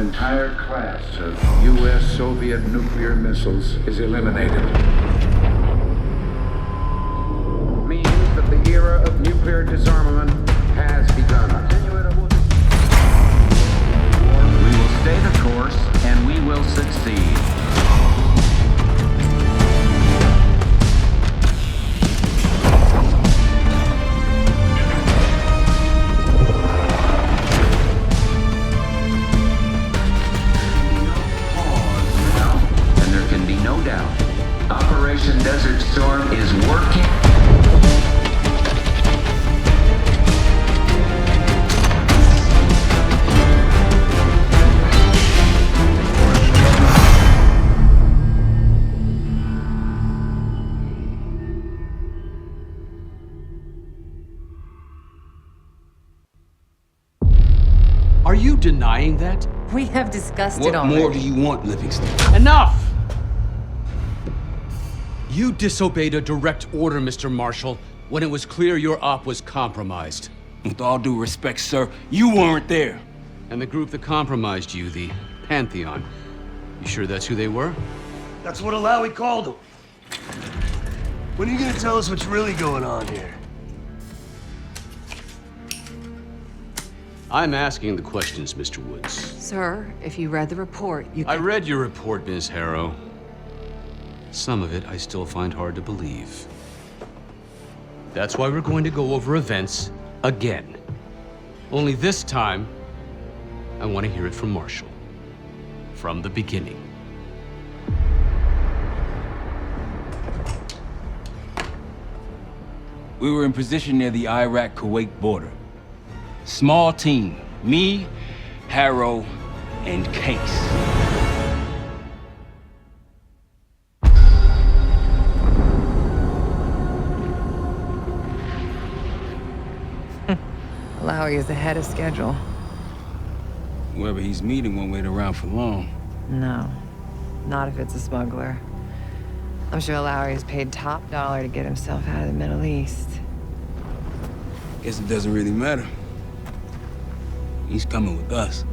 entire class of U.S.-Soviet nuclear missiles is eliminated. Means that the era of nuclear disarmament has begun. We will stay the course, and we will succeed. No doubt. Operation Desert Storm is working. Are you denying that? We have discussed it already. What more do you want, Livingston? Enough! You disobeyed a direct order, Mr. Marshall, when it was clear your op was compromised. With all due respect, sir, you weren't there. And the group that compromised you, the Pantheon, you sure that's who they were? That's what Alawi called them. When are you gonna tell us what's really going on here? I'm asking the questions, Mr. Woods. Sir, if you read the report, you can... I read your report, Ms. Harrow. Some of it I still find hard to believe. That's why we're going to go over events again. Only this time, I want to hear it from Marshall. From the beginning. We were in position near the Iraq-Kuwait border. Small team, me, Harrow, and Case. Alawi is ahead of schedule. Whoever he's meeting won't wait around for long. No, not if it's a smuggler. I'm sure Alawi is paid top dollar to get himself out of the Middle East. Guess it doesn't really matter. He's coming with us.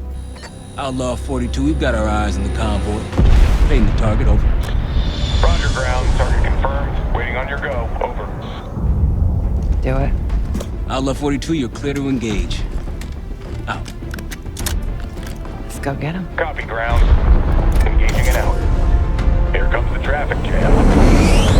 Outlaw 42, we've got our eyes on the convoy. Fading the target, over. Roger, ground. Target confirmed. Waiting on your go. Over. Do it. Outlaw 42, you're clear to engage. Out. Let's go get him. Copy, ground. Engaging and out. Here comes the traffic jam.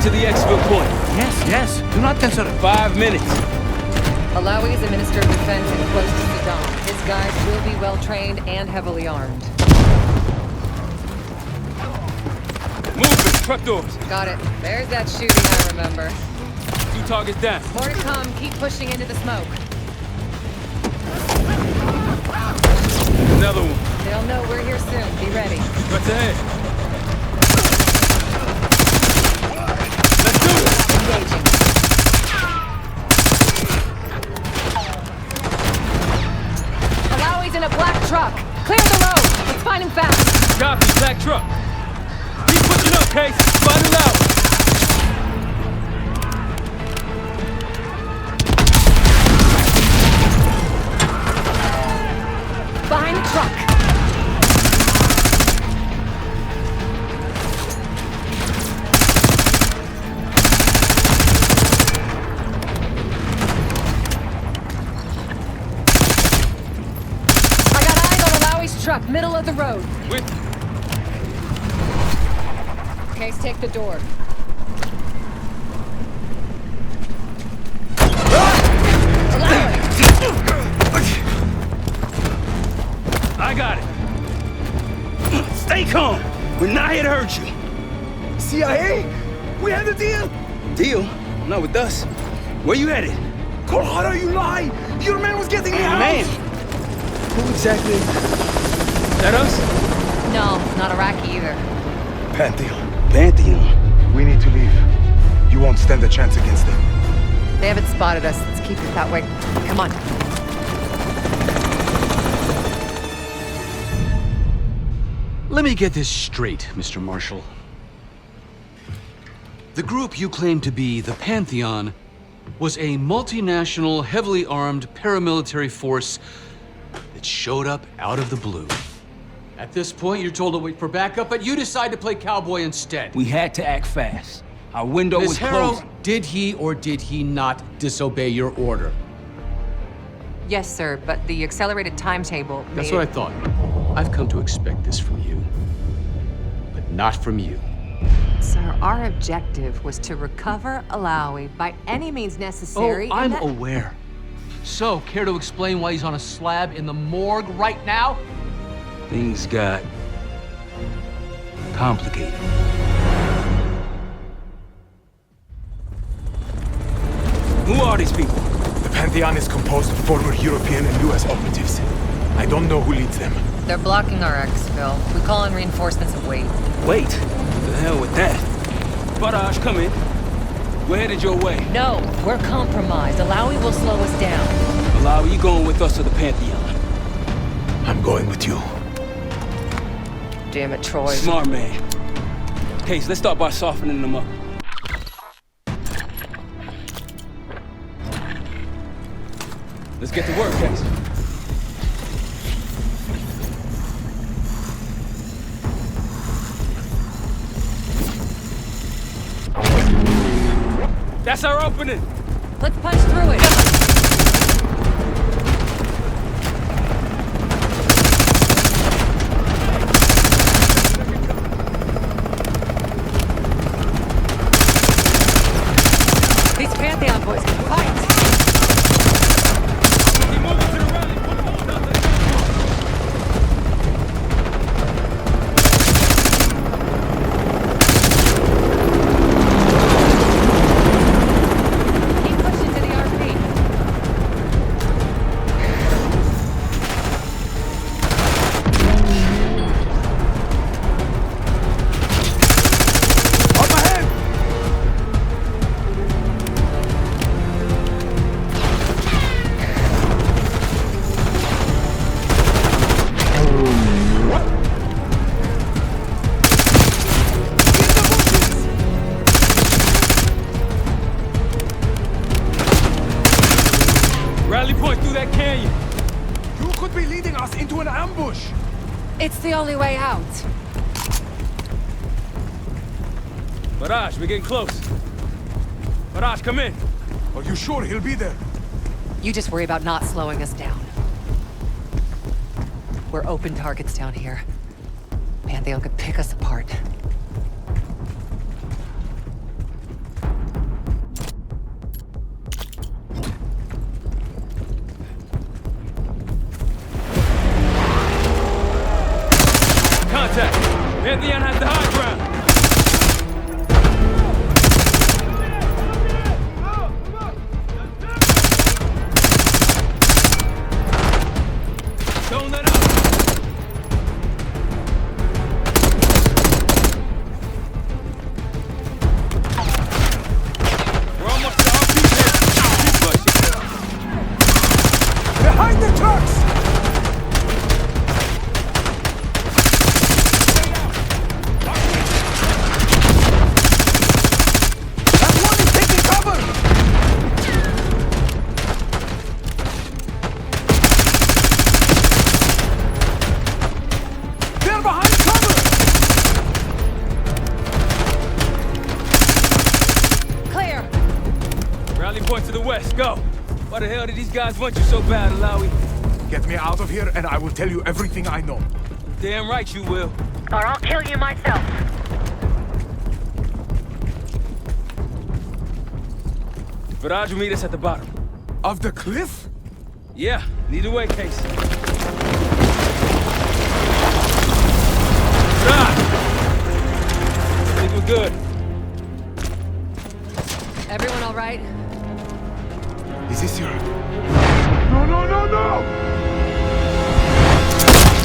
To the exfil point. Yes. Do not consider. 5 minutes. Alawi is a minister of defense and close to Saddam. His guys will be well trained and heavily armed. Movement. Truck doors. Got it. There's that shooting I remember. 2 targets down. More to come. Keep pushing into the smoke. Another one. They'll know we're here soon. Be ready. What's ahead? Engaging. Alawi's in a black truck. Clear the road. Let's find him fast. Copy, black truck. Keep pushing up, Case. Find him out. Behind the truck. Truck, middle of the road. With. Case, take the door. I got it. Stay calm. We're not here to hurt you. CIA? We had the deal. Deal? Not with us. Where you headed? Colorado, you lie! Your man was getting me out! Man! Who exactly? Is that us? No, not Iraqi either. Pantheon. Pantheon. We need to leave. You won't stand a chance against them. They haven't spotted us. Let's keep it that way. Come on. Let me get this straight, Mr. Marshall. The group you claim to be the Pantheon was a multinational, heavily armed paramilitary force that showed up out of the blue. At this point, you're told to wait for backup, but you decide to play cowboy instead. We had to act fast. Our window Ms. was Harrow, closing. did he or did he not disobey your order? Yes, sir, but the accelerated timetable That's what I thought. I've come to expect this from you, but not from you. Sir, our objective was to recover Alawi by any means necessary. Oh, I'm and that- aware. So, care to explain why he's on a slab in the morgue right now? Things got complicated. Who are these people? The Pantheon is composed of former European and US operatives. I don't know who leads them. They're blocking our exfil. We call in reinforcements and wait. Wait. The hell with that? Barrage, come in. We're headed your way. No, we're compromised. Alawi will slow us down. Alawi, you going with us to the Pantheon? I'm going with you. Damn it, Troy. Smart man. Case, let's start by softening them up. Let's get to work, Case. That's our opening. Let's punch through it. These Pantheon boys can fight. Keep pushing to the RP. Up ahead! Rally point through that canyon. You could be leading us into an ambush! It's the only way out. Barrage, we're getting close. Barrage, come in. Are you sure he'll be there? You just worry about not slowing us down. We're open targets down here. Pantheon could pick us apart. Contact. Pantheon has the high ground. Don't let up. We're almost to the RP pit. Keep pushing. Behind the trucks! That one is taking cover! They're behind cover! Clear! Rally point to the west. Go. Why the hell did these guys want you so bad, Alawi? Get me out of here and I will tell you everything I know. Damn right you will. Or I'll kill you myself. Barrage will meet us at the bottom. Of the cliff? Yeah, neither way, Case. Barrage! I think we're good. Everyone all all right? Is this your... No, no, no, no!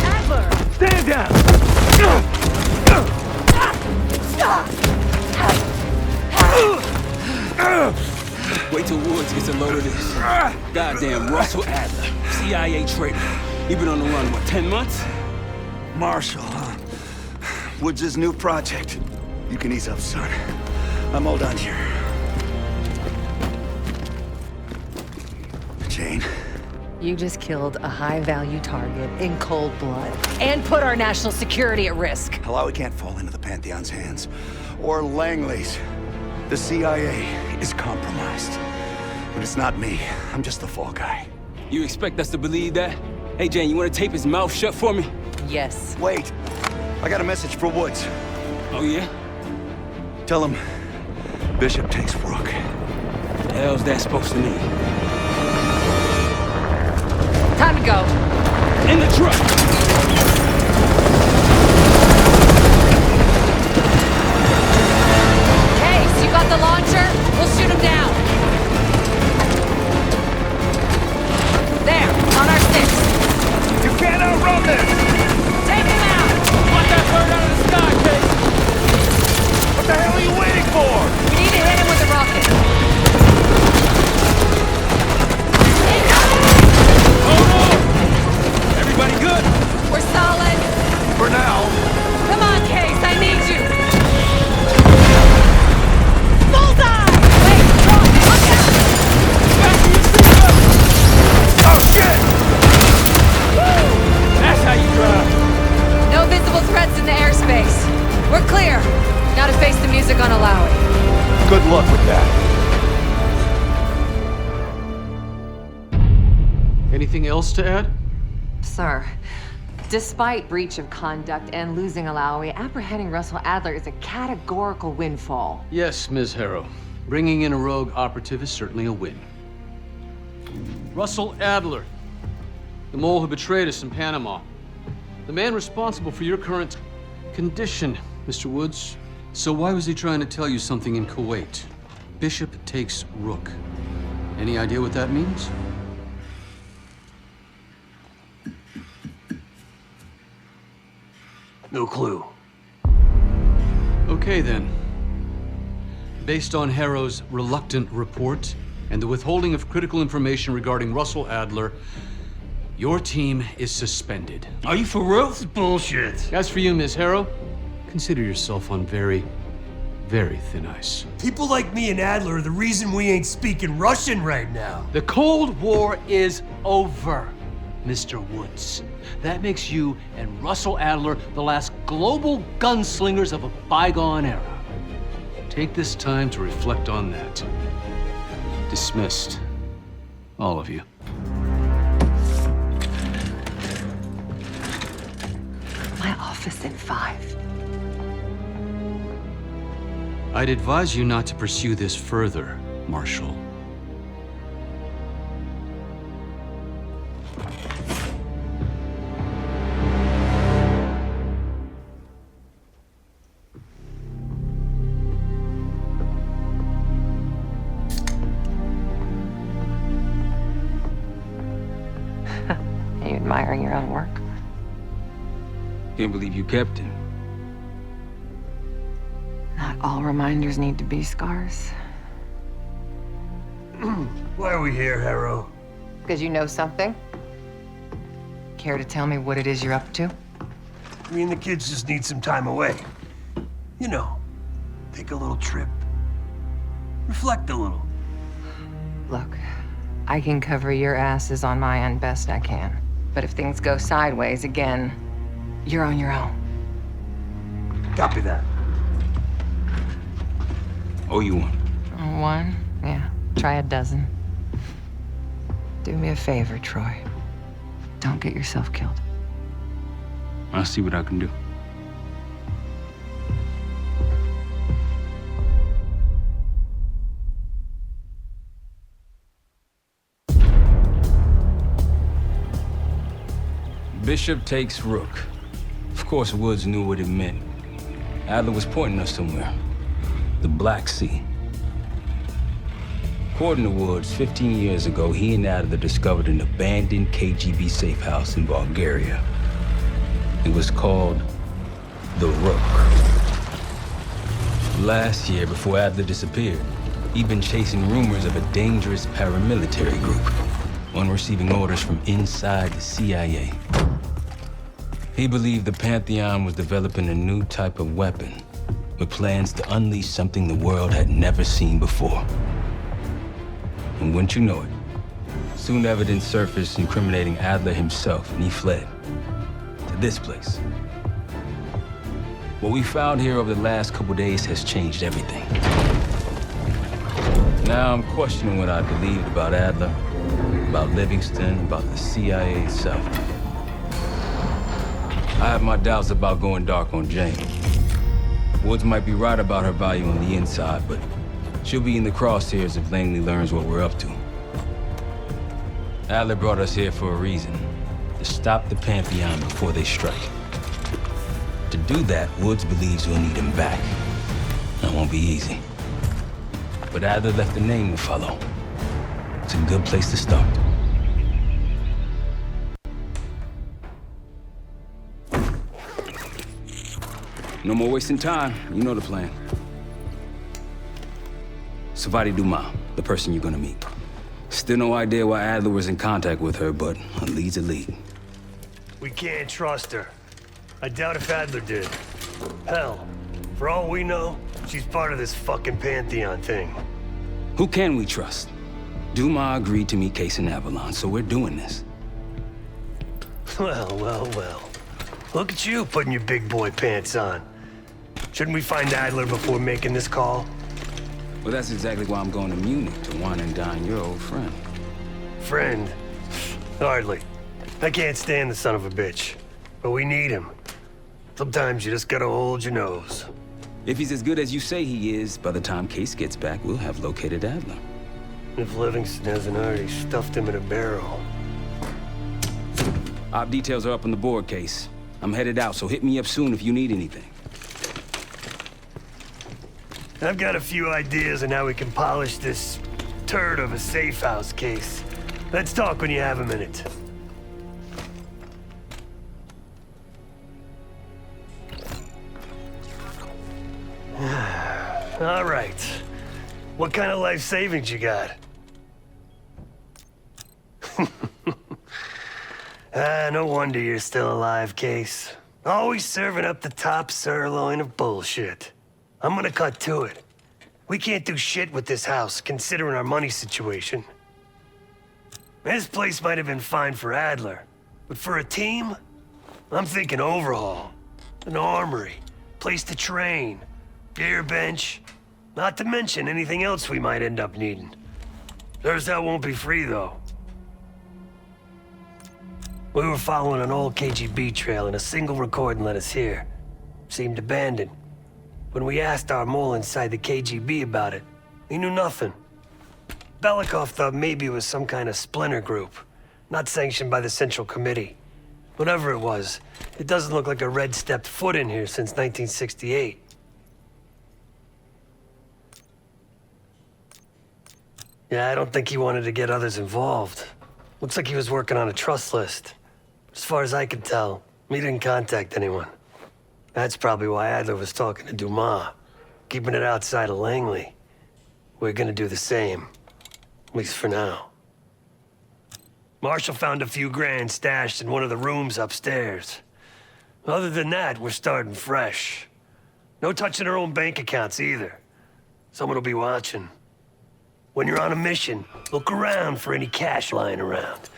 Adler! Stand down! Wait till Woods gets a load of this. Goddamn Russell Adler, CIA traitor. He been on the run, what, 10 months? Marshall, huh? Woods' new project. You can ease up, son. I'm all done here. Jane? You just killed a high-value target in cold blood and put our national security at risk. Alawi can't fall into the Pantheon's hands. Or Langley's. The CIA is compromised. But it's not me. I'm just the fall guy. You expect us to believe that? Hey, Jane, you want to tape his mouth shut for me? Yes. Wait. I got a message for Woods. Oh, yeah? Tell him Bishop takes Rook. The hell's that supposed to mean? Time to go. In the truck! Case, you got the launcher? We'll shoot him down. There, on our 6. You can't outrun this! Take him out! Want that bird out of the sky, Case! What the hell are you waiting for? We need to hit him with a rocket. Hold on! Everybody good? We're solid. For now. Come on, Case, I need you. Bullseye! Wait, wrong, look out! Fasten your seatbelt! Oh, shit! That's how you drive. No visible threats in the airspace. We're clear. Now to face the music on Alawi. Good luck with that. Anything else to add? Sir, despite breach of conduct and losing Alawi, apprehending Russell Adler is a categorical windfall. Yes, Ms. Harrow. Bringing in a rogue operative is certainly a win. Russell Adler, the mole who betrayed us in Panama. The man responsible for your current condition, Mr. Woods. So why was he trying to tell you something in Kuwait? Bishop takes Rook. Any idea what that means? No clue. Okay, then. Based on Harrow's reluctant report and the withholding of critical information regarding Russell Adler, your team is suspended. Are you for real? This is bullshit. As for you, Ms. Harrow, consider yourself on very, very thin ice. People like me and Adler are the reason we ain't speaking Russian right now. The Cold War is over, Mr. Woods. That makes you and Russell Adler the last global gunslingers of a bygone era. Take this time to reflect on that. Dismissed. All of you. My office in 5. I'd advise you not to pursue this further, Marshal. Are you admiring your own work? Can't believe you kept him. Not all reminders need to be scars. Why are we here, Harrow? Because you know something? Care to tell me what it is you're up to? Me and the kids just need some time away. You know, take a little trip. Reflect a little. Look, I can cover your asses on my end best I can. But if things go sideways again, you're on your own. Copy that. Oh, you want? One? Yeah. Try a dozen. Do me a favor, Troy. Don't get yourself killed. I'll see what I can do. Bishop takes Rook. Of course, Woods knew what it meant. Adler was pointing us somewhere. The Black Sea. According to Woods, 15 years ago, he and Adler discovered an abandoned KGB safe house in Bulgaria. It was called the Rook. Last year, before Adler disappeared, he'd been chasing rumors of a dangerous paramilitary group, one receiving orders from inside the CIA. He believed the Pantheon was developing a new type of weapon, with plans to unleash something the world had never seen before. And wouldn't you know it, soon evidence surfaced incriminating Adler himself, and he fled to this place. What we found here over the last couple days has changed everything. Now I'm questioning what I believed about Adler, about Livingston, about the CIA itself. I have my doubts about going dark on Jane. Woods might be right about her value on the inside, but she'll be in the crosshairs if Langley learns what we're up to. Adler brought us here for a reason, to stop the Pantheon before they strike. To do that, Woods believes we'll need him back. That won't be easy. But Adler left a name to follow. It's a good place to start. No more wasting time. You know the plan. Savati Dumas, the person you're gonna meet. Still no idea why Adler was in contact with her, but a lead's a lead. We can't trust her. I doubt if Adler did. Hell, for all we know, she's part of this fucking Pantheon thing. Who can we trust? Dumas agreed to meet Case in Avalon, so we're doing this. Well, well, well. Look at you putting your big boy pants on. Shouldn't we find Adler before making this call? Well, that's exactly why I'm going to Munich, to wine and dine your old friend. Friend? Hardly. I can't stand the son of a bitch. But we need him. Sometimes you just gotta hold your nose. If he's as good as you say he is, by the time Case gets back, we'll have located Adler. If Livingston hasn't already stuffed him in a barrel. Op details are up on the board, Case. I'm headed out, so hit me up soon if you need anything. I've got a few ideas on how we can polish this turd of a safe house case. Let's talk when you have a minute. All right. What kind of life savings you got? No wonder you're still alive, Case. Always serving up the top sirloin of bullshit. I'm gonna cut to it. We can't do shit with this house, considering our money situation. This place might have been fine for Adler, but for a team, I'm thinking overhaul. An armory, place to train, gear bench, not to mention anything else we might end up needing. There's that won't be free, though. We were following an old KGB trail and a single recording led us here. Seemed abandoned. When we asked our mole inside the KGB about it, he knew nothing. Belikov thought maybe it was some kind of splinter group, not sanctioned by the Central Committee. Whatever it was, it doesn't look like a red stepped foot in here since 1968. Yeah, I don't think he wanted to get others involved. Looks like he was working on a trust list. As far as I can tell, he didn't contact anyone. That's probably why Adler was talking to Dumas, keeping it outside of Langley. We're gonna do the same, at least for now. Marshall found a few grand stashed in one of the rooms upstairs. Other than that, we're starting fresh. No touching our own bank accounts either. Someone will be watching. When you're on a mission, look around for any cash lying around.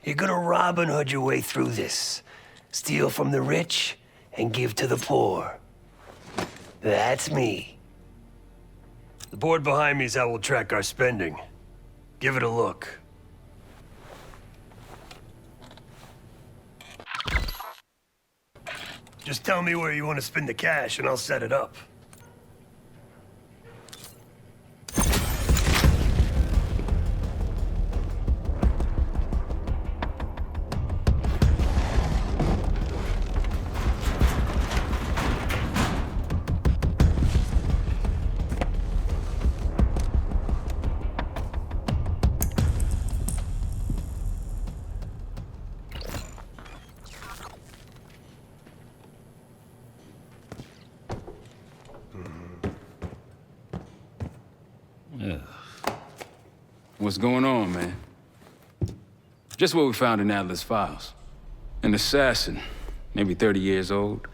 You're gonna Robin Hood your way through this. Steal from the rich and give to the poor. That's me. The board behind me is how we'll track our spending. Give it a look. Just tell me where you want to spend the cash and I'll set it up. What's going on, man? Just what we found in Adler's files. An assassin, maybe 30 years old,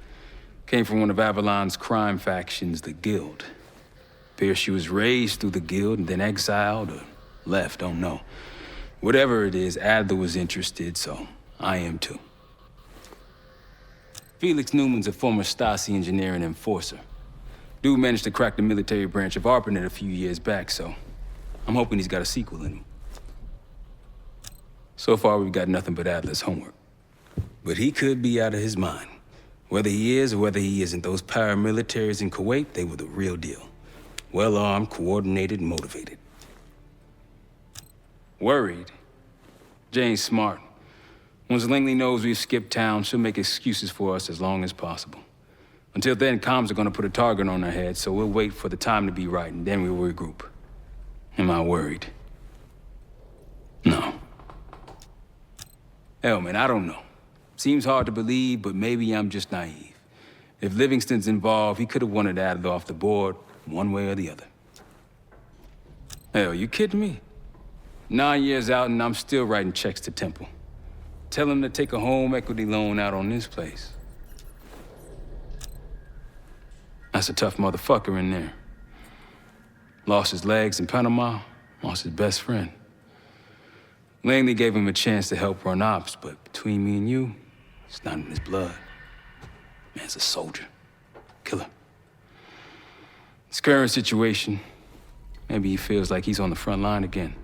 came from one of Avalon's crime factions, the Guild. Appears she was raised through the Guild and then exiled or left, don't know. Whatever it is, Adler was interested, so I am too. Felix Newman's a former Stasi engineer and enforcer. Dude managed to crack the military branch of ARPANET a few years back, so I'm hoping he's got a sequel in him. So far, we've got nothing but Adler's homework. But he could be out of his mind. Whether he is or whether he isn't, those paramilitaries in Kuwait, they were the real deal. Well-armed, coordinated, motivated. Worried? Jane's smart. Once Langley knows we've skipped town, she'll make excuses for us as long as possible. Until then, comms are gonna put a target on our heads, so we'll wait for the time to be right, and then we'll regroup. Am I worried? No. Hell, man, I don't know. Seems hard to believe, but maybe I'm just naive. If Livingston's involved, he could have wanted Adler off the board, one way or the other. Hell, you kidding me? 9 years out and I'm still writing checks to Temple. Tell him to take a home equity loan out on this place. That's a tough motherfucker in there. Lost his legs in Panama, lost his best friend. Langley gave him a chance to help run ops, but between me and you, it's not in his blood. Man's a soldier. Killer. His current situation, maybe he feels like he's on the front line again.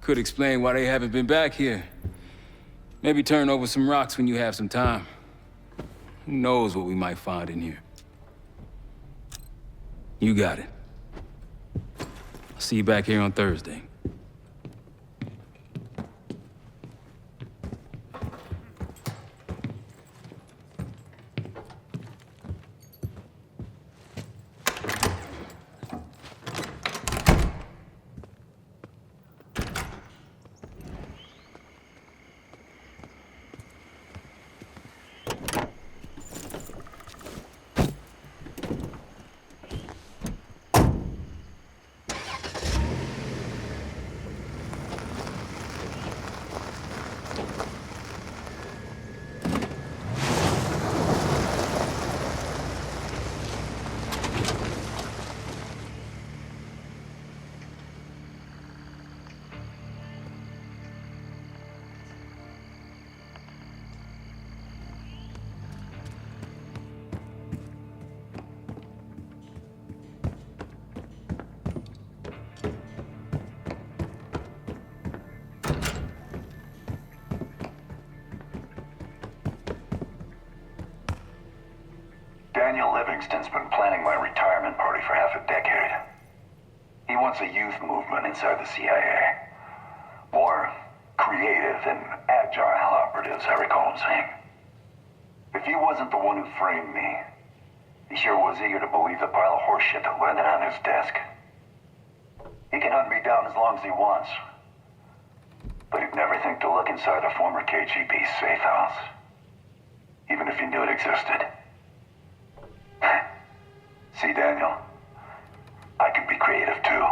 Could explain why they haven't been back here. Maybe turn over some rocks when you have some time. Who knows what we might find in here? You got it. I'll see you back here on Thursday. Daniel Livingston's been planning my retirement party for half a decade. He wants a youth movement inside the CIA. More creative and agile operatives, I recall him saying. If he wasn't the one who framed me, he sure was eager to believe the pile of horseshit that landed on his desk. He can hunt me down as long as he wants. But he'd never think to look inside a former KGB safe house. Even if he knew it existed. See, Daniel, I can be creative too.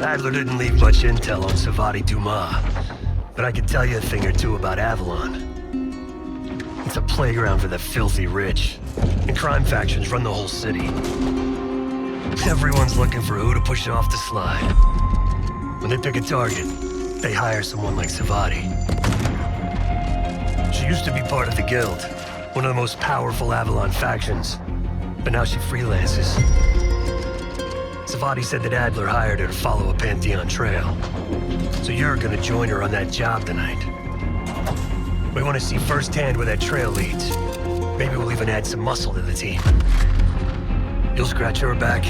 Adler didn't leave much intel on Savati Dumas, but I could tell you a thing or two about Avalon. It's a playground for the filthy rich, and crime factions run the whole city. Everyone's looking for who to push off the slide. When they pick a target, they hire someone like Savati. She used to be part of the Guild, one of the most powerful Avalon factions, but now she freelances. Savati said that Adler hired her to follow a Pantheon trail. So you're gonna join her on that job tonight. We want to see firsthand where that trail leads. Maybe we'll even add some muscle to the team. You'll scratch her back,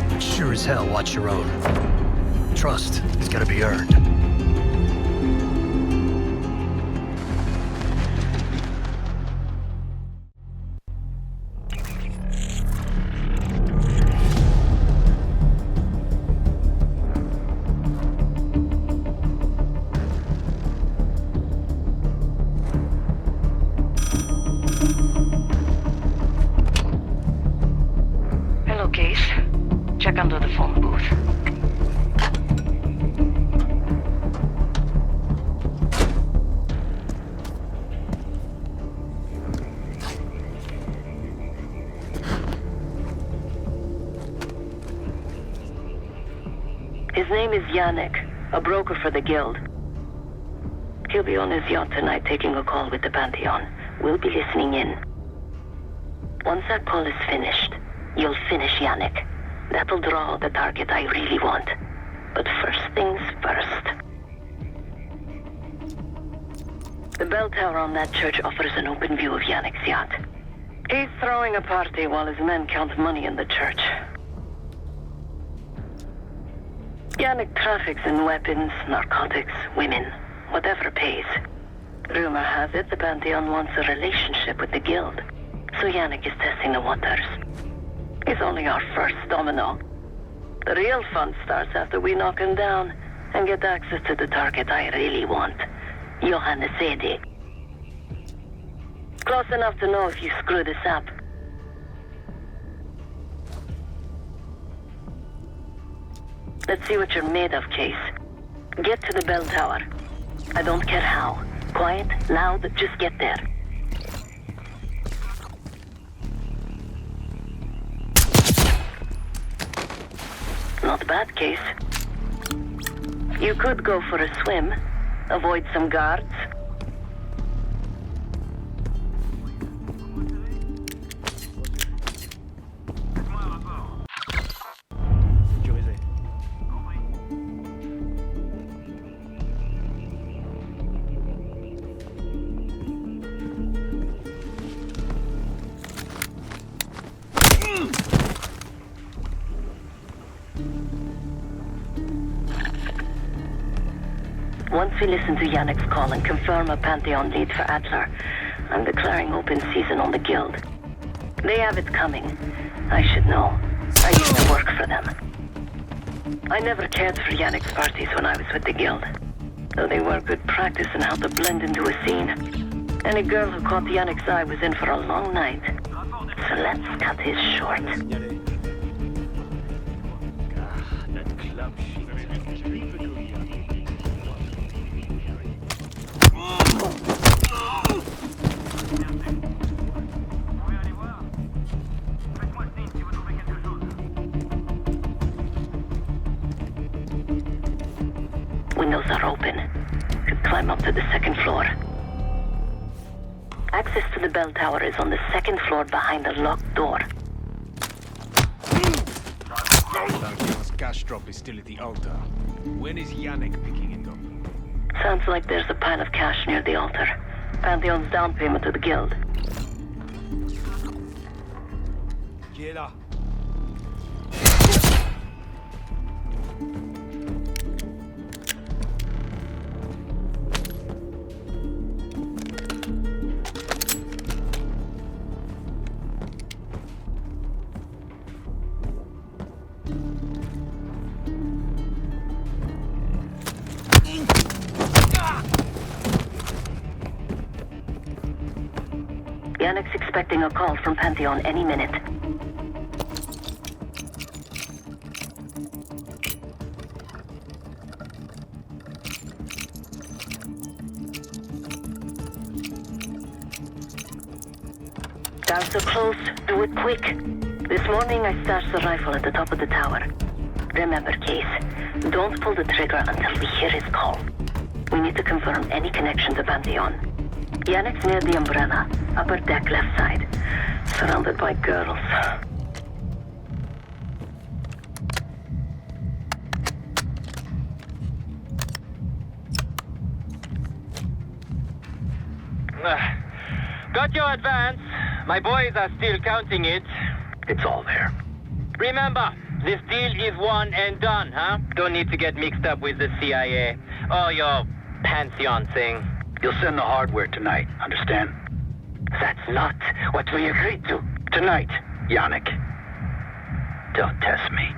but sure as hell watch your own. Trust has gotta be earned. Check under the phone booth. His name is Yannick, a broker for the Guild. He'll be on his yacht tonight taking a call with the Pantheon. We'll be listening in. Once that call is finished, you'll finish Yannick. That'll draw the target I really want. But first things first. The bell tower on that church offers an open view of Yannick's yacht. He's throwing a party while his men count money in the church. Yannick traffics in weapons, narcotics, women, whatever pays. Rumor has it the Pantheon wants a relationship with the Guild, so Yannick is testing the waters. He's only our first domino. The real fun starts after we knock him down and get access to the target I really want, Johannes Edi. Close enough to know if you screw this up. Let's see what you're made of, Case. Get to the bell tower. I don't care how. Quiet, loud, just get there. Not bad, Case. You could go for a swim, avoid some guards. Once we listen to Yannick's call and confirm a Pantheon lead for Adler, I'm declaring open season on the Guild. They have it coming. I should know. I used to work for them. I never cared for Yannick's parties when I was with the Guild, though they were good practice in how to blend into a scene. Any girl who caught Yannick's eye was in for a long night. So let's cut his short. Windows are open. Could climb up to the second floor. Access to the bell tower is on the second floor behind the locked door. Pantheon's cash drop is still at the altar. When is Yannick picking it up? Sounds like there's a pile of cash near the altar. Pantheon's down payment to the Guild. Quiera. Yannick's expecting a call from Pantheon any minute. Guards are close. Do it quick. This morning I stashed the rifle at the top of the tower. Remember, Case, don't pull the trigger until we hear his call. We need to confirm any connection to Pantheon. Yannick's near the umbrella, upper deck left side, surrounded by girls. Got your advance. My boys are still counting it. It's all there. Remember, this deal is one and done, huh? Don't need to get mixed up with the CIA or your Pantheon thing. You'll send the hardware tonight, understand? That's not what we agreed to. Tonight, Yannick. Don't test me.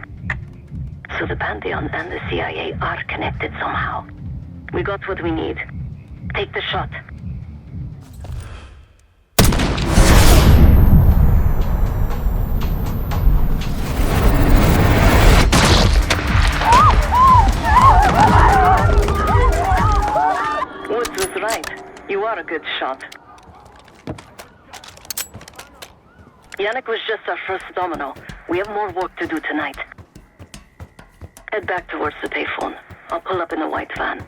So the Pantheon and the CIA are connected somehow. We got what we need. Take the shot. Woods was right. You are a good shot. Yannick was just our first domino. We have more work to do tonight. Head back towards the payphone. I'll pull up in a white van.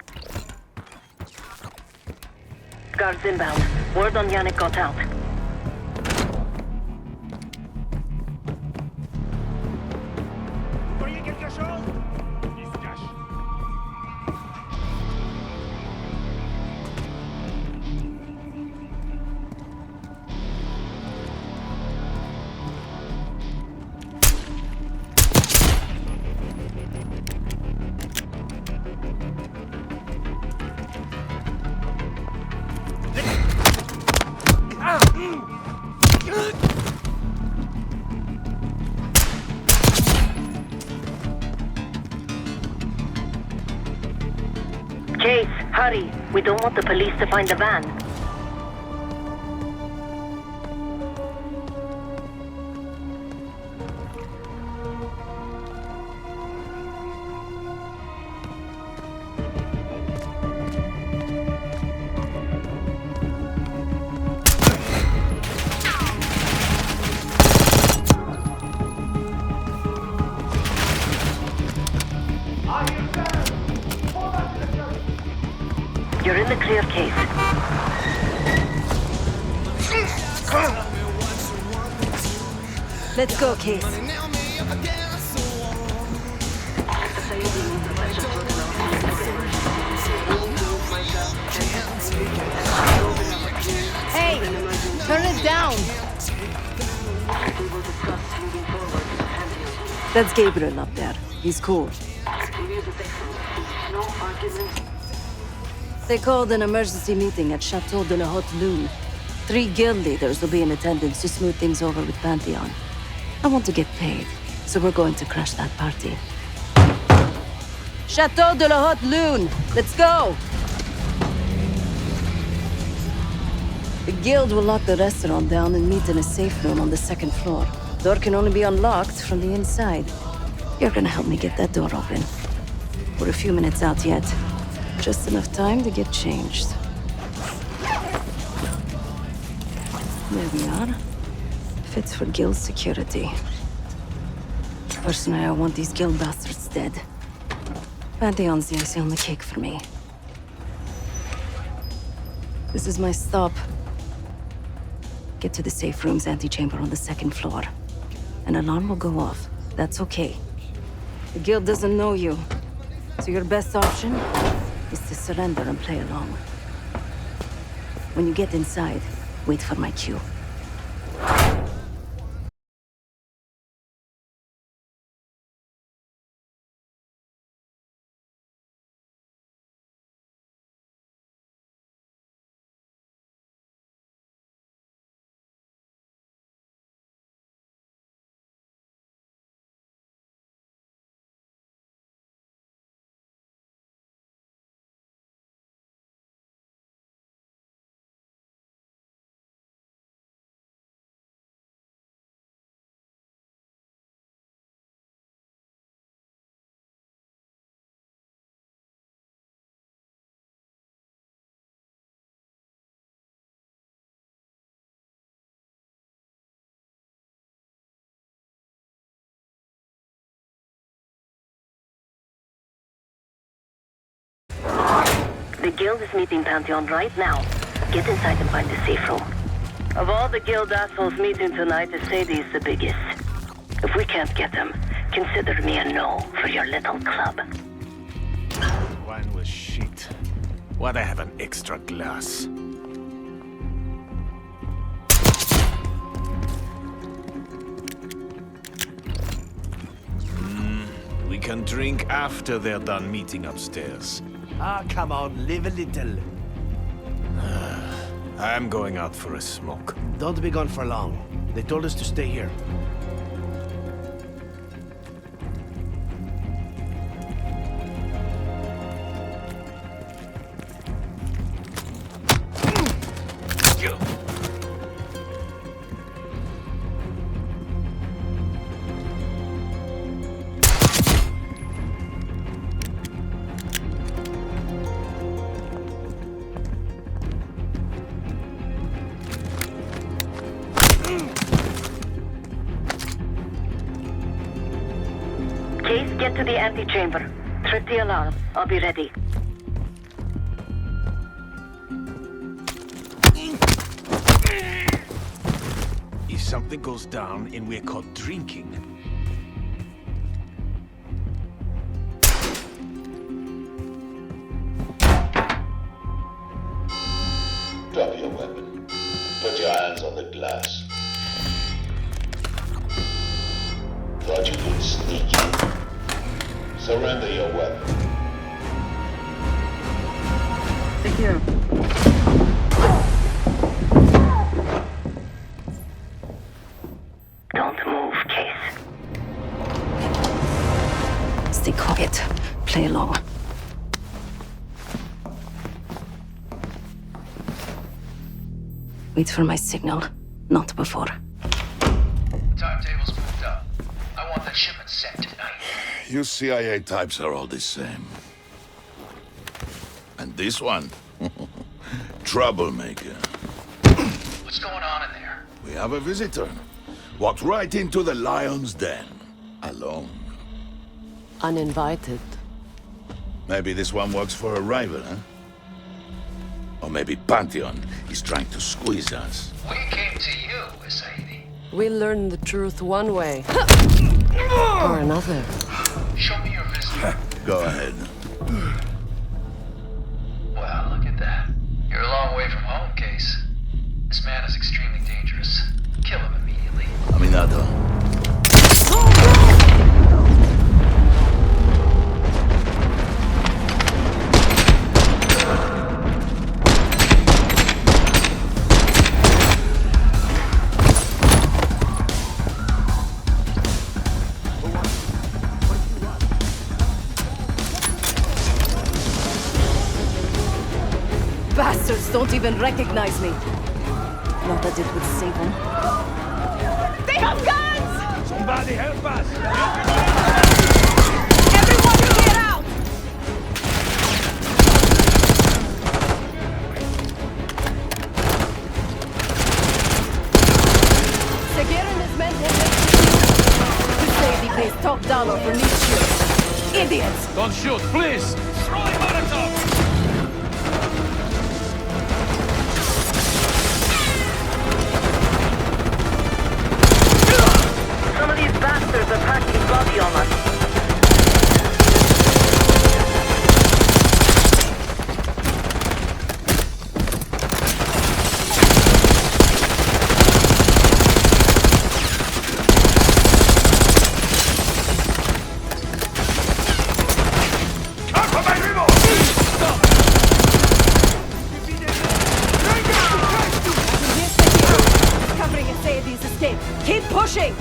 Guards inbound. Word on Yannick got out. Case, hurry. We don't want the police to find the van. You're in the clear, Case. Let's go, Case. Hey, turn it down. That's Gabriel up there. He's cool. They called an emergency meeting at Chateau de la Haute Lune. 3 guild leaders will be in attendance to smooth things over with Pantheon. I want to get paid, so we're going to crash that party. Chateau de la Haute Lune! Let's go! The guild will lock the restaurant down and meet in a safe room on the 2nd floor. Door can only be unlocked from the inside. You're gonna help me get that door open. We're a few minutes out yet. Just enough time to get changed. There we are. Fits for guild security. Personally, I want these guild bastards dead. Pantheon's the icing on the cake for me. This is my stop. Get to the safe room's antechamber on the 2nd floor. An alarm will go off. That's okay. The guild doesn't know you, so your best option is to surrender and play along. When you get inside, wait for my cue. The guild is meeting Pantheon right now. Get inside and find the safe room. Of all the guild assholes meeting tonight, Sadie is the biggest. If we can't get them, consider me a no for your little club. Wine was shit. Why'd I have an extra glass? We can drink after they're done meeting upstairs. Ah, come on, live a little. I'm going out for a smoke. Don't be gone for long. They told us to stay here. Case, get to the antechamber. Trip the alarm. I'll be ready. If something goes down and we're caught drinking... Drop your weapon. Put your hands on the glass. Thought you could sneak in. Surrender your weapon. Secure. Don't move, Case. Stay quiet. Play along. Wait for my signal, not before. Timetable's moved up. I want that shipment sent tonight. You CIA types are all the same. And this one? Troublemaker. What's going on in there? We have a visitor. Walked right into the lion's den. Alone. Uninvited. Maybe this one works for a rival, huh? Or maybe Pantheon is trying to squeeze us. We came to you, Sadie. We learn the truth one way. Or another. Show me your visitor. Go ahead. Well, look at that. You're a long way from home, Case. This man is extremely dangerous. Kill him immediately. Aminado. Bastards don't even recognize me. Not that it would save them. They have guns! Somebody help us! Everyone get out! Seguin and his men have left to say he pays top dollar for these ships. Idiots! Don't shoot, please! Throw a Molotov! Some of these bastards are packing body on us. Covering Sadie's escape. Keep pushing!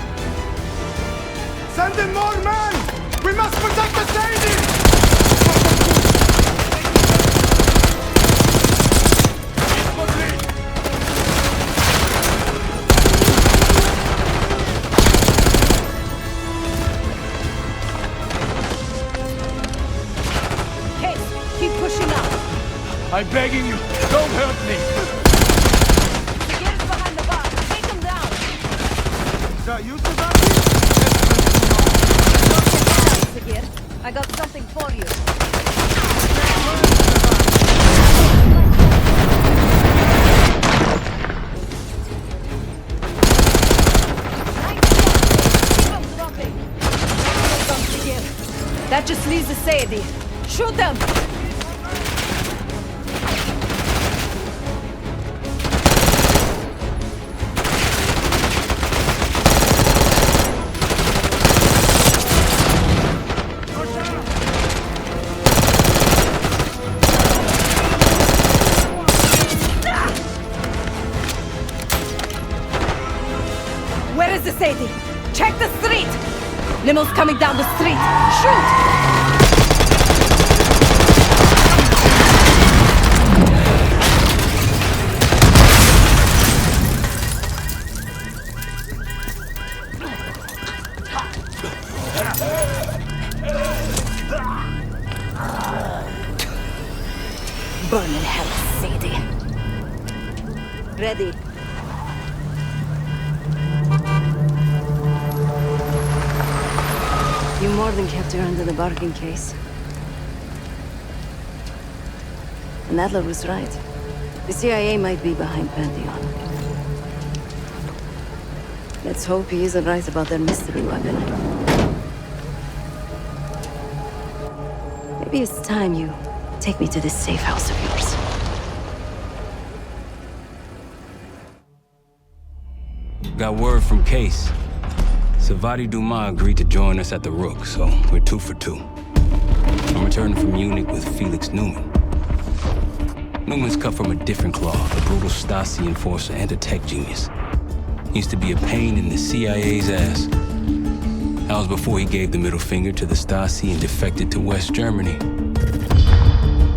Send in more men! We must protect the Sadie! Case, keep pushing up. I'm begging you, don't hurt me! Seguin's behind the bar. Take him down. Is that you, Sebastian? Seguin, I got something for you. That just leaves the Sadie. Shoot them! Where is the Sadie? Check the street! Limo's coming down the street! Shoot! Burn in hell, Sadie. Ready. You more than kept her under the bargain case. And Adler was right. The CIA might be behind Pantheon. Let's hope he isn't right about their mystery weapon. Maybe it's time you take me to this safe house of yours. Got word from Case. Savati Dumas agreed to join us at the Rook, so we're 2 for 2. I'm returning from Munich with Felix Newman. Newman's cut from a different cloth, a brutal Stasi enforcer and a tech genius. He used to be a pain in the CIA's ass. That was before he gave the middle finger to the Stasi and defected to West Germany.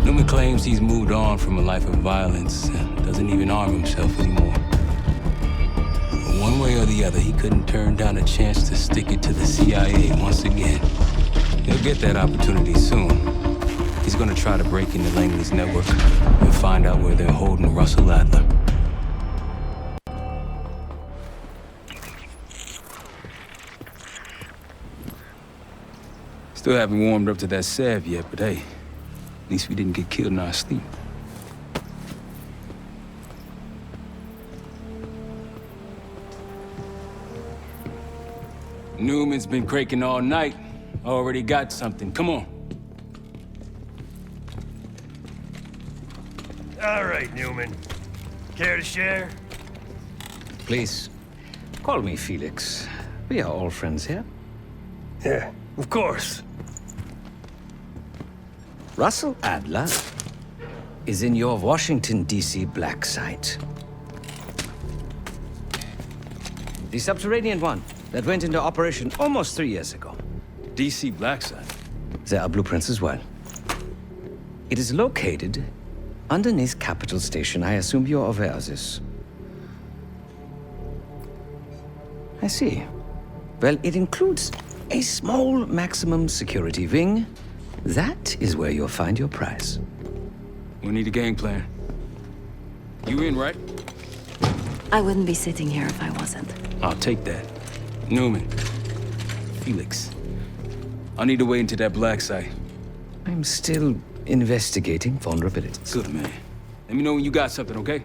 Newman claims he's moved on from a life of violence and doesn't even arm himself anymore. But one way or the other, he couldn't turn down a chance to stick it to the CIA once again. He'll get that opportunity soon. He's gonna try to break into Langley's network and find out where they're holding Russell Adler. Still haven't warmed up to that salve yet, but hey, at least we didn't get killed in our sleep. Newman's been cranking all night. Already got something. Come on. All right, Newman. Care to share? Please, call me Felix. We are all friends here. Yeah, of course. Russell Adler is in your Washington, D.C. black site. The subterranean one that went into operation almost 3 years ago. DC black site? There are blueprints as well. It is located underneath Capital Station. I assume you're aware of this. I see. Well, it includes a small maximum security wing. That is where you'll find your prize. We need a game plan. You in, right? I wouldn't be sitting here if I wasn't. I'll take that. Newman. Felix. I need to wait into that black site. I'm still investigating vulnerabilities. Good, man. Let me know when you got something, okay?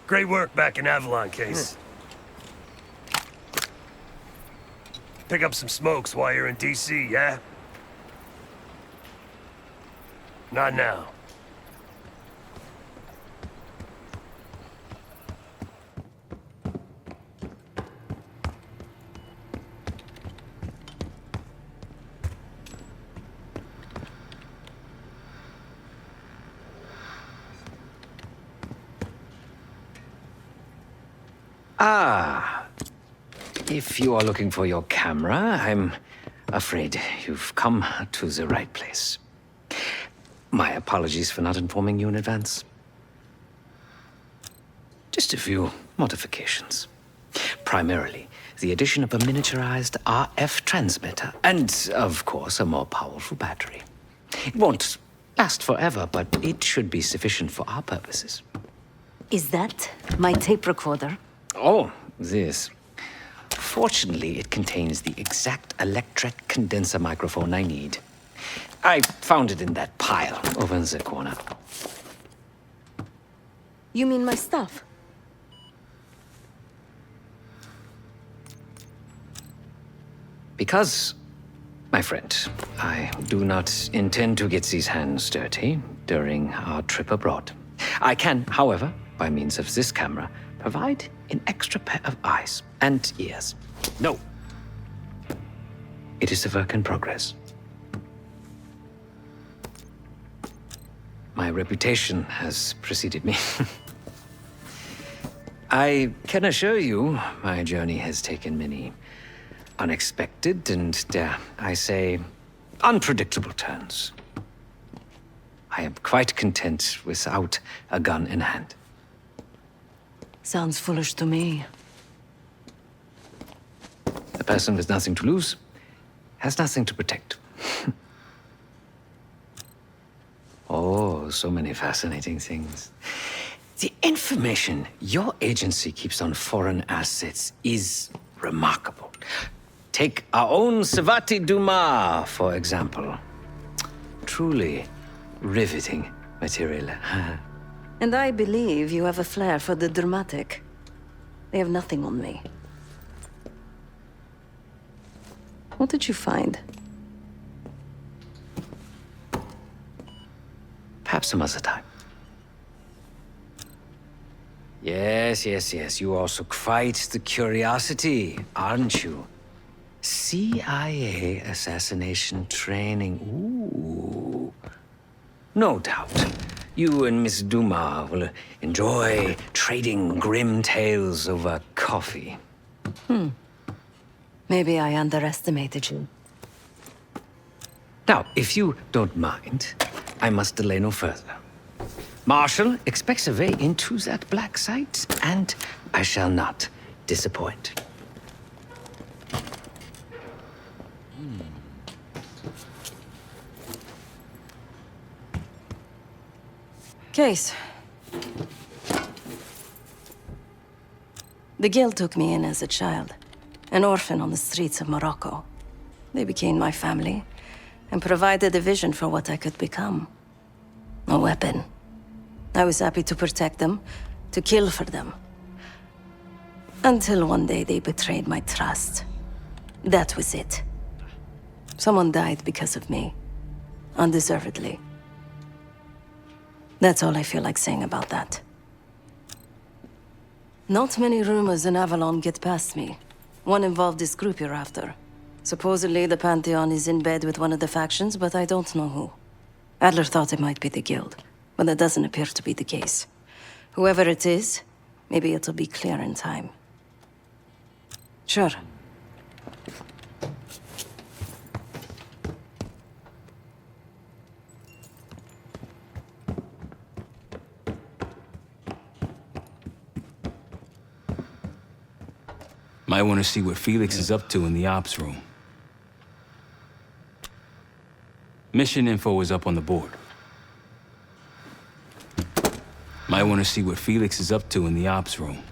Great work back in Avalon, Case. Pick up some smokes while you're in D.C., yeah? Not now. Ah. If you are looking for your camera, I'm afraid you've come to the right place. My apologies for not informing you in advance. Just a few modifications. Primarily, the addition of a miniaturized RF transmitter, and, of course, a more powerful battery. It won't last forever, but it should be sufficient for our purposes. Is that my tape recorder? Oh, this. Fortunately, it contains the exact electret condenser microphone I need. I found it in that pile over in the corner. You mean my stuff? Because, my friend, I do not intend to get these hands dirty during our trip abroad. I can, however, by means of this camera, provide an extra pair of eyes and ears. No. It is a work in progress. My reputation has preceded me. I can assure you, my journey has taken many unexpected and, dare I say, unpredictable turns. I am quite content without a gun in hand. Sounds foolish to me. A person with nothing to lose has nothing to protect. Oh, so many fascinating things. The information your agency keeps on foreign assets is remarkable. Take our own Savati Dumas, for example. Truly riveting material. And I believe you have a flair for the dramatic. They have nothing on me. What did you find? Perhaps some other time. Yes. You are also quite the curiosity, aren't you? CIA assassination training. Ooh. No doubt. You and Miss Dumas will enjoy trading grim tales over coffee. Maybe I underestimated you. Now, if you don't mind, I must delay no further. Marshall expects a way into that black site, and I shall not disappoint. Case. The Guild took me in as a child, an orphan on the streets of Morocco. They became my family and provided a vision for what I could become. A weapon. I was happy to protect them, to kill for them. Until one day they betrayed my trust. That was it. Someone died because of me. Undeservedly. That's all I feel like saying about that. Not many rumors in Avalon get past me. One involved this group you're after. Supposedly, the Pantheon is in bed with one of the factions, but I don't know who. Adler thought it might be the Guild, but that doesn't appear to be the case. Whoever it is, maybe it'll be clear in time. Sure. Might want to see what Felix is up to in the ops room. Mission info is up on the board. Might want to see what Felix is up to in the ops room.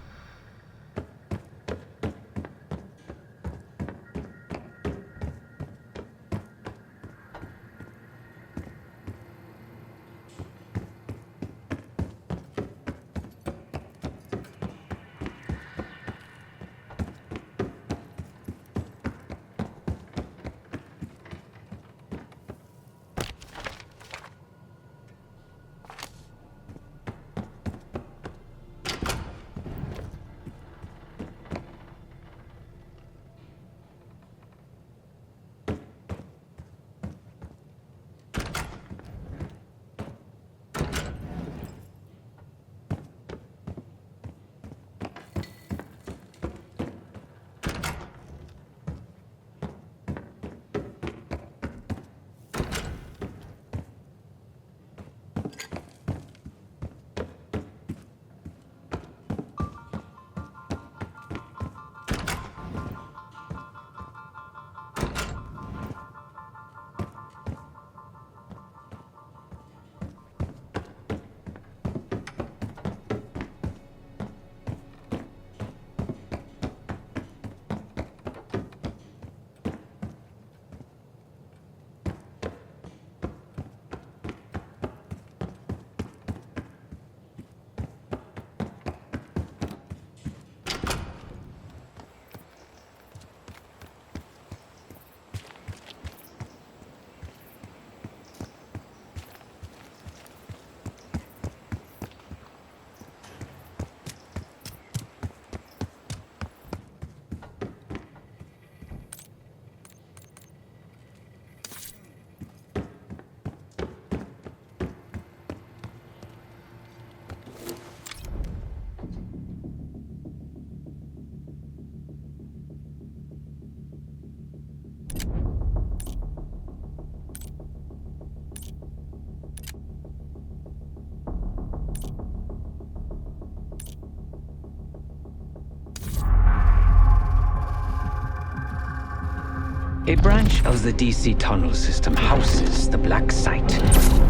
branch of the DC tunnel system houses the black site,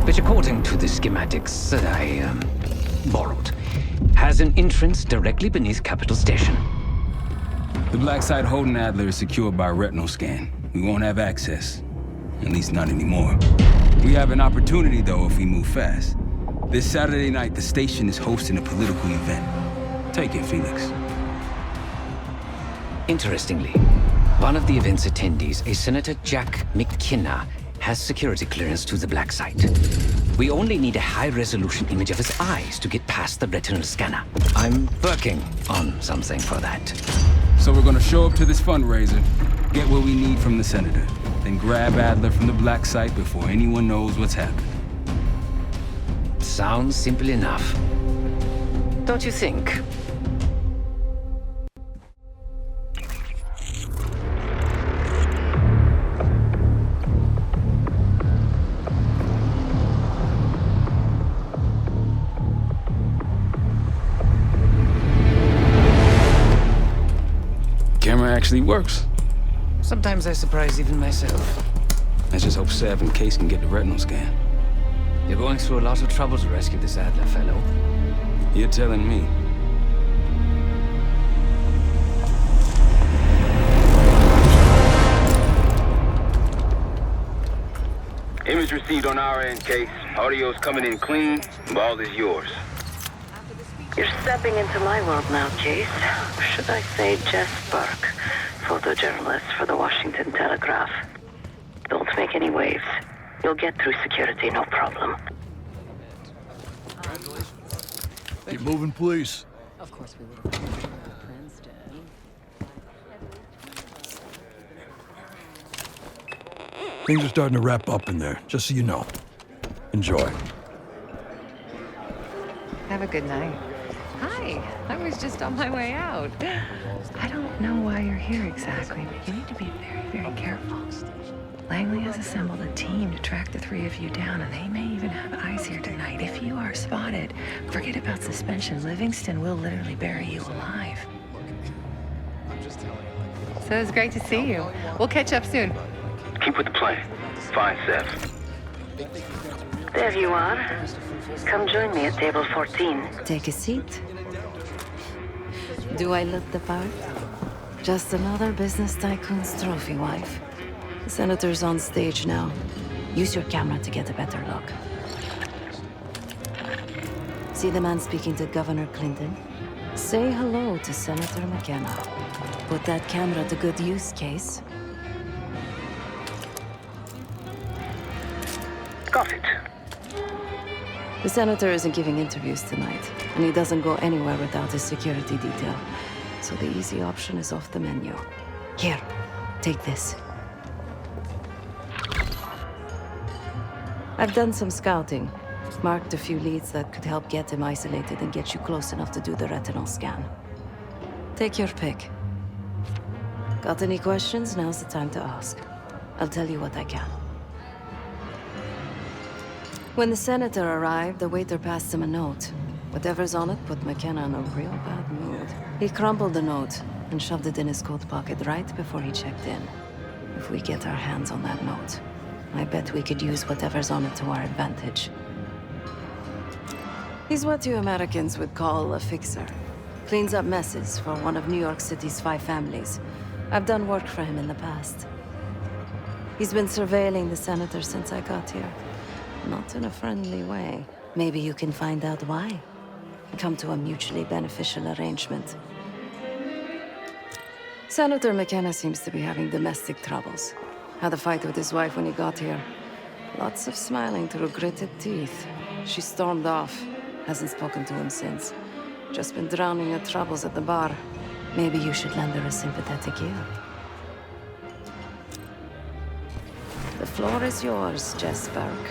which according to the schematics that I borrowed, has an entrance directly beneath Capital Station. The black site holding Adler is secured by a retinal scan. We won't have access. At least not anymore. We have an opportunity, though, if we move fast. This Saturday night, the station is hosting a political event. Take it, Felix. Interestingly, one of the event's attendees, a Senator Jack McKenna, has security clearance to the black site. We only need a high-resolution image of his eyes to get past the retinal scanner. I'm working on something for that. So we're gonna show up to this fundraiser, get what we need from the senator, then grab Adler from the black site before anyone knows what's happening. Sounds simple enough. Don't you think? Camera actually works. Sometimes I surprise even myself. Let's just hope Sev and Case can get the retinal scan. You're going through a lot of trouble to rescue this Adler fellow. You're telling me. Image received on our end, Case. Audio's coming in clean. Ball is yours. You're stepping into my world now, Case. Should I say Jess Burke, photojournalist for the Washington Telegraph. Don't make any waves. You'll get through security, no problem. Keep moving, please. Of course we will. Princeton. Things are starting to wrap up in there, just so you know. Enjoy. Have a good night. Hi, I was just on my way out. I don't know why you're here exactly, but you need to be very, very careful. Langley has assembled a team to track the three of you down, and they may even have eyes here tonight. If you are spotted, forget about suspension. Livingston will literally bury you alive. So it's great to see you. We'll catch up soon. Keep with the plan. Find Sev. There you are. Come join me at table 14. Take a seat. Do I look the part? Just another business tycoon's trophy wife. The senator's on stage now. Use your camera to get a better look. See the man speaking to Governor Clinton? Say hello to Senator McKenna. Put that camera to good use, Case. Got it. The senator isn't giving interviews tonight, and he doesn't go anywhere without his security detail. So the easy option is off the menu. Here, take this. I've done some scouting. Marked a few leads that could help get him isolated and get you close enough to do the retinal scan. Take your pick. Got any questions? Now's the time to ask. I'll tell you what I can. When the senator arrived, the waiter passed him a note. Whatever's on it put McKenna in a real bad mood. He crumpled the note and shoved it in his coat pocket right before he checked in. If we get our hands on that note, I bet we could use whatever's on it to our advantage. He's what you Americans would call a fixer. Cleans up messes for one of New York City's 5 families. I've done work for him in the past. He's been surveilling the senator since I got here. Not in a friendly way. Maybe you can find out why. Come to a mutually beneficial arrangement. Senator McKenna seems to be having domestic troubles. Had a fight with his wife when he got here. Lots of smiling through gritted teeth. She stormed off. Hasn't spoken to him since. Just been drowning her troubles at the bar. Maybe you should lend her a sympathetic ear. The floor is yours, Jess Burke.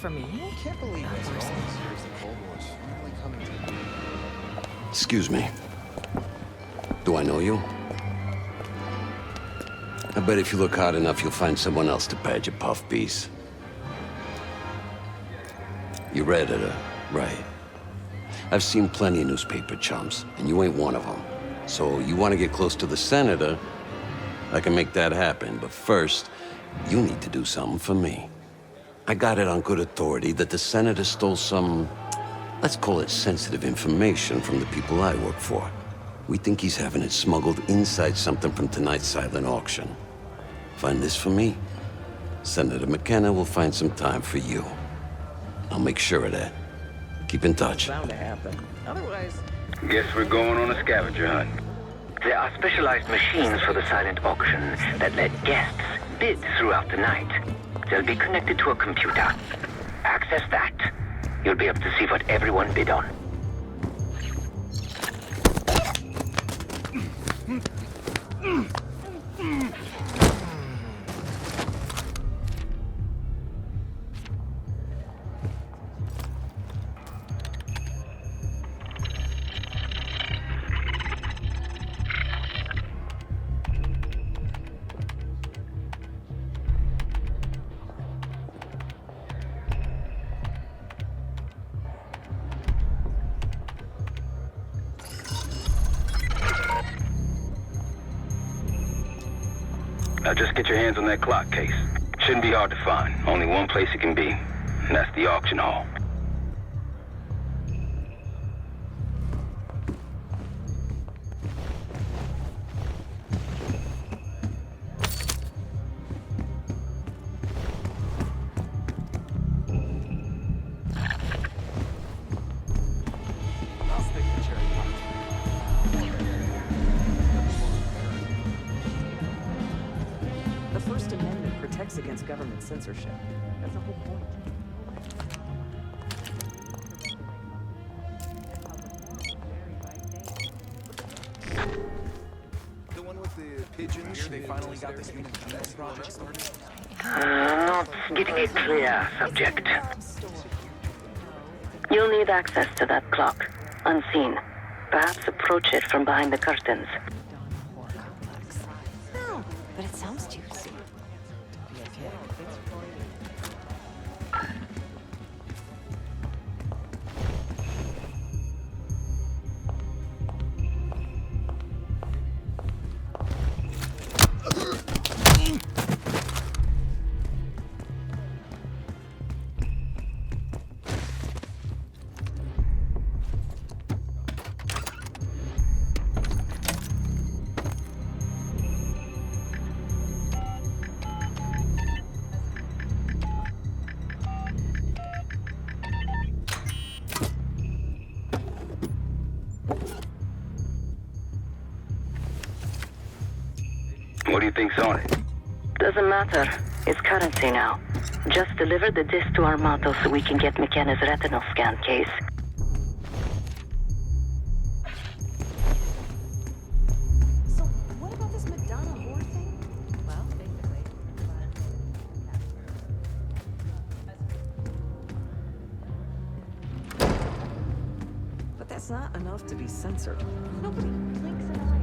For me? I can't believe Excuse me. Do I know you? I bet if you look hard enough, you'll find someone else to pad your puff piece. You read it, right? I've seen plenty of newspaper chumps, and you ain't one of them. So you want to get close to the senator? I can make that happen, but first, you need to do something for me. I got it on good authority that the senator stole some, let's call it sensitive information from the people I work for. We think he's having it smuggled inside something from tonight's silent auction. Find this for me, Senator McKenna will find some time for you. I'll make sure of that. Keep in touch. Bound to happen. Otherwise... Guess we're going on a scavenger hunt. There are specialized machines for the silent auction that let guests bid throughout the night. They'll be connected to a computer. Access that. You'll be able to see what everyone bid on. Now just get your hands on that clock case. Shouldn't be hard to find. Only one place it can be, and that's the auction hall. The First Amendment protects against government censorship. That's the whole point. The one with the pigeons. Here they finally got this human genome project started. Not getting a clear subject. You'll need access to that clock, unseen. Perhaps approach it from behind the curtains. No, but it sounds juicy. What do you think's on it? Doesn't matter. It's currency now. Just deliver the disc to Armato so we can get McKenna's retinal scan case. So, what about this Madonna whore thing? Well, but that's not enough to be censored. Nobody blinks an eye.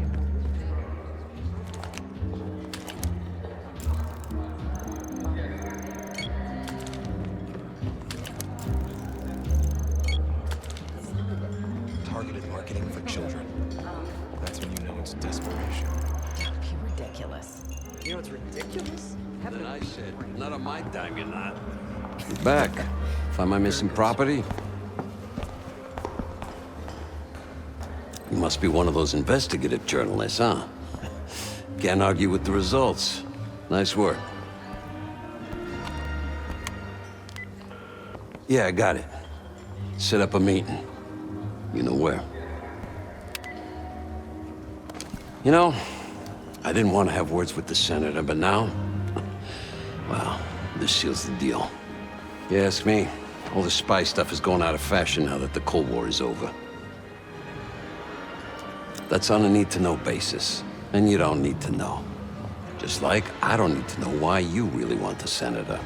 Targeted marketing for children. That's when you know it's desperation. Don't be ridiculous. You know what's ridiculous? Then I said, not on my dime, you're not. You're back. Find my missing property? You must be one of those investigative journalists, huh? Can't argue with the results. Nice work. Yeah, I got it. Set up a meeting. You know where. You know, I didn't want to have words with the senator, but now, well, this seals the deal. You ask me, all the spy stuff is going out of fashion now that the Cold War is over. That's on a need-to-know basis, and you don't need to know. Just like I don't need to know why you really want the senator.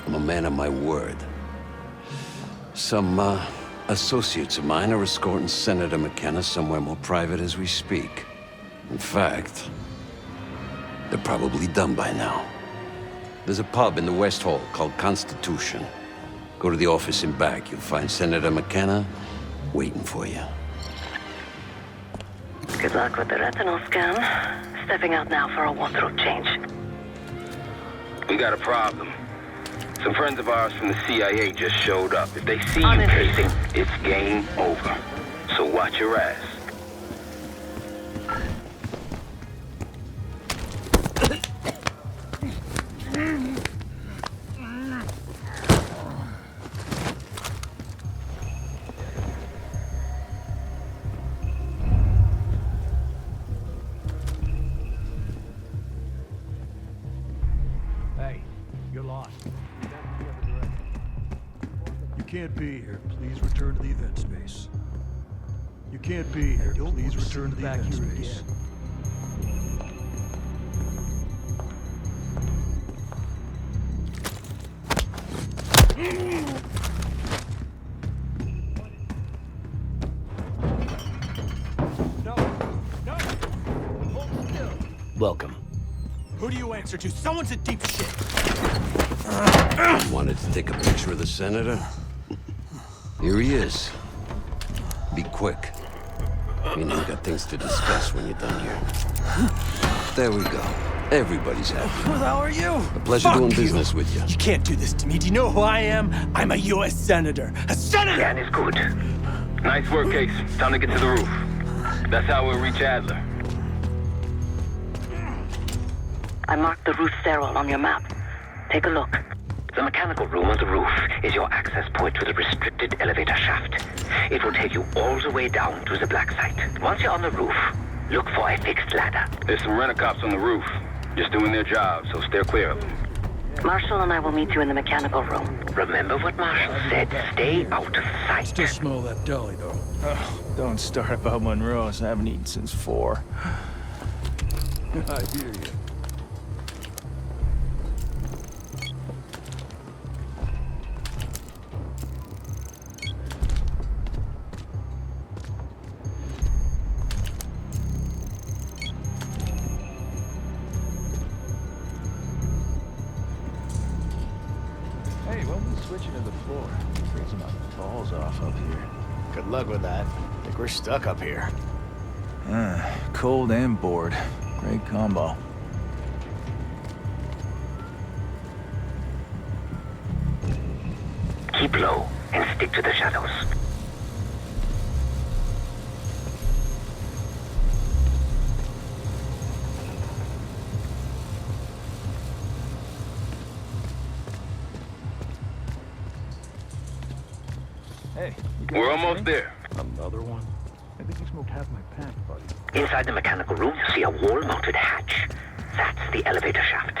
I'm a man of my word. Some, associates of mine are escorting Senator McKenna somewhere more private as we speak. In fact, they're probably done by now. There's a pub in the West Hall called Constitution. Go to the office in back. You'll find Senator McKenna waiting for you. luck with the retinal scan. Stepping out now for a wardrobe change. We got a problem. Some friends of ours from the CIA just showed up. If they see you pacing, it's game over. So watch your ass. Hey, you're lost. You can't be here. Please return to the event space. You can't be here. Please return to the event space. Welcome. Who do you answer to? Someone's in deep shit. Wanted to take a picture of the senator? Here he is. Be quick. You know you got things to discuss when you're done here. There we go. Everybody's happy. Who the hell are you? A pleasure doing business with you. You can't do this to me. Do you know who I am? I'm a U.S. senator. A senator! Scan is good. Nice work, Case. Time to get to the roof. That's how we'll reach Adler. I marked the roof stairwell on your map. Take a look. The mechanical room on the roof is your access point to the restricted elevator shaft. It will take you all the way down to the black site. Once you're on the roof, look for a fixed ladder. There's some rent-a-cops on the roof. Just doing their job, so steer clear of them. Marshall and I will meet you in the mechanical room. Remember what Marshall said. Stay out of sight. Still smell that deli, though. Oh, don't start about Monroe's. I haven't eaten since 4. I hear you. Hey, when we switching to the floor? Freezing my balls off up here. Good luck with that. I think we're stuck up here. Cold and bored. Great combo. Keep low and stick to the shadows. Hey, We're almost there. Another one? I think you smoked half my pack, buddy. Inside the mechanical room, you see a wall-mounted hatch. That's the elevator shaft.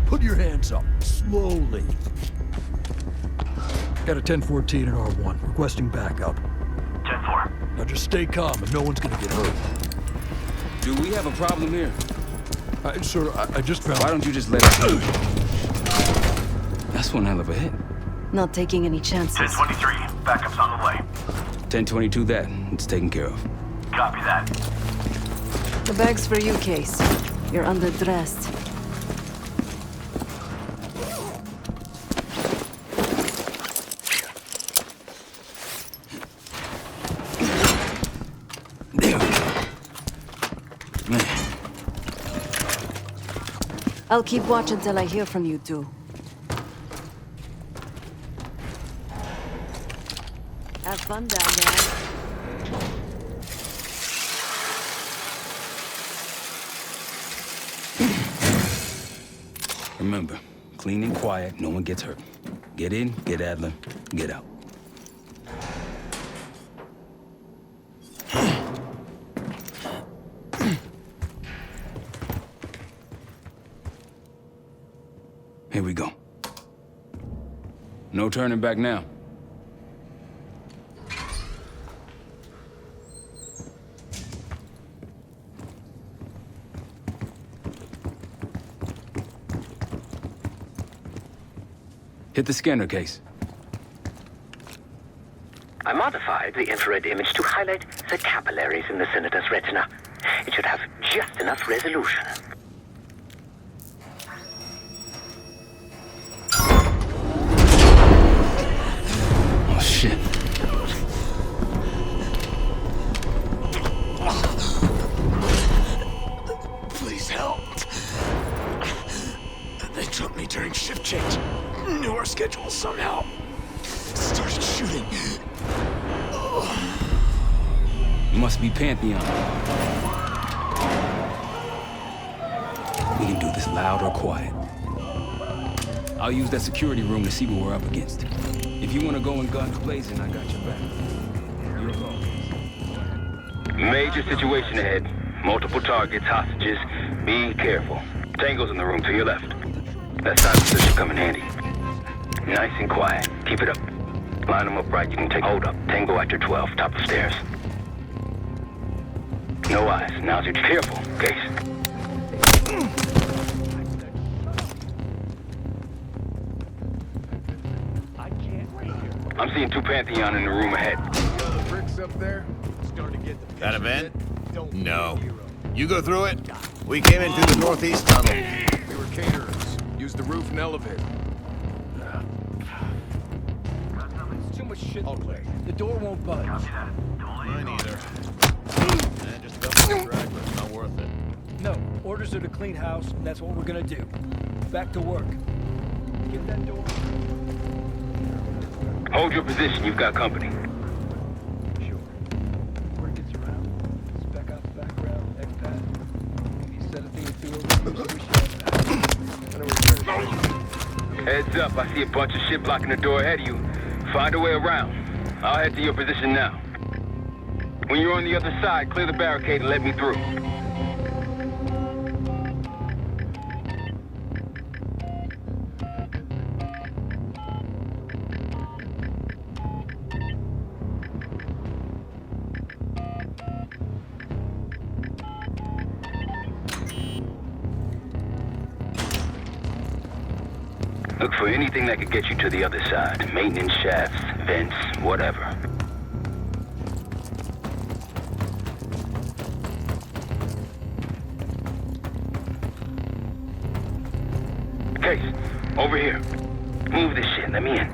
Put your hands up, slowly. Got a 1014 and R1, requesting backup. 10-4. Now just stay calm and no one's gonna get hurt. Do we have a problem here? Sir, I just found... Why don't you just let us do? That's one hell of a hit. Not taking any chances. 10-23. Backup's on the way. 1022 that. It's taken care of. Copy that. The bag's for you, Case. You're underdressed. I'll keep watch until I hear from you two. Have fun down there. Remember, clean and quiet, no one gets hurt. Get in, get Adler, get out. Here we go. No turning back now. Hit the scanner, Case. I modified the infrared image to highlight the capillaries in the Senator's retina. It should have just enough resolution. Must be Pantheon. We can do this loud or quiet. I'll use that security room to see what we're up against. If you want to go in guns blazing, I got your back. Your call. Major situation ahead. Multiple targets, hostages. Be careful. Tango's in the room to your left. That side position come in handy. Nice and quiet. Keep it up. Line them up right. You can take hold up. Tango at your 12, top of stairs. No eyes. Now's your careful. Case. I'm seeing 2 Pantheon in the room ahead. Bricks up there. Starting to get the That a vent? No. You go through it. We came in through the northeast tunnel. We were caterers. Used the roof and elevator. It's too much shit to play. The door won't budge. Mine either. Just a couple of drag, but it's not worth it. No, orders are to clean house, and that's what we're gonna do. Back to work. Get that door. Hold your position. You've got company. Word gets around. Spec ops background, expat. Maybe set a thing or two over. Heads up. I see a bunch of shit blocking the door ahead of you. Find a way around. I'll head to your position now. When you're on the other side, clear the barricade and let me through. Look for anything that could get you to the other side. Maintenance shafts, vents, whatever. Case, over here. Move this shit, let me in.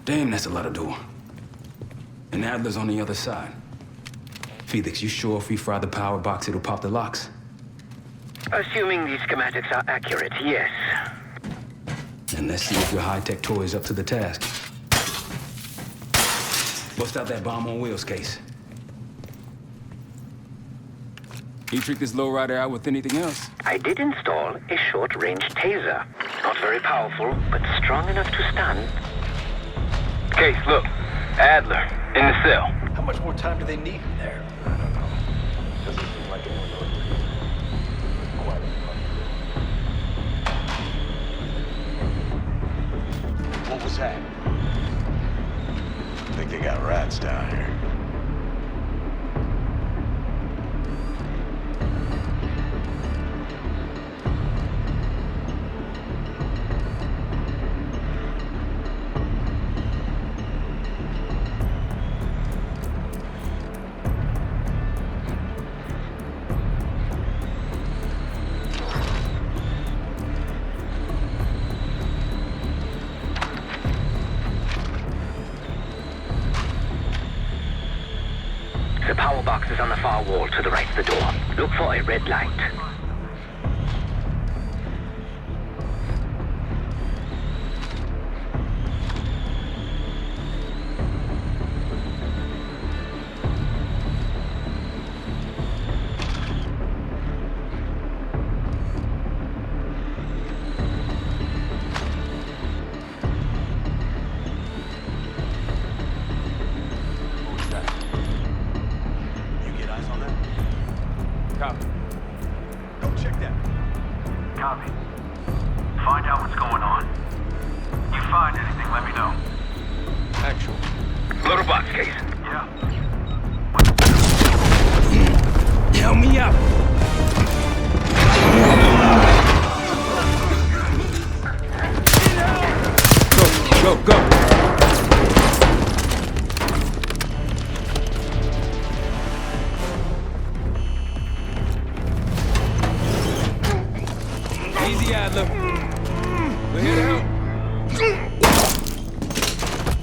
Damn, that's a lot of door. And Adler's on the other side. Felix, you sure if we fry the power box, it'll pop the locks? Assuming these schematics are accurate, yes. And let's see if your high-tech toy is up to the task. Bust out that bomb on wheels case. You trick this lowrider out with anything else? I did install a short-range taser. Not very powerful, but strong enough to stun. Case, look. Adler, in the cell. How much more time do they need in there? I don't know. Doesn't seem like it was quite What was that? I think they got rats down here. The power box is on the far wall to the right of the door. Look for a red light.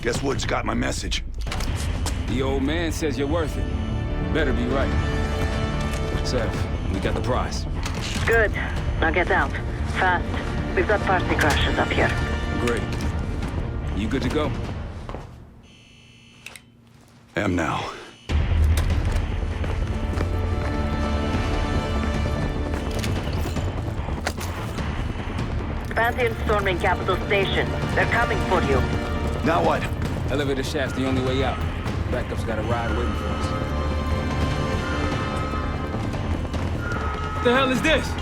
Guess Wood's got my message. The old man says you're worth it. Better be right. Sev, we got the prize. Good. Now get out. Fast. We've got party crashes up here. Great. You good to go? Am now. Pantheon storming Capital Station. They're coming for you. Now what? Elevator shaft's the only way out. Backup's got a ride waiting for us. What the hell is this? Who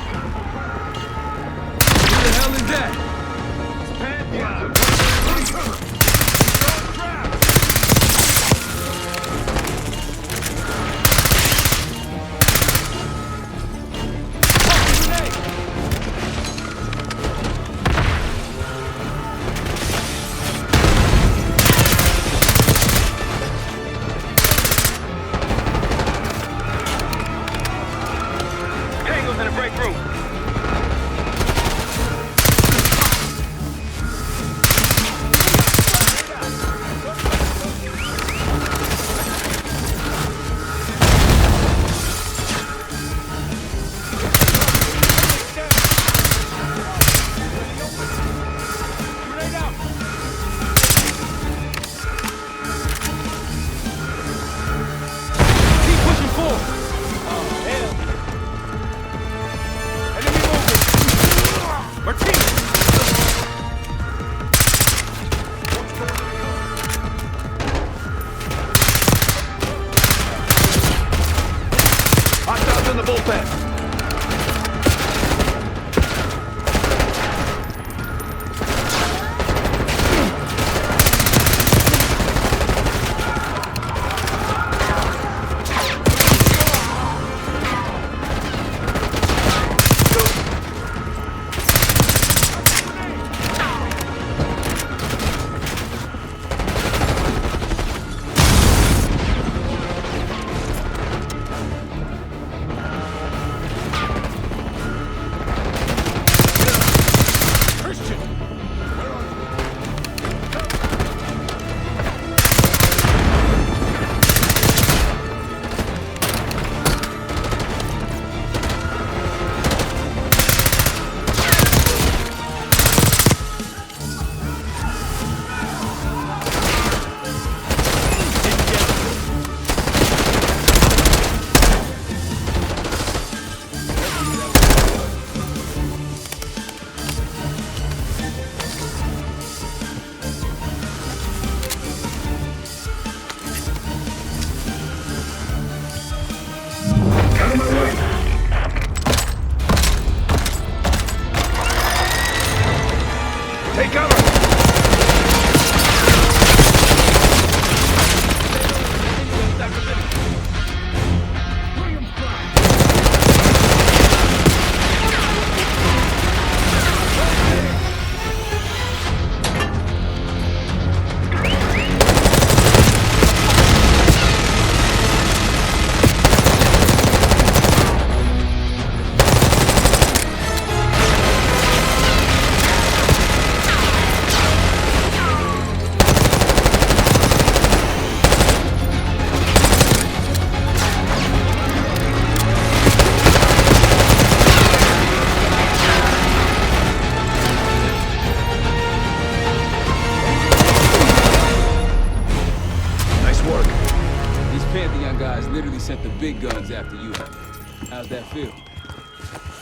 the hell is that? Sent the big guns after you. How's that feel?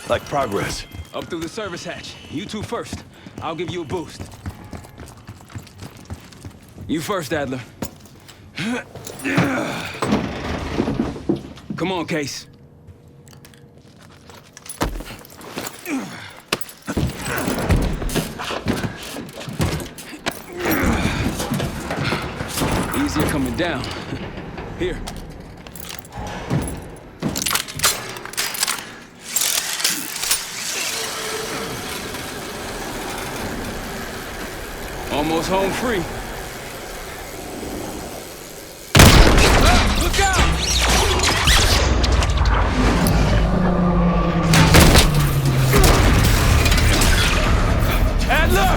Like progress. Up through the service hatch. You two first. I'll give you a boost. You first, Adler. Come on, Case. Easier coming down. Here. Almost home free. Ah, look out! Adler!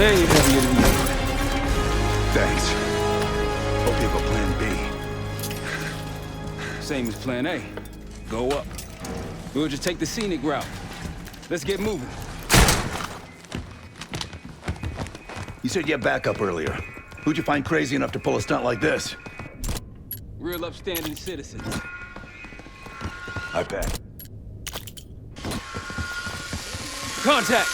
Way heavier than you. Thanks. Hope you have a plan B. Same as plan A. Go up. We'll just take the scenic route. Let's get moving. You said you had backup earlier. Who'd you find crazy enough to pull a stunt like this? Real upstanding citizens. I bet. Contact!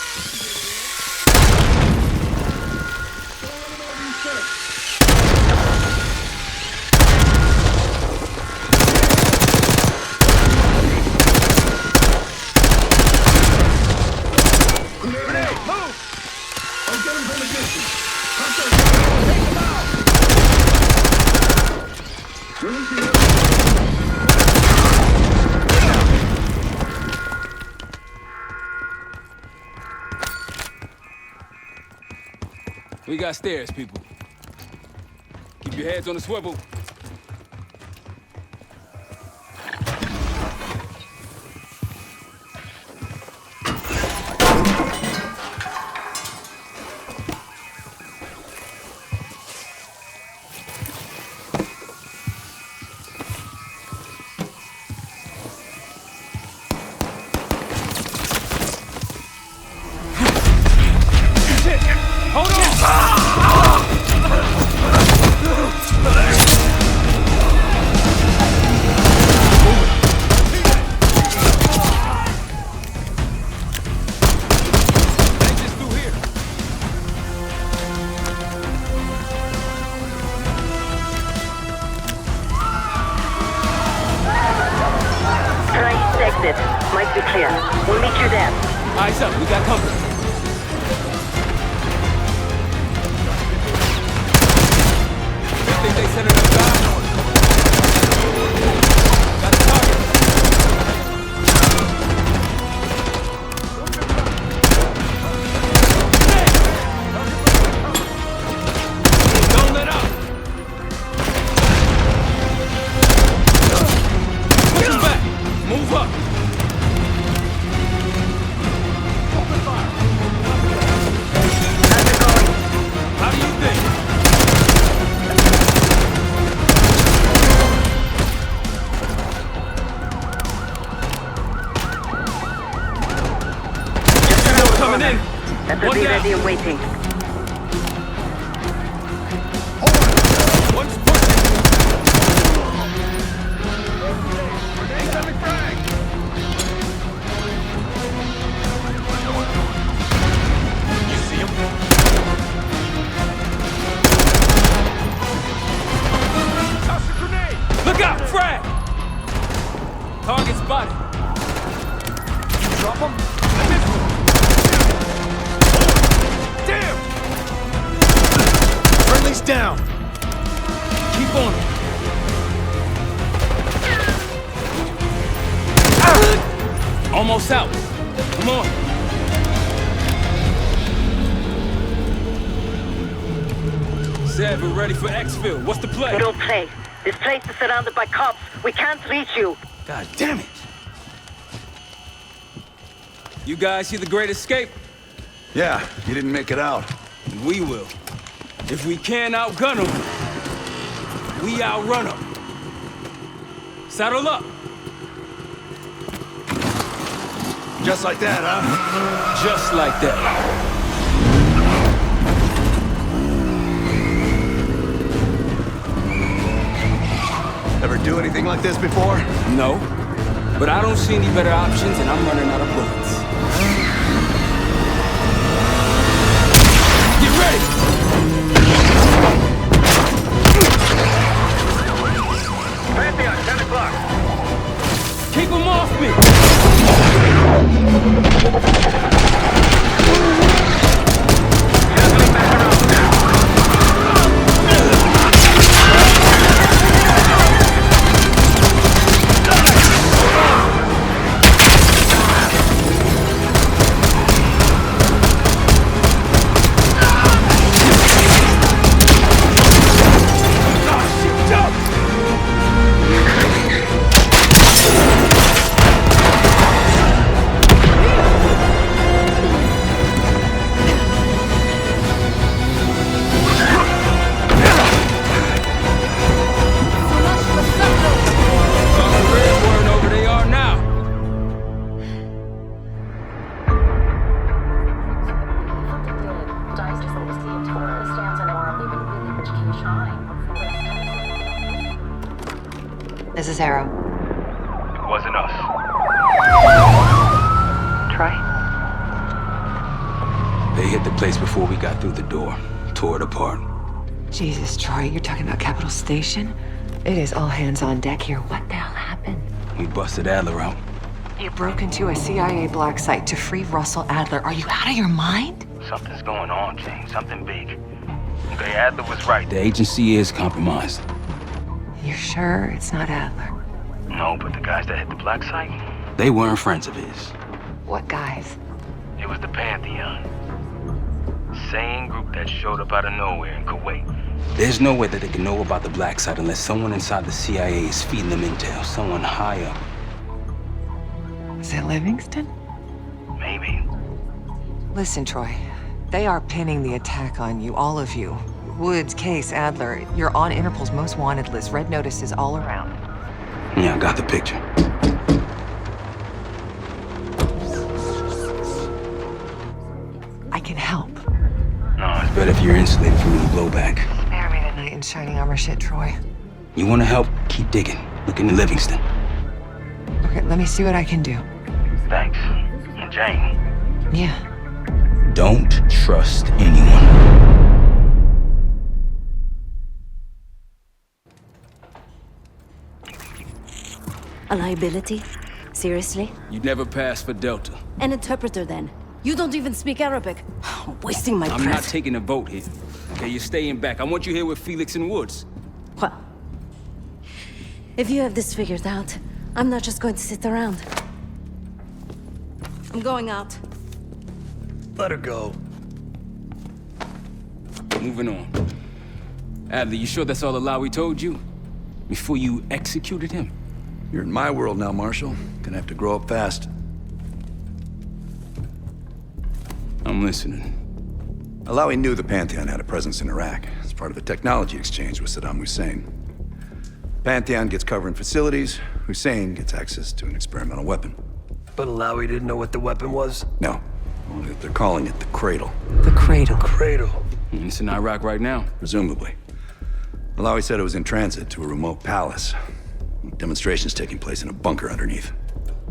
We got stairs, people. Keep your heads on the swivel. Might be clear. We'll meet you there. Eyes up, we got company. I think they sent enough guys on it. Got a target. Don't let up. Push him back. Move up. That'll be ready and waiting. One's pushing. You see him? Toss a grenade! Look out, frag! Target spotted. You drop him? I missed him! Damn! Friendly's down. Keep on him. Almost out. Come on. Said we're ready for exfil. What's the play? We don't play. This place is surrounded by cops. We can't reach you. God damn it. You guys see the Great Escape? Yeah, you didn't make it out. We will. If we can't outgun them, we outrun them. Saddle up. Just like that, huh? Just like that. Ever do anything like this before? No. But I don't see any better options, and I'm running out of bullets. Get ready! Pantheon, 10 o'clock. Keep them off me! Circling back around now. wasn't us. Troy? They hit the place before we got through the door. Tore it apart. Jesus, Troy, you're talking about Capital Station? It is all hands on deck here. What the hell happened? We busted Adler out. You broke into a CIA black site to free Russell Adler. Are you out of your mind? Something's going on, James. Something big. Okay, Adler was right. The agency is compromised. You're sure it's not Adler? No, but the guys that hit the black site? They weren't friends of his. What guys? It was the Pantheon. Same group that showed up out of nowhere in Kuwait. There's no way that they can know about the black site unless someone inside the CIA is feeding them intel. Someone high up. Is it Livingston? Maybe. Listen, Troy. They are pinning the attack on you, all of you. Woods, Case, Adler. You're on Interpol's most wanted list. Red notices all around. Yeah, I got the picture. I can help. No, it's better if you're insulated from any blowback. Spare me tonight in shining armor shit, Troy. You want to help? Keep digging. Look into Livingston. Okay, let me see what I can do. Thanks. And Jane. Yeah. Don't trust anyone. A liability? Seriously? You'd never pass for Delta. An interpreter then? You don't even speak Arabic. Wasting my breath. I'm not taking a vote here. Okay, you're staying back. I want you here with Felix and Woods. Well, if you have this figured out, I'm not just going to sit around. I'm going out. Let her go. Moving on. Adler, you sure that's all the lie we told you? Before you executed him? You're in my world now, Marshal. Gonna have to grow up fast. I'm listening. Alawi knew the Pantheon had a presence in Iraq as part of a technology exchange with Saddam Hussein. Pantheon gets cover in facilities, Hussein gets access to an experimental weapon. But Alawi didn't know what the weapon was? No, only that they're calling it the Cradle. The Cradle? Cradle. It's in Iraq right now. Presumably. Alawi said it was in transit to a remote palace. Demonstrations taking place in a bunker underneath.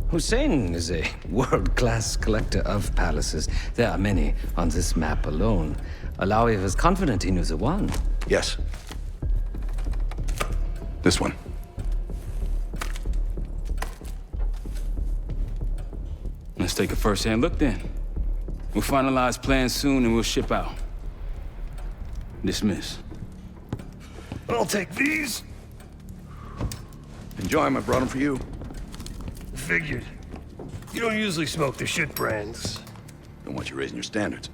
Hussein is a world-class collector of palaces. There are many on this map alone. Alawi was confident he knew the one. Yes. This one. Let's take a first-hand look then. We'll finalize plans soon and we'll ship out. Dismiss. I'll take these. Enjoy 'em, I brought them for you. Figured. You don't usually smoke the shit brands. Don't want you raising your standards.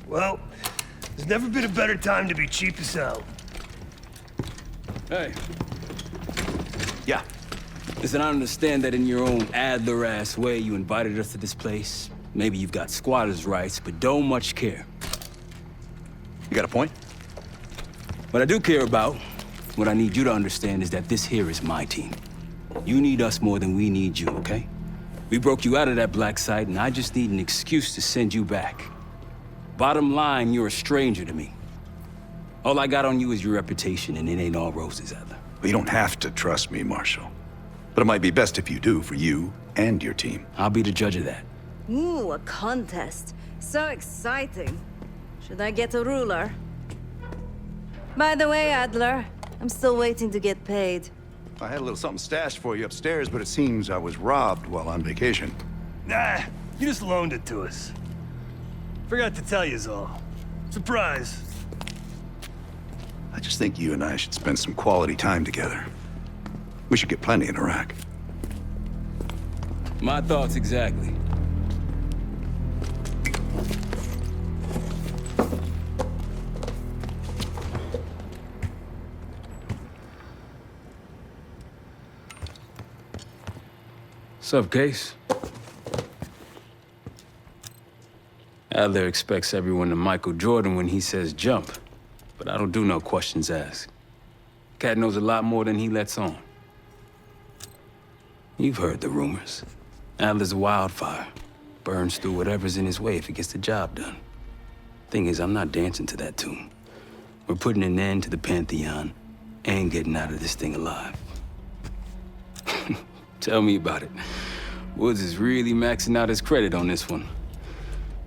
Well, there's never been a better time to be cheap as hell. Hey. Yeah. Listen, I understand that in your own Adler-ass way you invited us to this place. Maybe you've got squatters' rights, but don't much care. You got a point? What I do care about, what I need you to understand is that this here is my team. You need us more than we need you, okay? We broke you out of that black site, and I just need an excuse to send you back. Bottom line, you're a stranger to me. All I got on you is your reputation, and it ain't all roses, Adler. Well, you don't have to trust me, Marshal. But it might be best if you do, for you and your team. I'll be the judge of that. Ooh, a contest. So exciting. Should I get a ruler? By the way, Adler, I'm still waiting to get paid. I had a little something stashed for you upstairs, but it seems I was robbed while on vacation. Nah, you just loaned it to us. Forgot to tell you all. Surprise. I just think you and I should spend some quality time together. We should get plenty in Iraq. My thoughts exactly. Sup, Case? Adler expects everyone to Michael Jordan when he says jump, but I don't do no questions asked. Cat knows a lot more than he lets on. You've heard the rumors. Adler's a wildfire. Burns through whatever's in his way if he gets the job done. Thing is, I'm not dancing to that tune. We're putting an end to the Pantheon and getting out of this thing alive. Tell me about it. Woods is really maxing out his credit on this one.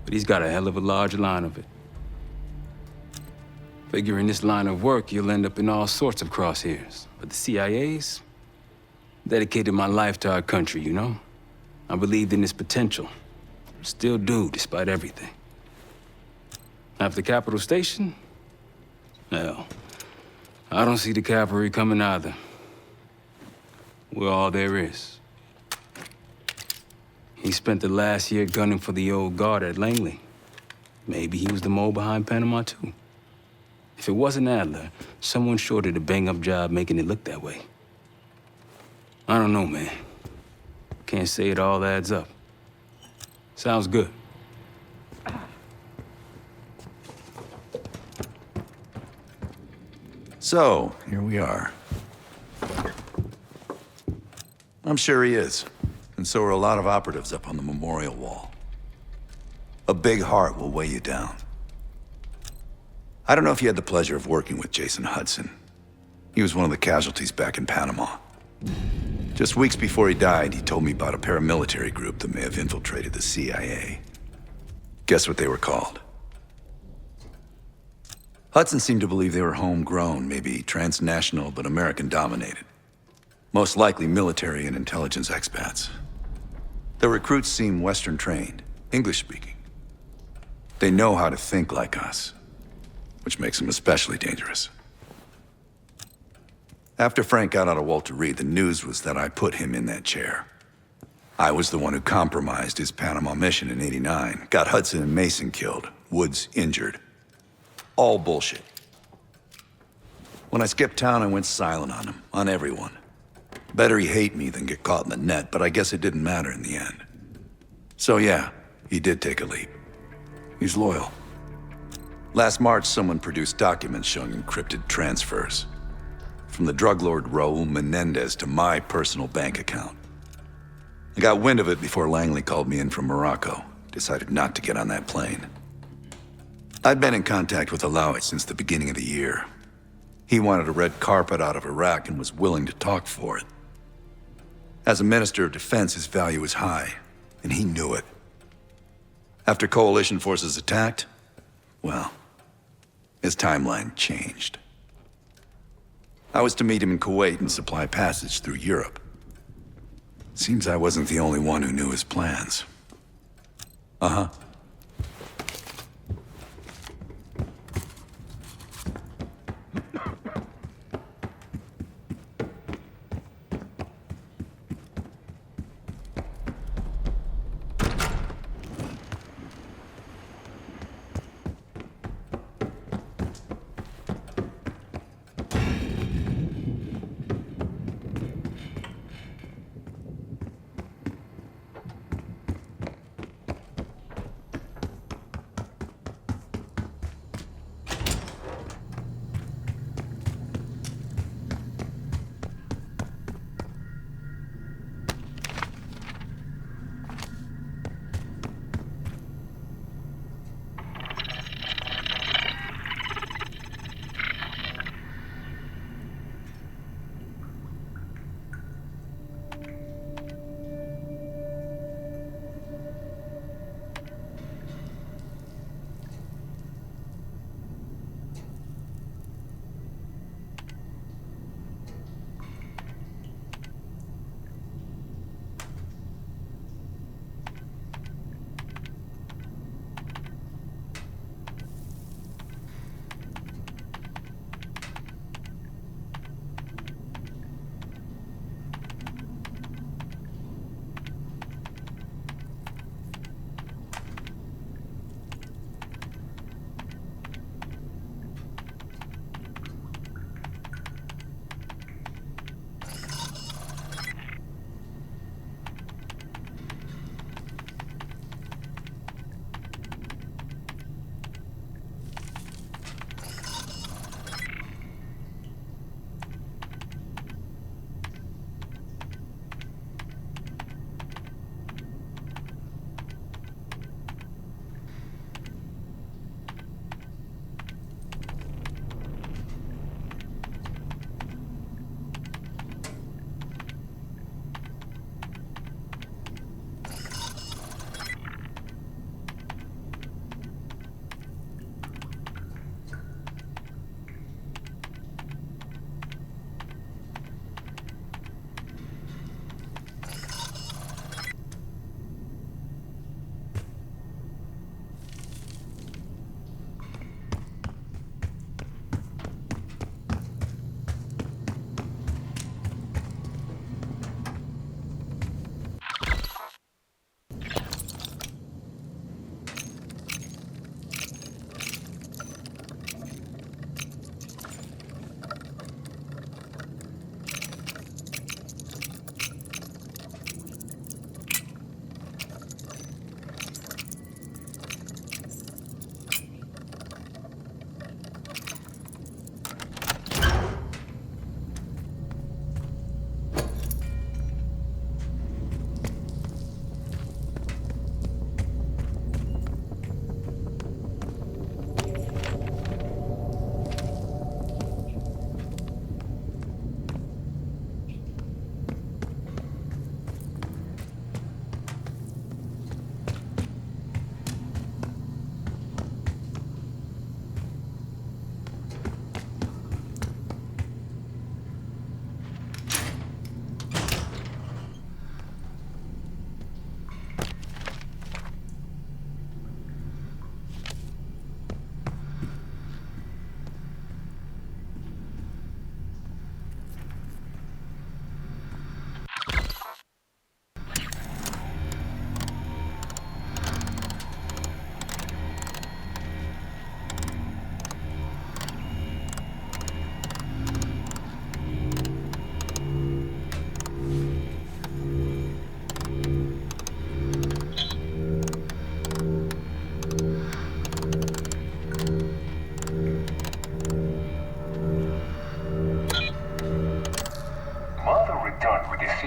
But he's got a hell of a large line of it. Figure in this line of work, you'll end up in all sorts of crosshairs. But the CIA's dedicated my life to our country, you know? I believed in its potential. Still do, despite everything. After Capital Station? Hell, I don't see the cavalry coming either. We're all there is. He spent the last year gunning for the old guard at Langley. Maybe he was the mole behind Panama, too. If it wasn't Adler, someone sure did a bang-up job making it look that way. I don't know, man. Can't say it all adds up. Sounds good. So, here we are. I'm sure he is. And so are a lot of operatives up on the memorial wall. A big heart will weigh you down. I don't know if you had the pleasure of working with Jason Hudson. He was one of the casualties back in Panama. Just weeks before he died, he told me about a paramilitary group that may have infiltrated the CIA. Guess what they were called? Hudson seemed to believe they were homegrown, maybe transnational, but American-dominated. Most likely military and intelligence expats. The recruits seem Western-trained, English-speaking. They know how to think like us, which makes them especially dangerous. After Frank got out of Walter Reed, the news was that I put him in that chair. I was the one who compromised his Panama mission in '89, got Hudson and Mason killed, Woods injured. All bullshit. When I skipped town, I went silent on him, on everyone. Better he hate me than get caught in the net, but I guess it didn't matter in the end. So yeah, he did take a leap. He's loyal. Last March, someone produced documents showing encrypted transfers. From the drug lord Raul Menendez to my personal bank account. I got wind of it before Langley called me in from Morocco. Decided not to get on that plane. I'd been in contact with Alawi since the beginning of the year. He wanted a red carpet out of Iraq and was willing to talk for it. As a Minister of Defense, his value was high, and he knew it. After coalition forces attacked, well, his timeline changed. I was to meet him in Kuwait and supply passage through Europe. Seems I wasn't the only one who knew his plans. Uh-huh.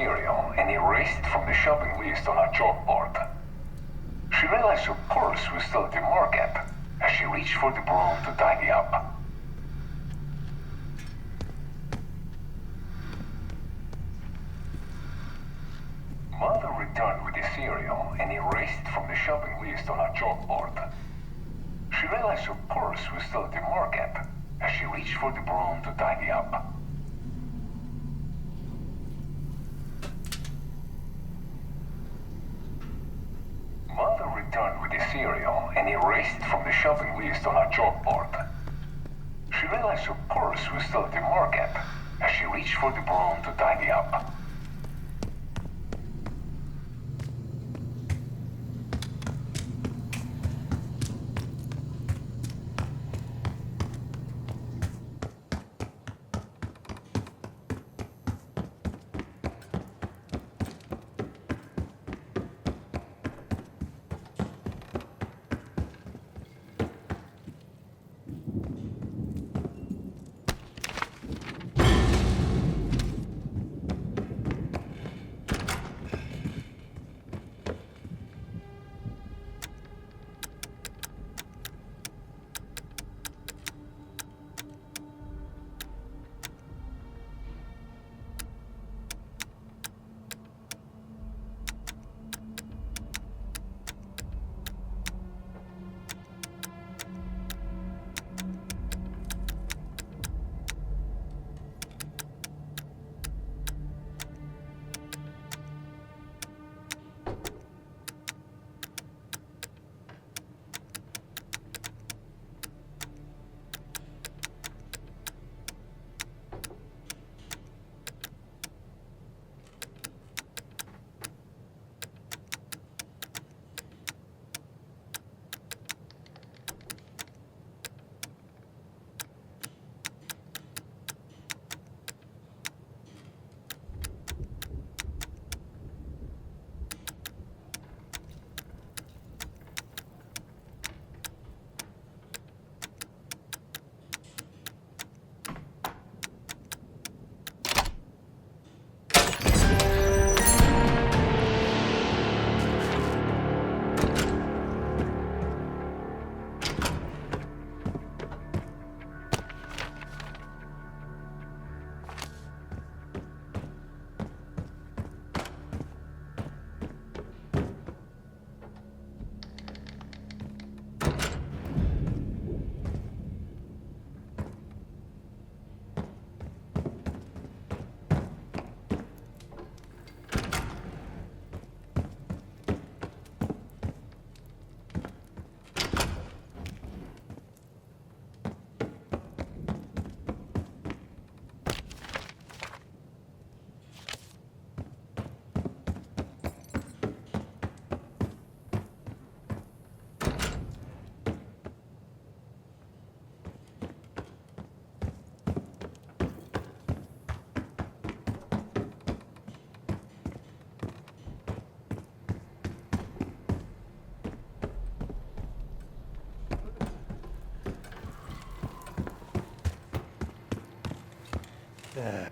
cereal and erased it from the shopping list on her chalkboard. She realized her purse was still at the market as she reached for the broom to tidy up. Mother returned with the cereal and erased it from the shopping list on her chalkboard. She realized her purse was still at the market as she reached for the broom to tidy up. Mother returned with the cereal and erased it from the shopping list on her chalkboard. She realized her purse was still at the market as she reached for the broom to tidy up.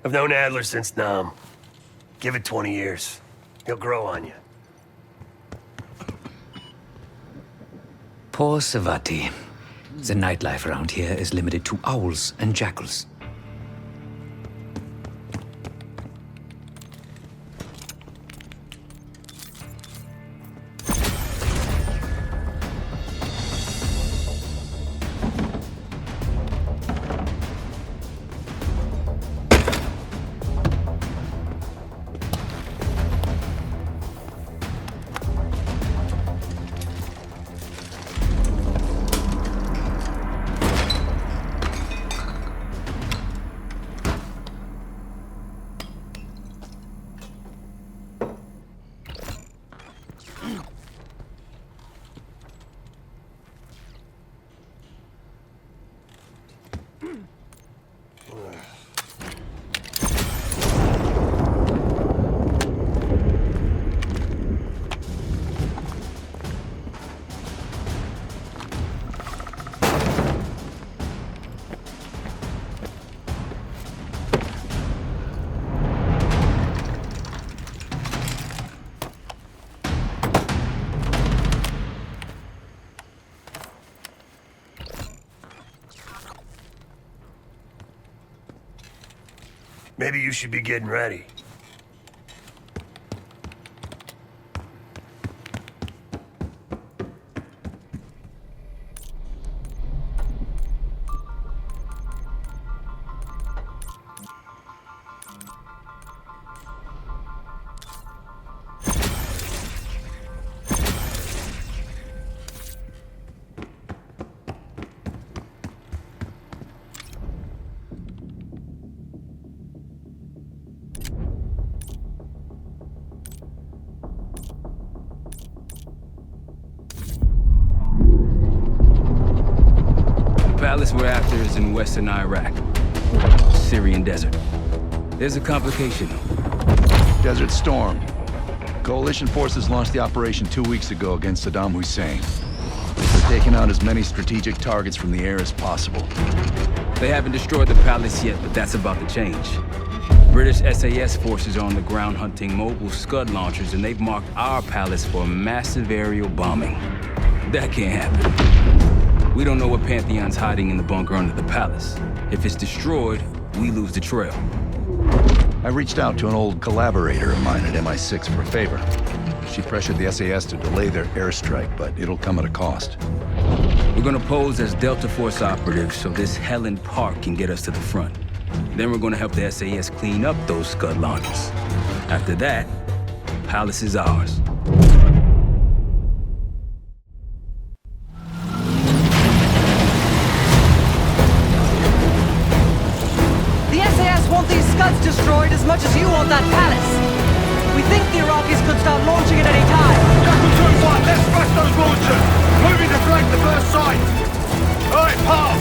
I've known Adler since Nam. Give it 20 years. He'll grow on you. Poor Savati. The nightlife around here is limited to owls and jackals. Maybe you should be getting ready. Palace we're after is in western Iraq, Syrian desert. There's a complication. Desert Storm. Coalition forces launched the operation 2 weeks ago against Saddam Hussein. They're taking out as many strategic targets from the air as possible. They haven't destroyed the palace yet, but that's about to change. British SAS forces are on the ground hunting mobile Scud launchers, and they've marked our palace for massive aerial bombing. That can't happen. We don't know what Pantheon's hiding in the bunker under the palace. If it's destroyed, we lose the trail. I reached out to an old collaborator of mine at MI6 for a favor. She pressured the SAS to delay their airstrike, but it'll come at a cost. We're gonna pose as Delta Force operatives so this Helen Park can get us to the front. Then we're gonna help the SAS clean up those Scud launchers. After that, Palace is ours. The SAS want these Scuds destroyed as much as you want that palace. We think the Iraqis could start launching at any time. Jackal 2-1, let's rush those launchers! Moving to flank the first site! Alright, Paul,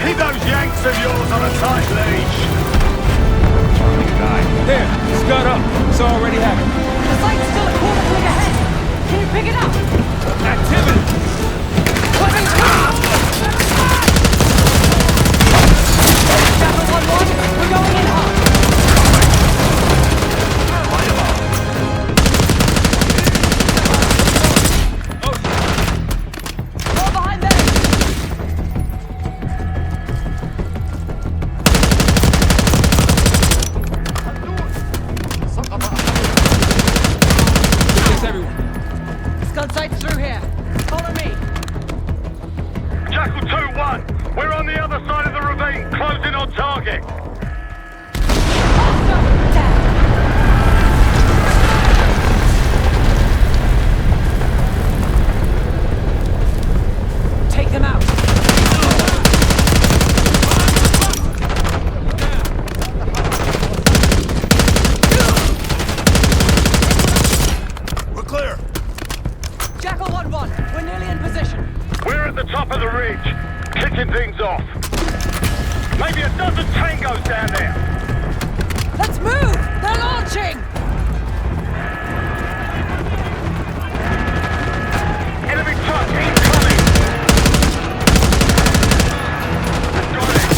keep those Yanks of yours on a tight leash. There, Scud up. It's already happening. The site's still a quarter click ahead. Can you pick it up? Activity! Jackal 1-1, we're going in hard. All behind them! Yes, everyone. Scud site's through here. Follow me. Jackal 2-1, we're on the other side of the ravine, closing on target. Take them out. We're clear. Jackal 1-1, we're nearly in position. We're at the top of the ridge, kicking things off. Maybe a dozen tangos down there. Let's move! They're launching! Enemy truck incoming! Got it!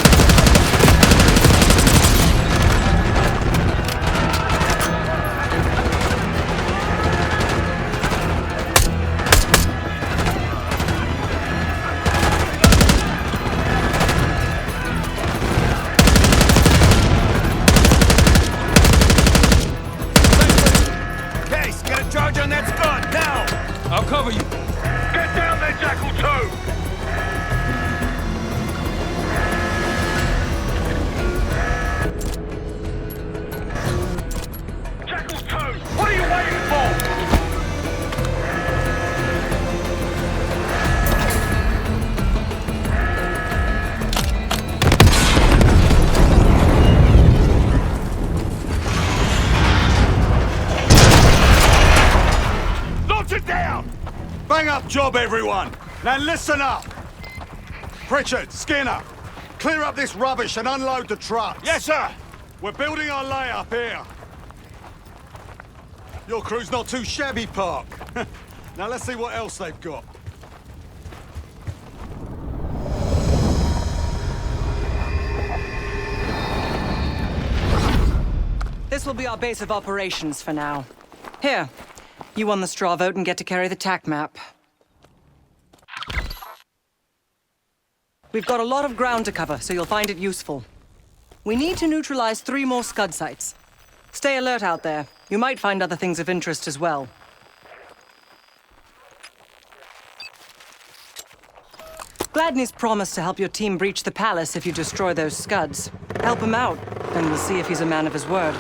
Case, get a charge on that Scud, now! I'll cover you. Get down there, Jackal 2! Jackal 2, what are you waiting for? Launch it down! Bang up job, everyone! Now listen up! Pritchard, Skinner, clear up this rubbish and unload the trucks. Yes, sir! We're building our layup here. Your crew's not too shabby, Park. Now let's see what else they've got. This will be our base of operations for now. Here, you won the straw vote and get to carry the TAC map. We've got a lot of ground to cover, so you'll find it useful. We need to neutralize 3 more Scud sites. Stay alert out there. You might find other things of interest as well. Gladney's promised to help your team breach the palace if you destroy those Scuds. Help him out, and we'll see if he's a man of his word.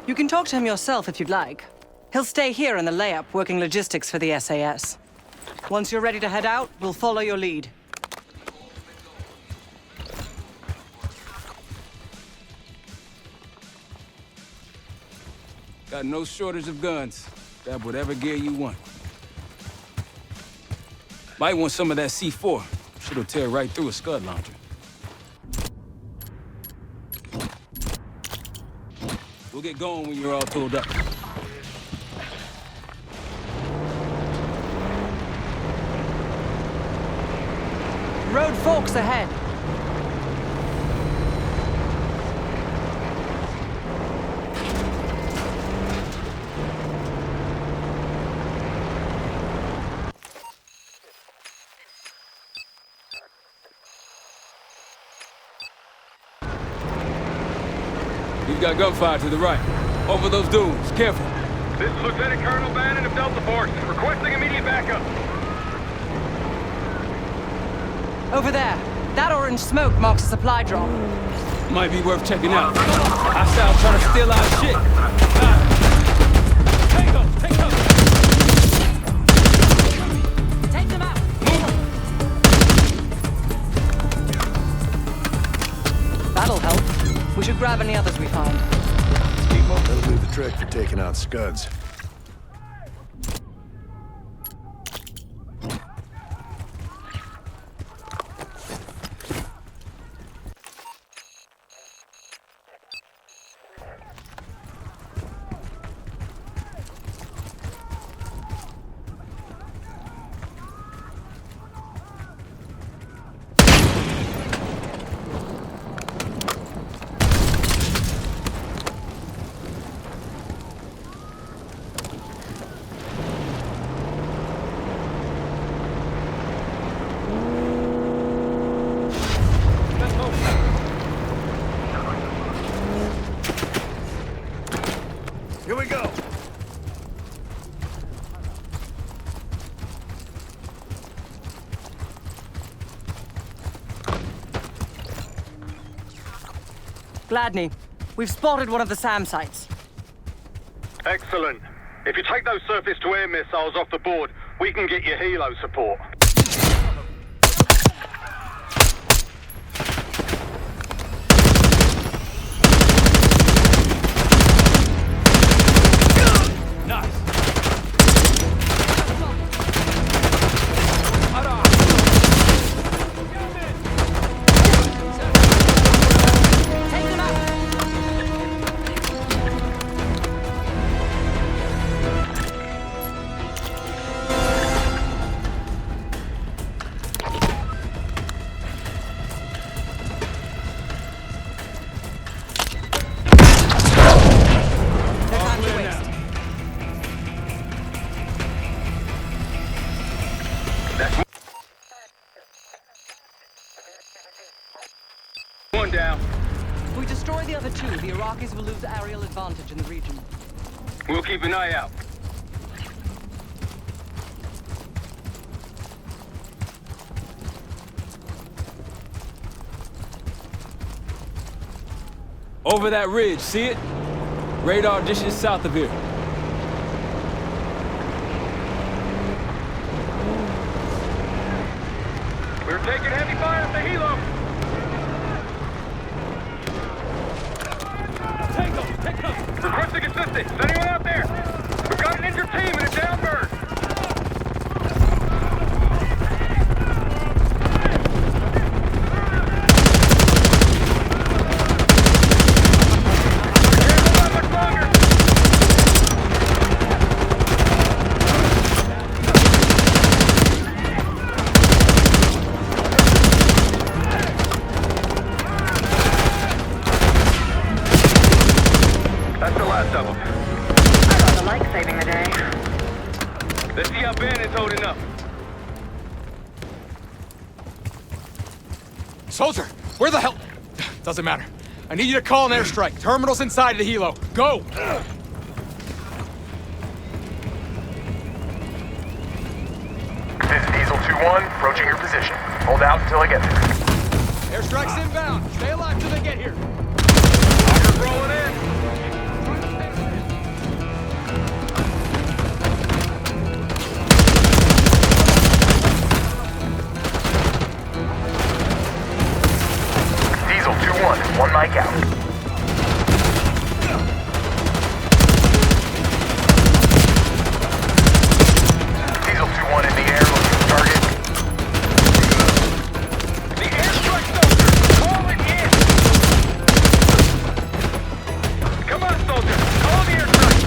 You can talk to him yourself if you'd like. He'll stay here in the layup, working logistics for the SAS. Once you're ready to head out, we'll follow your lead. Got no shortage of guns. Grab whatever gear you want. Might want some of that C4. Shit'll tear right through a Scud launcher. We'll get going when you're all tooled up. Road forks ahead. You've got gunfire to the right. Over those dunes. Careful. This is Lieutenant Colonel Bannon of Delta Force, requesting immediate backup. Over there. That orange smoke marks a supply drop. Might be worth checking out. Hostile trying to steal our shit. Take them! Take them out! That'll help. We should grab any others we find. That'll do the trick for taking out Scuds. Here we go. Gladney, we've spotted one of the SAM sites. Excellent. If you take those surface-to-air missiles off the board, we can get you helo support. One down. If we destroy the other 2, the Iraqis will lose aerial advantage in the region. We'll keep an eye out. Over that ridge, see it? Radar dishes south of here. We're taking heavy fire at the helo. Take them! Requesting assistance. Is anyone out there? We've got an injured team and a down bird. That's the last of them. I rather like saving the day. Let's see how Bannon's holding up. Soldier, where the hell? Doesn't matter. I need you to call an airstrike. Terminal's inside the helo. Go! This is Diesel 2-1, approaching your position. Hold out until I get there. Airstrike's inbound. Stay alive till they get here. Rockers rolling in. Diesel 2-1, one mic out. Diesel 2-1 in the air, looking for target. The airstrike soldier, call it in! Come on, soldier, call the airstrike!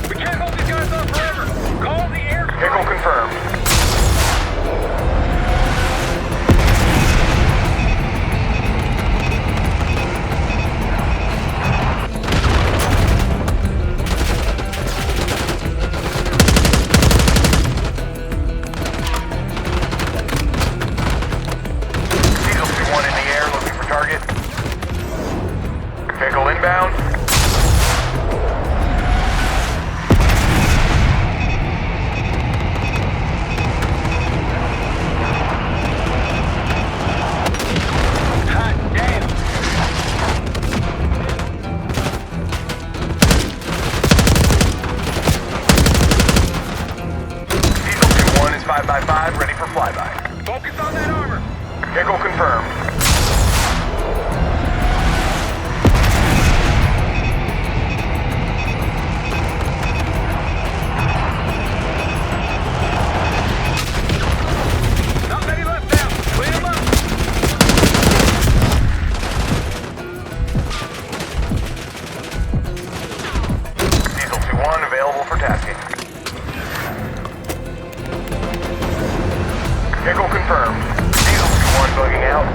We can't hold these guys off forever. Call the airstrike! Pickle confirmed. Diesel 2-1 in the air, looking for target. Pickle inbound. Hot damn! Diesel 2-1 is 5x5, ready for flyby. Focus on that armor. Pickle confirmed. Not many left now. Clean them up. Diesel 2-1 available for tasking. Pickle confirmed. Diesel 2-1 bugging out.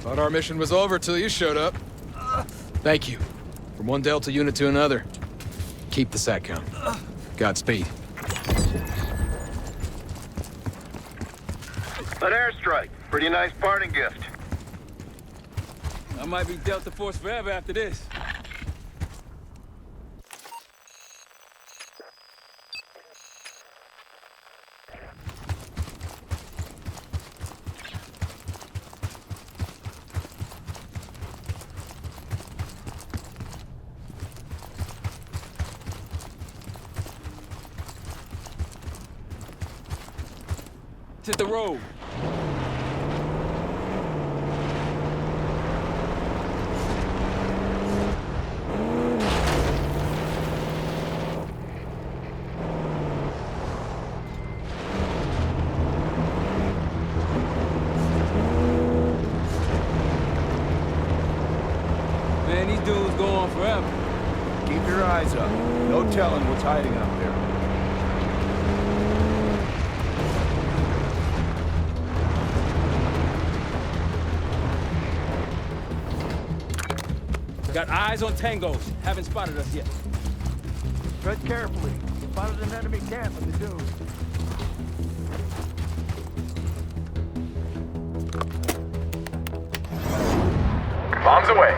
Thought our mission was over till you showed up. Thank you. From one Delta unit to another. Keep the sat count. Godspeed. An airstrike. Pretty nice parting gift. I might be Delta Force forever after this. Hit the road. Man, these dudes go on forever. Keep your eyes up. No telling what's hiding up there. Got eyes on tangos. Haven't spotted us yet. Tread carefully. Spotted an enemy camp in the dunes. Bombs away.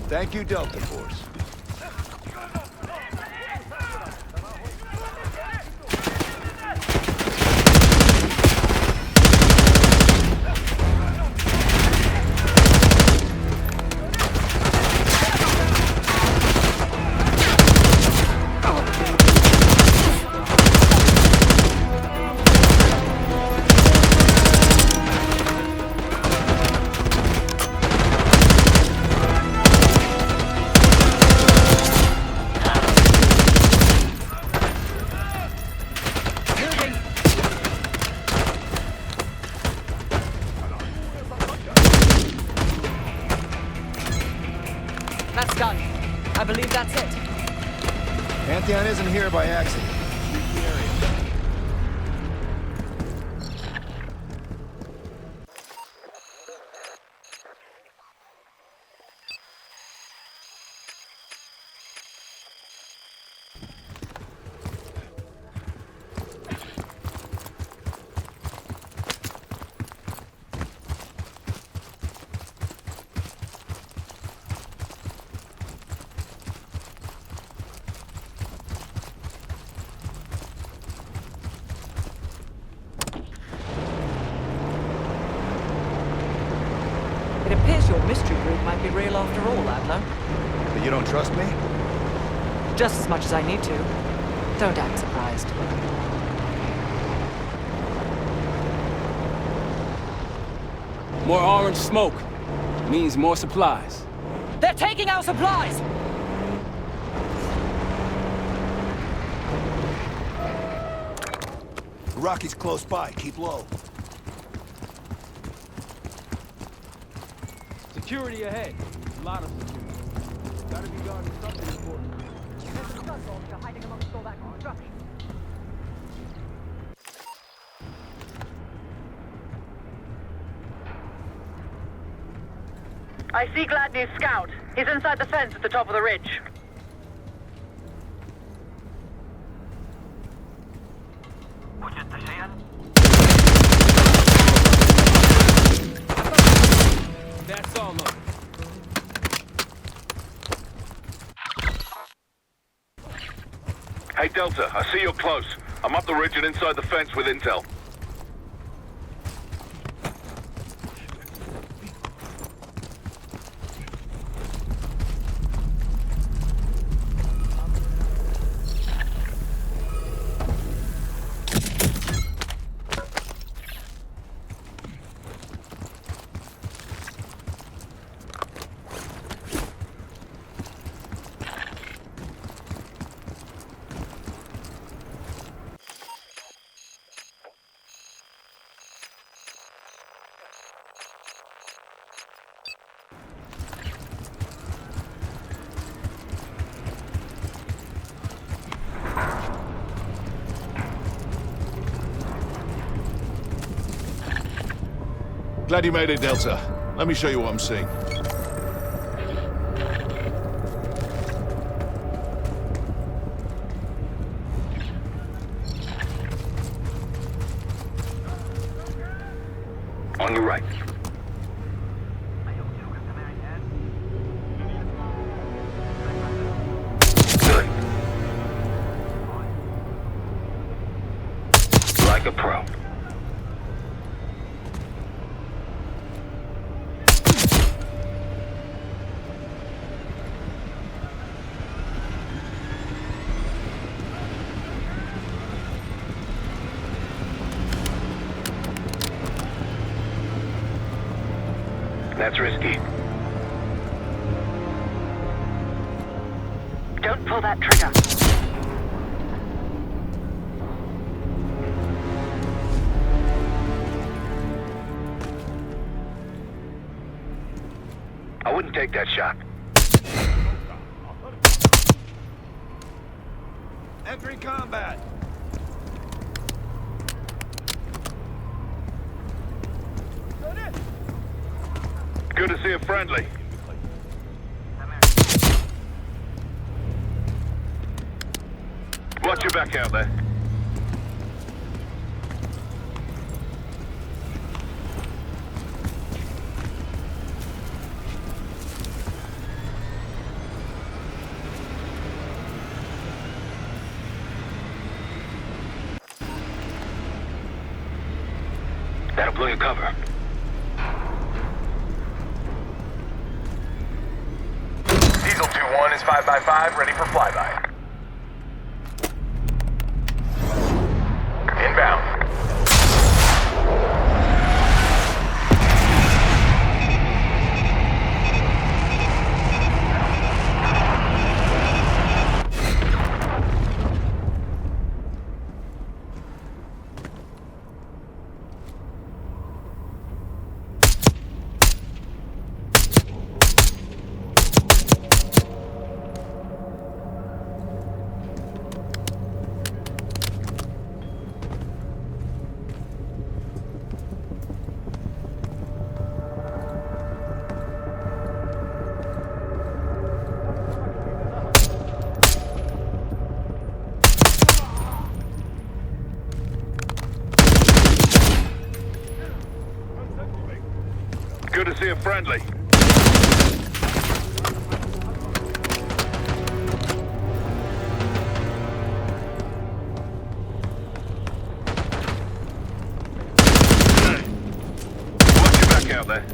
Thank you, Delta Force. I believe that's it. Pantheon isn't here by accident. Sweep the area. It appears your mystery group might be real after all, Adler. But you don't trust me? Just as much as I need to. Don't act surprised. More orange smoke means more supplies. They're taking our supplies! Rocky's close by. Keep low. Security ahead. A lot of security. Gotta be guarding something important. There's a scud vulture hiding amongst all that construction. I see Gladney's scout. He's inside the fence at the top of the ridge. That's all of them. Hey, Delta, I see you're close. I'm up the ridge and inside the fence with intel. Glad you made it, Delta. Let me show you what I'm seeing. On your right. Good. Like a pro. That's risky. Don't pull that trigger. I wouldn't take that shot. Entering combat. Good to see a friendly. Watch your back out there. That'll blow your cover. Diesel 2-1 is 5x5, ready for flyby. Inbound. a friendly. Watch your back out there.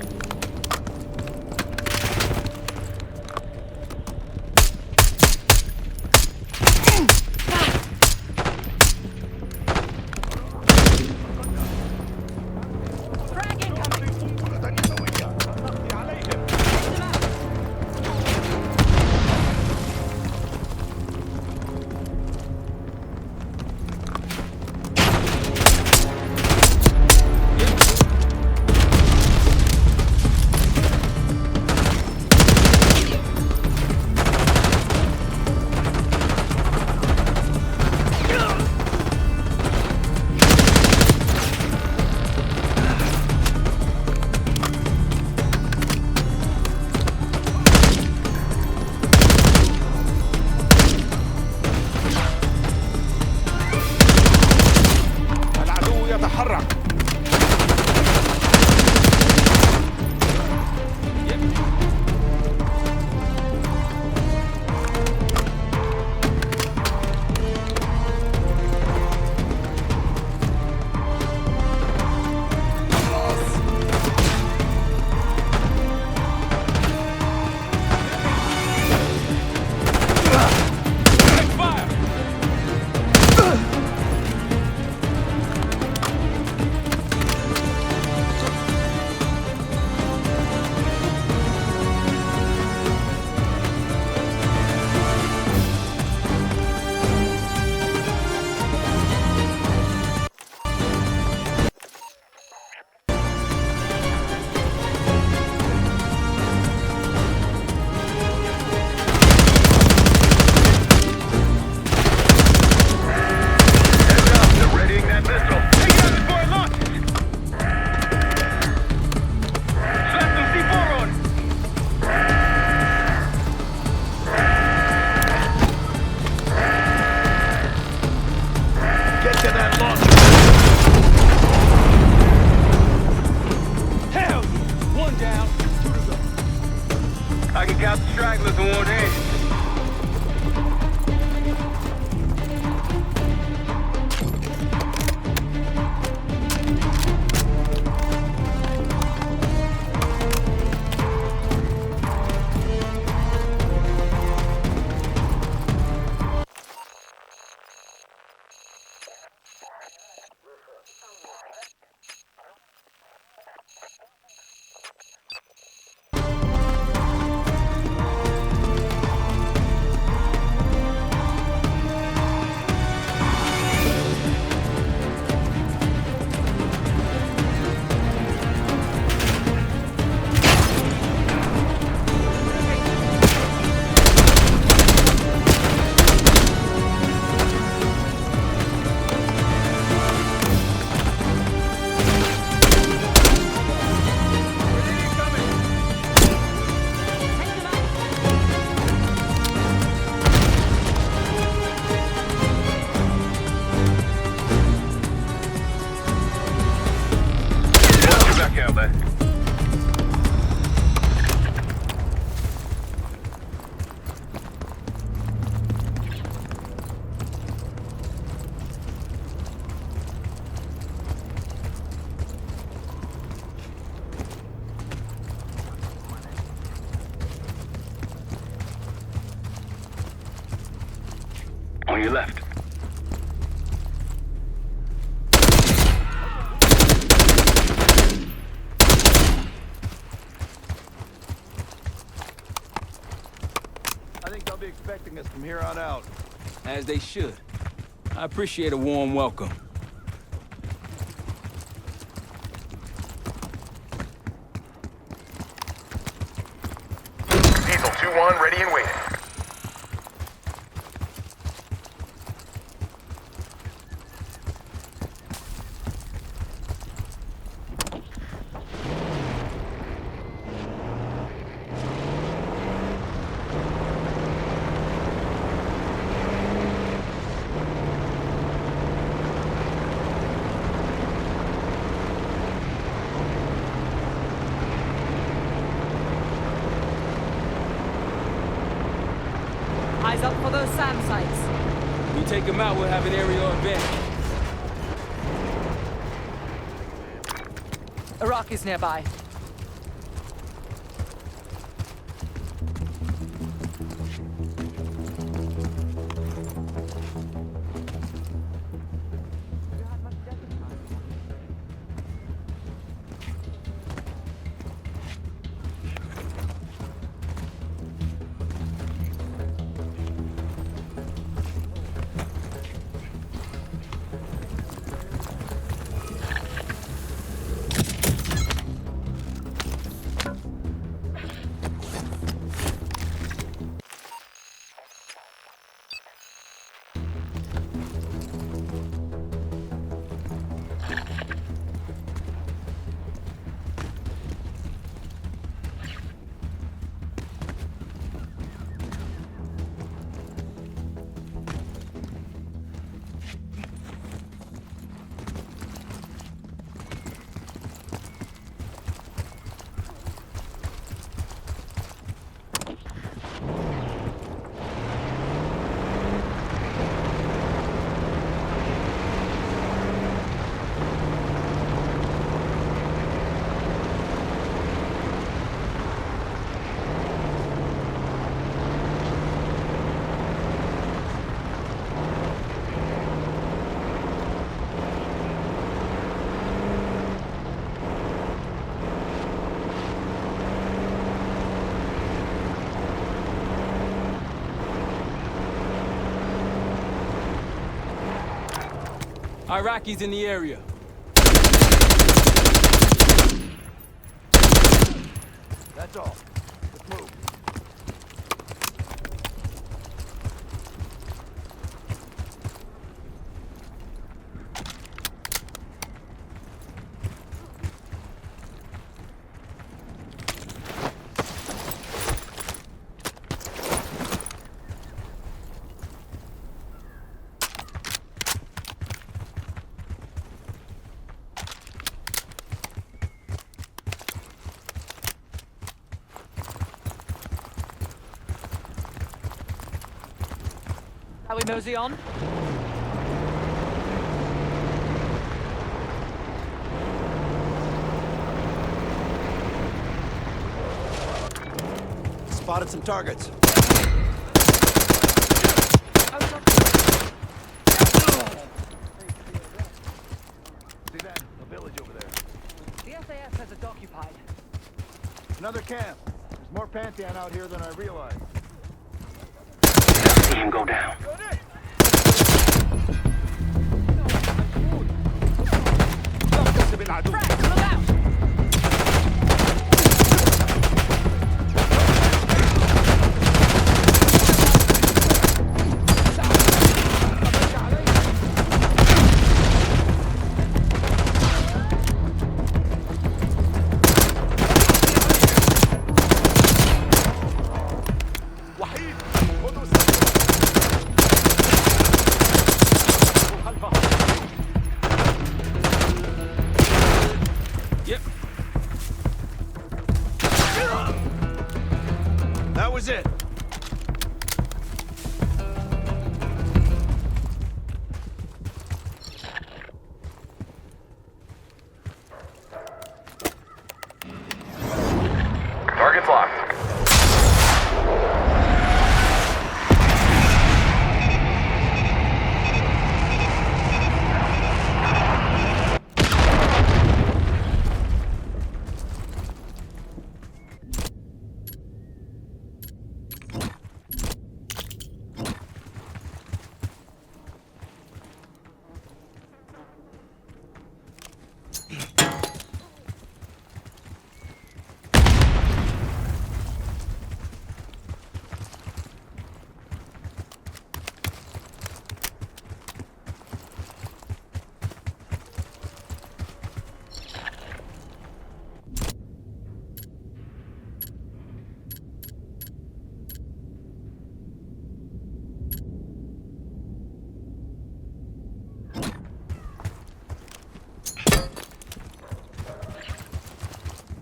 On your left. I think they'll be expecting us from here on out. As they should. I appreciate a warm welcome. Diesel 2-1, ready and waiting. up for those SAM sites. We take them out, we'll have an aerial advantage. Iraqis nearby. Iraqis in the area. That's all. Let's move. Shall we mosey on? Spotted some targets. See that? A village over there. The SAS has it occupied. Another camp. There's more Pantheon out here than I realized. See him go down. That was it. Target's locked.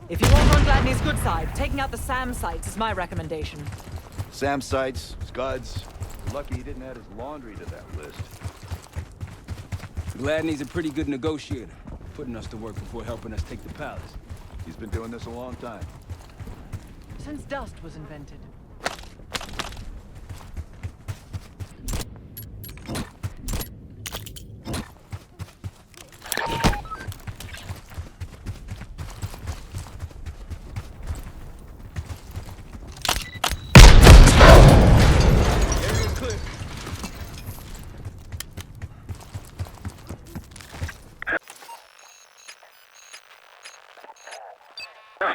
If you want on Gladney's good side, taking out the SAM sites is my recommendation. SAM sites, scuds, Lucky he didn't add his laundry to that list. Gladney's a pretty good negotiator, putting us to work before helping us take the palace. He's been doing this a long time. Since dust was invented.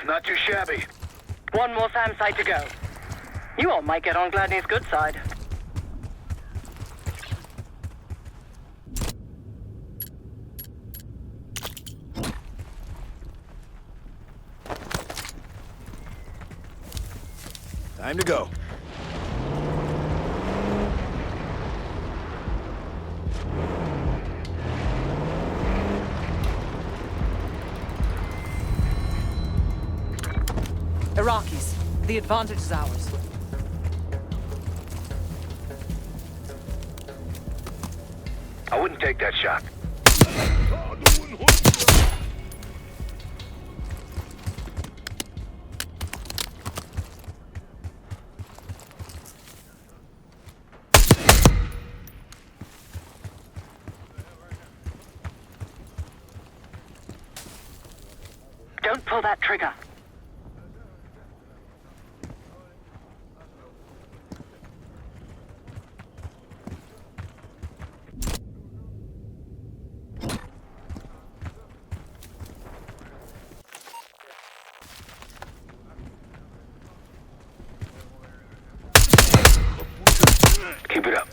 Not too shabby. One more SAM site to go. You all might get on Gladney's good side. Time to go. Iraqis, the advantage is ours. I wouldn't take that shot. Don't pull that trigger. Keep it up.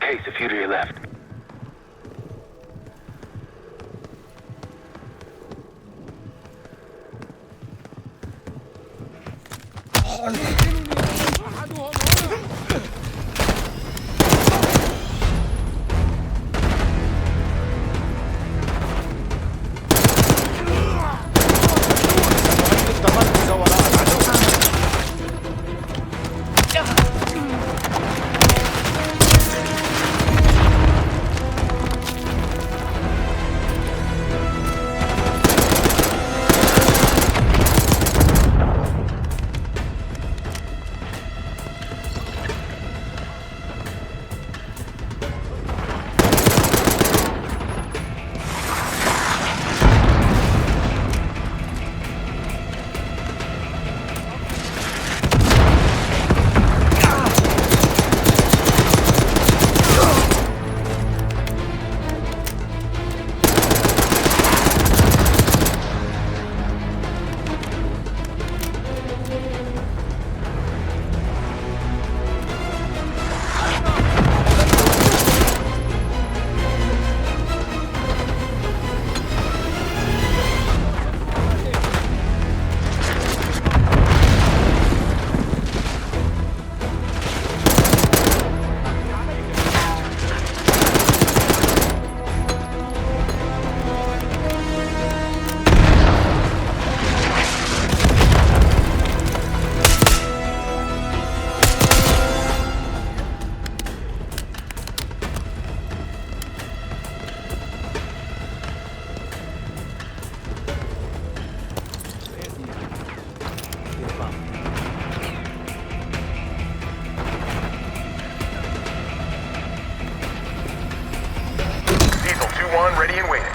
Case, a few to your left. Ready and waiting.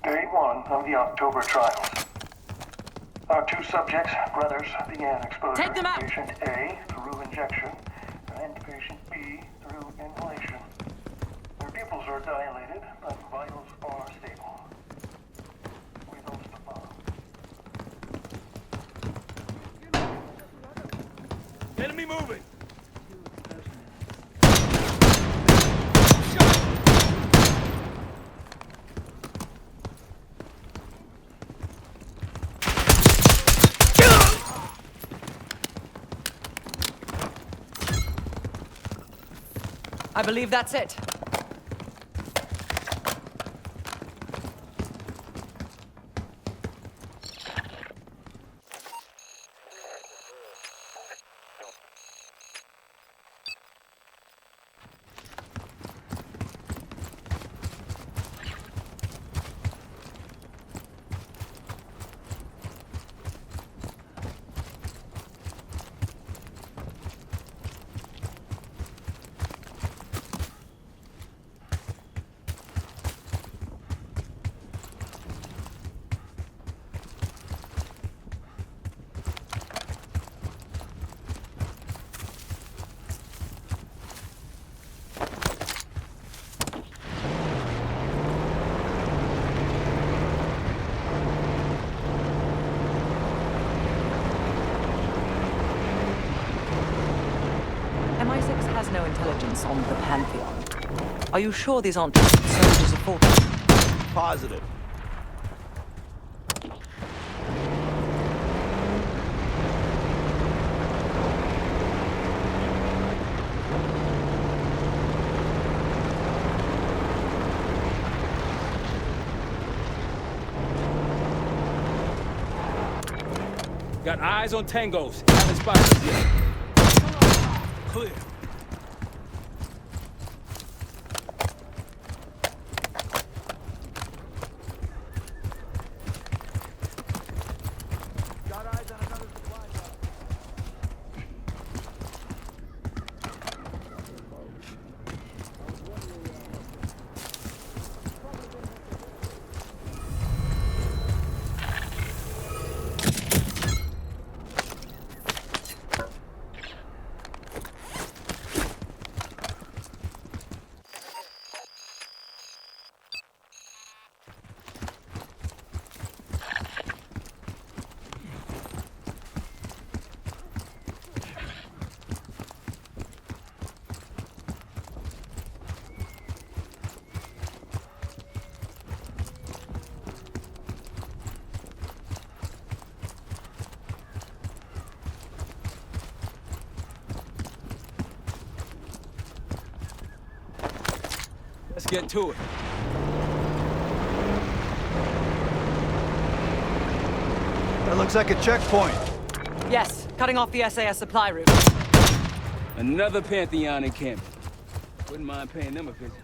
Day 1 of the October trials. Our two subjects, brothers, began exposure Take them out. to patient A through injection, and to patient B through inhalation. Their pupils are dilated, but vitals are stable. We lost the bomb. Enemy moving! I believe that's it. MI6 has no intelligence on the Pantheon. Are you sure these aren't just soldiers of fortune? Positive. Got eyes on tangos. Haven't spotted us yet. Clear. Let's get to it. That looks like a checkpoint. Yes, cutting off the SAS supply route. Another Pantheon encampment. Wouldn't mind paying them a visit.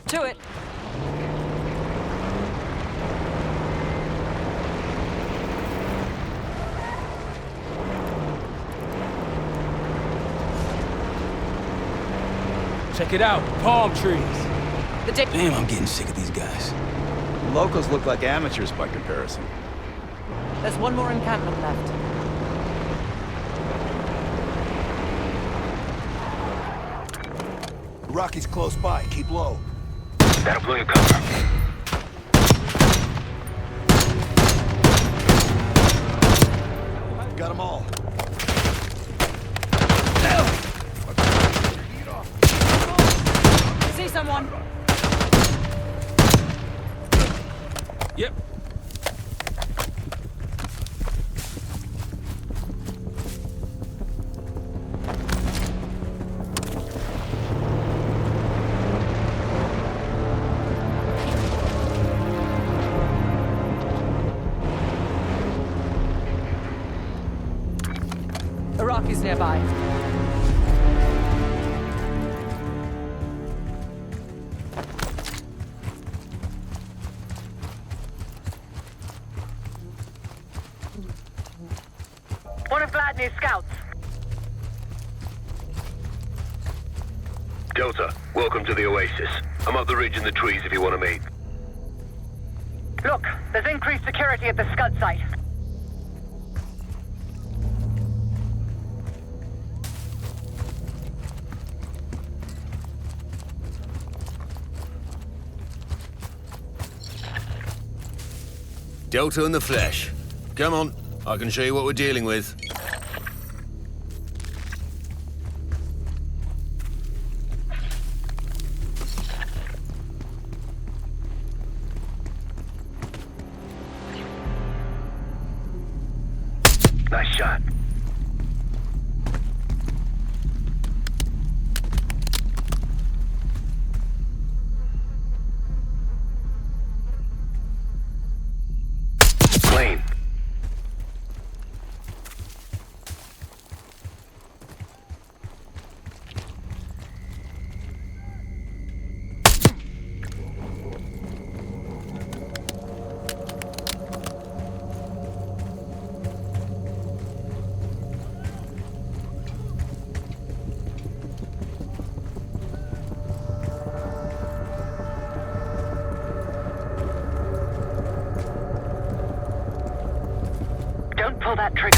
To it. Check it out, palm trees. Damn, I'm getting sick of these guys. Locals look like amateurs by comparison. There's one more encampment left. Rocky's close by. Keep low. That'll blow your cover. Got them all. See someone? Yep. Iraqis nearby. One of Gladney's scouts. Delta, welcome to the Oasis. I'm up the ridge in the trees if you want to meet. Look, there's increased security at the Scud site. Delta in the flesh. Come on, I can show you what we're dealing with. Nice shot. Plane. Don't pull that trigger.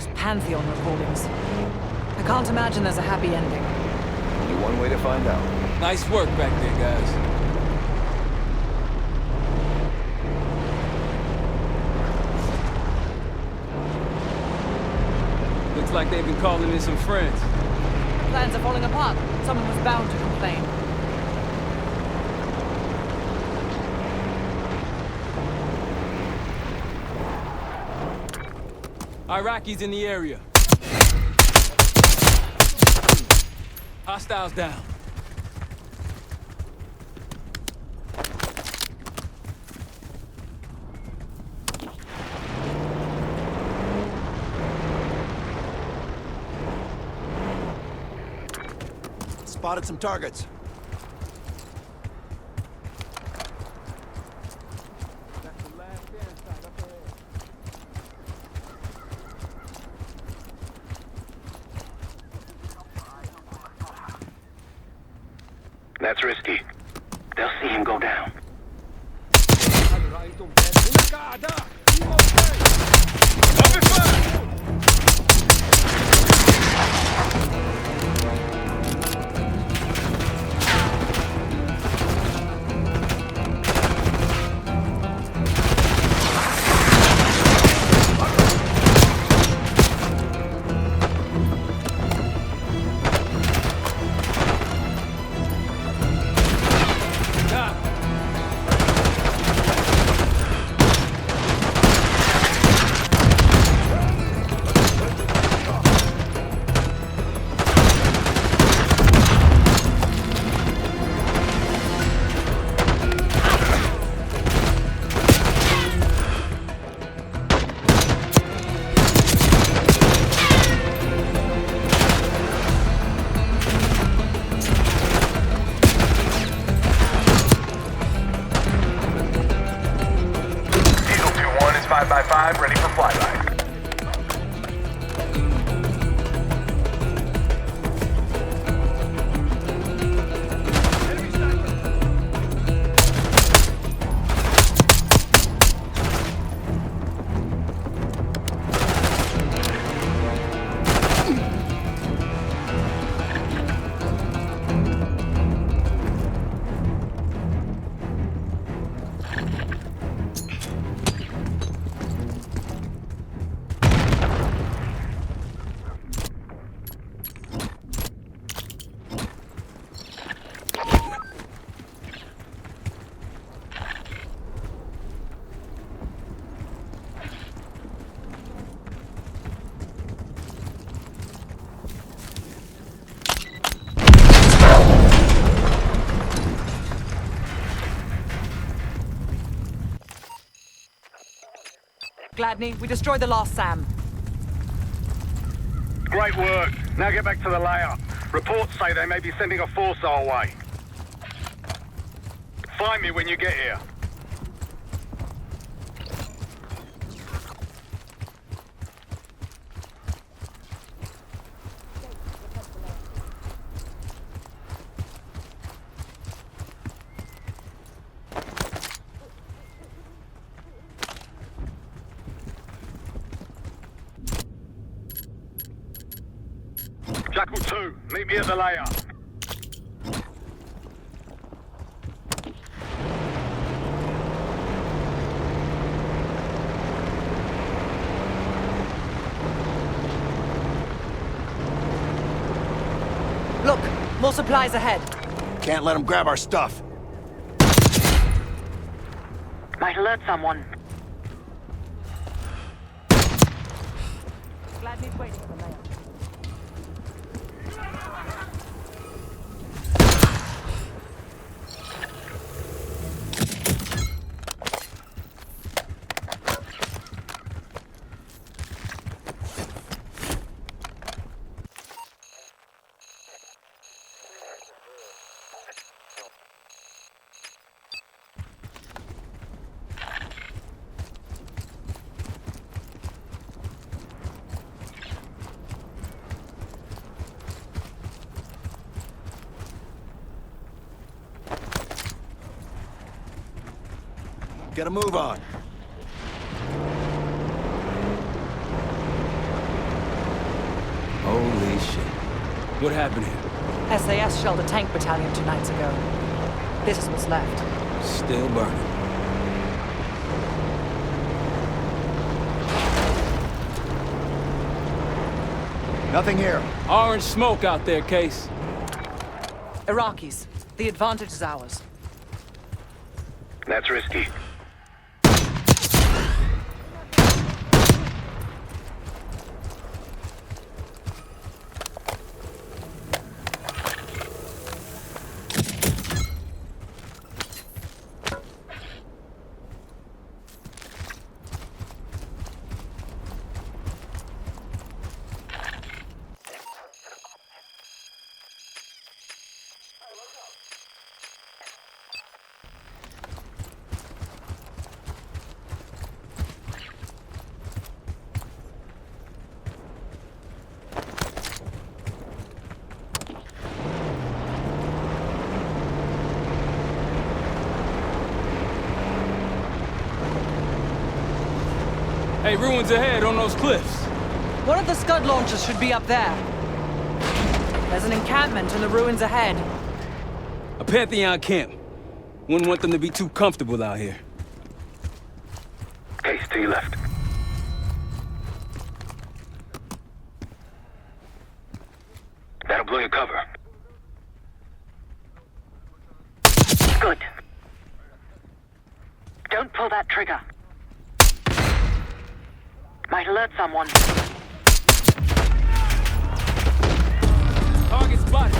those Pantheon recordings. I can't imagine there's a happy ending. Only one way to find out. Nice work back there, guys. Looks like they've been calling in some friends. Plans are falling apart. Someone was bound to complain. Iraqis in the area. Hostiles down. Spotted some targets. That's risky. They'll see him go down. Ready for flyby. Gladney, we destroyed the last SAM. Great work. Now get back to the layer. Reports say they may be sending a force our way. Find me when you get here. Jackal 2, meet me at the layer. Look, more supplies ahead. Can't let them grab our stuff. Might alert someone. Gladney's waiting for the layer. Get a move on. What happened here? SAS shelled a tank battalion 2 nights ago. This is what's left. Still burning. Nothing here. Orange smoke out there, Case. Iraqis. The advantage is ours. That's risky. Hey, ruins ahead on those cliffs. One of the Scud launchers should be up there. There's an encampment in the ruins ahead. A Pantheon camp. Wouldn't want them to be too comfortable out here. Case to your left. That'll blow your cover. Good. Don't pull that trigger. Might alert someone. Target spotted.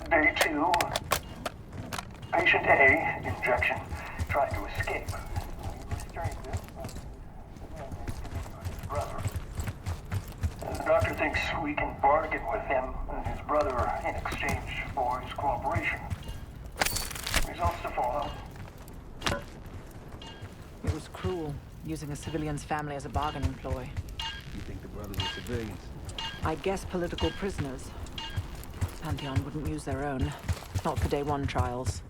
Day 2. Patient A, injection, tried to escape. The doctor thinks we can bargain with him and his brother in exchange for his cooperation. Results to follow. It was cruel, using a civilian's family as a bargaining ploy. You think the brothers are civilians? I guess political prisoners. Pantheon wouldn't use their own. Not for Day 1 trials.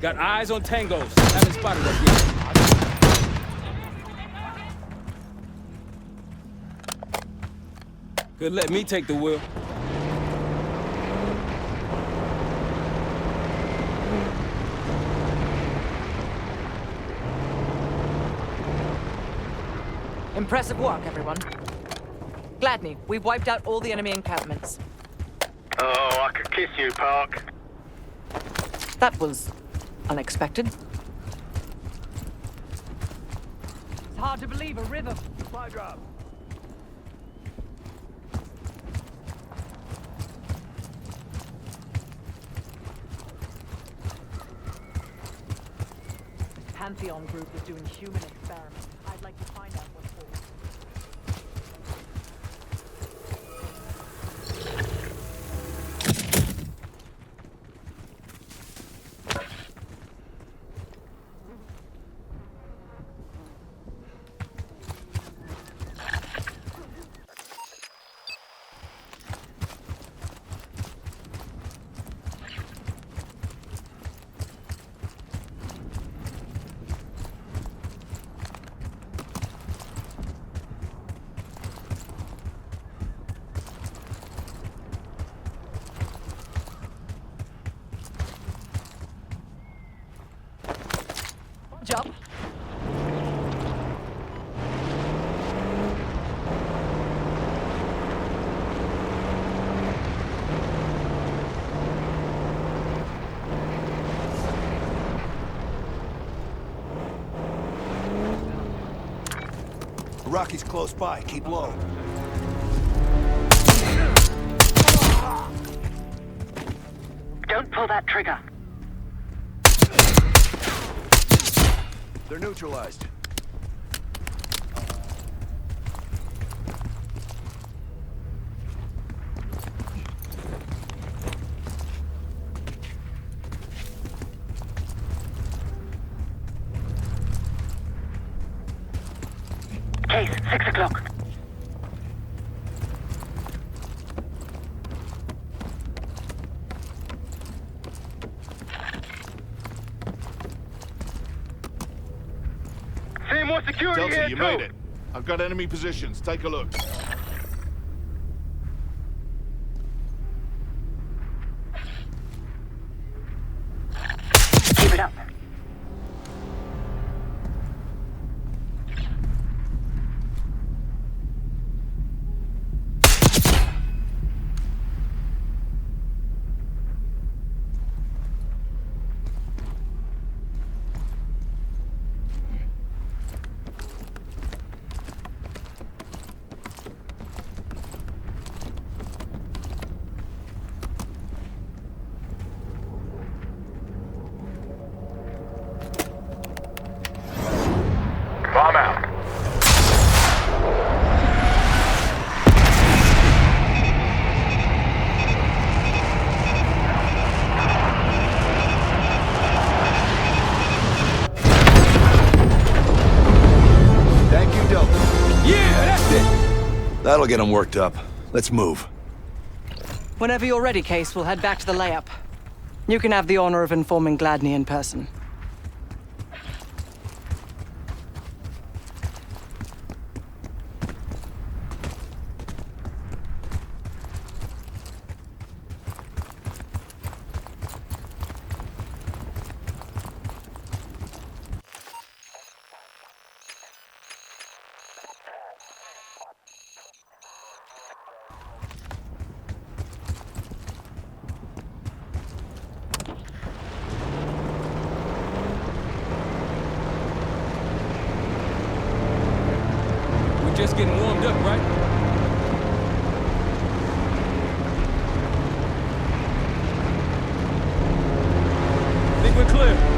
Got eyes on tangos. Haven't spotted us yet. Could let me take the wheel. Impressive work, everyone. Gladney, we've wiped out all the enemy encampments. Oh, I could kiss you, Park. That was unexpected. It's hard to believe a river. Supply drop. This Pantheon group is doing human experiments. I'd like to find out what for. Jump. Rocky's close by. Keep low. Don't pull that trigger. They're neutralized. Case, 6 o'clock. See more security Delta, here, you too. made it. I've got enemy positions. Take a look. Keep it up. Bomb out. Thank you, Delta. Yeah, that's it! That'll get them worked up. Let's move. Whenever you're ready, Case, we'll head back to the layup. You can have the honor of informing Gladney in person. Just getting warmed up, right? Think we're clear.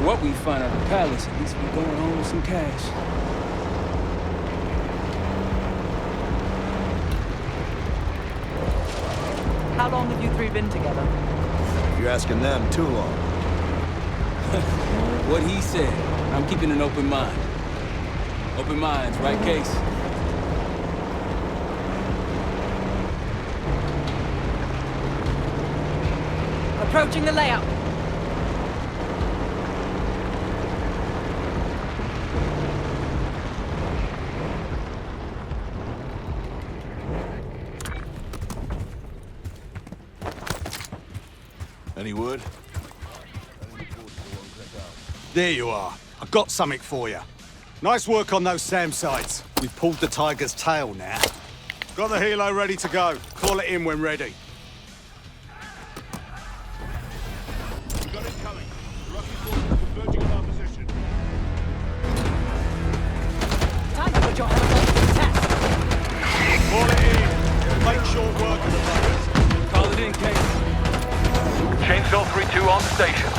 what we find at the palace, at least we're going home with some cash. How long have you three been together? You're asking them too long. What he said. I'm keeping an open mind. Open minds, right, Case? Approaching the layout. Any word? There you are. I got something for you. Nice work on those SAM sites. We've pulled the tiger's tail now. Got the helo ready to go. Call it in when ready. Got it coming. Rocky forces converging on our position. Time to put your hands on the test. Call it in. Make short work of the buggers. Call it in, Case. Chainsaw 3-2 on station.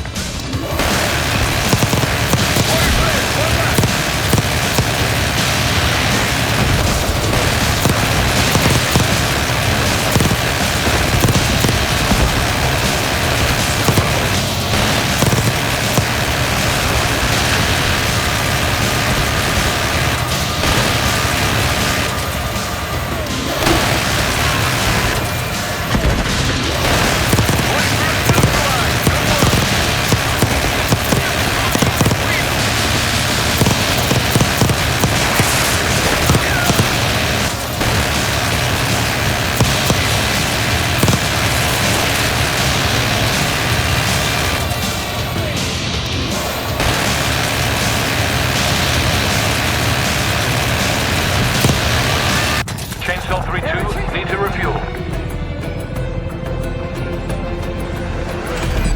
Chainsaw 3-2, need to refuel.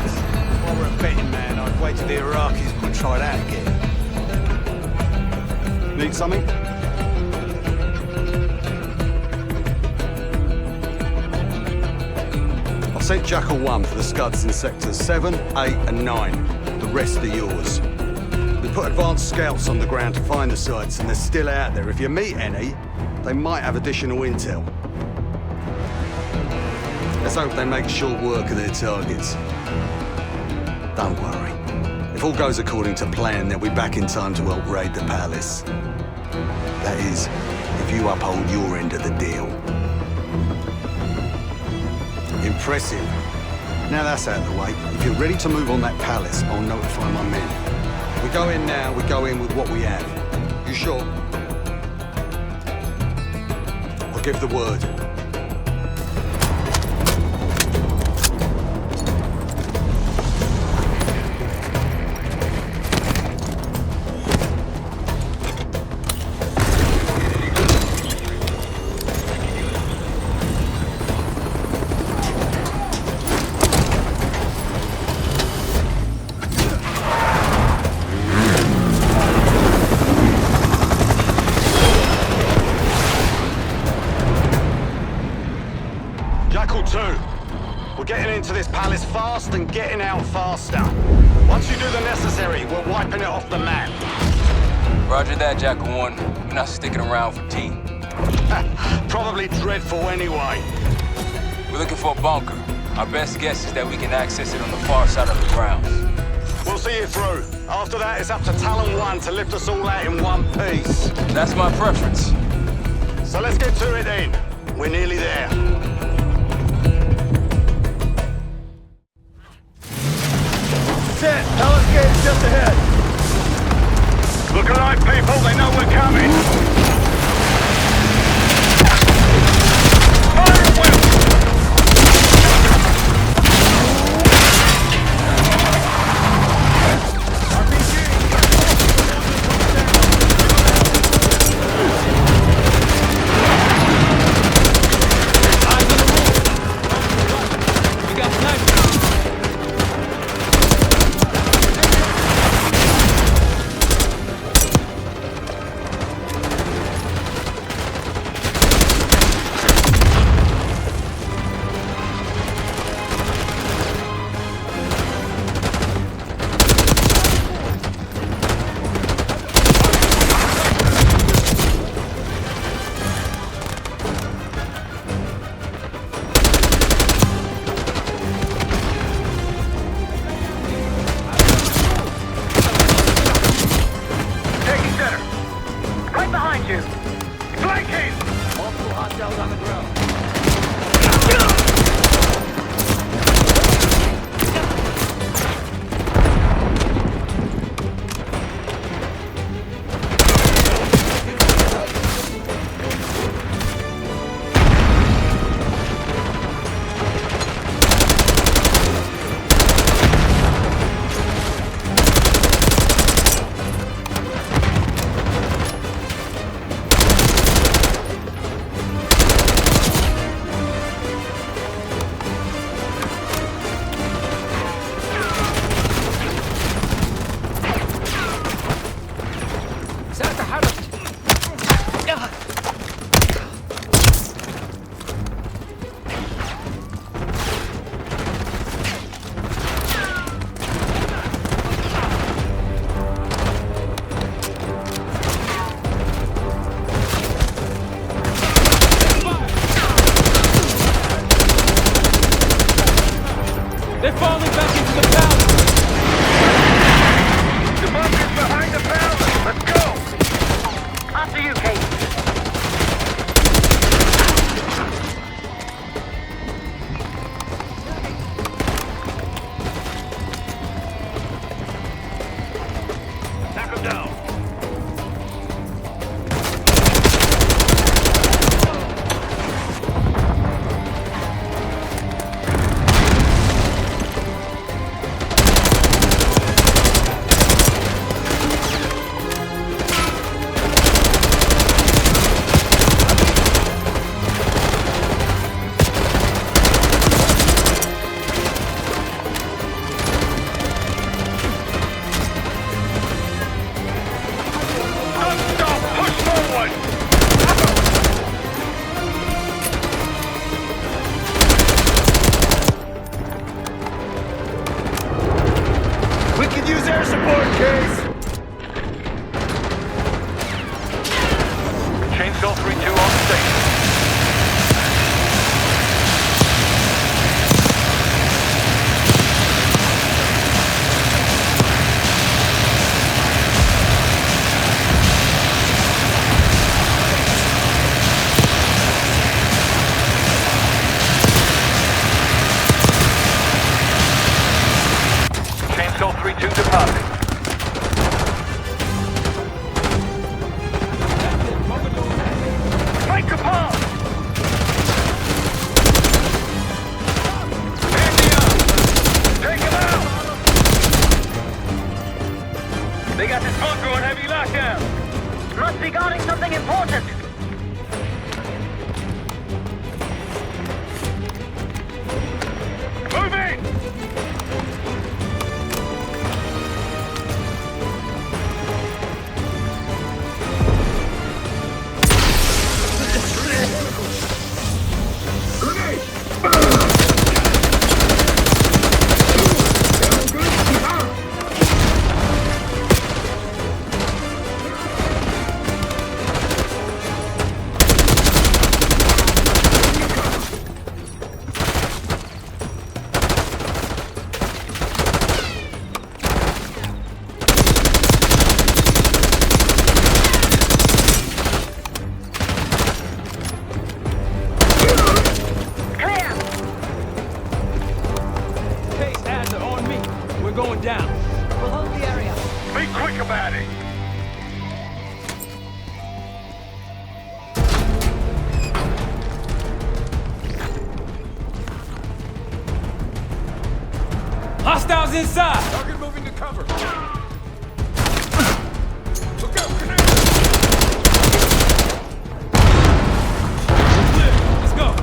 If I were a betting man, I'd wait till the Iraqis would try that again. Need something? I've sent Jackal 1 for the scuds in sectors 7, 8 and 9. The rest are yours. We put advanced scouts on the ground to find the sites, and they're still out there. If you meet any, they might have additional intel. Let's hope they make short work of their targets. Don't worry. If all goes according to plan, they'll be back in time to help raid the palace. That is, if you uphold your end of the deal. Impressive. Now that's out of the way. If you're ready to move on that palace, I'll notify my men. We go in now, we go in with what we have. You sure? I'll give the word. Into this palace fast and getting out faster. Once you do the necessary, we're wiping it off the map. Roger that, Jackal 1. You're not sticking around for tea. Probably dreadful anyway. We're looking for a bunker. Our best guess is that we can access it on the far side of the grounds. We'll see you through. After that, it's up to Talon 1 to lift us all out in one piece. That's my preference. So let's get to it then. We're nearly there. Palace gate is just ahead. Look alive, people. They know we're coming. Fire at will! We got snipers. flanking! Multiple hostiles on the ground. They're falling back into the palace! The bunker's behind the palace! Let's go! After you, Kate. Knock him down! We can use air support, Case! Chainsaw 3-2 on station. Chainsaw 3-2 departing. Make a pass! Take him out! They got this bunker on heavy lockdown. Must be guarding something important. Move in! Going down. We'll hold the area. Be quick about it! Hostiles inside! Target moving to cover. Look out, grenade! Let's go.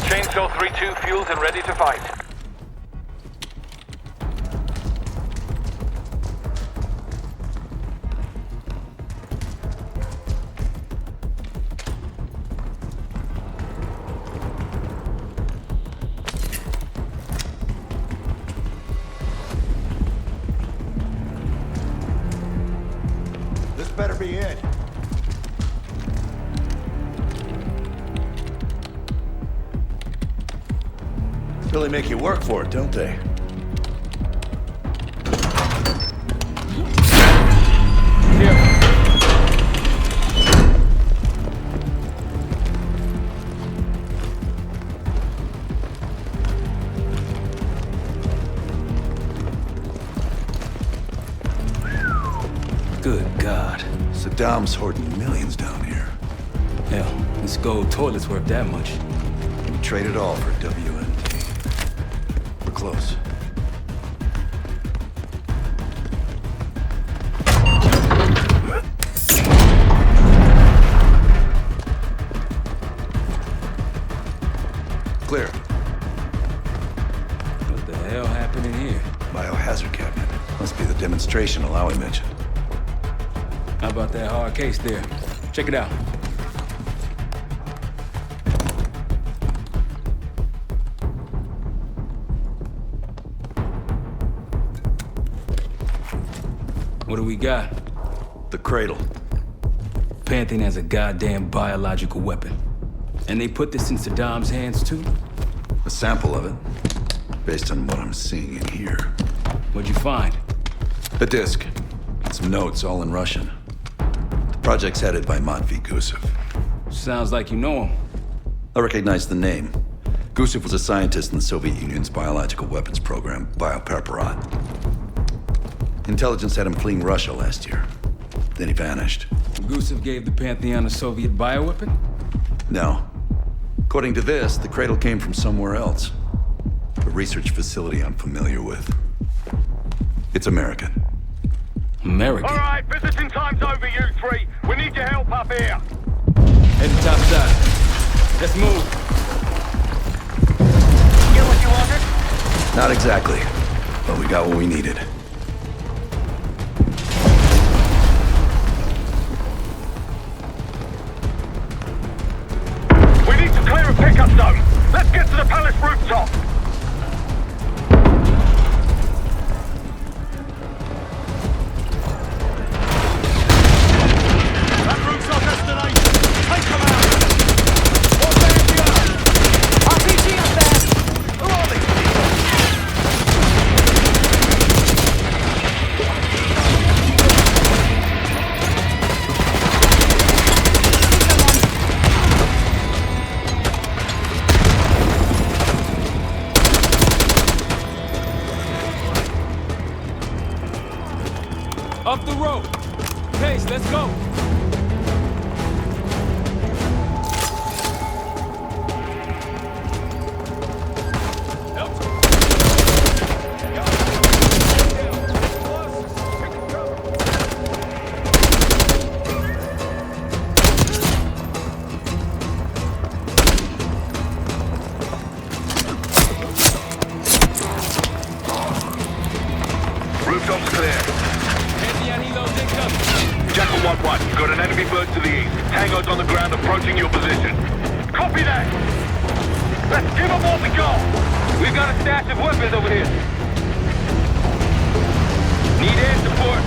Chainsaw 3-2 fueled and ready to fight. better be it. Really make you work for it, don't they? Good God. Saddam's hoarding millions down here. Hell, this gold toilet's worth that much. We trade it all for WNT. We're close. Clear. What the hell happened in here? Biohazard cabinet. Must be the demonstration Alawi mentioned. How about that hard case there? Check it out. What do we got? The Cradle. Pantheon has a goddamn biological weapon. And they put this in Saddam's hands too? A sample of it, based on what I'm seeing in here. What'd you find? A disc. Some notes, all in Russian. The project's headed by Matvey Gusev. Sounds like you know him. I recognize the name. Gusev was a scientist in the Soviet Union's biological weapons program, Biopreparat. Intelligence had him fleeing Russia last year. Then he vanished. Gusev gave the Pantheon a Soviet bioweapon? No. According to this, the Cradle came from somewhere else. A research facility I'm familiar with. It's American. American? All right, visiting time's over, you three. We need your help up here. Head to top side. Let's move. Get what you wanted? Not exactly, but we got what we needed. We need to clear a pickup zone. Let's get to the palace rooftop. That route's our destination. Take them out. What's there here? RPG up there! Who are these people? Up the road. Pace, let's go. Rooftop's clear. Jackal 1-1, got an enemy bird to the east. Tango's on the ground approaching your position. Copy that. Let's give them what we got. We've got a stash of weapons over here. Need air support.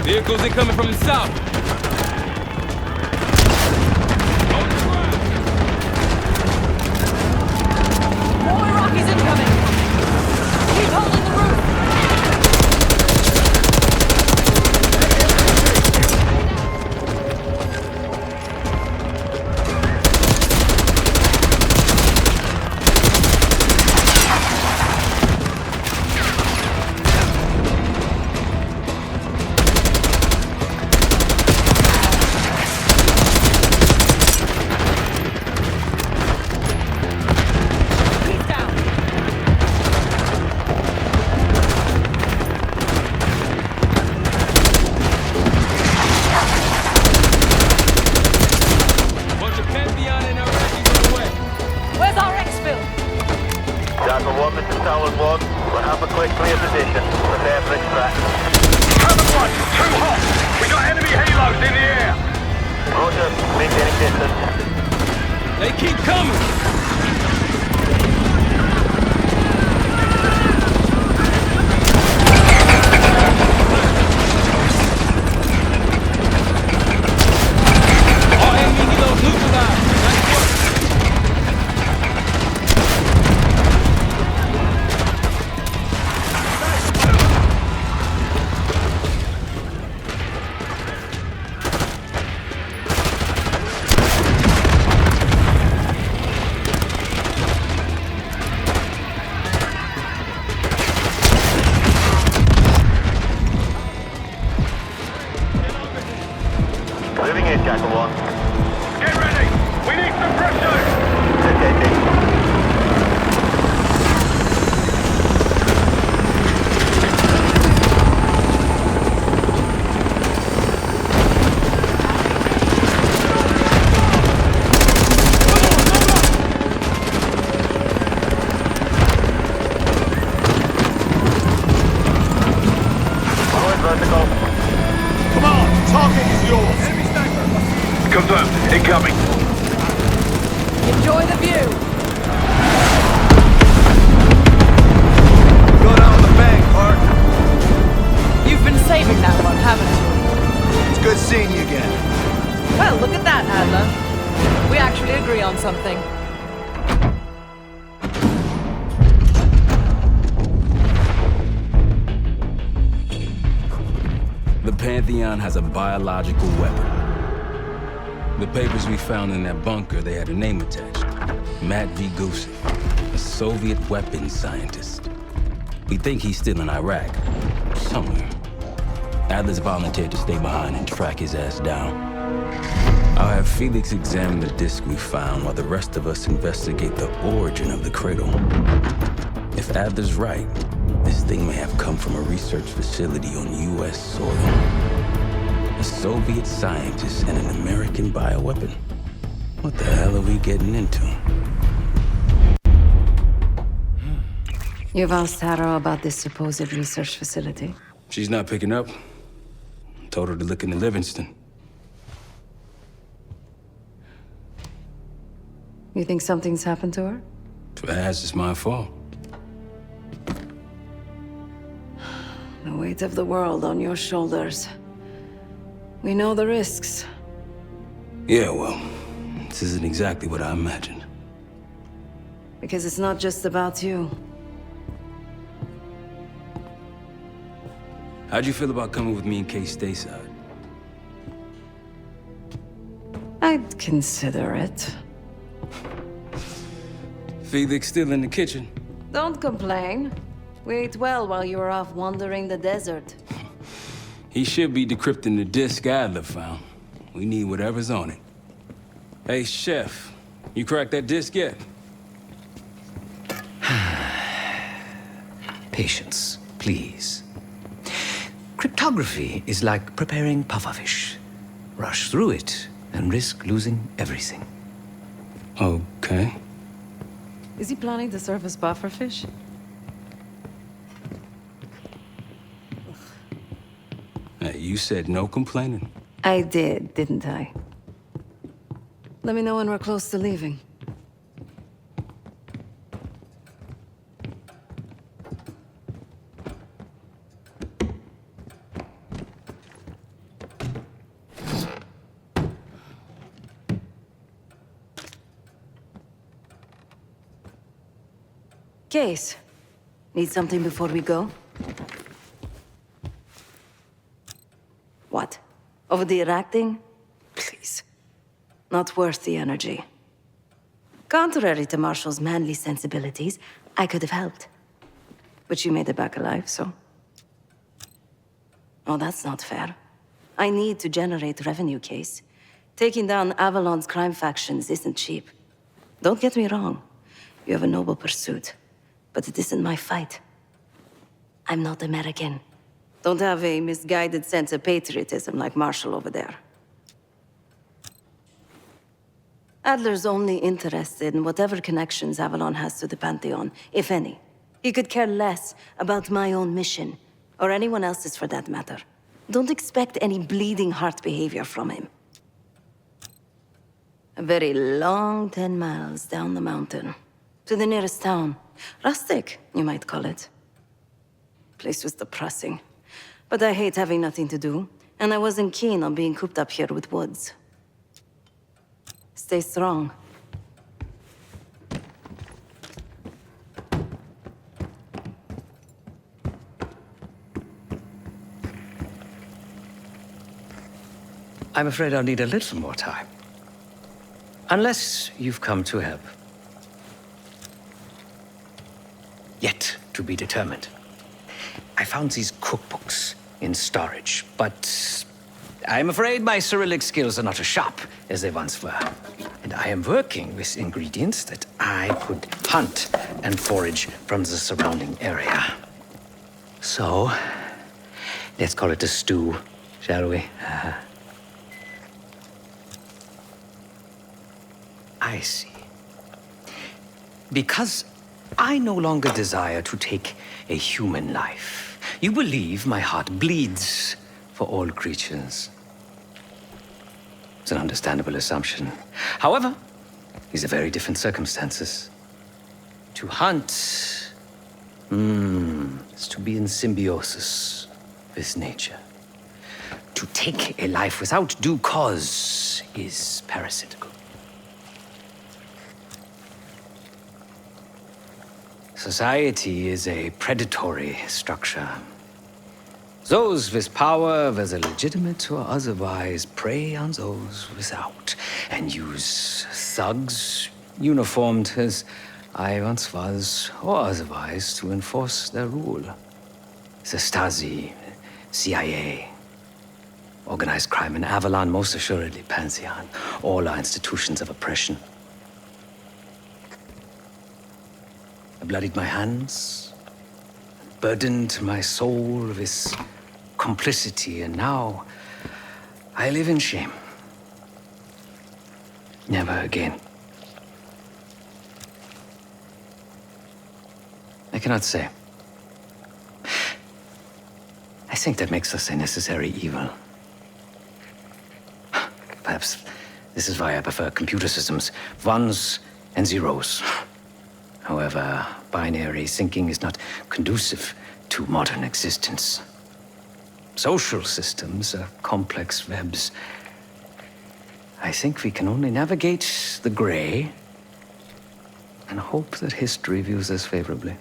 Vehicles incoming from the south. More Iraqis incoming! Keep holding the roof! clear position. Prepare for extract. Cover 1, too hot! We got enemy helos in the air! Roger, maintaining distance. They keep coming! Moving in, Jackal 1. Get ready! We need some pressure! Vertical. Come on, target is yours. Confirmed. Incoming. Enjoy the view. Go down the bank, Hart. You've been saving that one, haven't you? It's good seeing you again. Well, look at that, Adler. We actually agree on something. The Pantheon has a biological weapon. The papers we found in that bunker, they had a name attached. Matt V. Gusev, a Soviet weapons scientist. We think he's still in Iraq, somewhere. Adler's volunteered to stay behind and track his ass down. I'll have Felix examine the disc we found while the rest of us investigate the origin of the Cradle. If Adler's right, this thing may have come from a research facility on U.S. soil. A Soviet scientist and an American bioweapon. What the hell are we getting into? You've asked Harrow about this supposed research facility? She's not picking up. Told her to look into Livingston. You think something's happened to her? If it has, it's my fault. The weight of the world on your shoulders. We know the risks. Yeah, well, this isn't exactly what I imagined. Because it's not just about you. How'd you feel about coming with me in case stateside? I'd consider it. Felix still in the kitchen? Don't complain. We ate well while you were off wandering the desert. He should be decrypting the disc Adler found. We need whatever's on it. Hey, Chef, you cracked that disc yet? Patience, please. Cryptography is like preparing pufferfish. Rush through it and risk losing everything. Okay. Is he planning to serve us pufferfish? Hey, you said no complaining. I did, didn't I? Let me know when we're close to leaving. Case. Need something before we go? What? Over the Iraq thing? Please. Not worth the energy. Contrary to Marshall's manly sensibilities, I could have helped. But you made it back alive, so... Oh, that's not fair. I need to generate revenue, Case. Taking down Avalon's crime factions isn't cheap. Don't get me wrong. You have a noble pursuit. But it isn't my fight. I'm not American. Don't have a misguided sense of patriotism like Marshall over there. Adler's only interested in whatever connections Avalon has to the Pantheon, if any. He could care less about my own mission, or anyone else's for that matter. Don't expect any bleeding heart behavior from him. A very long 10 miles down the mountain, to the nearest town. Rustic, you might call it. Place was depressing, but I hate having nothing to do, and I wasn't keen on being cooped up here with Woods. Stay strong. I'm afraid I'll need a little more time. Unless you've come to help. Yet to be determined. I found these cookbooks in storage, but I'm afraid my Cyrillic skills are not as sharp as they once were. And I am working with ingredients that I could hunt and forage from the surrounding area. So, let's call it a stew, shall we? I see. Because I no longer desire to take a human life, you believe my heart bleeds for all creatures. It's an understandable assumption. However, these are very different circumstances. To hunt, is to be in symbiosis with nature. To take a life without due cause is parasitical. Society is a predatory structure. Those with power, whether legitimate or otherwise, prey on those without, and use thugs, uniformed as I once was, or otherwise, to enforce their rule. The Stasi, CIA, organized crime in Avalon, most assuredly Pantheon, all are institutions of oppression. I bloodied my hands, burdened my soul with complicity, and now I live in shame. Never again. I cannot say. I think that makes us a necessary evil. Perhaps this is why I prefer computer systems, ones and zeros. However, binary thinking is not conducive to modern existence. Social systems are complex webs. I think we can only navigate the gray and hope that history views us favorably.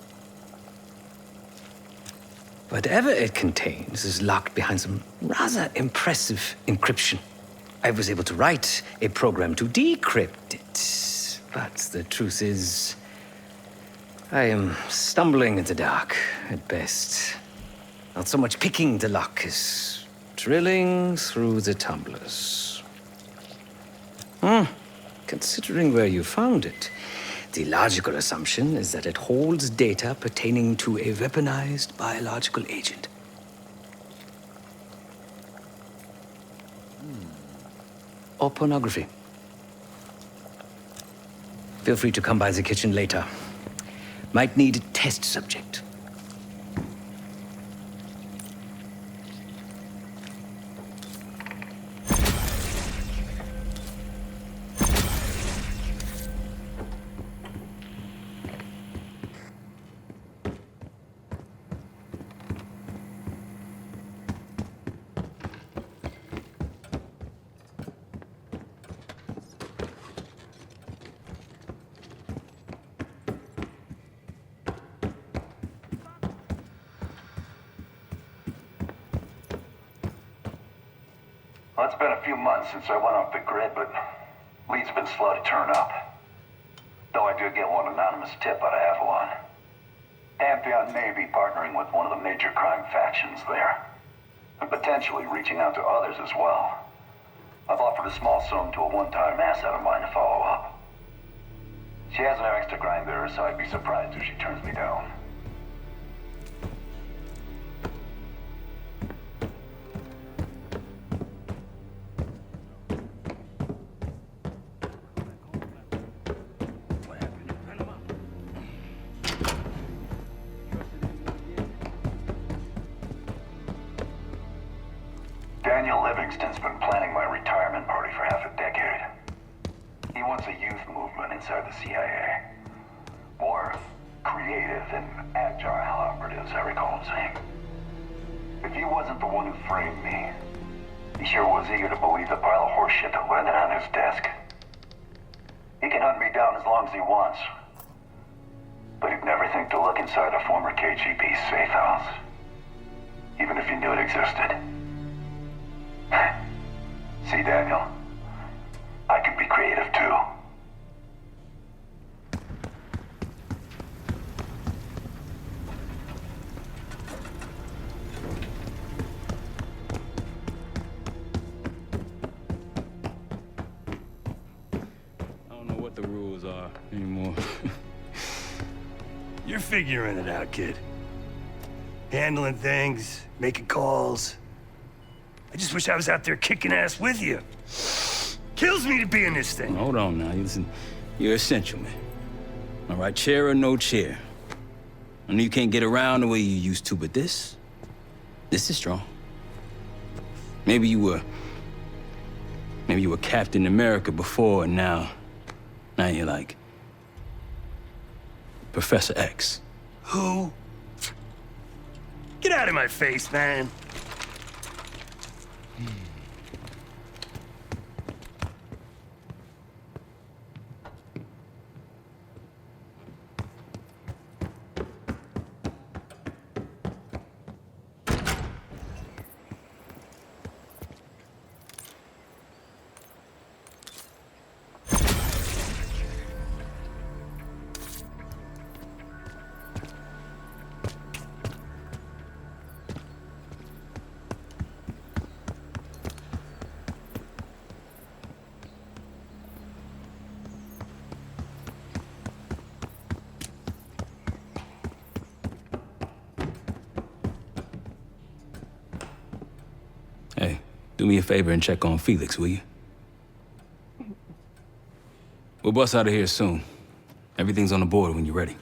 Whatever it contains is locked behind some rather impressive encryption. I was able to write a program to decrypt it, but the truth is, I am stumbling in the dark, at best. Not so much picking the lock as drilling through the tumblers. Considering where you found it, the logical assumption is that it holds data pertaining to a weaponized biological agent. Or pornography. Feel free to come by the kitchen later. Might need a test subject. Well, it's been a few months since I went off the grid, but leads have been slow to turn up. Though I did get one anonymous tip out of Avalon. Pantheon may be partnering with one of the major crime factions there, and potentially reaching out to others as well. I've offered a small sum to a one-time asset of mine to follow up. She has an axe to grind there, so I'd be surprised if she turns me down. Daniel Livingston's been planning my retirement party for half a decade. He wants a youth movement inside the CIA. More creative and agile operatives, I recall him saying. If he wasn't the one who framed me, he sure was eager to believe the pile of horseshit that landed on his desk. He can hunt me down as long as he wants. But he'd never think to look inside a former KGB safe house. Even if he knew it existed. See, Daniel? I can be creative too. I don't know what the rules are anymore. You're figuring it out, kid. Handling things, making calls. I just wish I was out there kicking ass with you. Kills me to be in this thing. Hold on now. Listen, you're essential, man. All right, chair or no chair. I know you can't get around the way you used to, but this is strong. Maybe you were Captain America before, and now you're like Professor X. Who? Get out of my face, man. Hey, do me a favor and check on Felix, will you? We'll bust out of here soon. Everything's on the board when you're ready.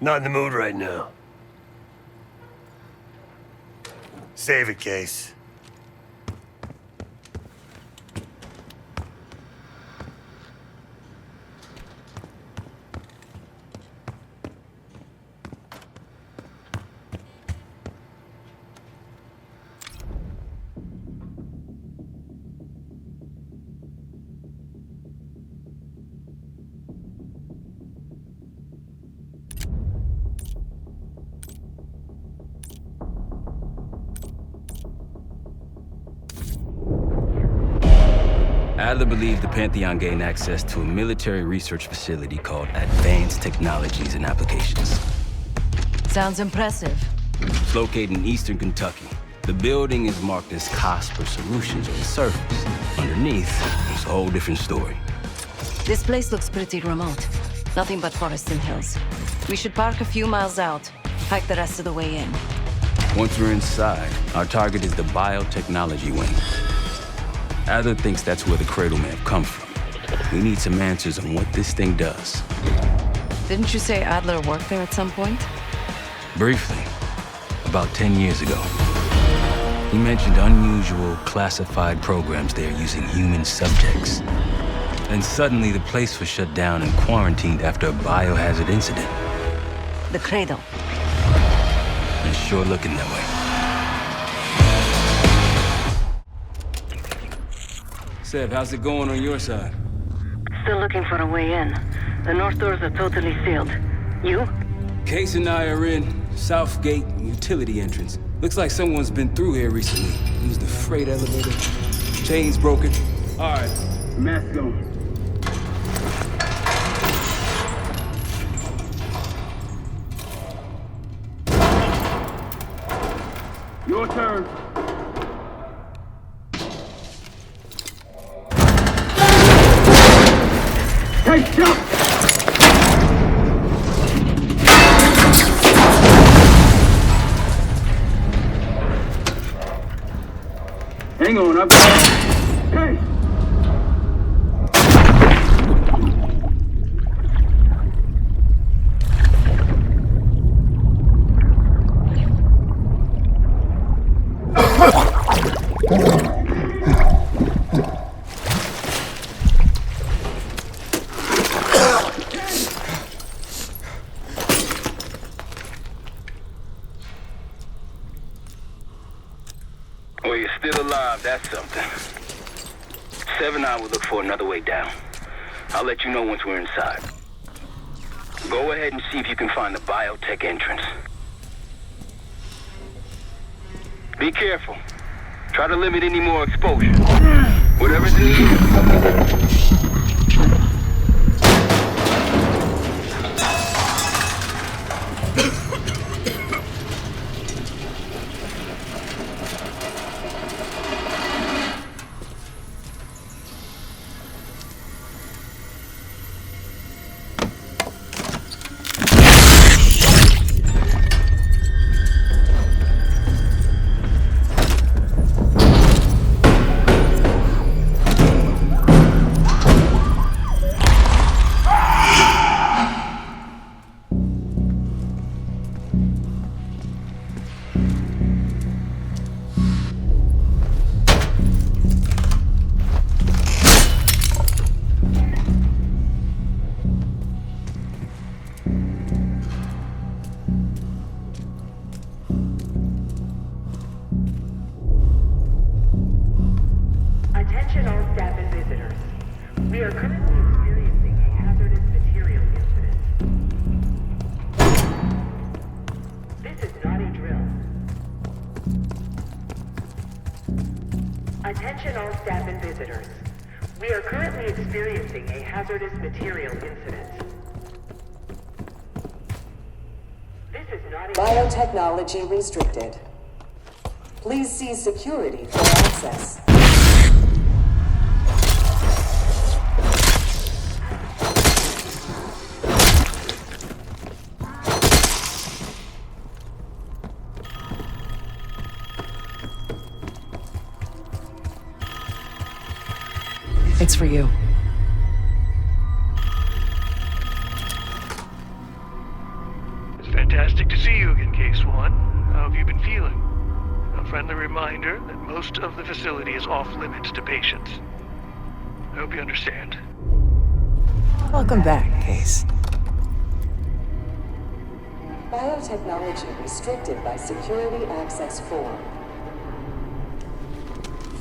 Not in the mood right now. Save it, Case. Adler believed the Pantheon gained access to a military research facility called Advanced Technologies and Applications. Sounds impressive. It's located in eastern Kentucky. The building is marked as Cosper Solutions on the surface. Underneath, it's a whole different story. This place looks pretty remote. Nothing but forests and hills. We should park a few miles out, hike the rest of the way in. Once we're inside, our target is the biotechnology wing. Adler thinks that's where the Cradle may have come from. We need some answers on what this thing does. Didn't you say Adler worked there at some point? Briefly, about 10 years ago. He mentioned unusual, classified programs there using human subjects. And suddenly the place was shut down and quarantined after a biohazard incident. The Cradle. It's sure looking that way. Seb, how's it going on your side? Still looking for a way in. The north doors are totally sealed. You? Case and I are in South Gate utility entrance. Looks like someone's been through here recently. Used the freight elevator. Chain's broken. All right, mask going. Your turn. Hey, jump! Hang on, I'm... Hey! Well, you're still alive, that's something. 7 I will look for another way down. I'll let you know once we're inside. Go ahead and see if you can find the biotech entrance. Be careful. Try to limit any more exposure. Whatever's in the Attention all staff and visitors. We are currently experiencing a hazardous material incident. This is not a drill. Attention all staff and visitors. We are currently experiencing a hazardous material incident. This is not a biotechnology restricted. Please see security for access. It's for you. It's fantastic to see you again, Case One. How have you been feeling? A friendly reminder that most of the facility is off limits to patients. I hope you understand. Welcome back, Case. Biotechnology restricted by Security Access 4.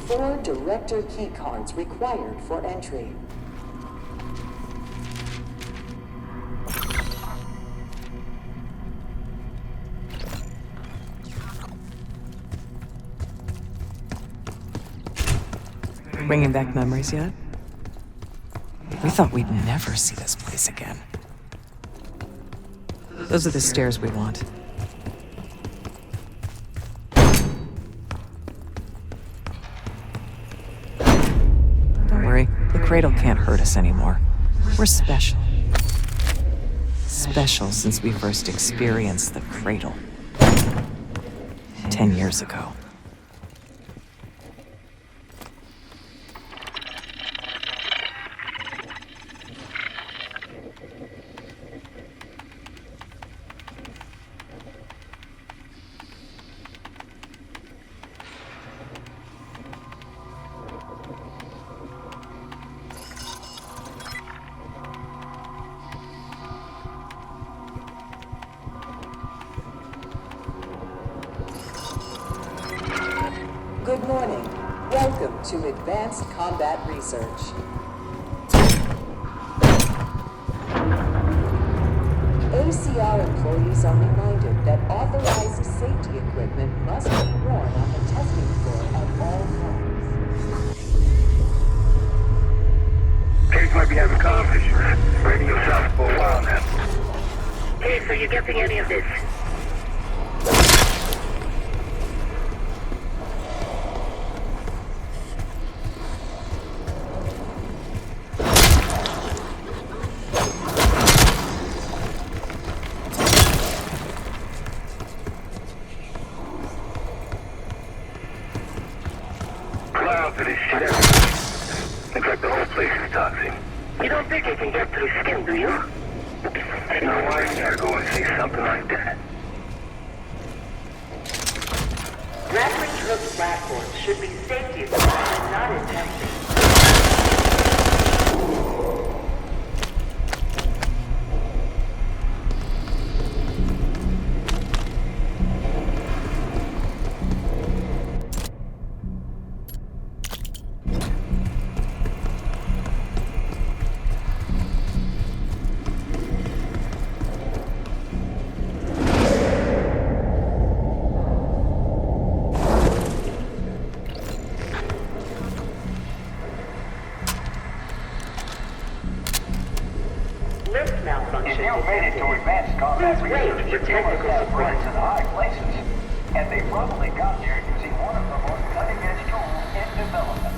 4 director keycards required for entry. Bringing back memories yet? We thought we'd never see this place again. Those are the stairs we want. Don't worry, the Cradle can't hurt us anymore. We're special. Special since we first experienced the Cradle. 10 years ago. Good morning. Welcome to Advanced Combat Research. ACR employees are reminded that authorized safety equipment must be worn on the testing floor at all times. Case might be having comm issues. Braving yourself for a while now. Case, are you getting any of this? Clouds of this shit everywhere. Looks like the whole place is toxic. You don't think it can get through skin, do you? You know why you gotta go and say something like that? Rattling Rook platforms should be safety equipment and not in testing. Please wait for technical support. In high places, and they probably got there using one of the most cutting-edge tools in development,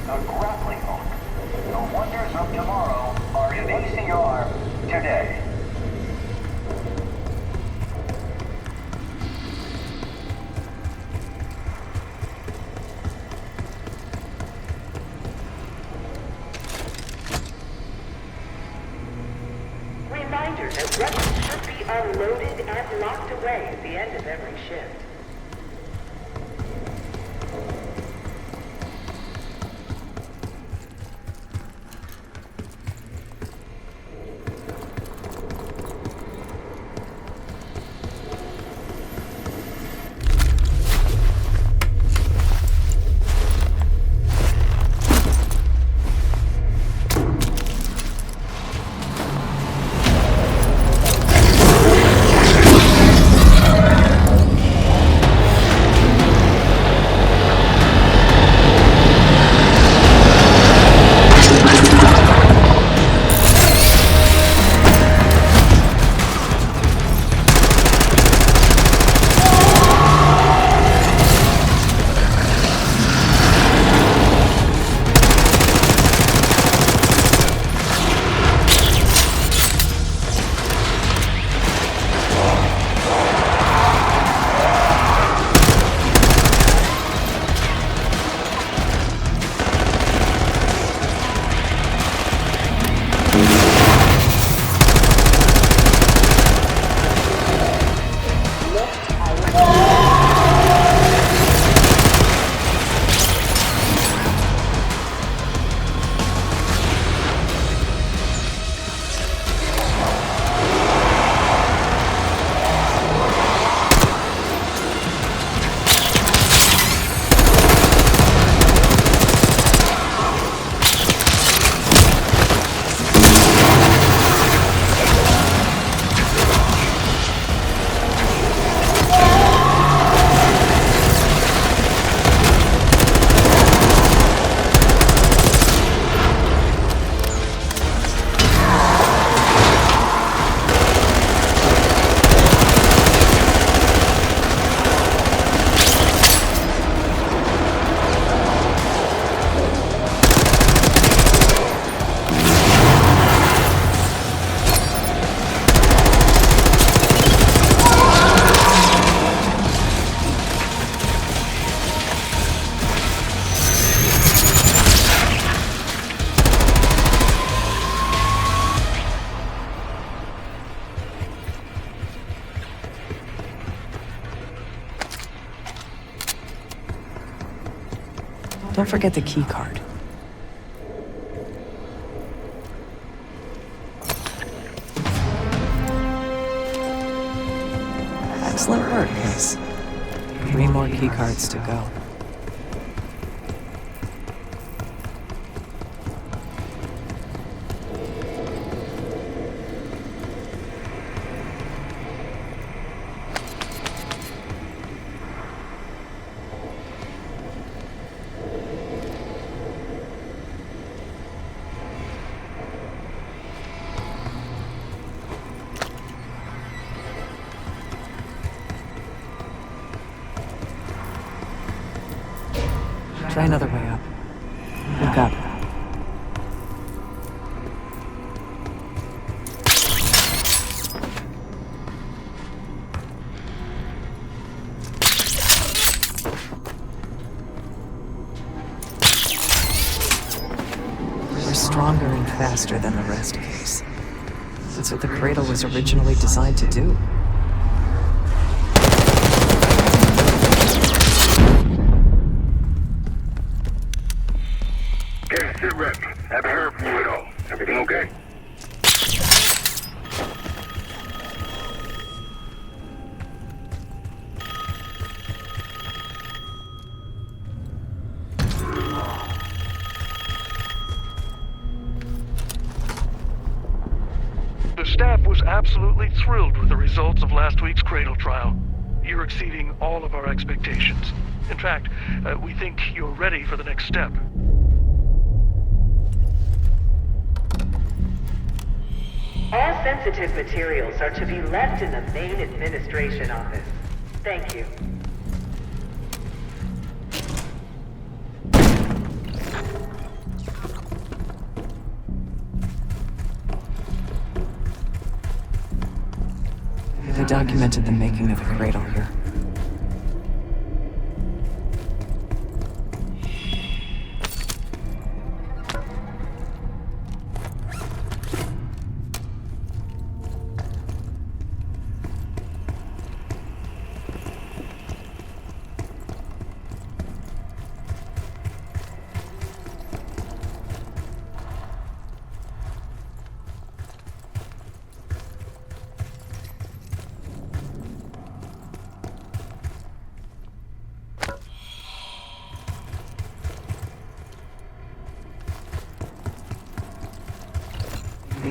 the grappling hook. The wonders of tomorrow are in ACR today. Reminder that weapons should be unloaded and locked away at the end of every shift. Don't forget the key card. Excellent work, Case. 3 more key cards to go. Try another way up. Look up. We're stronger and faster than the rest, Case. That's what the Cradle was originally designed to do. Sit rep. Haven't heard from you at all. Everything okay? The staff was absolutely thrilled with the results of last week's Cradle trial. You're exceeding all of our expectations. In fact, we think you're ready for the next step. All sensitive materials are to be left in the main administration office. Thank you. They documented the making of a Cradle here.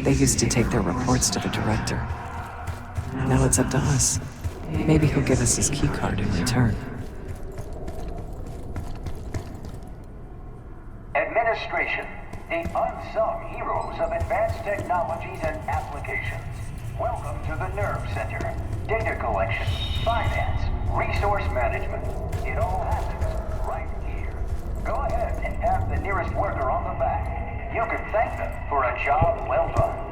They used to take their reports to the director. Now it's up to us. Maybe he'll give us his keycard in return. Administration, the unsung heroes of advanced technologies and applications. Welcome to the Nerve Center. Data collection, finance, resource management. It all happens right here. Go ahead and tap the nearest worker on the back. You can thank them for a job well done.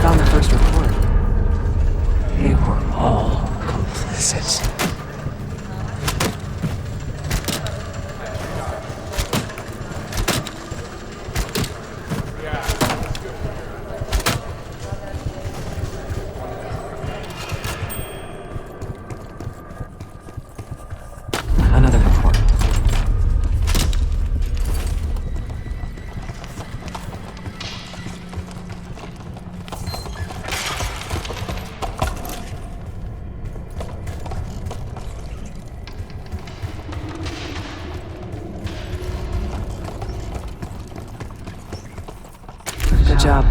Found the first report. They were all complicit. Another report. Good job.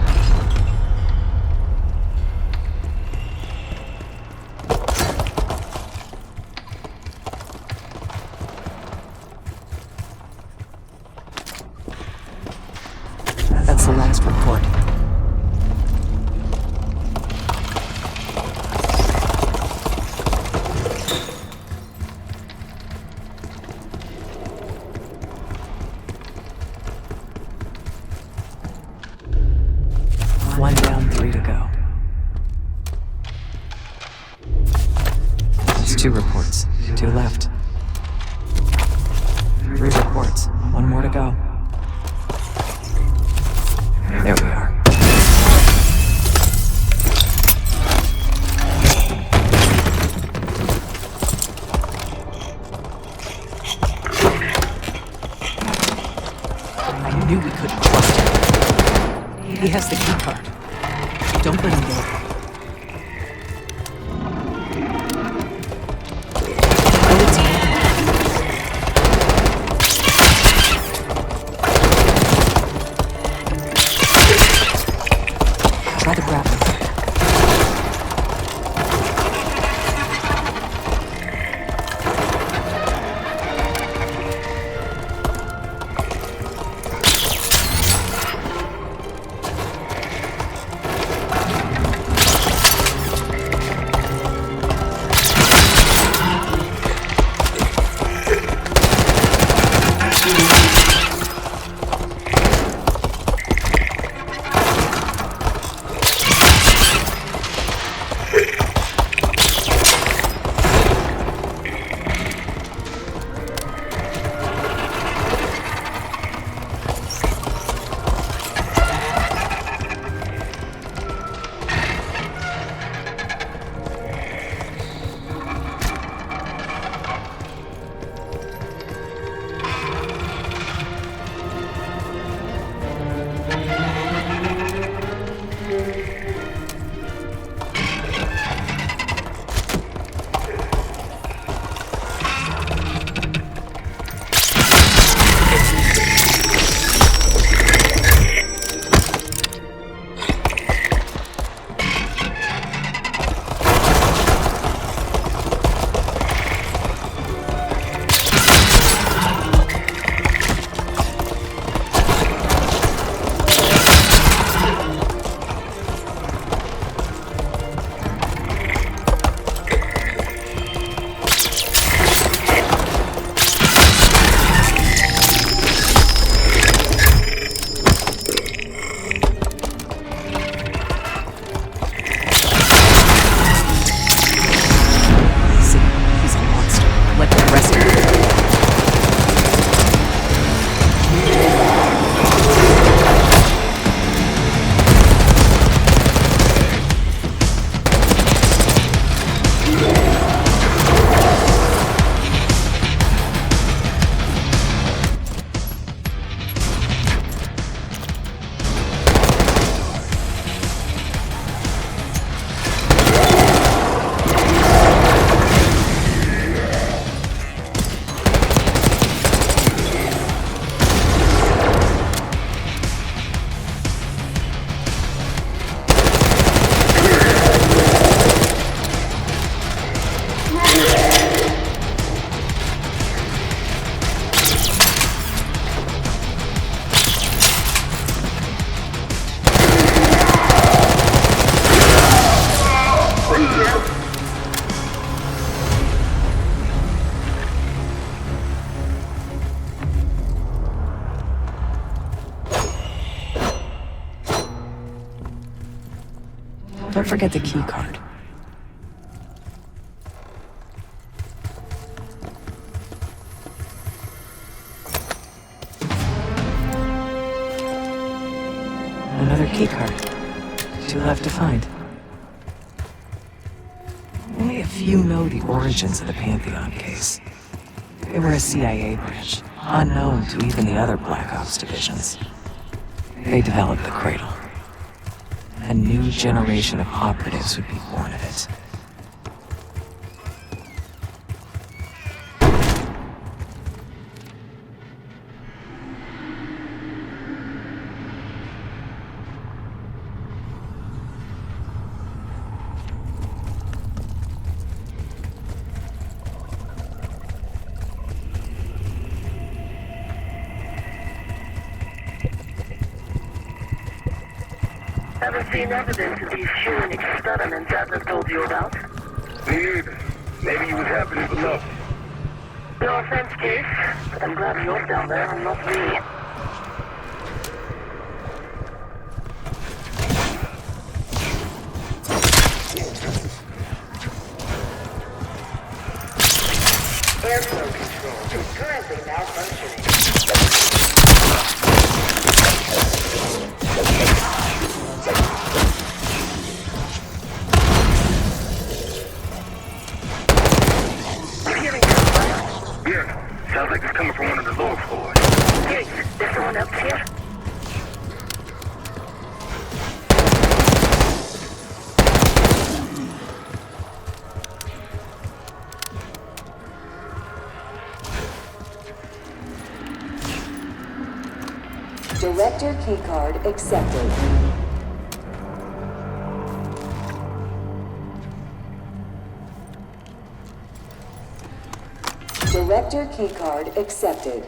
That's the last report. One down, 3 to go. That's 2 reports. 2 left. 3 reports. 1 more to go. There we are. I knew we couldn't trust him. He has the key card. Don't let him go. Oh, it's him. Try the grapple. Don't forget the key card. Another key card. 2 left to find. Only a few know the origins of the Pantheon case. They were a CIA branch, unknown to even the other Black Ops divisions. They developed the Cradle. A new generation of operatives would be born of it. Ever seen evidence of these human experiments Adler told you about? Me neither. Maybe he was happy to know. No offense, Case, but I'm glad you're down there and not me. Airflow control is currently malfunctioning. Yeah, sounds like it's coming from one of the lower floors. Hey, there's someone else here? Director keycard accepted. Director keycard accepted.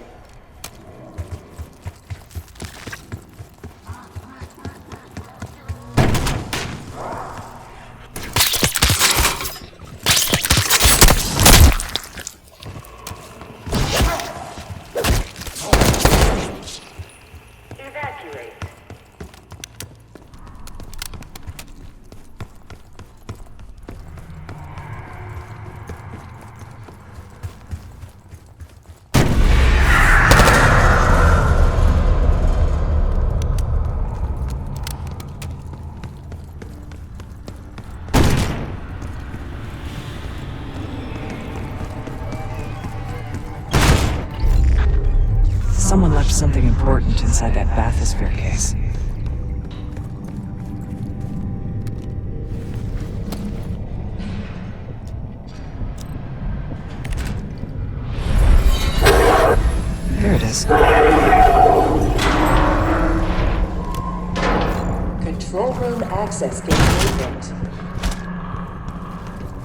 Evacuate. Someone left something important inside that bathysphere case. Here it is. Control room access gate opened.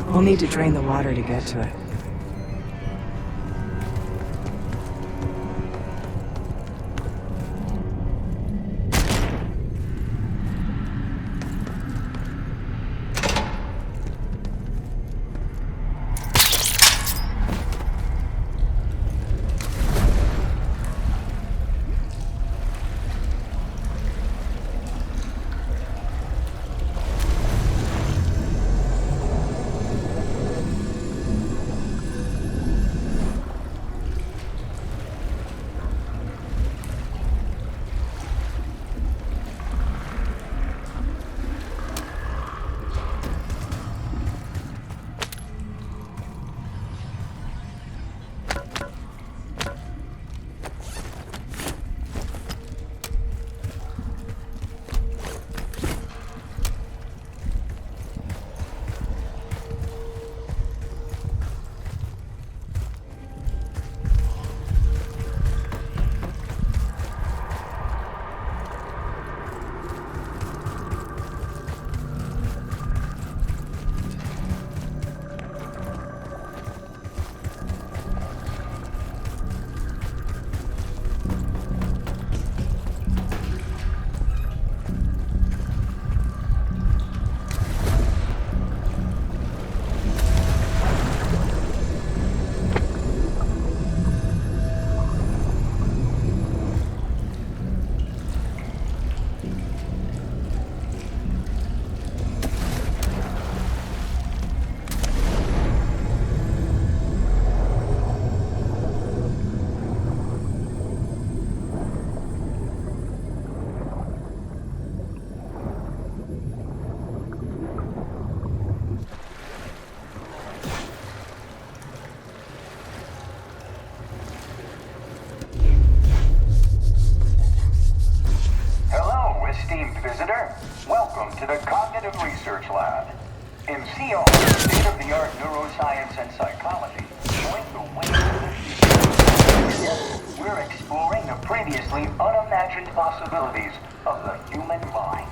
We'll need to drain the water to get to it. to the Cognitive Research Lab. In CO's state-of-the-art neuroscience and psychology, join the wings of the future. Together, we're exploring the previously unimagined possibilities of the human mind.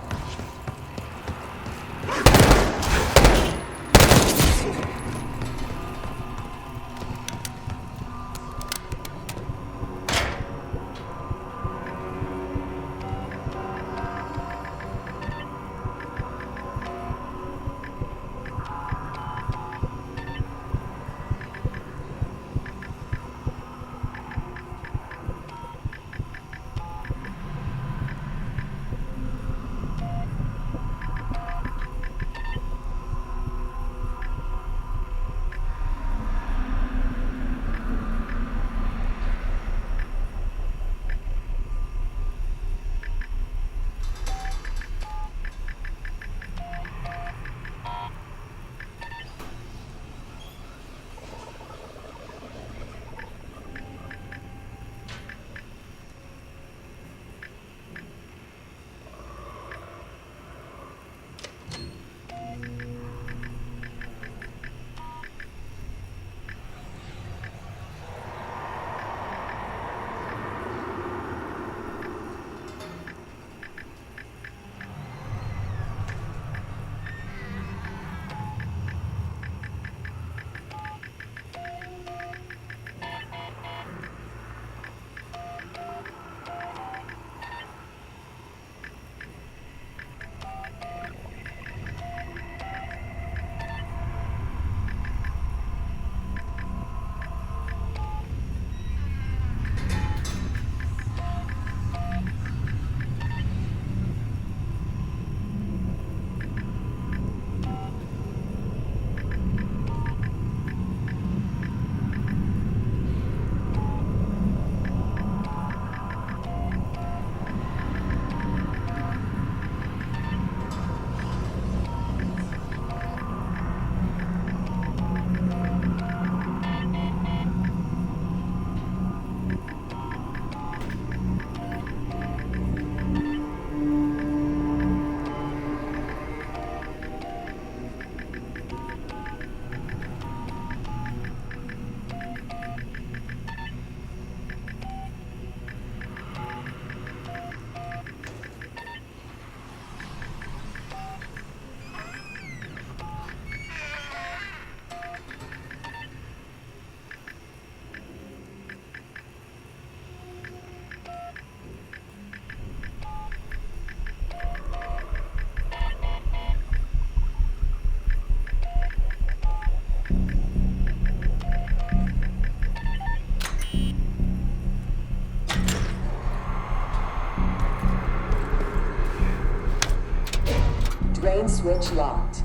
Drain switch locked.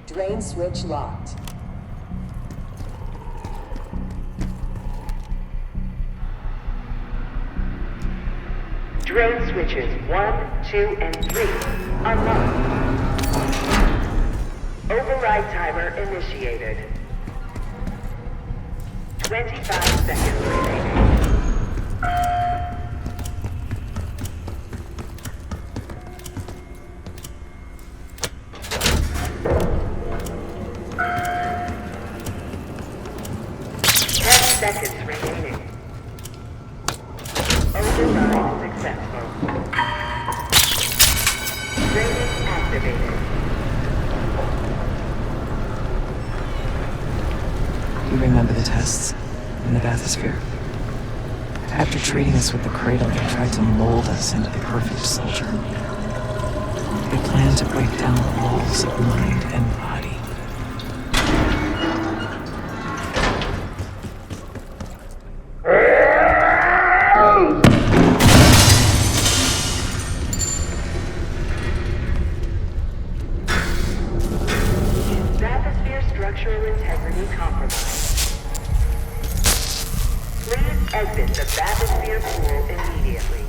Drain switch locked. Drain switches 1, 2, and 3 unlocked. Override timer initiated. 25 seconds remaining. Seconds remaining. Override successful. Training activated. You remember the tests in the bathysphere? After treating us with the Cradle, they tried to mold us into the perfect soldier. They planned to break down the walls of mind and body. Exit the bathysphere pool immediately.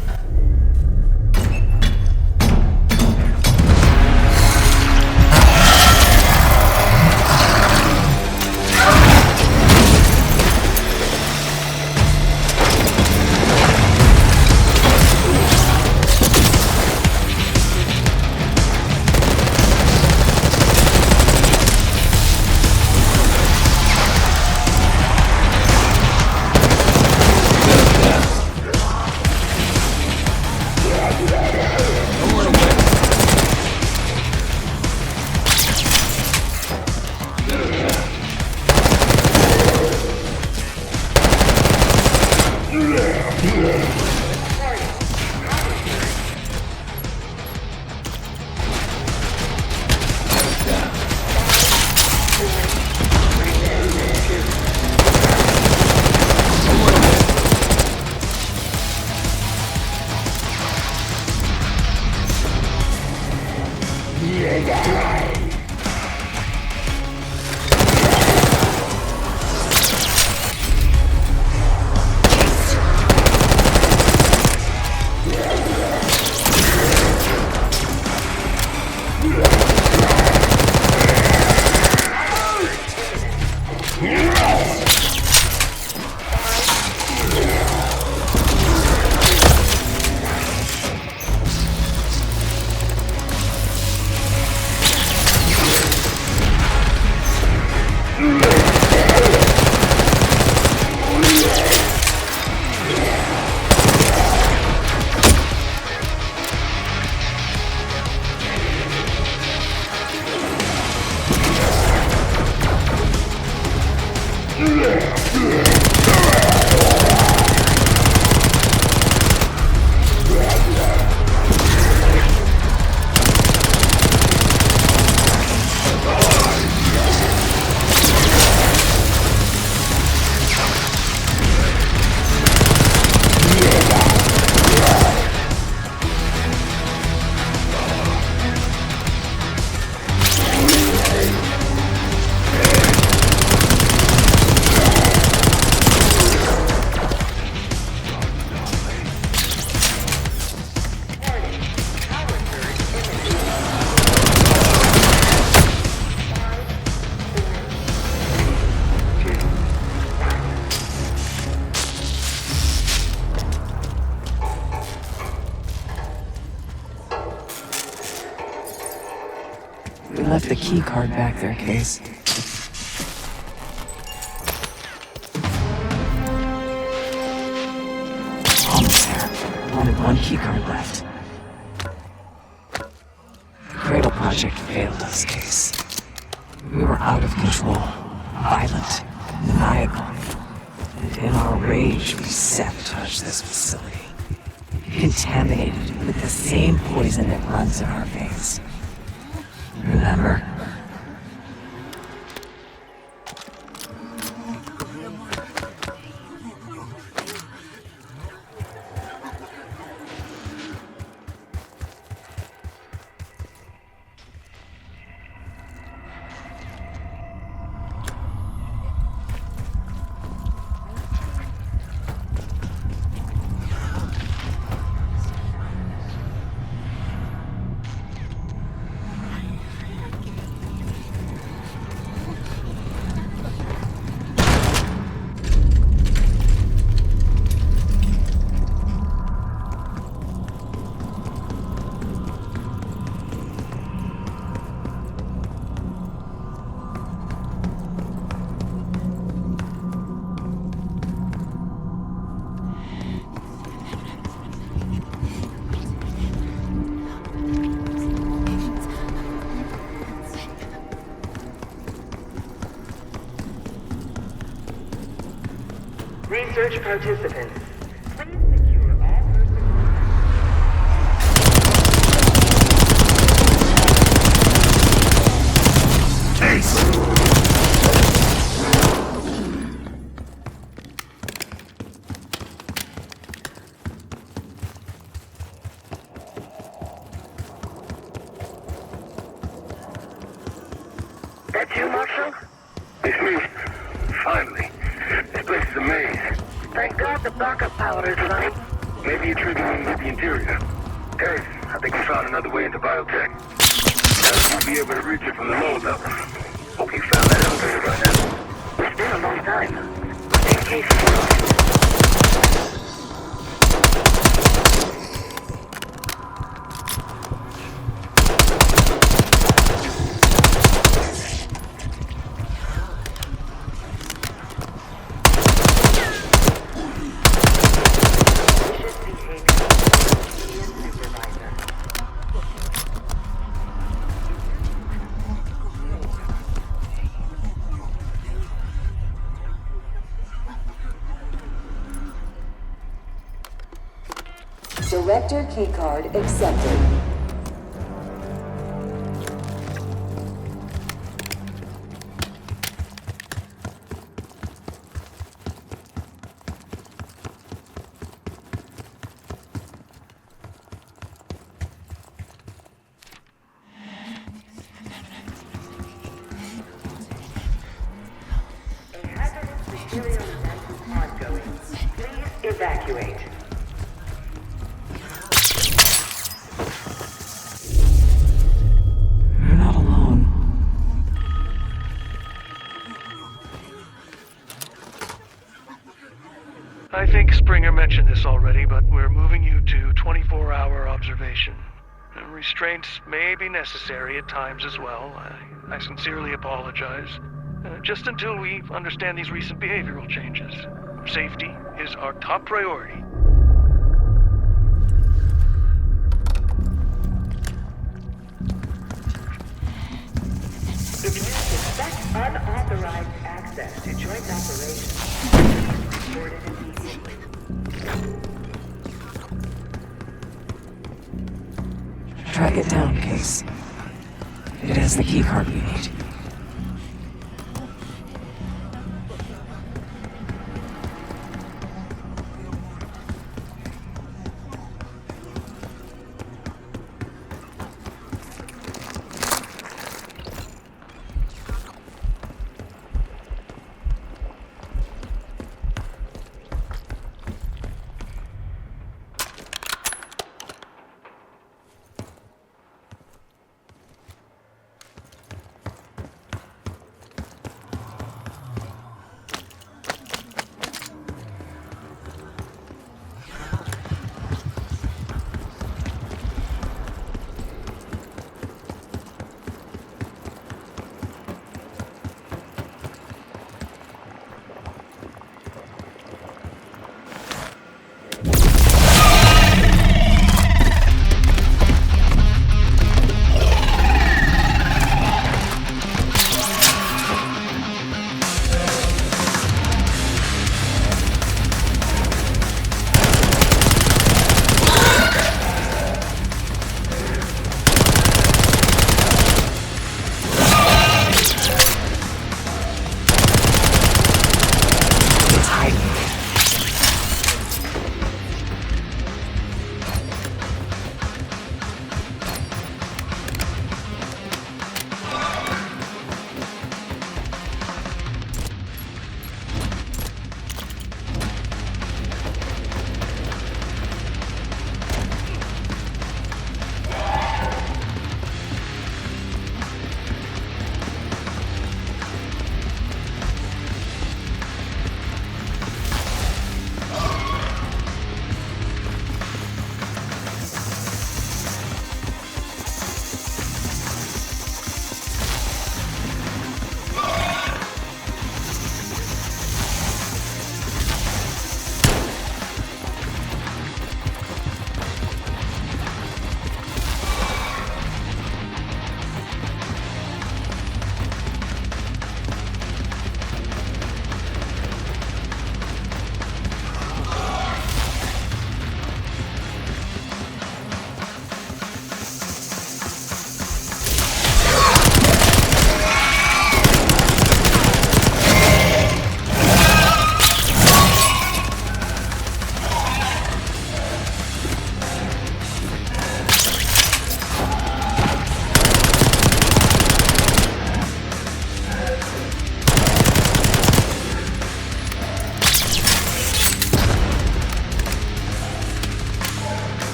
left the key card back there, Case. Almost there. Only one key card left. The Cradle project failed us, Case. We were out of control, violent, maniacal. And in our rage, we sabotaged this facility. Contaminated it with the same poison that runs in our veins. Remember? Research participants, please secure all personnel. That you, Marshal? It's me. Finally. This place is a maze. Thank God the backup power is running. Maybe you're triggering with the interior. Guys, I think we found another way into biotech. Now you'll be able to reach it from the lower level. Hope you found that elevator by now. It's been a long time. In case Director keycard accepted. A hazardous material event is ongoing. Please evacuate. You're not alone. I think Springer mentioned this already, but we're moving you to 24-hour observation. Restraints may be necessary at times as well. I sincerely apologize. Just until we understand these recent behavioral changes. Safety is our top priority. If you suspect unauthorized access to joint operations, report it immediately. Track it down, Case. It has the keycard we need.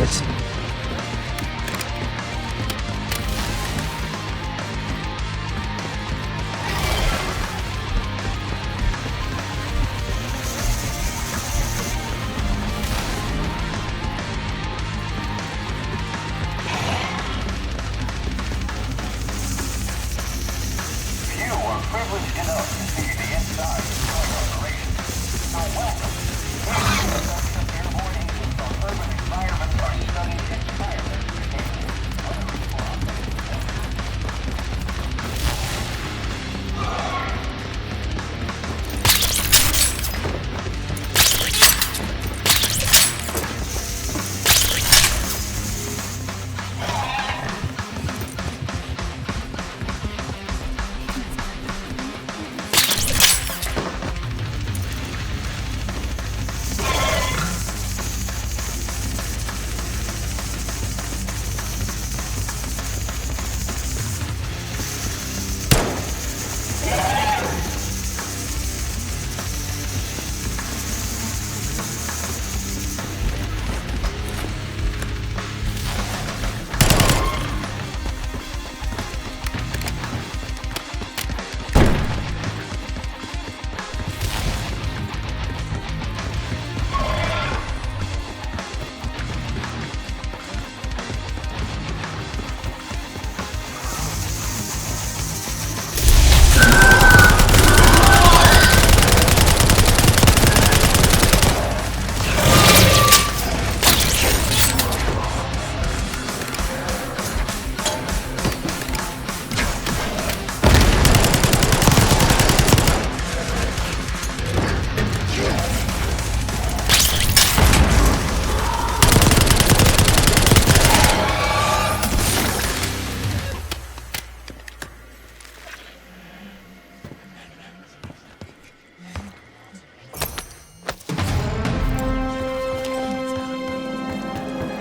it. You are privileged enough to see the inside of joint operations. So welcome. Airborne agents on urban environments are studying entirely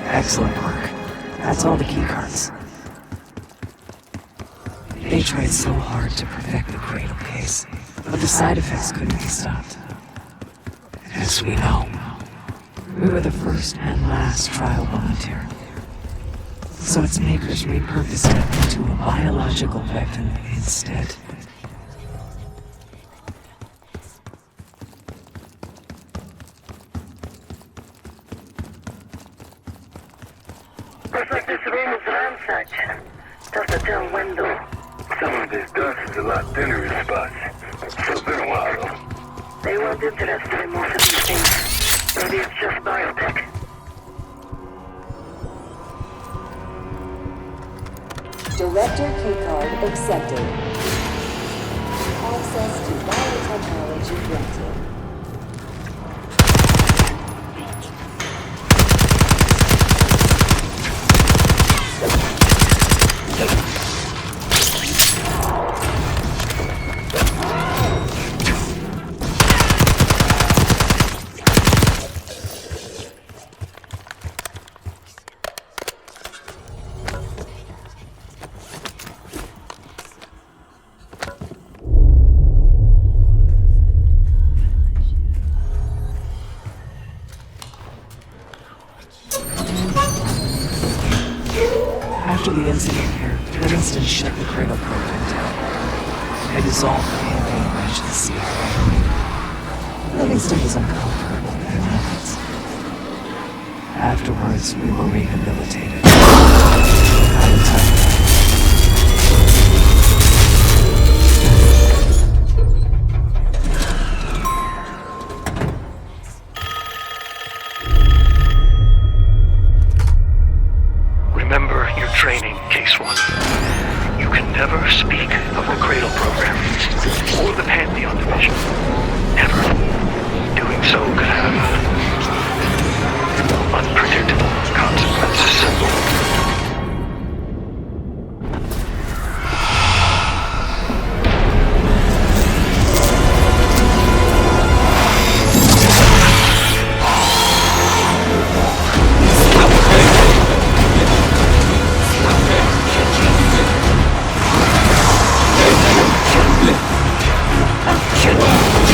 Excellent work. That's all the keycards. They tried so hard to perfect the Cradle case, but the side effects couldn't be stopped. As we know, we were the first and last trial volunteer. So its makers repurposed it into a biological weapon instead. Looks like this room is ransacked. Tough to tell when though. Some of this dust is a lot thinner in spots. It's been a while though. They weren't interested in most of these things. Maybe it's just biotech. Director keycard accepted. Access to biotechnology granted. After the incident here, Livingston shut the Cradle program down. They dissolved the campaign branch of the CIA. Livingston was uncomfortable with their methods. Afterwards, we were rehabilitated. I'm tired. Remember your training, Case 1. You can never speak of the Cradle program or the Pantheon division. Never. Doing so could have unpredictable consequences. Shit.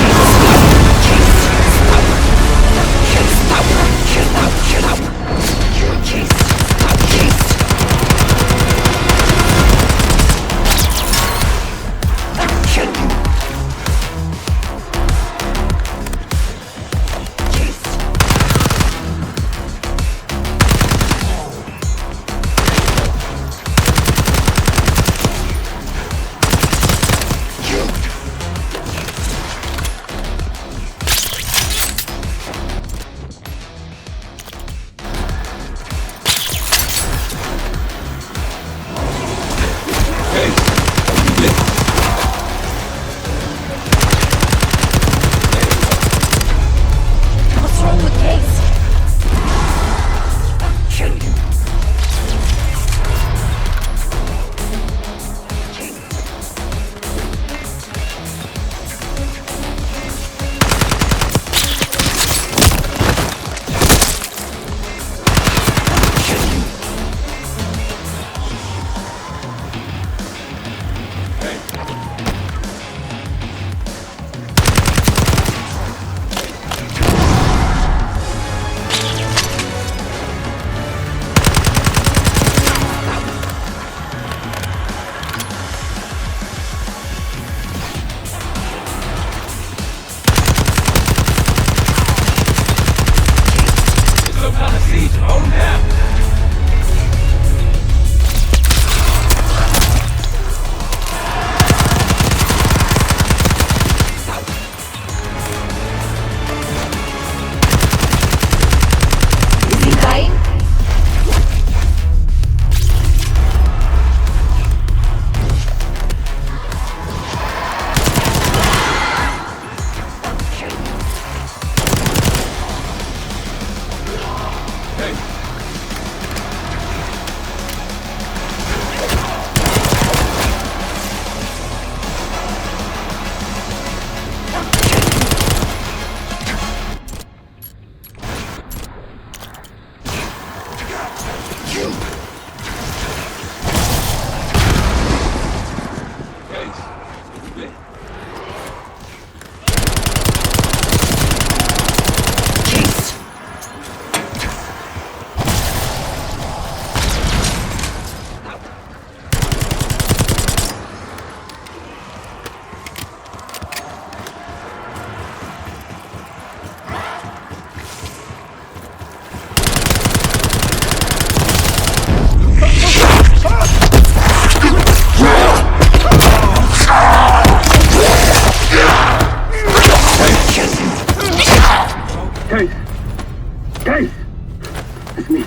It's me.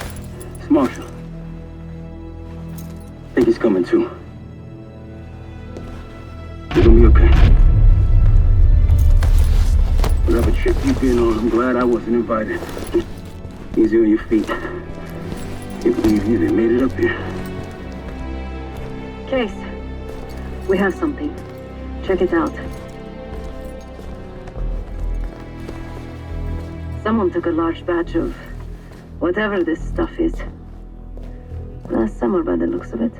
It's Marshall. Think he's coming too. You're gonna be okay. Whatever trip you've been on, I'm glad I wasn't invited. Easy on your feet. Can't believe you even made it up here. Case, we have something. Check it out. Someone took a large batch of whatever this stuff is. Last summer by the looks of it.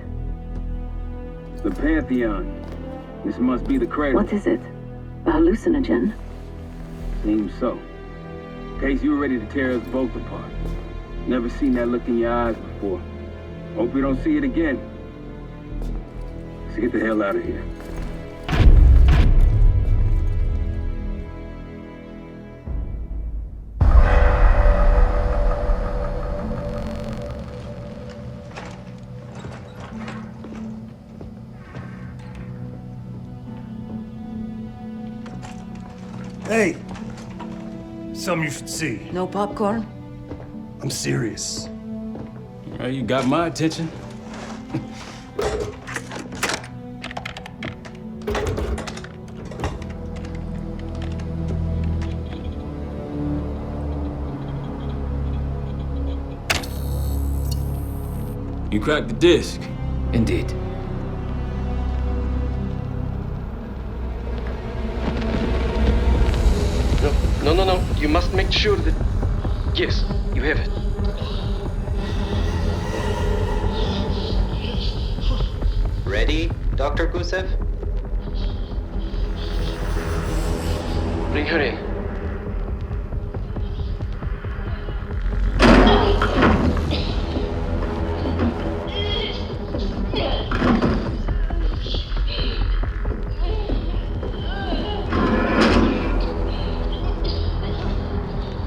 The Pantheon. This must be the Cradle. What is it? A hallucinogen? Seems so. In case you were ready to tear us both apart. Never seen that look in your eyes before. Hope we don't see it again. Let's get the hell out of here. Hey! Something you should see. No popcorn? I'm serious. Well, you got my attention. You cracked the disc. Indeed. No. You must make sure that... Yes, you have it. Ready, Dr. Gusev? Bring her in.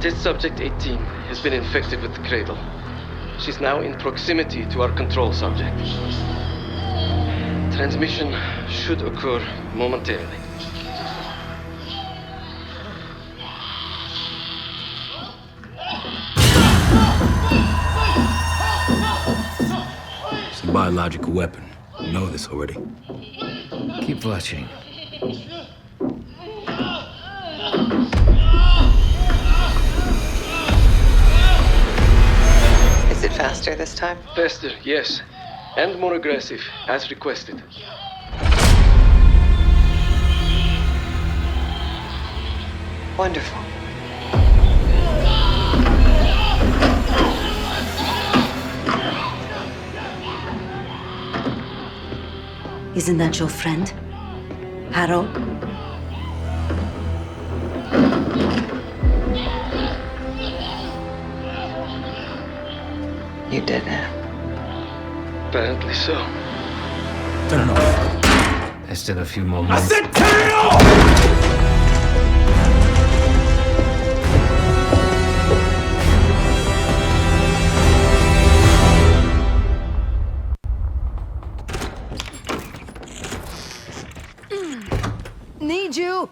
Test subject 18 has been infected with the Cradle. She's now in proximity to our control subject. Transmission should occur momentarily. It's a biological weapon. You know this already. Keep watching. Is it faster this time? Faster, yes. And more aggressive, as requested. Wonderful. Isn't that your friend? Harrow? You did it. Apparently so. Turn off. There's still a few more minutes. I said turn it off! Need you!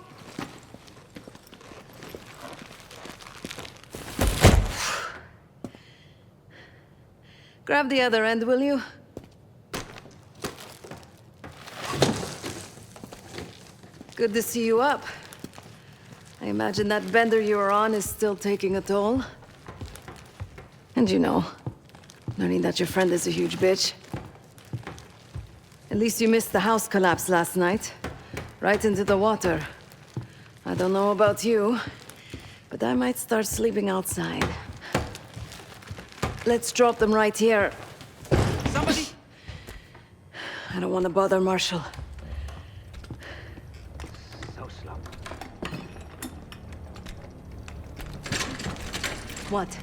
Grab the other end, will you? Good to see you up. I imagine that bender you were on is still taking a toll. And you know, learning that your friend is a huge bitch. At least you missed the house collapse last night. Right into the water. I don't know about you, but I might start sleeping outside. Let's drop them right here. Somebody! I don't want to bother Marshall. So slow. What?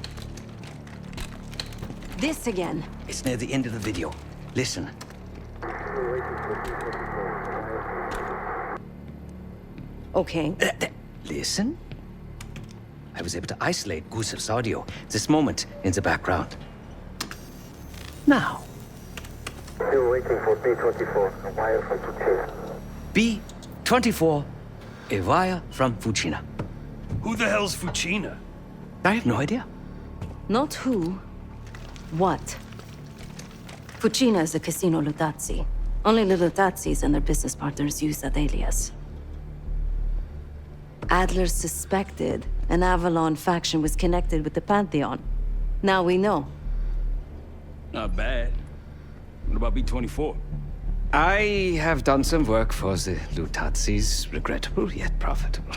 This again? It's near the end of the video. Listen. Okay. Listen? I was able to isolate Gusev's audio this moment in the background. Now. Still waiting for B-24, a wire from Fuchina. B-24, a wire from Fuchina. Who the hell's Fuchina? I have no idea. Not who, What? Fucina is the Casino Lutazzi. Only the Lutazzis and their business partners use that alias. Adler suspected an Avalon faction was connected with the Pantheon. Now we know. Not bad. What about B-24? I have done some work for the Lutazzis, regrettable yet profitable.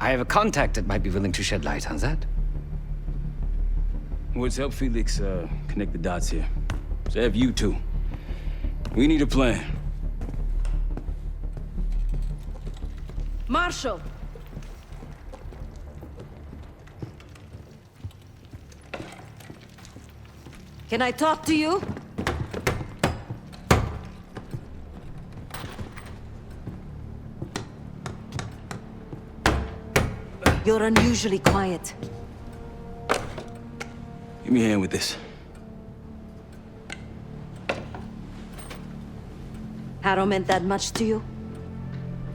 I have a contact that might be willing to shed light on that. Let's help Felix connect the dots here. So have you two. We need a plan. Marshal! Can I talk to you? You're unusually quiet. Give me a hand with this. Harrow meant that much to you?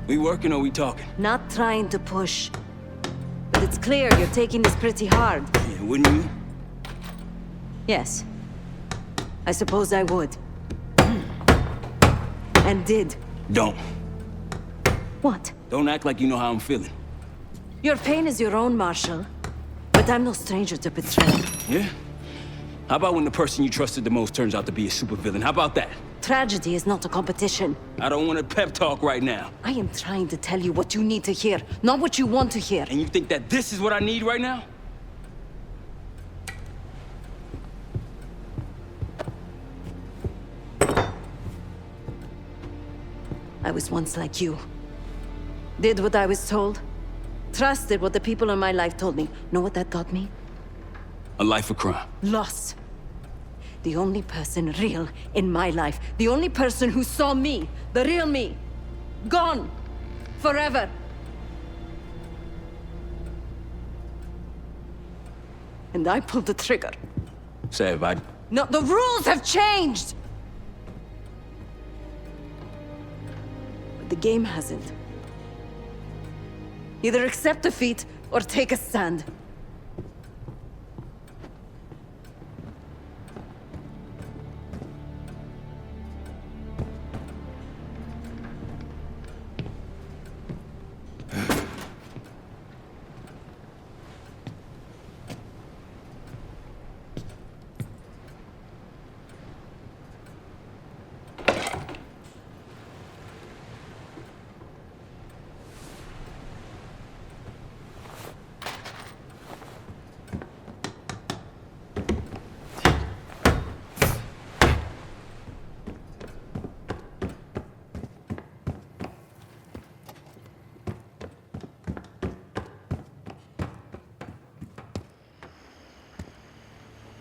We working or we talking? Not trying to push. But it's clear you're taking this pretty hard. Yeah, wouldn't you? Yes. I suppose I would. And did. Don't. What? Don't act like you know how I'm feeling. Your pain is your own, Marshal. But I'm no stranger to betrayal. Yeah? How about when the person you trusted the most turns out to be a supervillain? How about that? Tragedy is not a competition. I don't want a pep talk right now. I am trying to tell you what you need to hear, not what you want to hear. And you think that this is what I need right now? I was once like you. Did what I was told. Trusted what the people in my life told me. Know what that got me? A life of crime. Loss. The only person real in my life. The only person who saw me. The real me. Gone. Forever. And I pulled the trigger. Sav, No, the rules have changed! But the game hasn't. Either accept defeat or take a stand.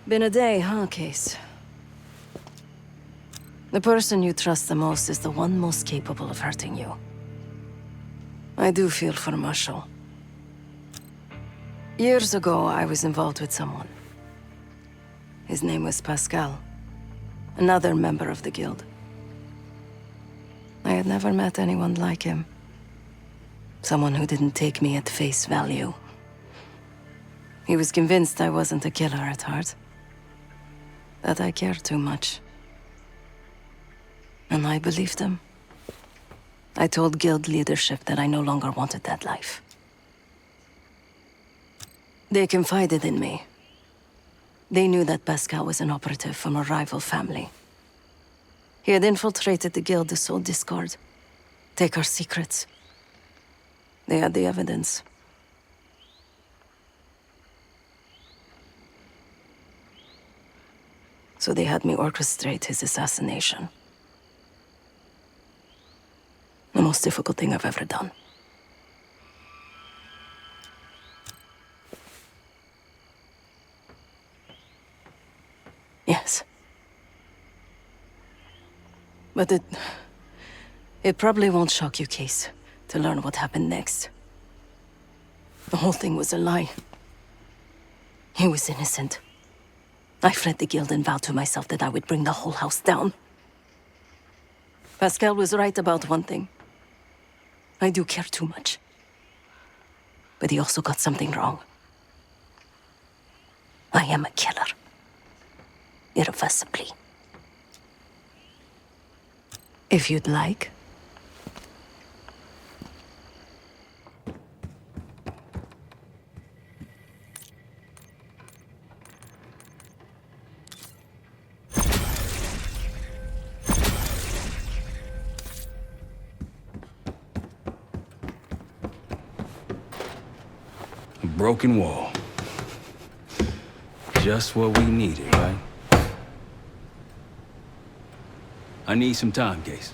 Been a day, huh, Case? The person you trust the most is the one most capable of hurting you. I do feel for Marshall. Years ago, I was involved with someone. His name was Pascal, another member of the guild. I had never met anyone like him. Someone who didn't take me at face value. He was convinced I wasn't a killer at heart. That I cared too much. And I believed him. I told guild leadership that I no longer wanted that life. They confided in me. They knew that Pascal was an operative from a rival family. He had infiltrated the guild to sow discord, take our secrets. They had the evidence. So they had me orchestrate his assassination. The most difficult thing I've ever done. Yes. But it probably won't shock you, Case, to learn what happened next. The whole thing was a lie. He was innocent. I fled the guild and vowed to myself that I would bring the whole house down. Pascal was right about one thing. I do care too much. But he also got something wrong. I am a killer. irreversibly. If you'd like. A broken wall. Just what we needed, right? I need some time, Case.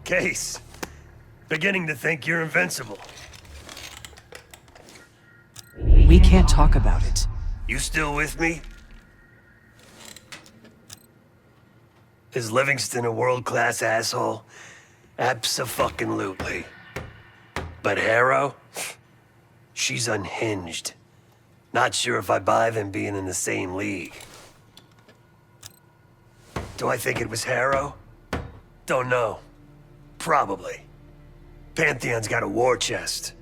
Case, beginning to think you're invincible. We can't talk about it. You still with me? Is Livingston a world-class asshole? Abso-fucking-lutely. But Harrow? She's unhinged. Not sure if I buy them being in the same league. Do I think it was Harrow? Don't know. Probably. Pantheon's got a war chest.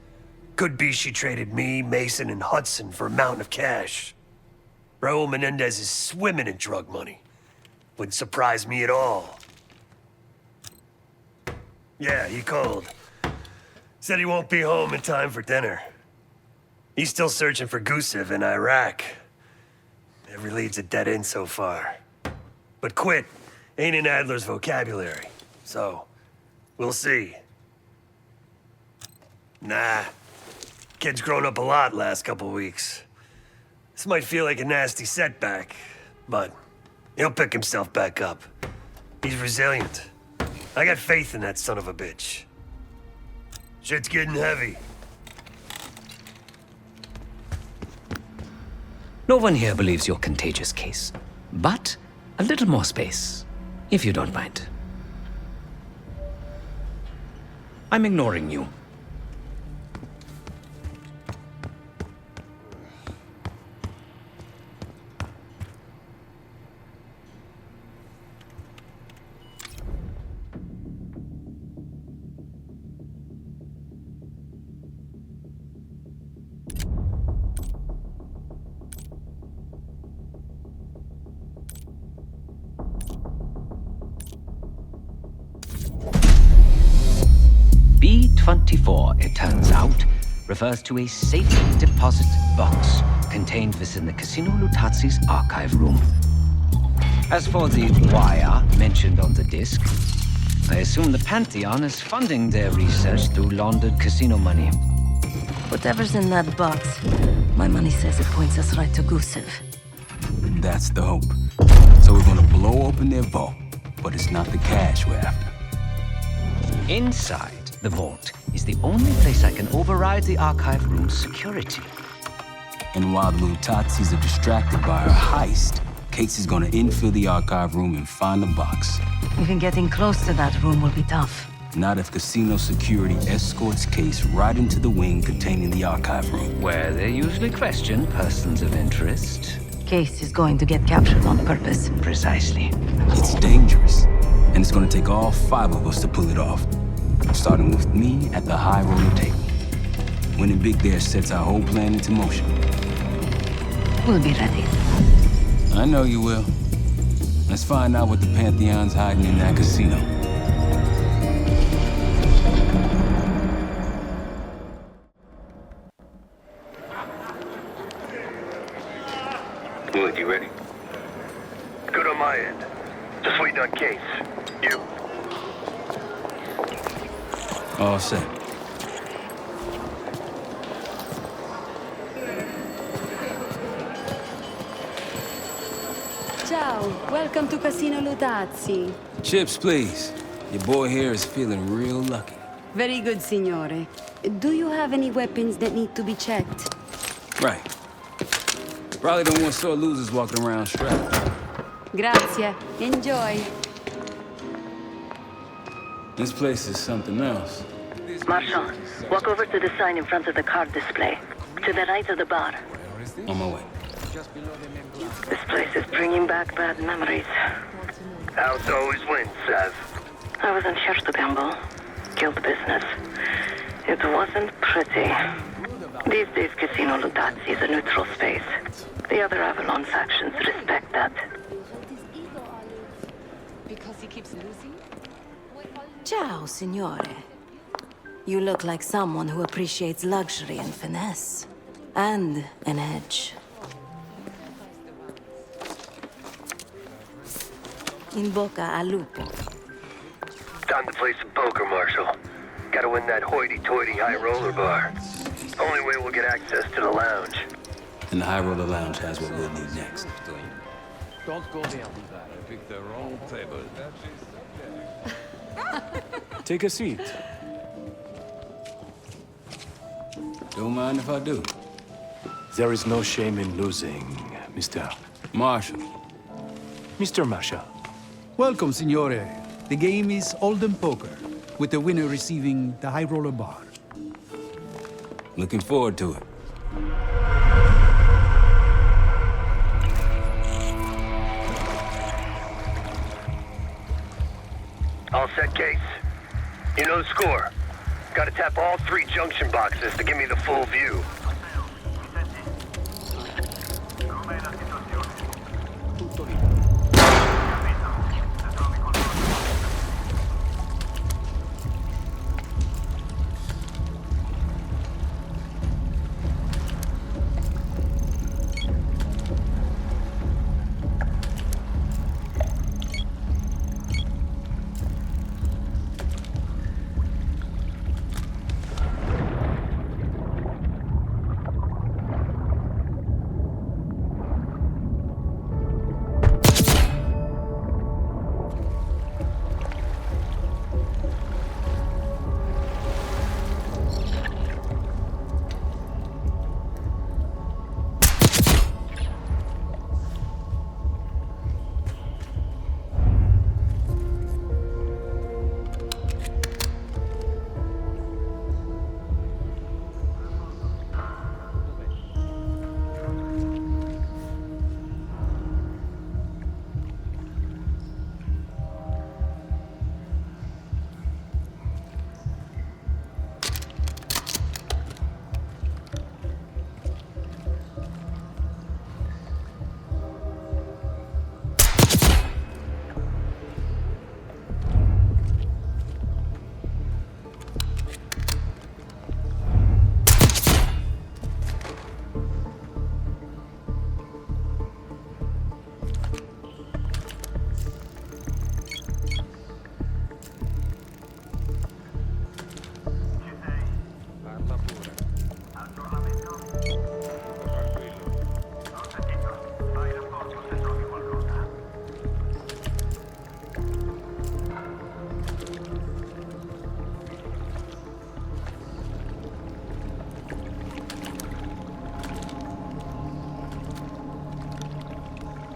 Could be she traded me, Mason, and Hudson for a mountain of cash. Raul Menendez is swimming in drug money. Wouldn't surprise me at all. Yeah, he called. Said he won't be home in time for dinner. He's still searching for Gusev in Iraq. Every lead's a dead end so far. But quit ain't in Adler's vocabulary, so we'll see. Nah, kid's grown up a lot last couple weeks. This might feel like a nasty setback, but he'll pick himself back up. He's resilient. I got faith in that son of a bitch. Shit's getting heavy. No one here believes you're contagious, Case. But a little more space, if you don't mind. I'm ignoring you. B-24, it turns out, refers to a safe deposit box contained within the Casino Lutazzi's archive room. As for the wire mentioned on the disc, I assume the Pantheon is funding their research through laundered casino money. Whatever's in that box, my money says it points us right to Gusev. That's the hope. So we're gonna blow open their vault, but it's not the cash we're after. Inside the vault is the only place I can override the archive room's security. And while the Lutazzis are distracted by our heist, Case is gonna infill the archive room and find the box. Even getting close to that room will be tough. Not if casino security escorts Case right into the wing containing the archive room. Where they usually question persons of interest. Case is going to get captured on purpose. Precisely. It's dangerous, and it's gonna take all 5 of us to pull it off. Starting with me at the high roller table. Winning big there sets our whole plan into motion. We'll be ready. I know you will. Let's find out what the Pantheon's hiding in that casino. Good, you ready? Good on my end. Just waiting on Case. You? All set. Ciao, welcome to Casino Lutazzi. Chips, please. Your boy here is feeling real lucky. Very good, signore. Do you have any weapons that need to be checked? Right. Probably don't want sore losers walking around strapped. Grazie. Enjoy. This place is something else. Marshal, walk over to the sign in front of the card display. To the right of the bar. On my way. This place is bringing back bad memories. House always wins, Sav. I wasn't here to gamble. Guild business. It wasn't pretty. These days, Casino Lutazzi is a neutral space. The other Avalon factions respect that. Because he keeps losing? Ciao, signore. You look like someone who appreciates luxury and finesse. And an edge. In bocca al lupo. Time to play some poker, Marshal. Gotta win that hoity-toity high roller bar. Only way we'll get access to the lounge. And the High Roller Lounge has what we'll need next. Don't go there. I picked the wrong table. Take a seat. Don't mind if I do. There is no shame in losing, Mr. Marshal. Mr. Marshall. Welcome, signore. The game is Hold'em Poker, with the winner receiving the High Roller Bar. Looking forward to it. All set, Case. You know the score. Gotta tap all 3 junction boxes to give me the full view.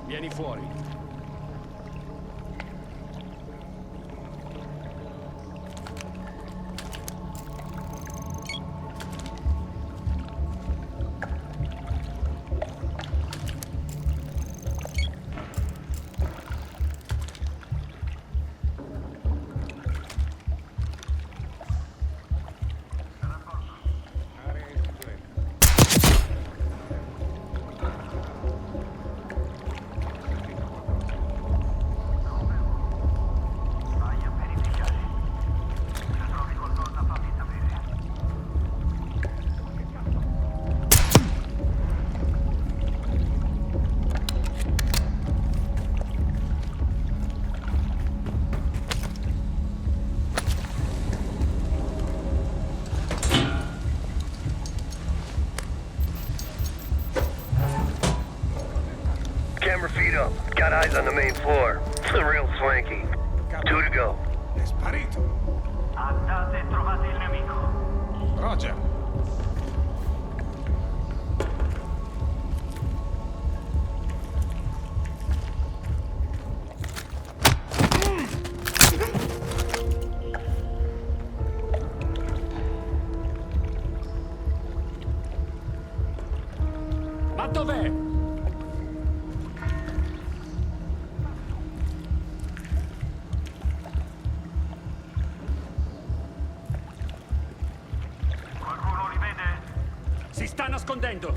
Vieni fuori. Camera feed up. Got eyes on the main floor. Real swanky. 2 to go. È sparito. Andate e trovate il nemico. Roger. Ma dov'è? Si sta nascondendo!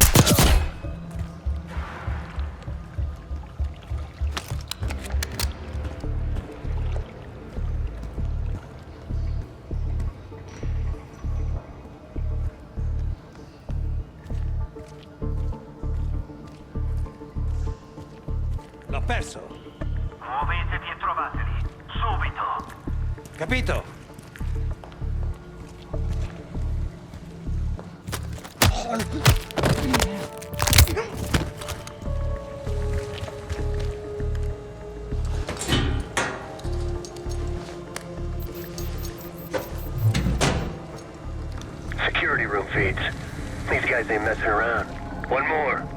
L'ho perso. Muovetevi e trovateli. Subito! Capito? Security room feeds. These guys ain't messing around. One more.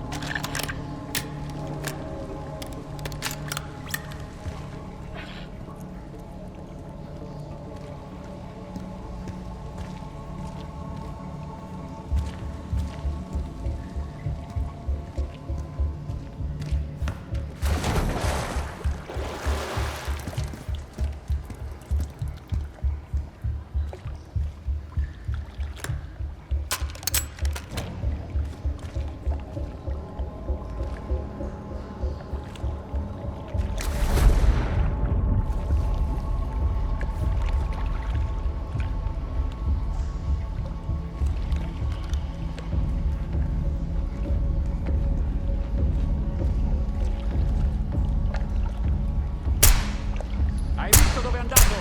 Hai visto dove è andato?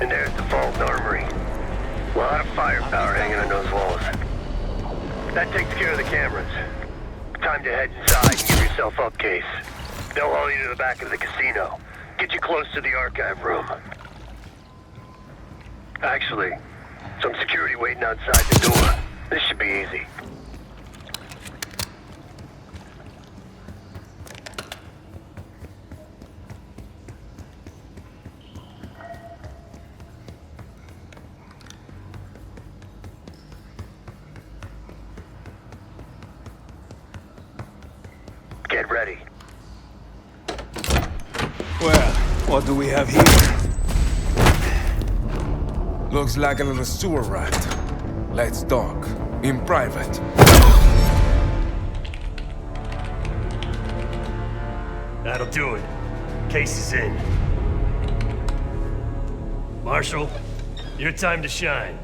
And there's the vault armory. A lot of firepower hanging on those walls. That takes care of the cameras. Time to head inside and give yourself up, Case. They'll haul you to the back of the casino. Get you close to the archive room. Actually, some security waiting outside the door. This should be easy. Get ready. Well, what do we have here? Looks like a little sewer rat. Let's talk. In private. That'll do it. Case is in. Marshal, your time to shine.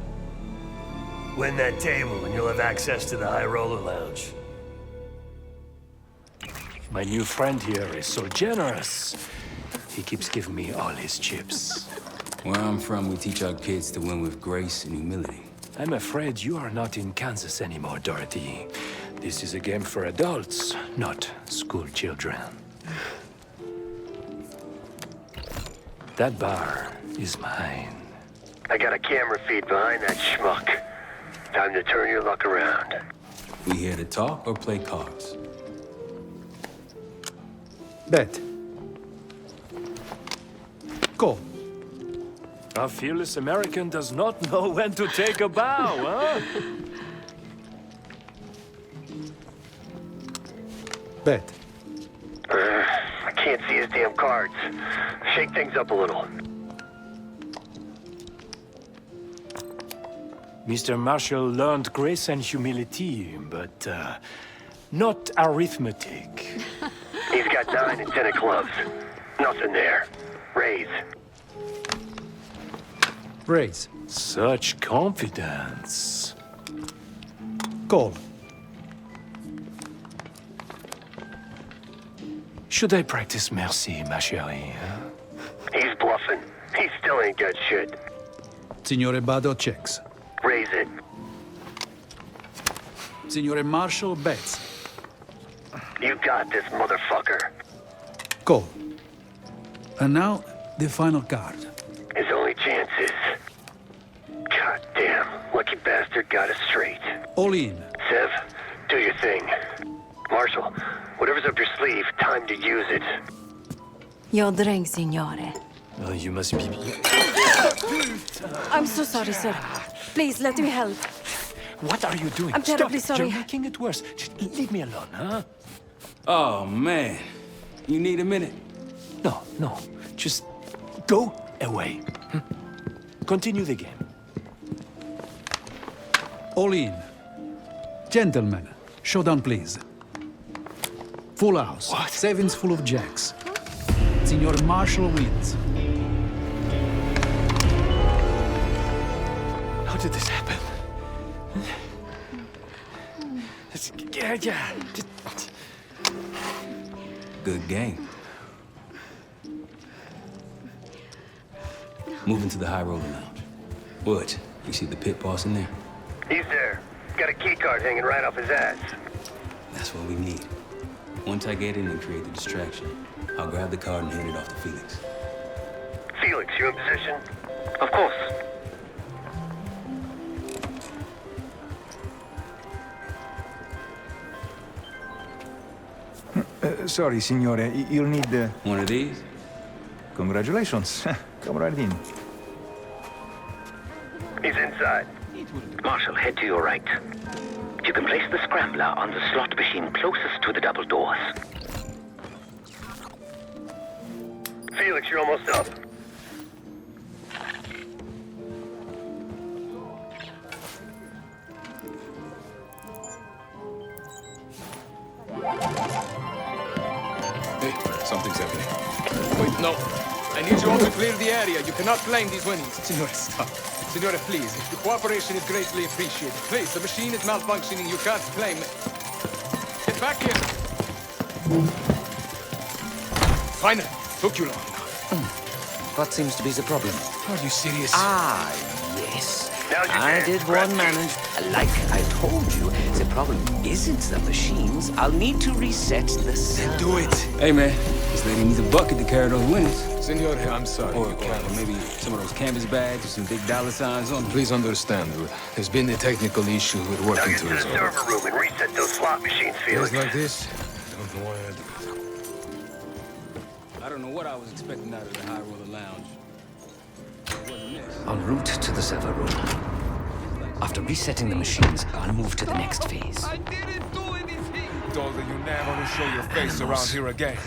Win that table and you'll have access to the High Roller Lounge. My new friend here is so generous. He keeps giving me all his chips. Where I'm from, we teach our kids to win with grace and humility. I'm afraid you are not in Kansas anymore, Dorothy. This is a game for adults, not school children. That bar is mine. I got a camera feed behind that schmuck. Time to turn your luck around. We here to talk or play cards? Bet. Go. A fearless American does not know when to take a bow, huh? Bet. I can't see his damn cards. Shake things up a little. Mr. Marshall learned grace and humility, but not arithmetic. He's got 9 and 10 of clubs. Nothing there. Raise. Raise. Such confidence. Call. Should I practice merci, ma chérie? Huh? He's bluffing. He still ain't got shit. Signore Bado checks. Raise it. Signore Marshall bets. You got this, motherfucker. Call. And now, the final card. His only chance is... God damn, lucky bastard got us straight. All in. Sev, do your thing. Marshall, whatever's up your sleeve, time to use it. Your drink, signore. Oh, you must be... I'm so sorry, sir. Please, let me help. What are you doing? I'm terribly Stop. sorry. You're making it worse. Just leave me alone, huh? Oh, man. You need a minute? No. Just go away. Continue the game. All in. Gentlemen, showdown please. Full house. What? Sevens full of jacks. Signor Marshall wins. How did this happen? Yeah. Good game. Moving to the high roller lounge. What? You see the pit boss in there? He's there. Got a key card hanging right off his ass. That's what we need. Once I get in and create the distraction, I'll grab the card and hand it off to Felix. Felix, you in position? Of course. Sorry, signore. You'll need... One of these? Congratulations. Come right in. He's inside. Marshal, head to your right. You can place the scrambler on the slot machine closest to the double doors. Felix, you're almost up. Hey, something's happening. Wait, no. I need you all to clear the area. You cannot claim these winnings. Signore, stop. Signore, please. Your cooperation is greatly appreciated. Please, the machine is malfunctioning. You can't claim it. Get back here. Finally. Took you long. What seems to be the problem? Are you serious? Ah, yes. I did one manage. Like I told you, the problem isn't the machines. I'll need to reset the server. Do it. Hey, man. This lady needs a bucket to carry those winnings. Signore, I'm sorry. Or maybe some of those canvas bags with some big dollar signs on them. Please understand, there's been a technical issue with Now working get to to the resolve. server room and reset those slot machines, Felix. Days like this, I don't know why I do it. I don't know what I was expecting out of the high roller lounge. It wasn't this. En route to the server room. After resetting the machines, I'll move to the next phase. I didn't do anything! Told her you never will show your face around here again.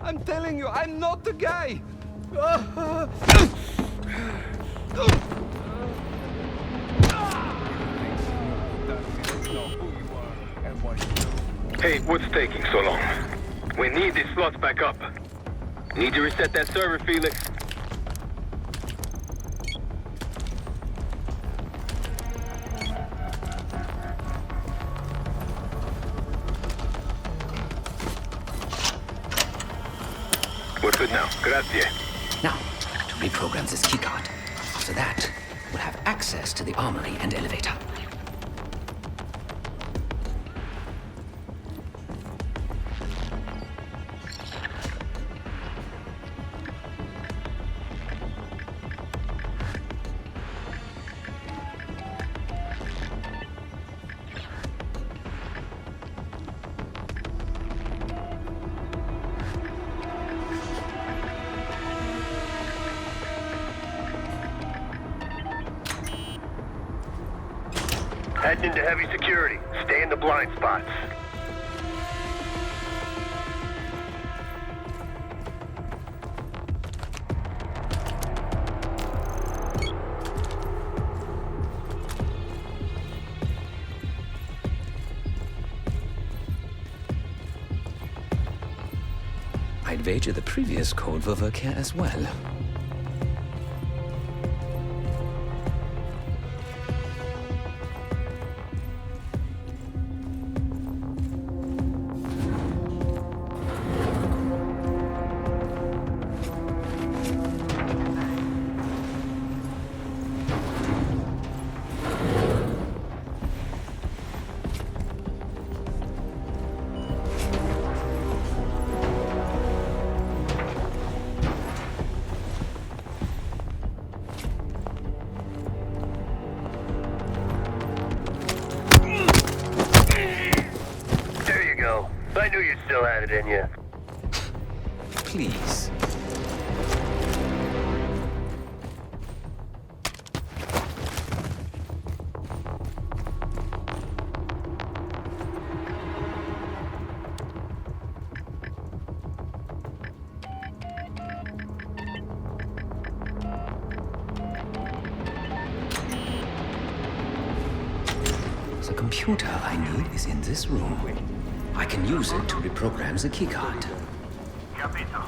I'm telling you, I'm not the guy! Hey, what's taking so long? We need these slots back up. Need to reset that server, Felix. We're good now. Grazie. Now, to reprogram this keycard. After that, we'll have access to the armory and elevator. Heading into heavy security. Stay in the blind spots. I'd wager the previous code will work here as well. I knew you still had it in you. Please. The computer I need is in this room. I can use it to reprogram the keycard. Capito.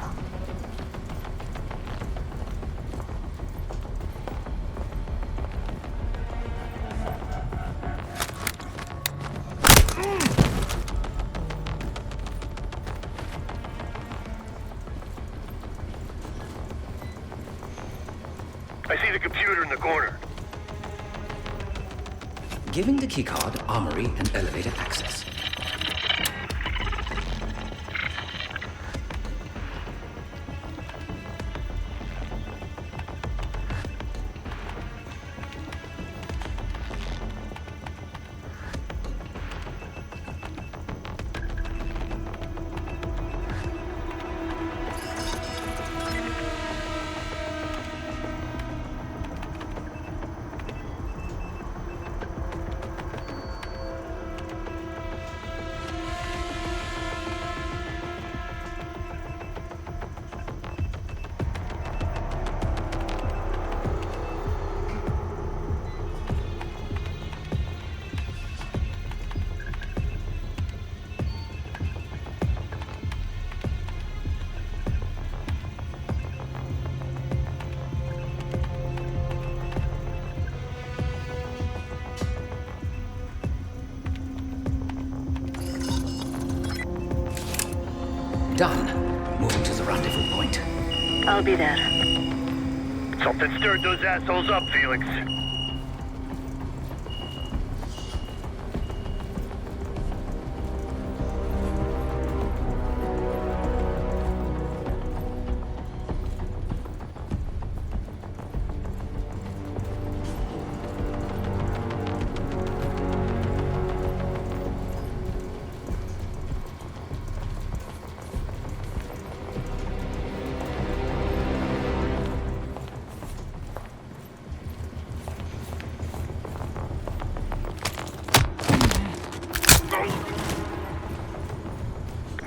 I see the computer in the corner. Giving the keycard armory and elevator access. Done. Moving to the rendezvous point. I'll be there. Something stirred those assholes up, Felix.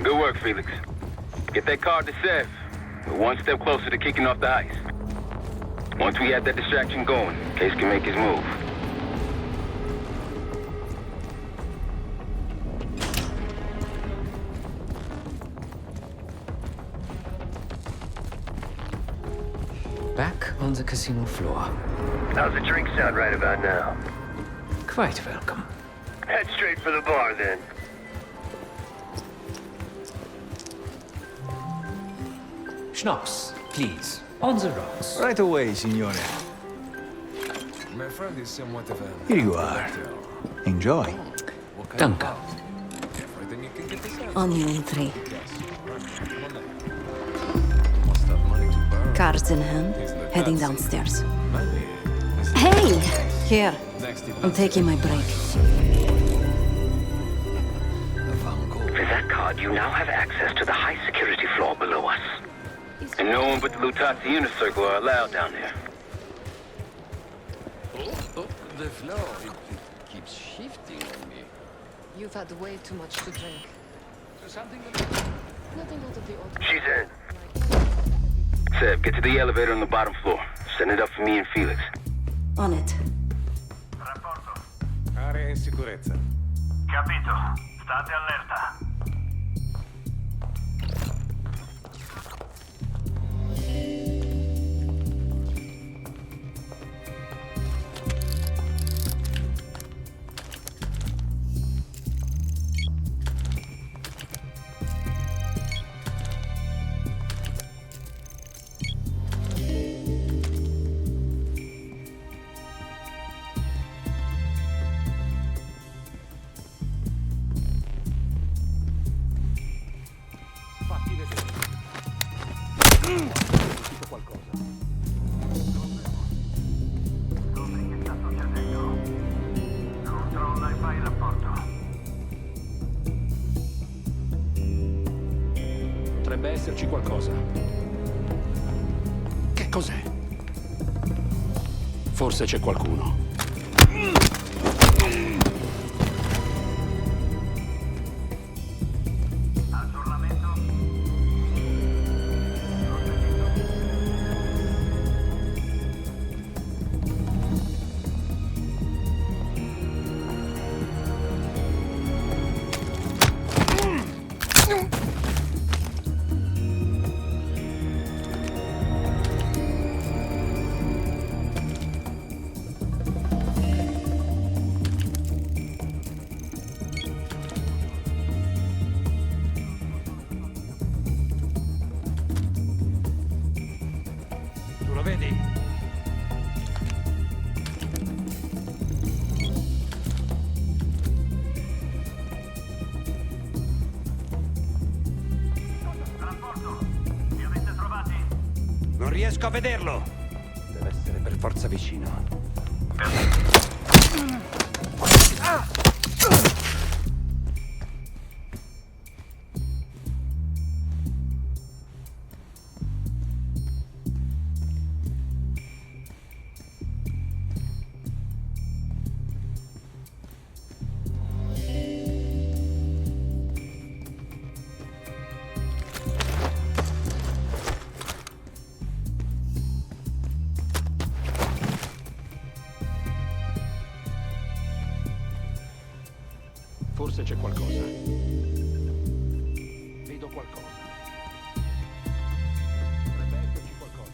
Good work, Felix. Get that card to safe. We're one step closer to kicking off the heist. Once we have that distraction going, Case can make his move. Back on the casino floor. How's the drink sound right about now? Quite welcome. Head straight for the bar, then. Schnapps, please. On the rocks. Right away, signore. My friend is somewhat of a... Here you are. Enjoy. Danke. On you in 3. Cards in hand, heading downstairs. Hey! Here. I'm taking my break. With that card, you now have access to the high security floor below us. And no one but the Lutazzi Inner Circle are allowed down there. The floor, it keeps shifting on me. You've had way too much to drink. Something Nothing out of the ordinary. She's in. Seb, get to the elevator on the bottom floor. Send it up for me and Felix. On it. Area in sicurezza. Capito. State allerta. Dovrebbe esserci qualcosa. Che cos'è? Forse c'è qualcuno. riesco a vederlo. Deve essere per forza vicino. Forse c'è qualcosa. Vedo qualcosa. Dovrebbe esserci qualcosa.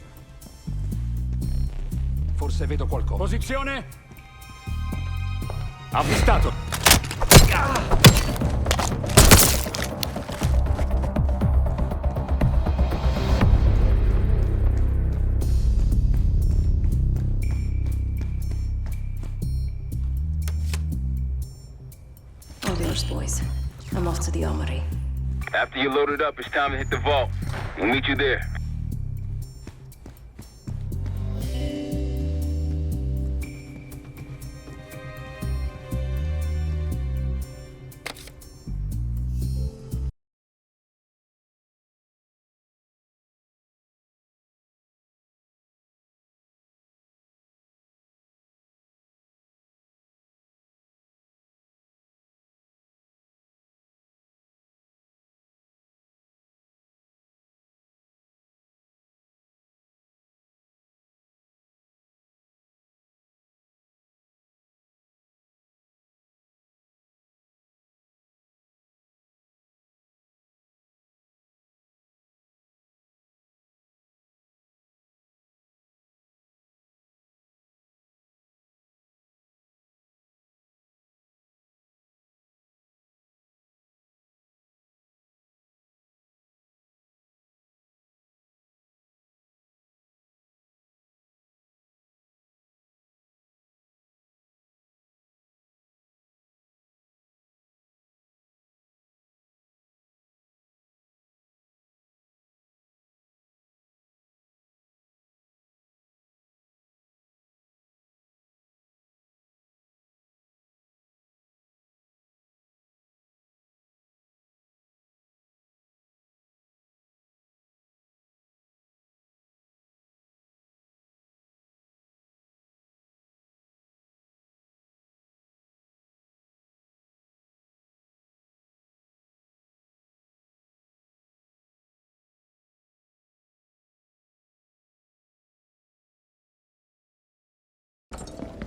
Forse vedo qualcosa. Posizione! Avvistato! Boys. I'm off to the armory. After you load it up, it's time to hit the vault. We'll meet you there.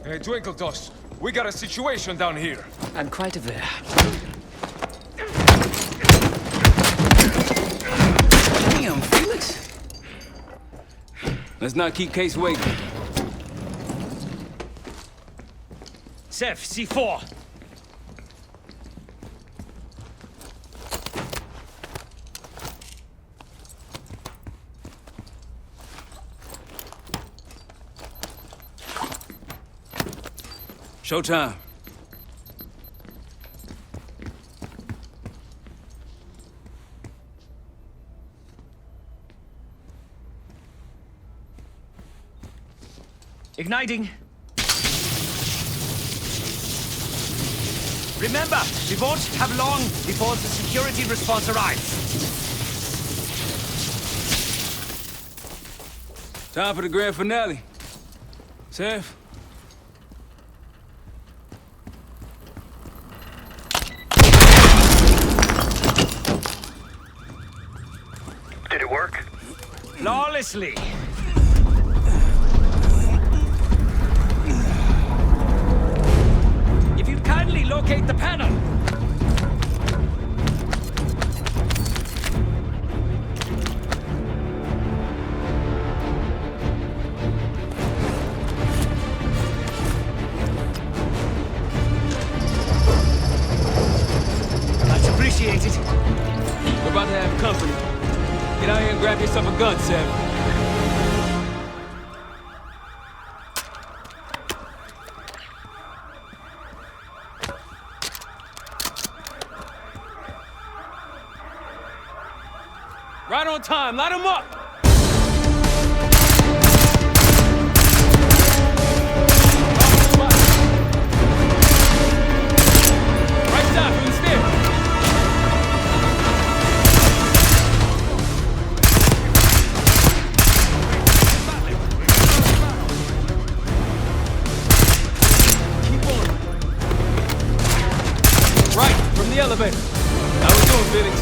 Hey, Twinkletos, we got a situation down here. I'm quite aware. Damn, Felix. Let's not keep Case waiting. Seth, C4. Showtime. Igniting. Remember, we won't have long before the security response arrives. Time for the grand finale. Seth? Did it work? Flawlessly. If you'd kindly locate the panel. Much appreciated. We're about to have company. Get out here and grab yourself a gun, Seth. Right on time, light him up! the elevator. How we doing, Felix?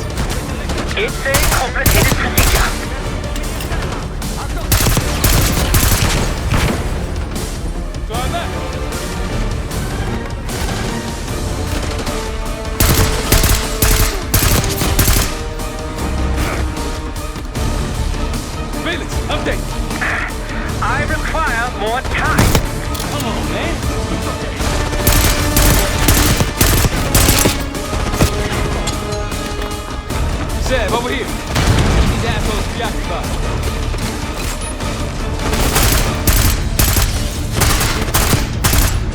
It's a complicated procedure. Try that. Felix, update. I require more time. Come on, man. Seb, over here. These assholes preoccupied.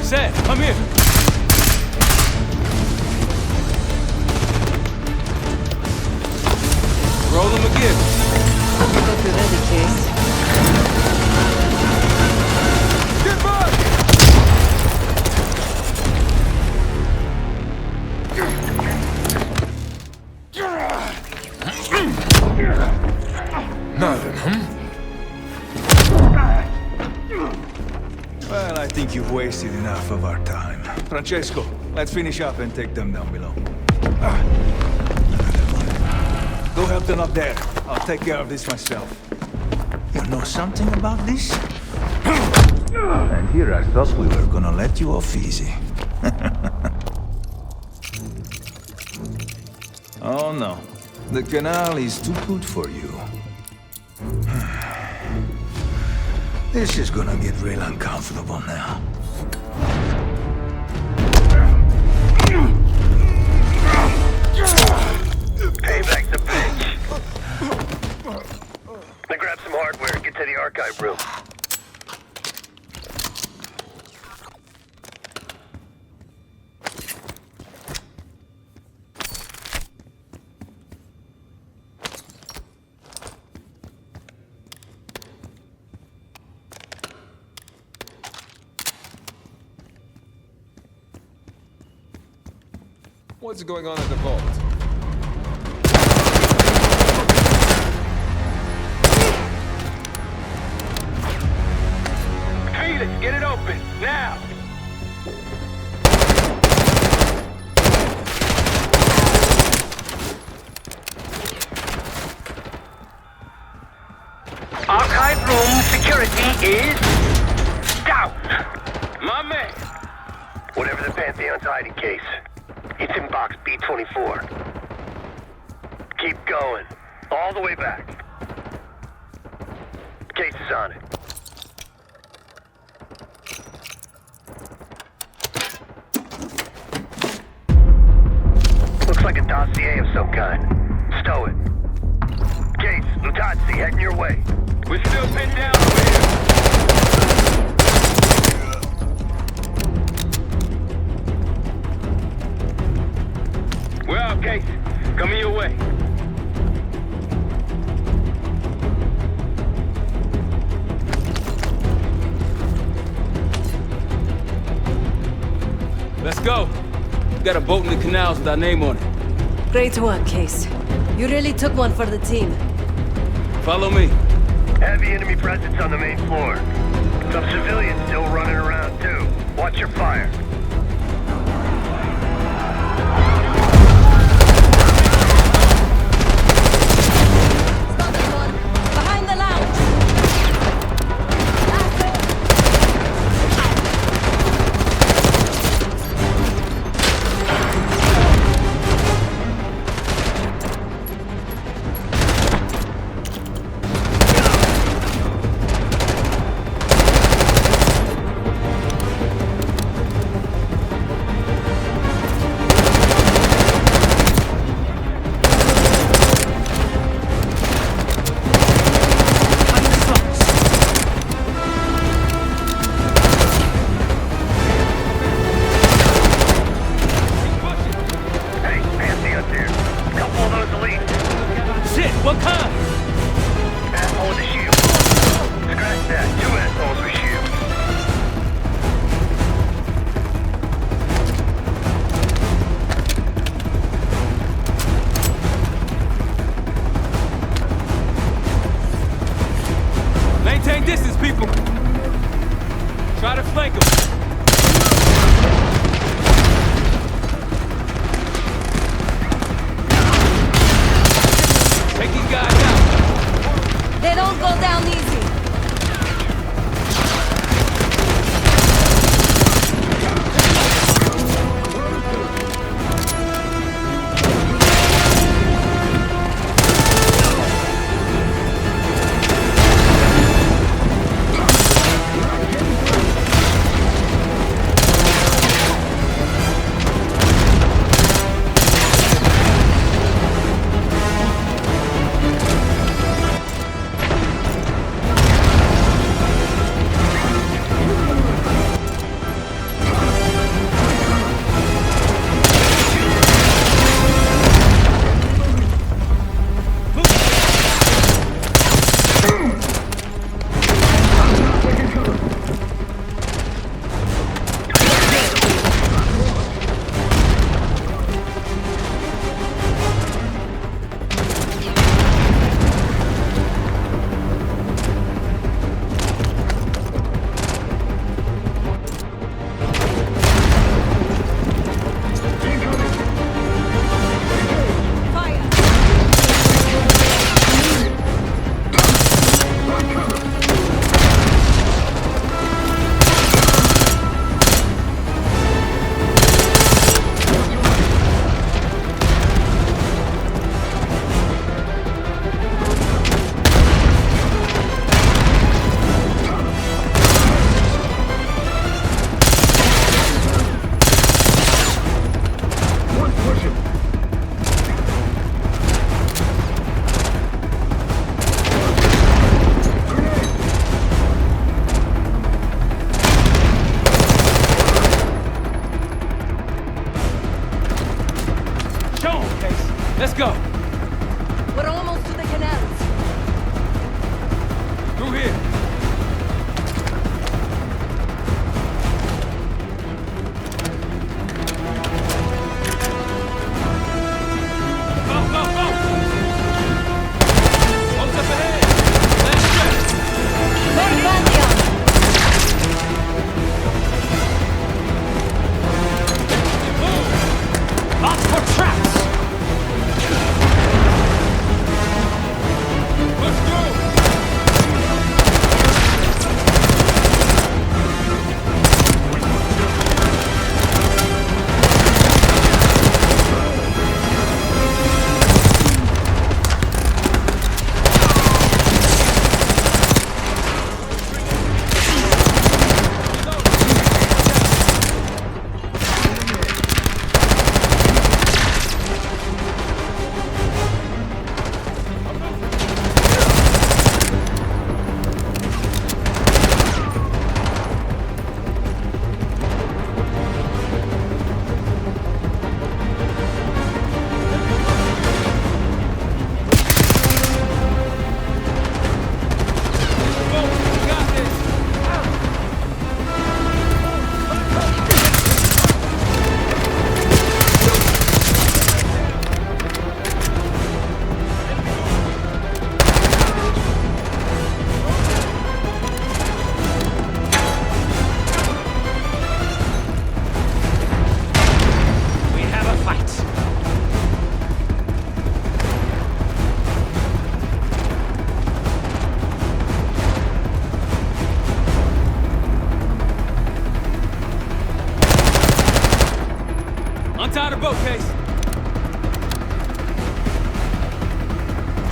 Seb, come here. Roll them again. Hope you're ready, Case. Get back! Nothing, huh? Well, I think you've wasted enough of our time. Francesco, let's finish up and take them down below. Go help them up there. I'll take care of this myself. You know something about this? And here I thought we were gonna let you off easy. Oh no. The canal is too good for you. This is gonna get real uncomfortable now. Payback's a bitch. Now grab some hardware and get to the archive room. What's going on at the vault? Felix, get it open, now! Archive room security is down. My man! Whatever the Pantheon's hiding case, it's in box B24. Keep going. All the way back. Case is on it. Looks like a dossier of some kind. Stow it. Case, Lutazzi, heading your way. We're still pinned down over here. We're out, Case. Coming your way. Let's go. We got a boat in the canals with our name on it. Great work, Case. You really took one for the team. Follow me. Heavy enemy presence on the main floor. Some civilians still running around, too. Watch your fire. Behind the lounge! Show 'em, Case. Let's go. We're almost to the canals. Through here. Untie the boat, Case.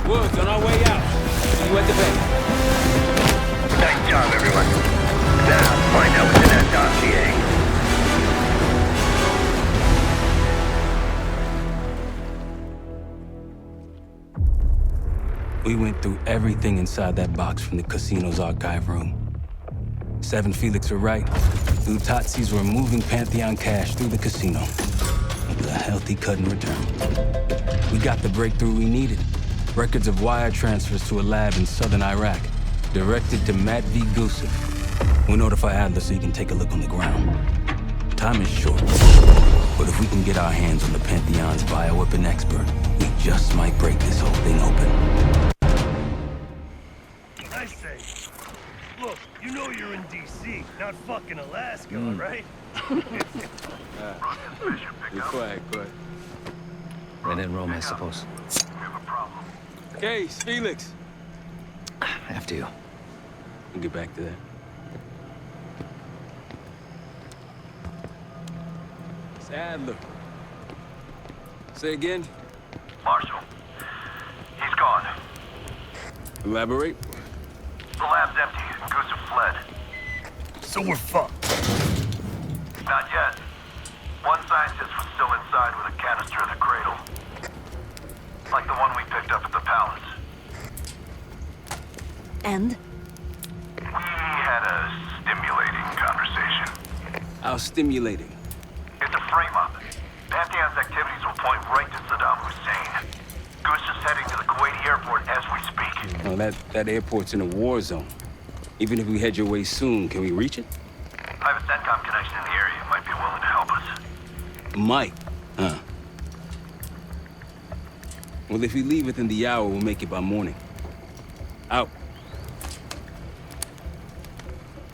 Woods, on our way out. See you at the bay. Nice job, everyone. Now, find out what's in that dossier. We went through everything inside that box from the casino's archive room. 7 Felix were right. Utatsi's were moving Pantheon cash through the casino. With a healthy cut in return. We got the breakthrough we needed. Records of wire transfers to a lab in southern Iraq. Directed to Matt V. Gusev. We'll notify Adler so he can take a look on the ground. Time is short. But if we can get our hands on the Pantheon's bioweapon expert, we just might break this whole thing open. I say, look, you know you're in D.C., not fucking Alaska, right? Be quiet, quiet. When in Rome, I suppose. Case, Felix. After you. We'll get back to that. It's Adler. Say again? Marshal. He's gone. Elaborate? The lab's empty and Gusev fled. So we're fucked. Not yet. One scientist was still inside with a canister of the Cradle. Like the one we picked up at the palace. And? We had a stimulating conversation. How stimulating? It's a frame-up. Pantheon's activities will point right to Saddam Hussein. Gusev's heading to the Kuwaiti airport as we speak. No, that airport's in a war zone. Even if we head your way soon, can we reach it? I have a CENTCOM connection in the area. Might be willing to help us. Might, huh? Well, if we leave within the hour, we'll make it by morning. Out.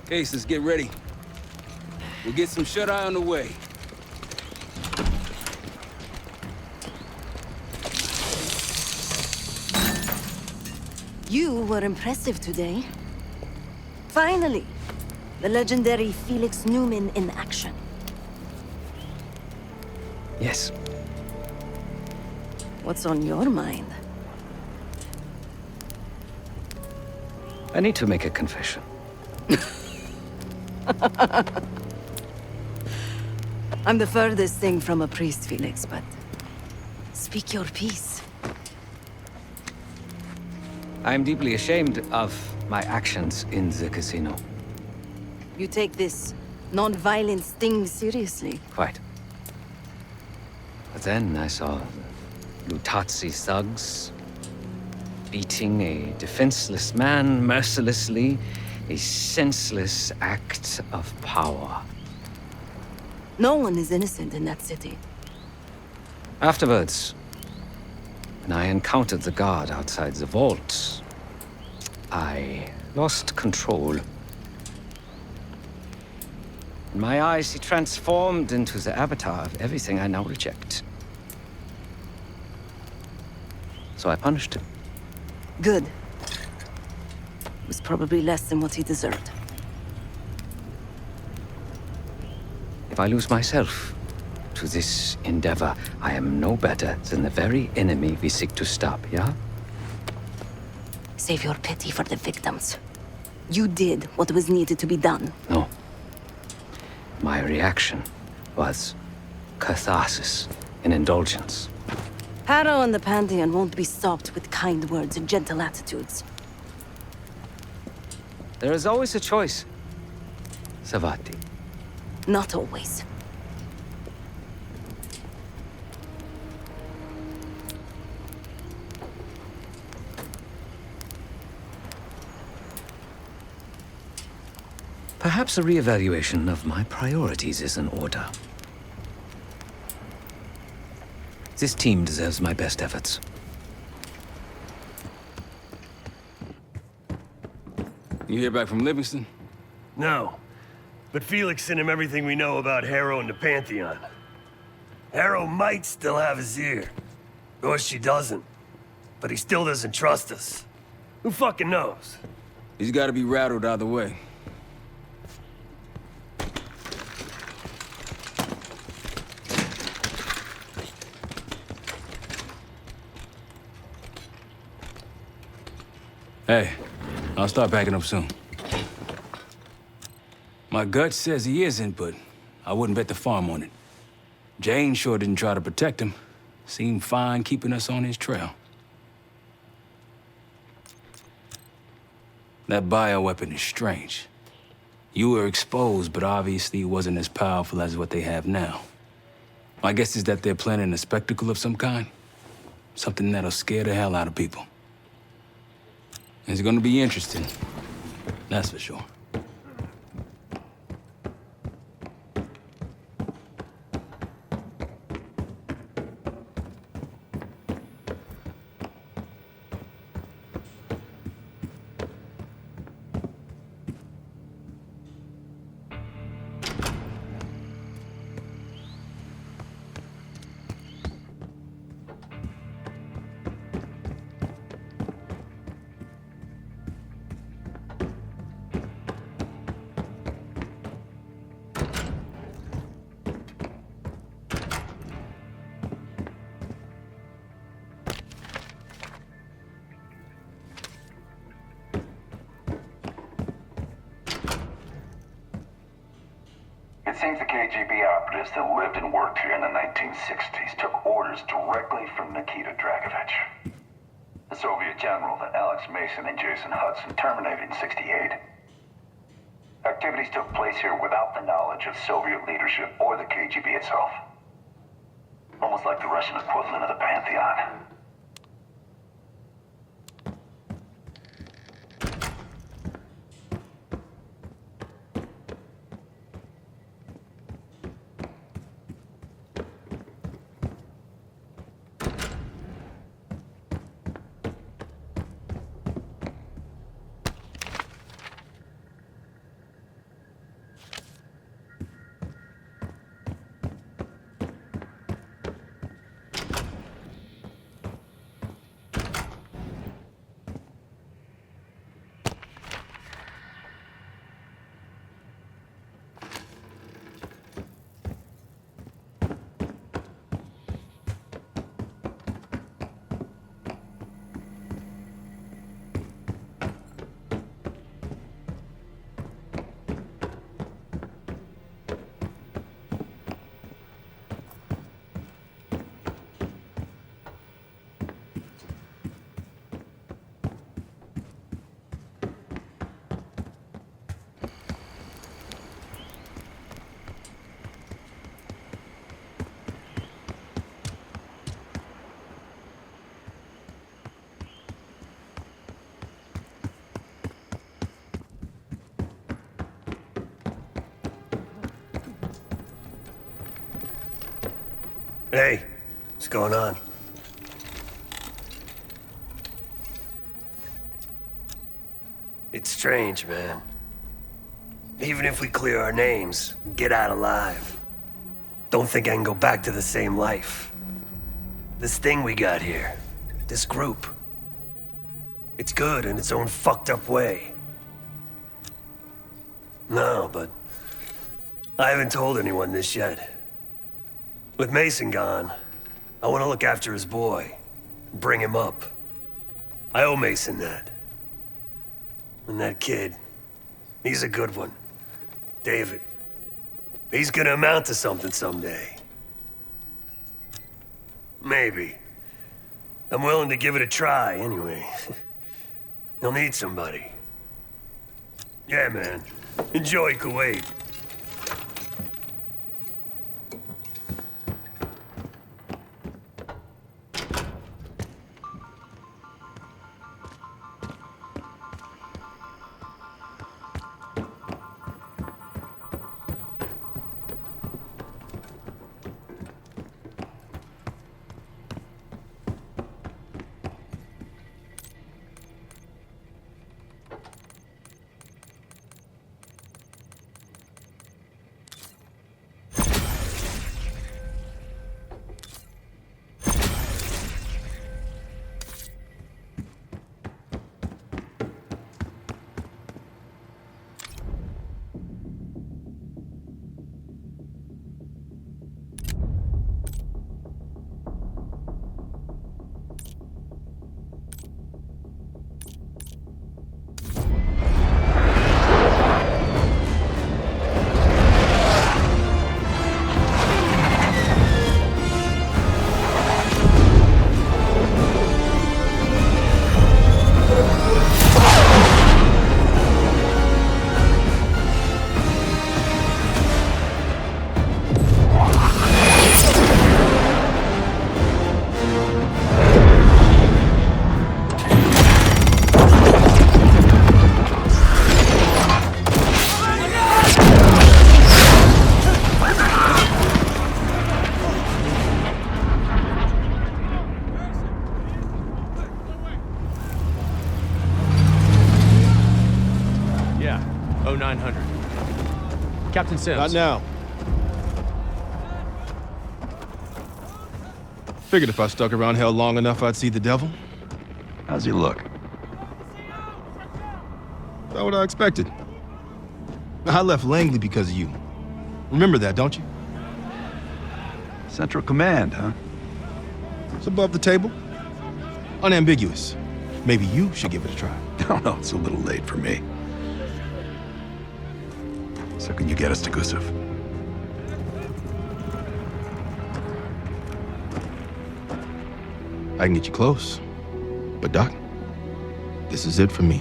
Case, let's get ready. We'll get some shut-eye on the way. You were impressive today. Finally, the legendary Felix Newman in action. Yes. What's on your mind? I need to make a confession. I'm the furthest thing from a priest, Felix, but speak your piece. I'm deeply ashamed of my actions in the casino. You take this non-violent thing seriously. Quite. But then I saw Lutazzi thugs, beating a defenseless man mercilessly, a senseless act of power. No one is innocent in that city. Afterwards, when I encountered the guard outside the vault, I lost control. In my eyes, he transformed into the avatar of everything I now reject. So I punished him. Good. It was probably less than what he deserved. If I lose myself to this endeavor, I am no better than the very enemy we seek to stop, yeah? Save your pity for the victims. You did what was needed to be done. No. My reaction was catharsis and indulgence. Harrow and the Pantheon won't be stopped with kind words and gentle attitudes. There is always a choice, Savati. Not always. Perhaps a reevaluation of my priorities is in order. This team deserves my best efforts. You hear back from Livingston? No. But Felix sent him everything we know about Harrow and the Pantheon. Harrow might still have his ear. Or she doesn't. But he still doesn't trust us. Who fucking knows? He's gotta be rattled either way. Hey, I'll start backing up soon. My gut says he isn't, but I wouldn't bet the farm on it. Jane sure didn't try to protect him. Seemed fine keeping us on his trail. That bioweapon is strange. You were exposed, but obviously it wasn't as powerful as what they have now. My guess is that they're planning a spectacle of some kind. Something that'll scare the hell out of people. It's gonna be interesting, that's for sure. It seems the KGB operatives that lived and worked here in the 1960s took orders directly from Nikita Dragovich, the Soviet general that Alex Mason and Jason Hudson terminated in '68. Activities took place here without the knowledge of Soviet leadership or the KGB itself. Almost like the Russian equivalent of the Pantheon. Hey, what's going on? It's strange, man. Even if we clear our names, get out alive, don't think I can go back to the same life. This thing we got here, this group, it's good in its own fucked up way. No, but I haven't told anyone this yet. With Mason gone, I want to look after his boy, bring him up. I owe Mason that. And that kid, he's a good one. David. He's gonna amount to something someday. Maybe. I'm willing to give it a try, anyway. He'll need somebody. Yeah, man. Enjoy Kuwait. Captain Sims. Not now. Figured if I stuck around hell long enough, I'd see the devil. How's he look? Not what I expected. I left Langley because of you. Remember that, don't you? Central Command, huh? It's above the table. Unambiguous. Maybe you should give it a try. Oh, no, it's a little late for me. So can you get us to Gusev? I can get you close. But Doc, this is it for me.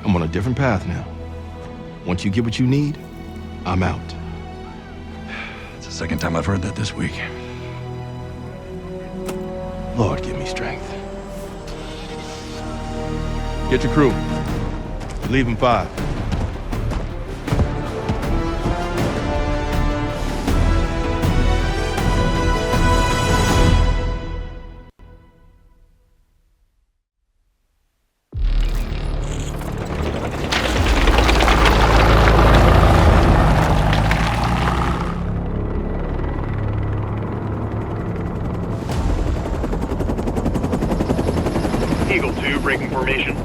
I'm on a different path now. Once you get what you need, I'm out. It's the second time I've heard that this week. Lord, give me strength. Get your crew. Leave in 5. Eagle 2, breaking formation.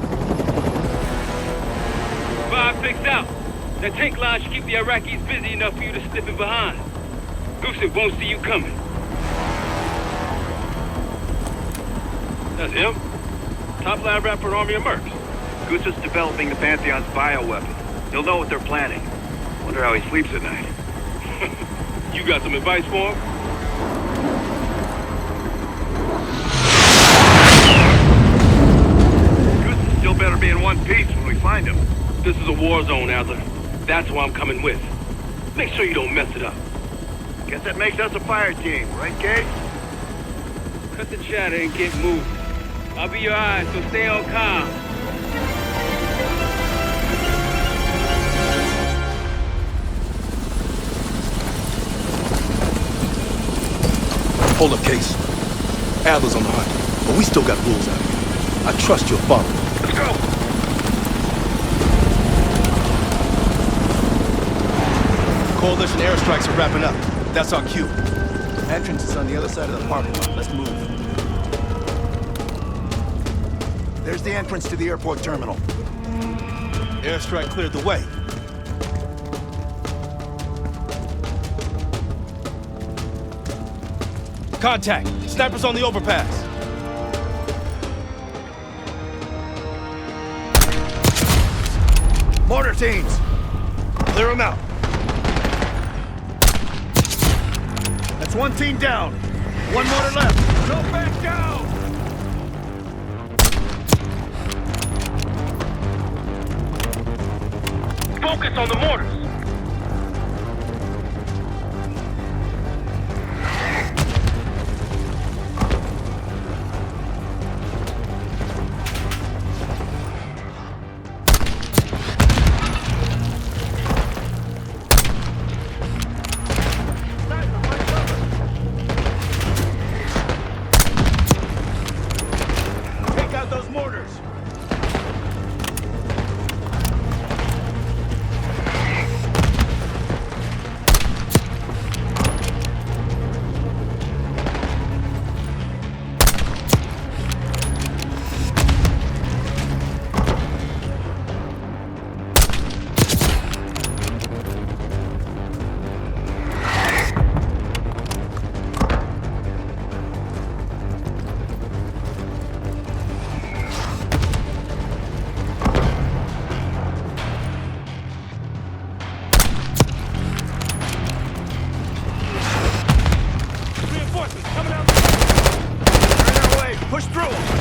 5-6 out. That tank line should keep the Iraqis busy enough for you to slip in behind. Gusev won't see you coming. That's him. Top lab rat for Army of Mercs. Gusev's developing the Pantheon's bioweapon. He'll know what they're planning. Wonder how he sleeps at night. You got some advice for him? Gusev still better be in one piece when we find him. This is a war zone, Adler. That's why I'm coming with. Make sure you don't mess it up. Guess that makes us a fire team, right, Kate? Cut the chatter and get moving. I'll be your eyes, so stay on calm. Hold up, Case. Adler's on the hunt, but we still got rules out here. I trust you'll follow. Let's go! Coalition airstrikes are wrapping up. That's our cue. Entrance is on the other side of the parking lot. Let's move. There's the entrance to the airport terminal. Airstrike cleared the way. Contact! Snipers on the overpass! Mortar teams! Clear them out. That's one team down. One mortar left. Go back down! Focus on the mortars! Take out those mortars! Reinforcements coming out. They're in our way! Push through them!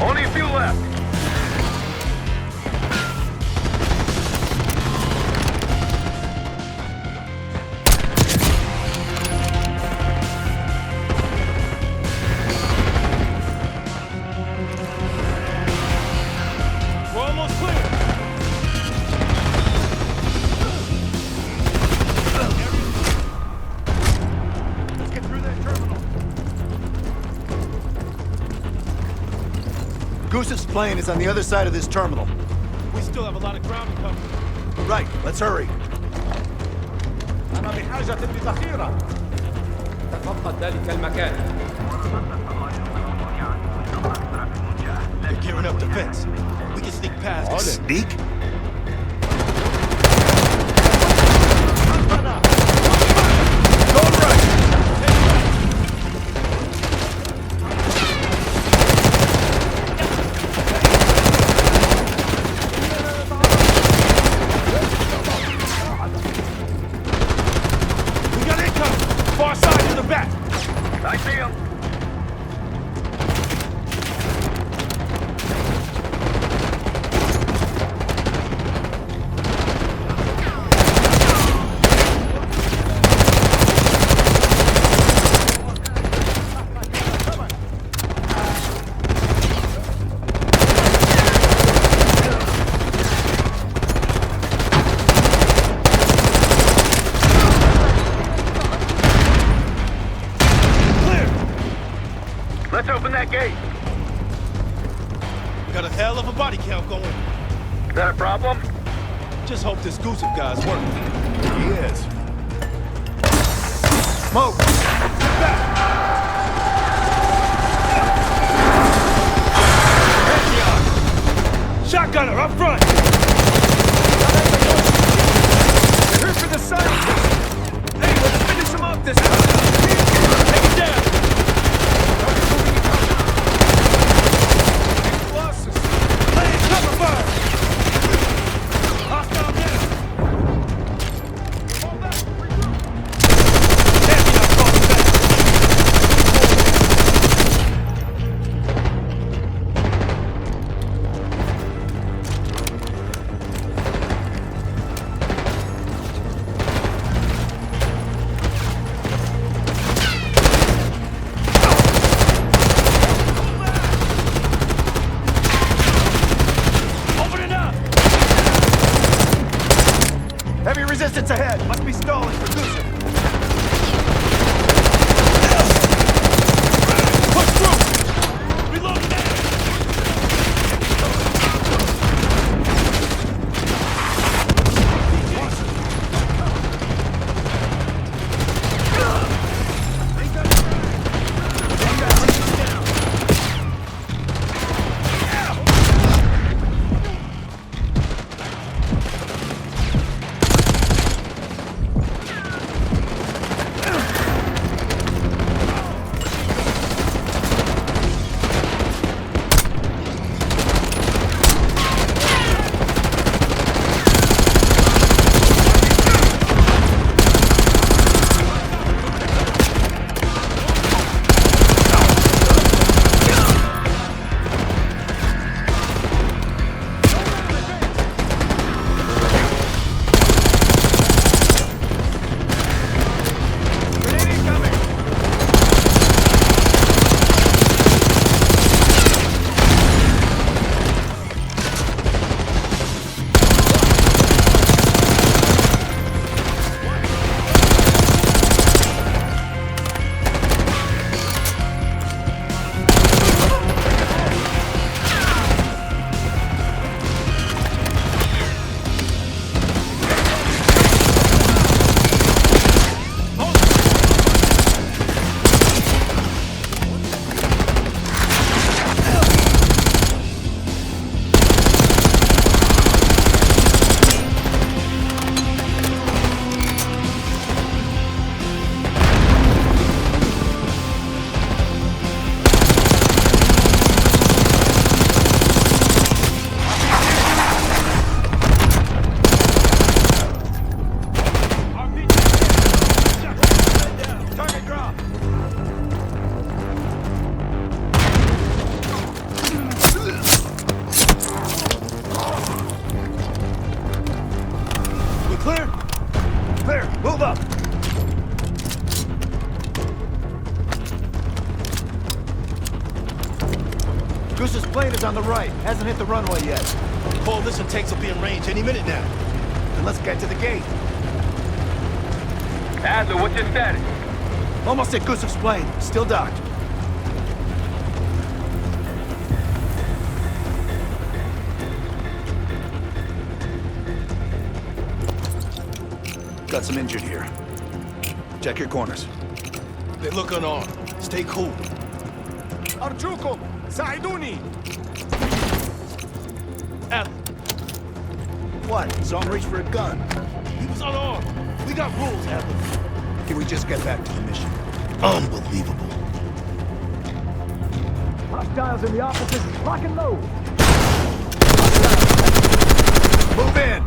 Only a few left. We're almost clear. Let's get through that terminal. Gusev's plane is on the other side of this terminal. We still have a lot of ground to cover. Right, let's hurry. أنا بحاجة لذخيرة. تفقد ذلك المكان. They're gearing up defense. We can sneak past. Sneak? Go right! We got income. Far side to the back. I see him. Let's open that gate. Got a hell of a body count going. Is that a problem? Just hope this Gusev guy's working. He is. Smoke! Shotgunner up front. Here for the scientists. Hey, let's finish him up this time. Take it down. Losses. Emergence ahead! Must be stalling for Gusev! Push through! Reload that! Goose's plane is on the right. Hasn't hit the runway yet. All this and tanks will be in range any minute now. Then let's get to the gate. Adler, what's your status? Almost at Goose's plane. Still docked. Got some injured here. Check your corners. They look unarmed. Stay cool. Arjukum! Saiduni! Adler. What? Saw him reach for a gun. He was unarmed. We got rules, Adler. Can we just get back to the mission? Unbelievable. Hostiles in the offices. Lock and load. Move in!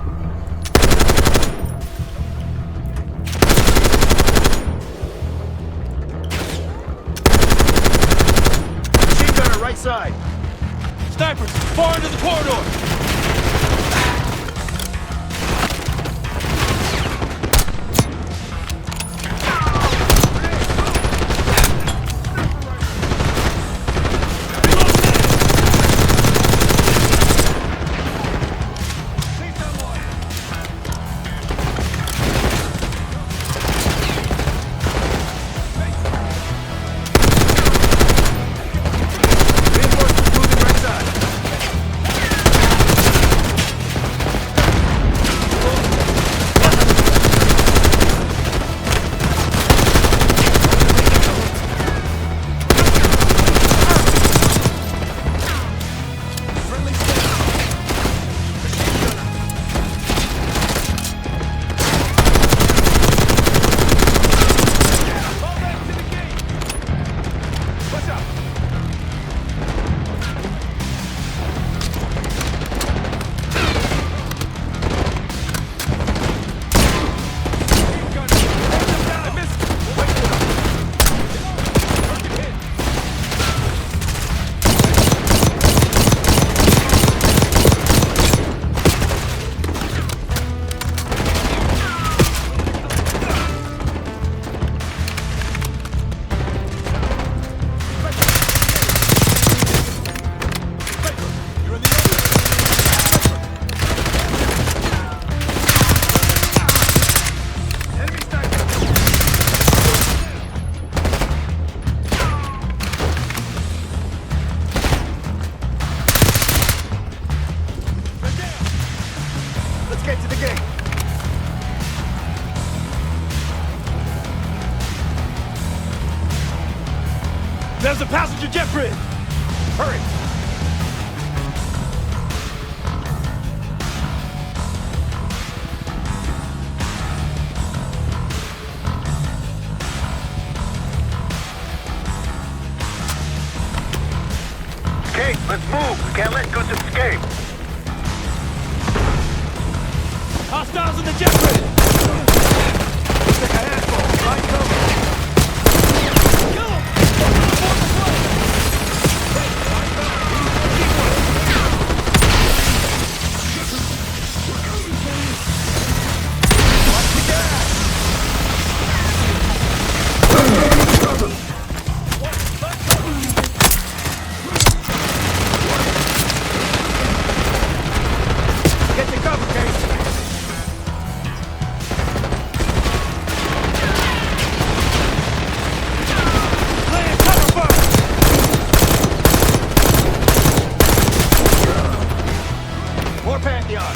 Machine gunner, right side. Snipers, far into the corridor. There's a passenger jet bridge! Hurry! Kate, let's move. We can't let Goose escape. Hostiles in the jet bridge! Take a handful. Right cover. Kill him! Board the plane! Watch the gas! Get the cover, Kate! More Pantheon!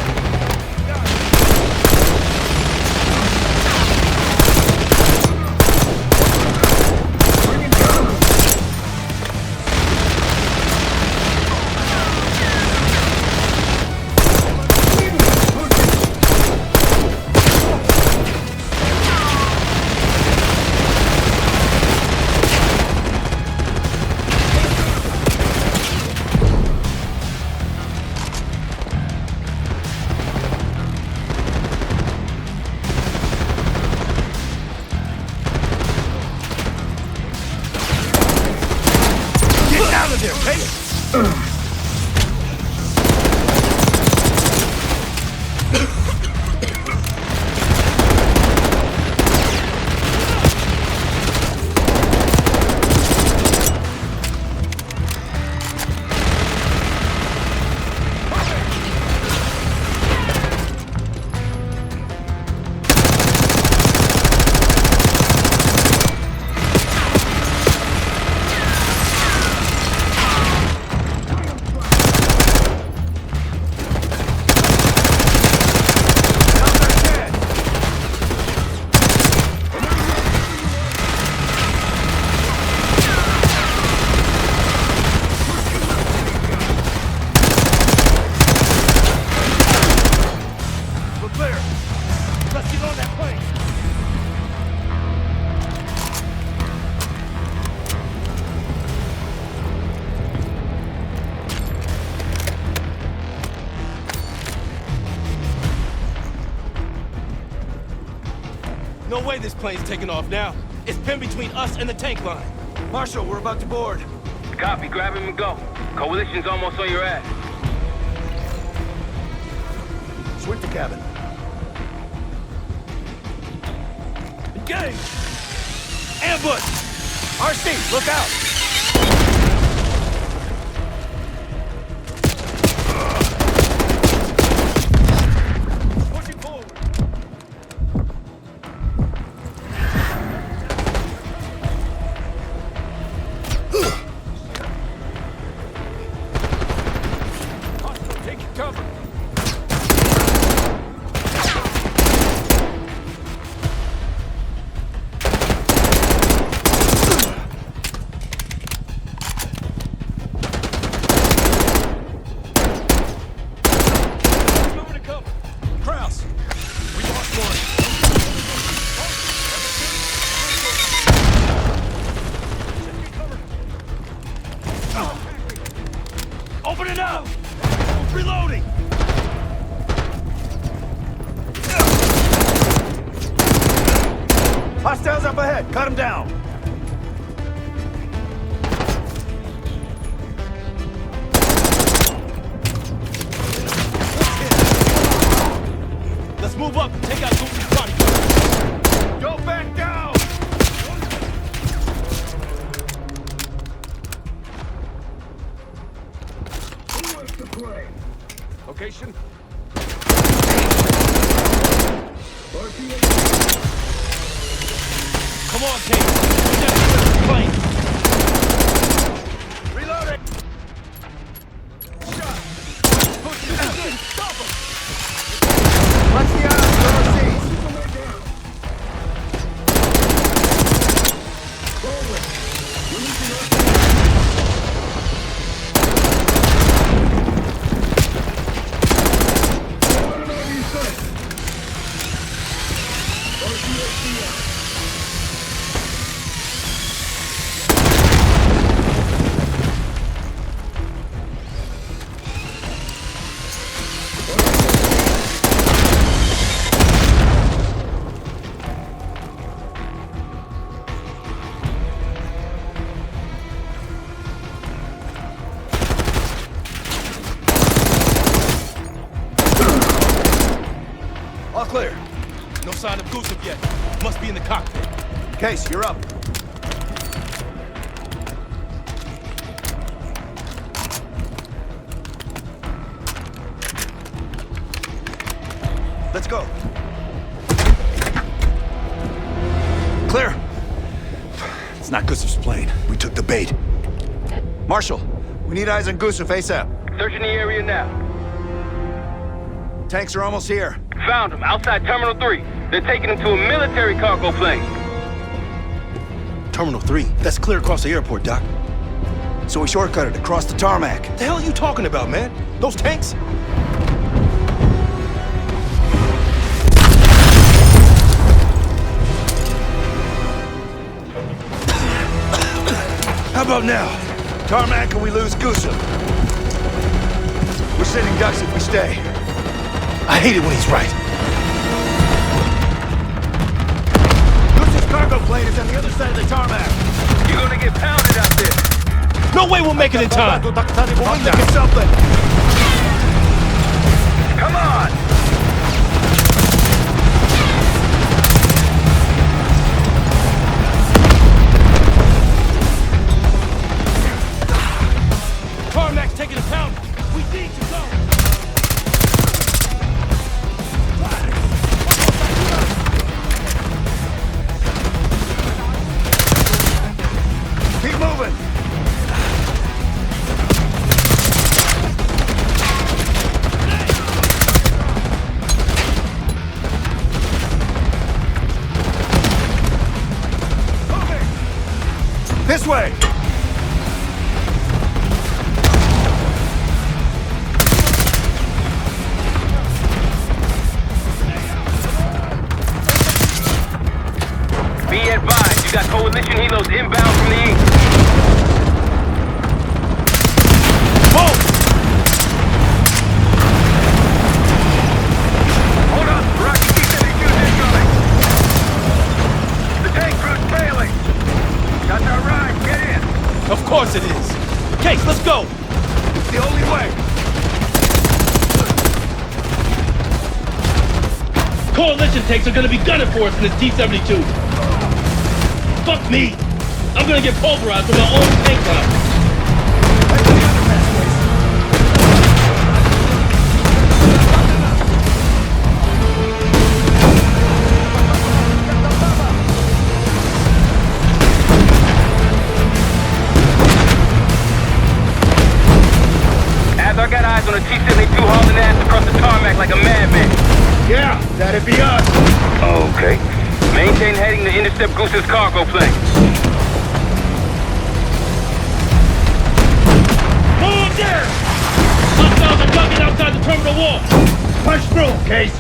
Get out of there, Kate! We're clear. Let's get on that plane. No way this plane's taking off now. It's pinned between us and the tank line. Marshal, we're about to board. Copy, grab him and go. Coalition's almost on your ass. Sweep the cabin. Engage! Ambush! RC, look out! Pushing forward. Hostile, take your cover. Moving to cover. Kraus, we lost one. Open it up! Reloading! Hostiles up ahead! Cut them down! Let's move up and take out Goofy's bodyguard. Go back down! Location? Come on, Kate. We gotta get this plane. Reloading. Shot. Push this in. Stop him. Watch the eyes. Forward. clear. No sign of Gusev yet. Must be in the cockpit. Case, you're up. Let's go. Clear. It's not Gusev's plane. We took the bait. Marshal, we need eyes on Gusev ASAP. Searching the area now. Tanks are almost here. Found him, outside Terminal 3. They're taking him to a military cargo plane. Terminal 3. That's clear across the airport, Doc. So we shortcutted across the tarmac. The hell are you talking about, man? Those tanks? How about now? Tarmac and we lose Gusev. We're sitting ducks if we stay. I hate it when he's right. Gusev's cargo plane is on the other side of the tarmac. You're gonna get pounded out there. No way we'll make it in time! I'll look at something. Come on! Tarmac's taking a pound. We need to go. Keep moving. Moving. This way. Be advised, you got coalition helos inbound from the east. Move! Hold up, Rocky, keep that issues incoming. The tank crew's failing. That's our ride, get in. Of course it is. Case, let's go. It's the only way. Coalition tanks are gonna be gunning for us in this T-72. Fuck me! I'm gonna get pulverized with my own tank round. As I got eyes on a T-72 hauling ass across the tarmac like a madman. Yeah, that'd be us. Okay. Maintain heading to intercept Goose's cargo plane. Move there! Hostiles are ducking outside the terminal wall. Push through, Case.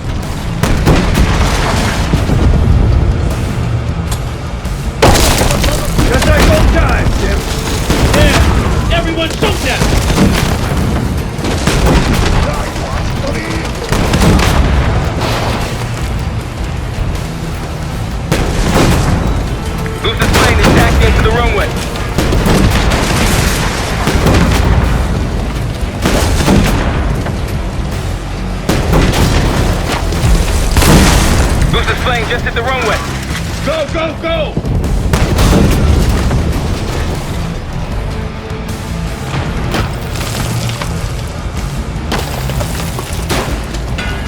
Just like old times, Jim. Yeah, everyone shoot them! Goose's plane is tacked into the runway. Goose's plane just hit the runway. Go, go, go!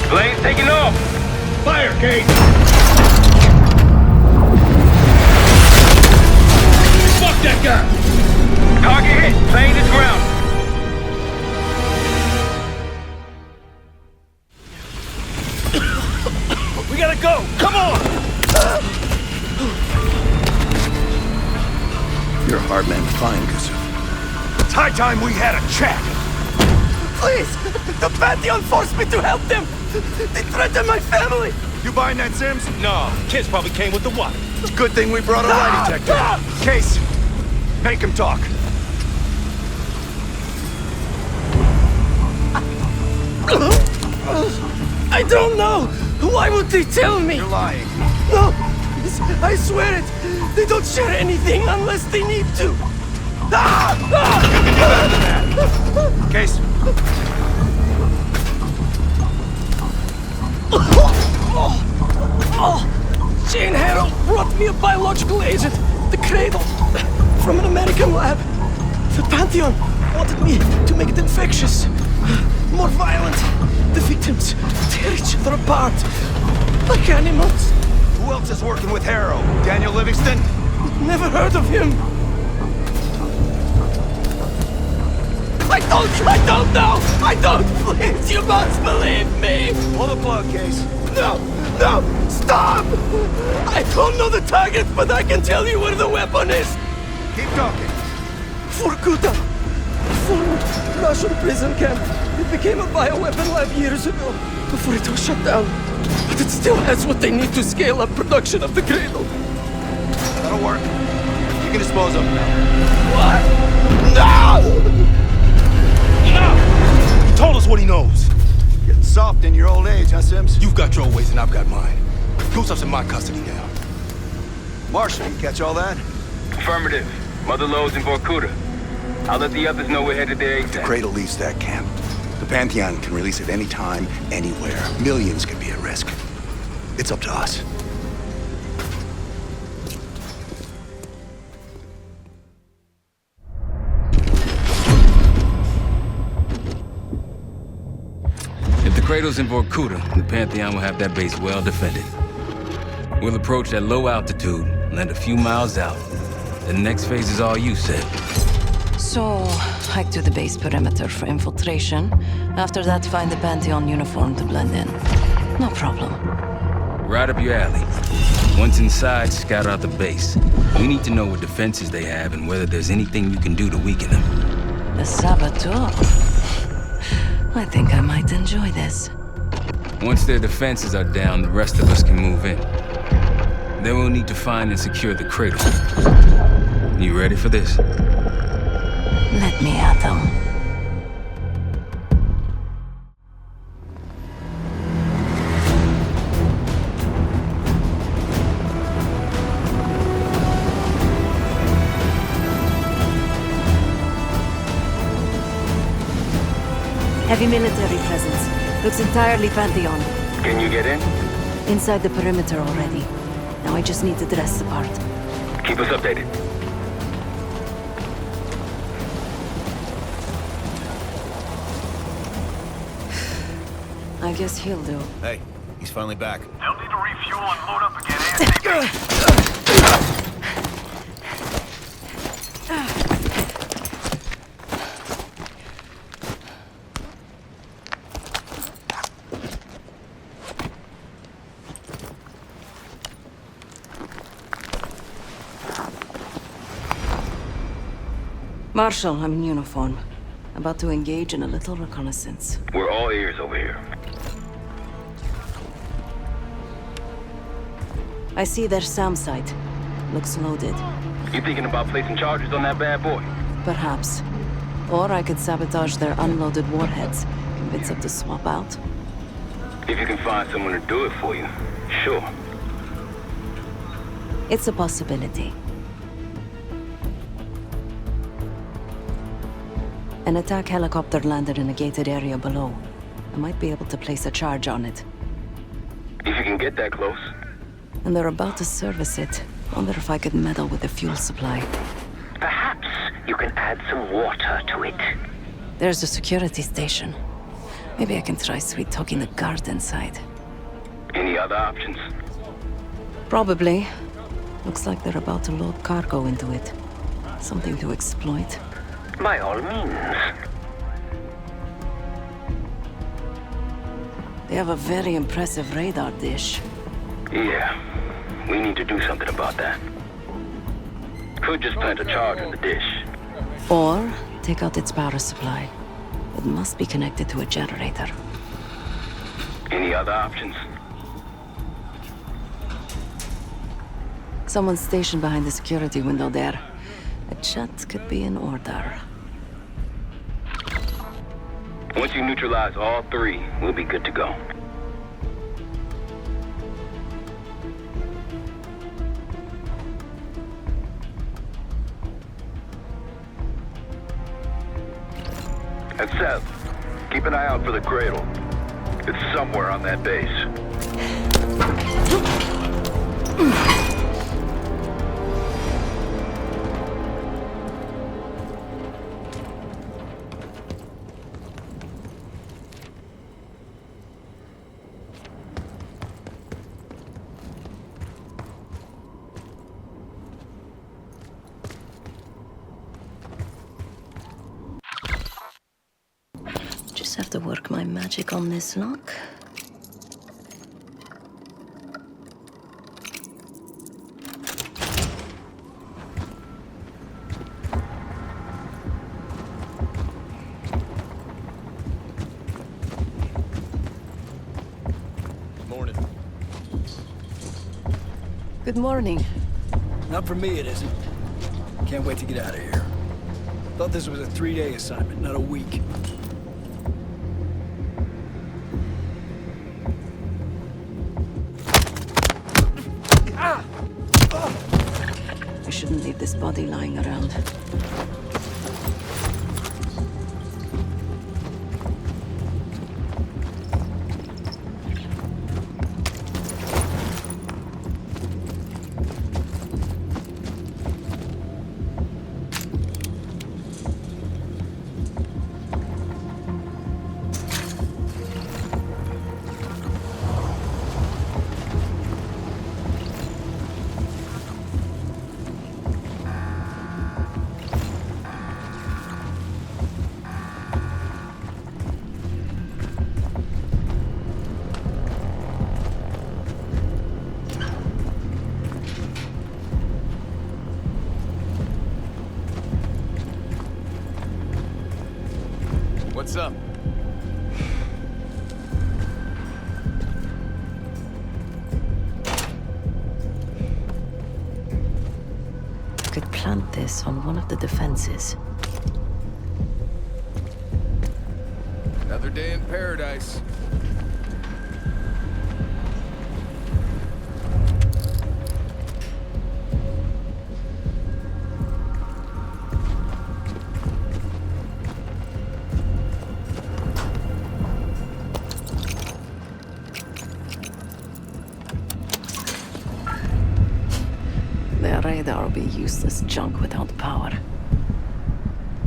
Plane's taking off. Fire, Kate! Fuck that guy! Target hit. Plane is grounded. We gotta go. Come on. You're a hard man to find, Gusev. It's high time we had a chat. Please! The Pantheon forced me to help them! They threatened my family! You buying that, Sims? No, kids probably came with the what? It's a good thing we brought a lie detector. Case, make him talk. I don't know! Why would they tell me? You're lying. No! I swear it! They don't share anything unless they need to! Case. Oh, Jane Harrow brought me a biological agent, the Cradle, from an American lab. The Pantheon wanted me to make it infectious, more violent. The victims tear each other apart, like animals. Who else is working with Harrow? Daniel Livingston? Never heard of him. I don't know! I don't! Please, you must believe me! Pull the plug, Case. No! Stop! I don't know the target, but I can tell you where the weapon is! Keep talking. Vorkuta! Former Russian prison camp. It became a bioweapon lab years ago, before it was shut down. But it still has what they need to scale up production of the Cradle. That'll work. You can dispose of them now. What? No! He told us what he knows. Getting soft in your old age, huh, Sims? You've got your ways and I've got mine. Yusuf's in my custody now. Marshal, you catch all that? Affirmative. Mother Lowe's in Vorkuta. I'll let the others know we're headed there ASAP. The Cradle leaves that camp. The Pantheon can release it any time, anywhere. Millions can be at risk. It's up to us. If the Cradle's in Vorkuta, the Pantheon will have that base well defended. We'll approach at low altitude, land a few miles out. The next phase is all you, Sid. So, hike to the base perimeter for infiltration. After that, find the Pantheon uniform to blend in. No problem. Right up your alley. Once inside, scout out the base. We need to know what defenses they have and whether there's anything you can do to weaken them. The saboteur. I think I might enjoy this. Once their defenses are down, the rest of us can move in. Then we'll need to find and secure the Cradle. You ready for this? Let me at them. Heavy military presence. Looks entirely Pantheon. Can you get in? Inside the perimeter already. Now I just need to dress the part. Keep us updated. I guess he'll do. Hey, he's finally back. They'll need to refuel and load up again ASAP. Marshal, I'm in uniform. About to engage in a little reconnaissance. We're all ears over here. I see their SAM site. Looks loaded. You thinking about placing charges on that bad boy? Perhaps. Or I could sabotage their unloaded warheads. Convince them to swap out. If you can find someone to do it for you, sure. It's a possibility. An attack helicopter landed in a gated area below. I might be able to place a charge on it. If you can get that close. And they're about to service it. Wonder if I could meddle with the fuel supply. Perhaps you can add some water to it. There's a security station. Maybe I can try sweet-talking the guard inside. Any other options? Probably. Looks like they're about to load cargo into it. Something to exploit. By all means. They have a very impressive radar dish. Yeah, we need to do something about that. Could just plant a charge on the dish. Or take out its power supply. It must be connected to a generator. Any other options? Someone's stationed behind the security window there. A chat could be in order. Once you neutralize all three, we'll be good to go. And Seth, keep an eye out for the Cradle. It's somewhere on that base. Just have to work my magic on this lock. Morning. Good morning. Not for me, it isn't. Can't wait to get out of here. Thought this was a 3-day assignment, not a week. We shouldn't leave this body lying around. What's up? Could plant this on one of the defenses. Another day in paradise. Their radar will be useless junk without power.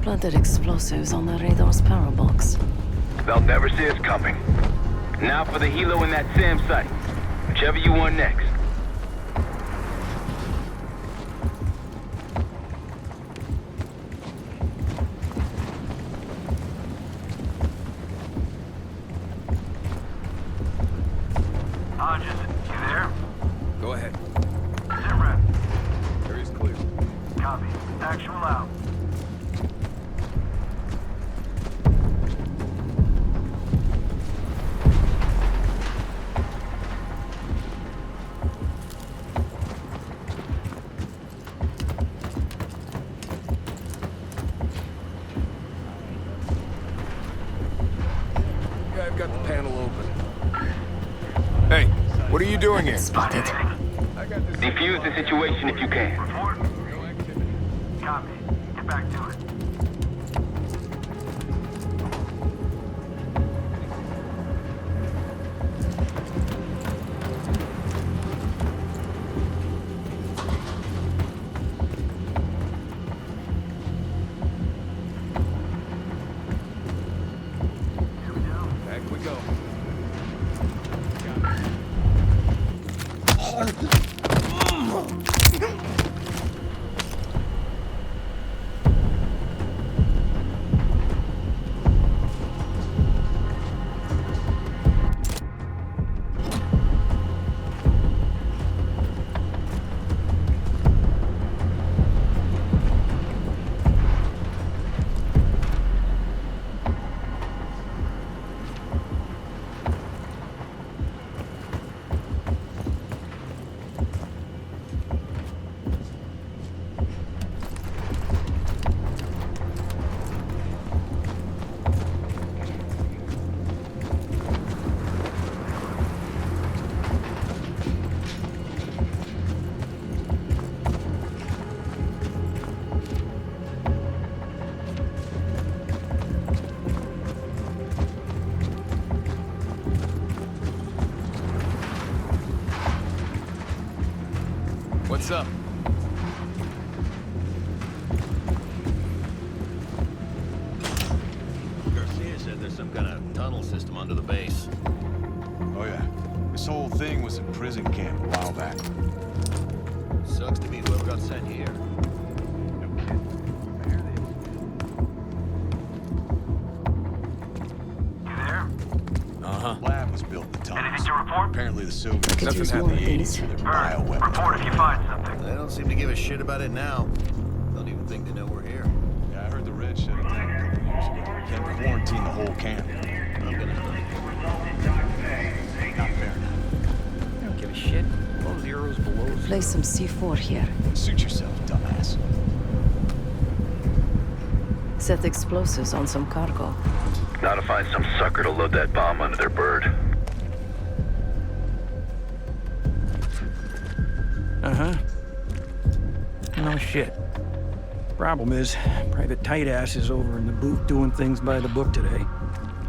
Planted explosives on the radar's power box. They'll never see us coming. Now for the helo in that SAM site. Whichever you want next. Hodges, you there? Go ahead. Simran, Area's clear. copy. Actual out. Yeah, I've got the panel open. Hey, what are you doing here? Spotted. Defuse the situation if you can. Copy. Get back to it. Back we go. What's up? Garcia said there's some kind of tunnel system under the base. Oh yeah. This whole thing was a prison camp a while back. Sucks to be whoever got sent here. Uh-huh. Lab was built in the tunnels. Anything to report? Apparently the Soviets Could nothing use happened in more the of 80s these. for their bioweapons. Report if you find something. They don't seem to give a shit about it now. Don't even think they know we're here. Yeah, I heard the Reds shut it down a couple years ago. Can't quarantine the whole camp. I'm gonna Not fair. I don't give a shit. Low zeros, below zeros. Play some C4 here. Suit yourself, dumbass. Set explosives on some cargo. Now to find some sucker to load that bomb under their bird. Uh-huh. No shit. Problem is, Private Tight Ass is over in the booth doing things by the book today.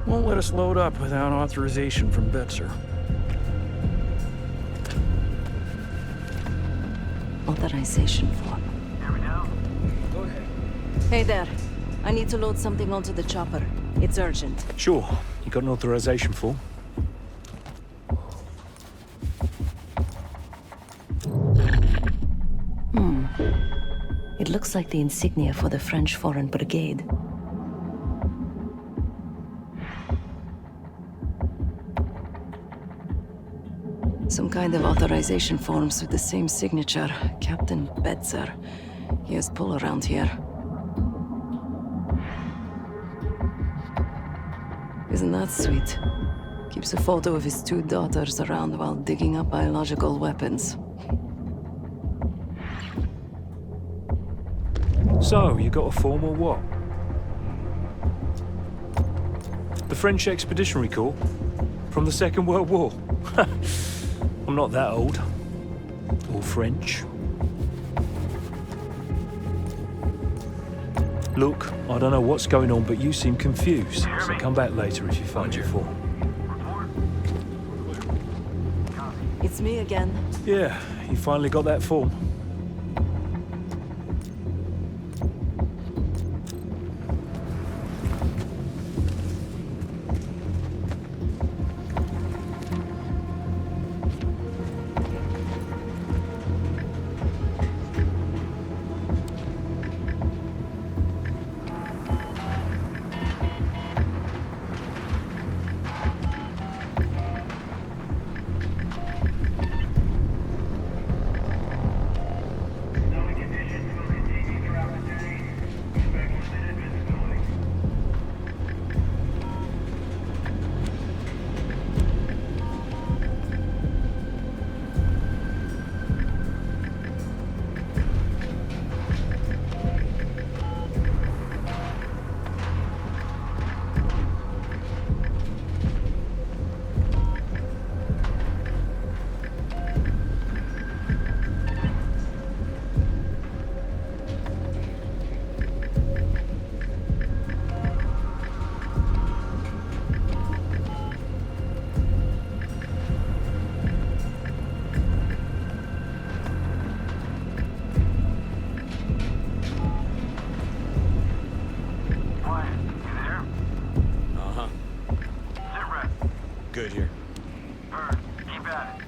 Won't let us load up without authorization from Betzer. Authorization form. Here we go. Go ahead. Hey there. I need to load something onto the chopper. It's urgent. Sure. You got an authorization form? It looks like the insignia for the French Foreign Brigade. Some kind of authorization forms with the same signature. Captain Betzer. He has pull around here. Isn't that sweet? Keeps a photo of his 2 daughters around while digging up biological weapons. So, you got a form or what? The French Expeditionary Corps? From the Second World War? I'm not that old. Or French. Look, I don't know what's going on, but you seem confused. So come back later if you find your form. It's me again. Yeah, you finally got that form. Good here. Bird, keep at it.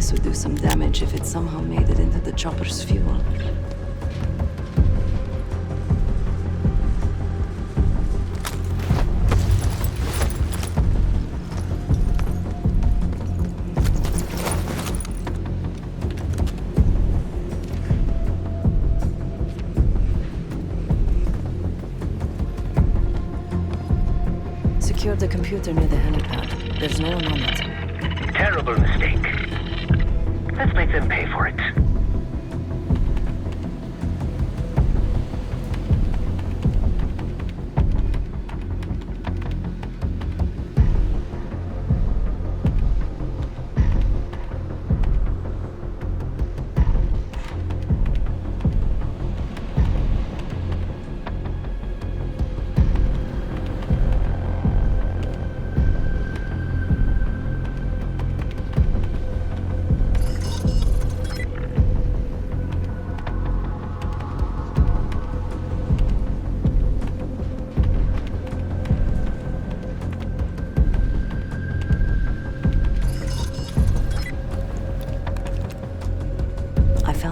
This would do some damage if it somehow made it into the chopper's fuel. Secure the computer near the helipad. There's no one on it. Terrible mistake. Let's make them pay for it.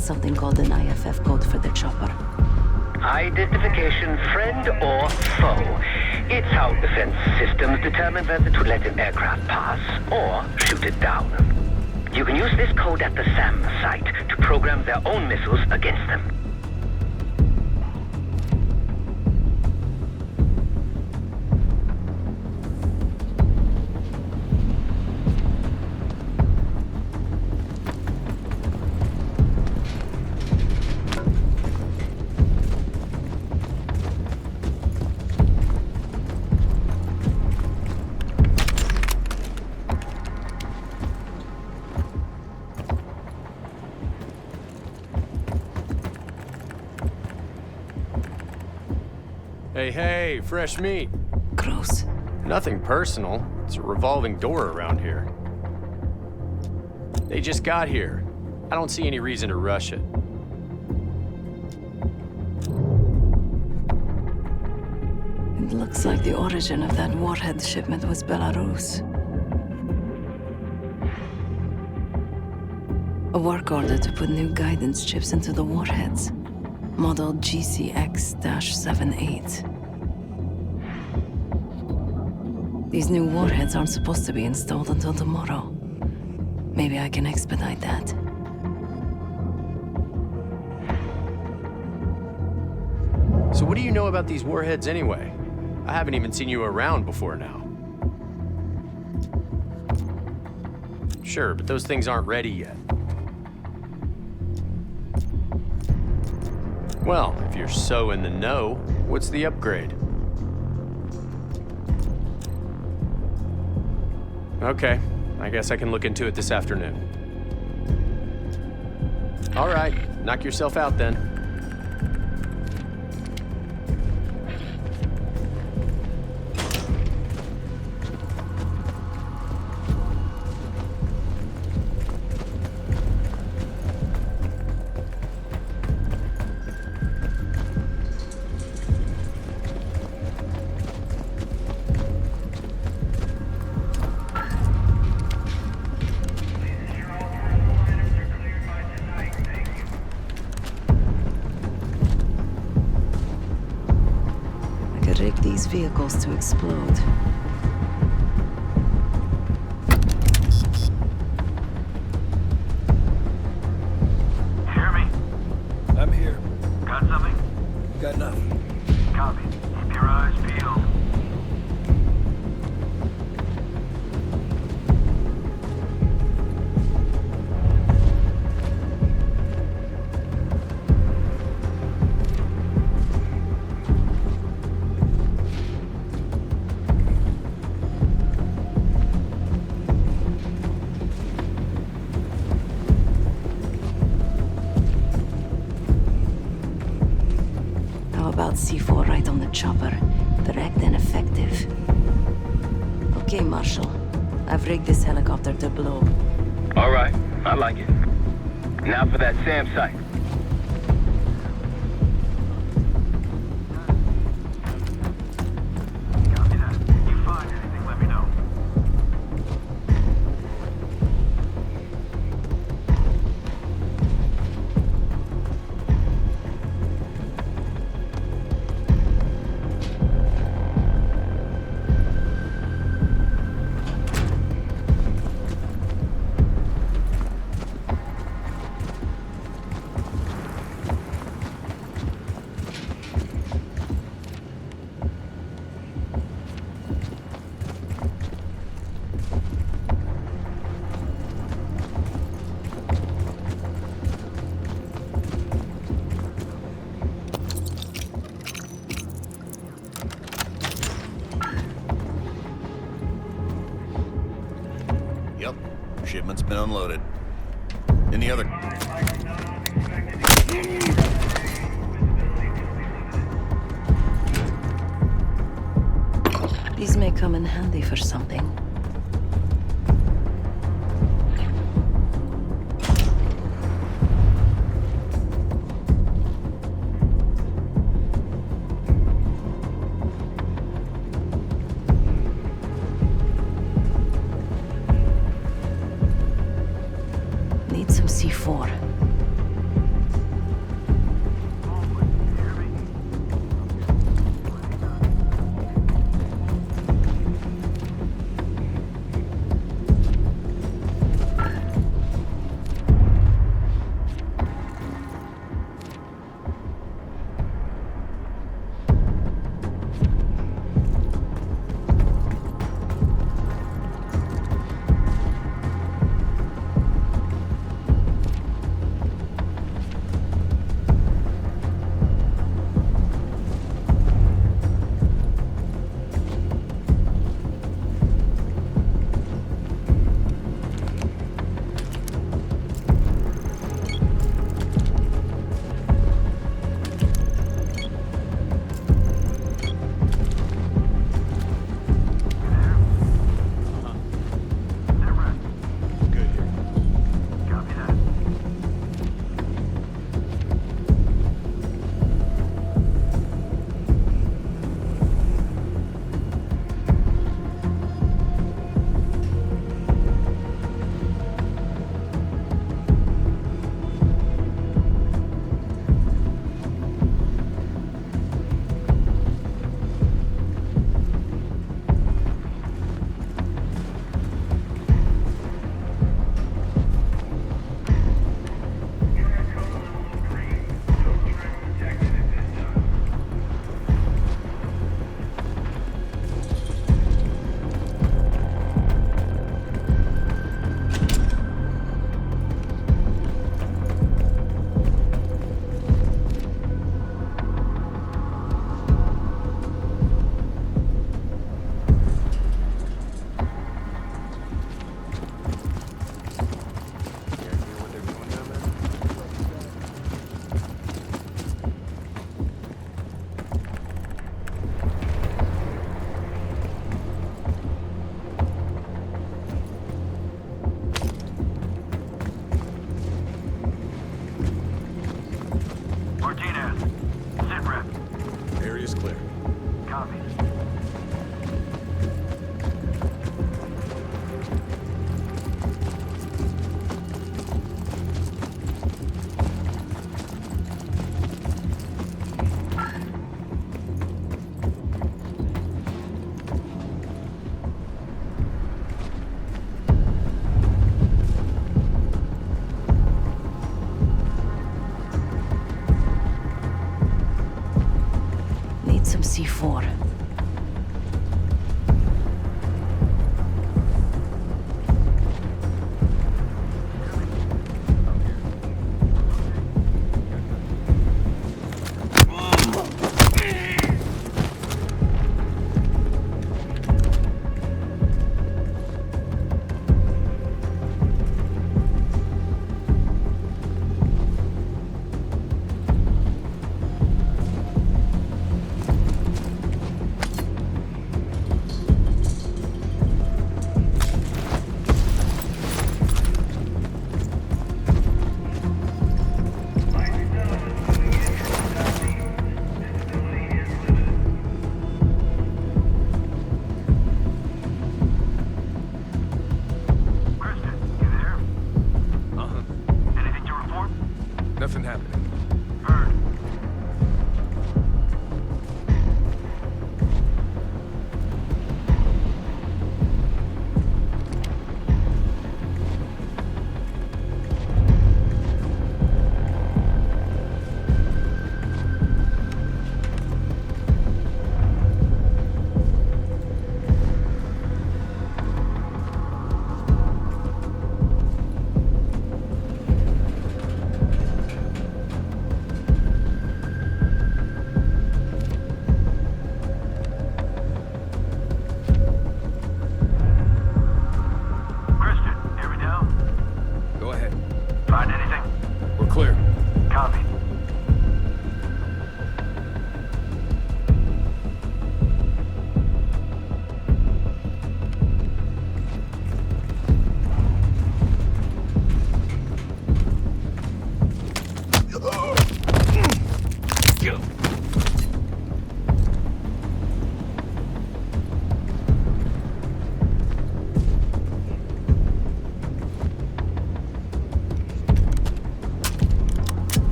Something called an IFF code for the chopper. Identification, friend or foe. It's how defense systems determine whether to let an aircraft pass or shoot it down. You can use this code at the SAM site to program their own missiles against them. Hey, fresh meat. Gross. Nothing personal. It's a revolving door around here. They just got here. I don't see any reason to rush it. It looks like the origin of that warhead shipment was Belarus. A work order to put new guidance chips into the warheads. Model GCX-78. These new warheads aren't supposed to be installed until tomorrow. Maybe I can expedite that. So what do you know about these warheads anyway? I haven't even seen you around before now. Sure, but those things aren't ready yet. Well, if you're so in the know, what's the upgrade? Okay, I guess I can look into it this afternoon. All right, knock yourself out then. Rig these vehicles to explode. Hear me? I'm here. Got something? Got nothing. Copy. Keep your eyes peeled. About C4 right on the chopper. Direct and effective. Okay, Marshal. I've rigged this helicopter to blow. All right, I like it. Now for that SAM site. Shipment's been unloaded. Any other... These may come in handy for something. Need some C4.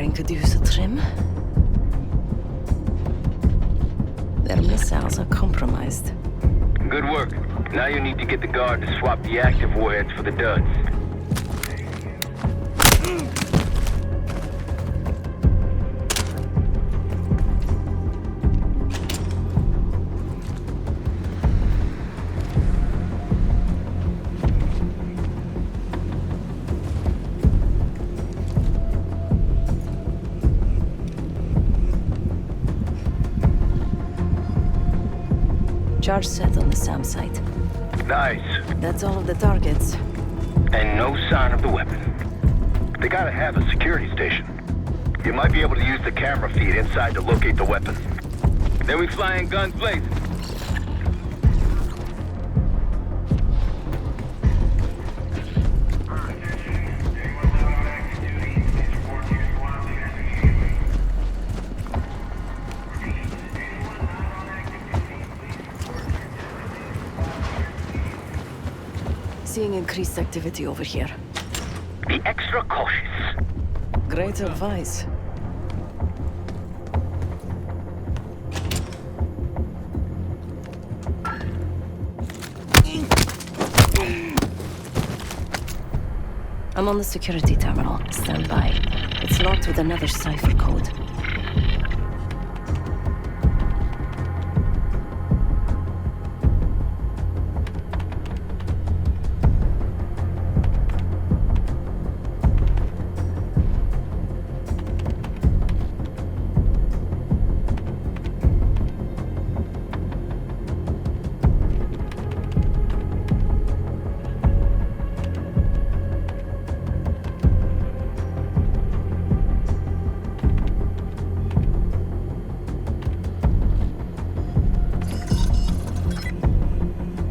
firing could use a trim. Their missiles are compromised. Good work. Now you need to get the guard to swap the active warheads for the duds. Charge set on the SAM site. Nice. That's all of the targets. And no sign of the weapon. They gotta have a security station. You might be able to use the camera feed inside to locate the weapon. Then we fly in guns blazing. Seeing increased activity over here. Be extra cautious. Great advice. I'm on the security terminal. Stand by. It's locked with another cipher code.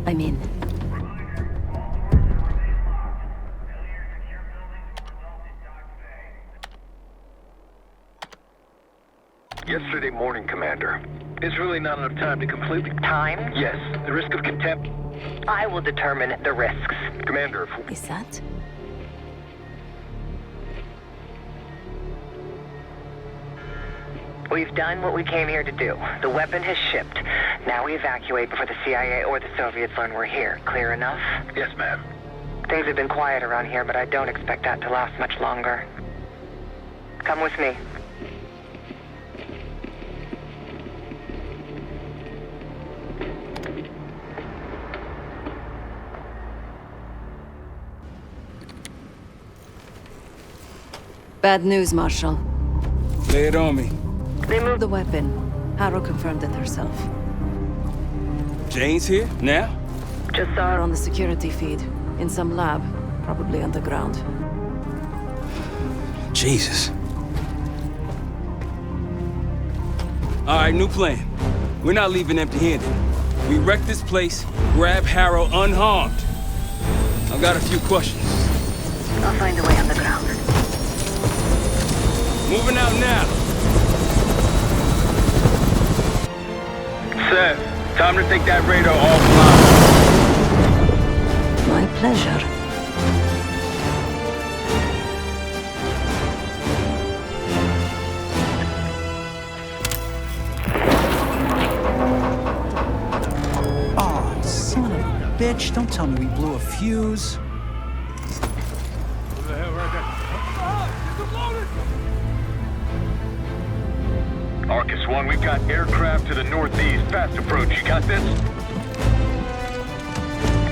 I'm in. Yesterday morning, Commander. It's really not enough time to completely... Time? Yes, the risk of contempt... I will determine the risks. Commander, if... Is that? We've done what we came here to do. The weapon has shipped. Now we evacuate before the CIA or the Soviets learn we're here. Clear enough? Yes, ma'am. Things have been quiet around here, but I don't expect that to last much longer. Come with me. Bad news, Marshal. Lay it on me. They moved the weapon. Harrow confirmed it herself. Jane's here? Now? Just saw her on the security feed. In some lab. Probably underground. Jesus. All right, new plan. We're not leaving empty-handed. We wreck this place, grab Harrow unharmed. I've got a few questions. I'll find a way on the ground. Moving out now. Seth, time to take that radar offline. My pleasure. Oh, son of a bitch. Don't tell me we blew a fuse. What the hell right there? Arcus 1, we've got aircraft to the northeast. Fast approach. You got this?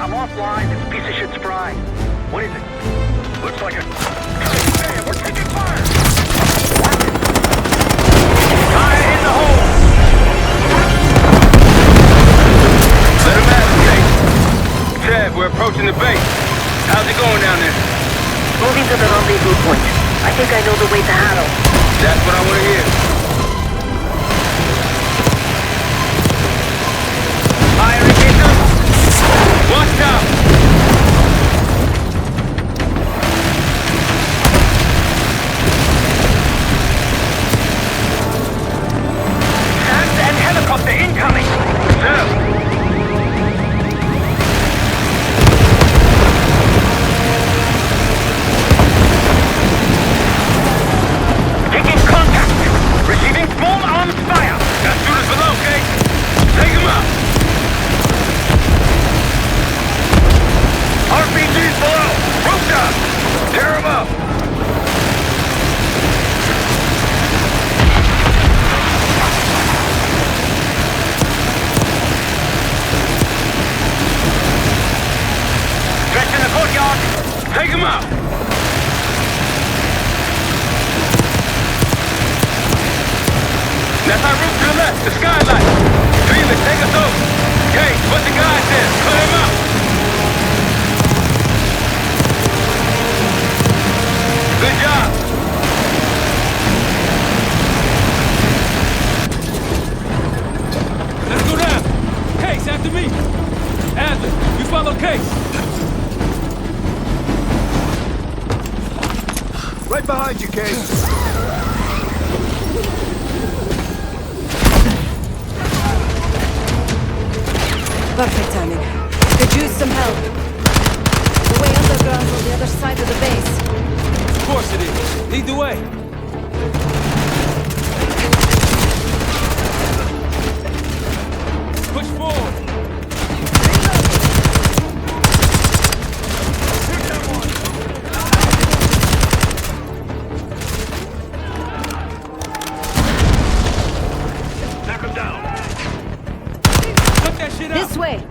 I'm offline. This piece of shit's fried. What is it? Looks like a... Hey, we're taking fire! Fire in the hole! Let him have it, Jake. Ted, we're approaching the base. How's it going down there? Moving to the rendezvous point. I think I know the way to Harrow. That's what I want to hear. Fire ignition! Watch out! Tanks and helicopter incoming! Sir! Taking That's our route to the left, the skylight. Dreamer, take us over. Okay, put the guys in. Clear them out. Good job. Let's go down. Case, after me. Adler, you follow Case. Right behind you, Case. Perfect timing. Could use some help. The way underground's on the other side of the base. Of course it is. Lead the way. Push forward. Knock him down. Cut that shit out. This way.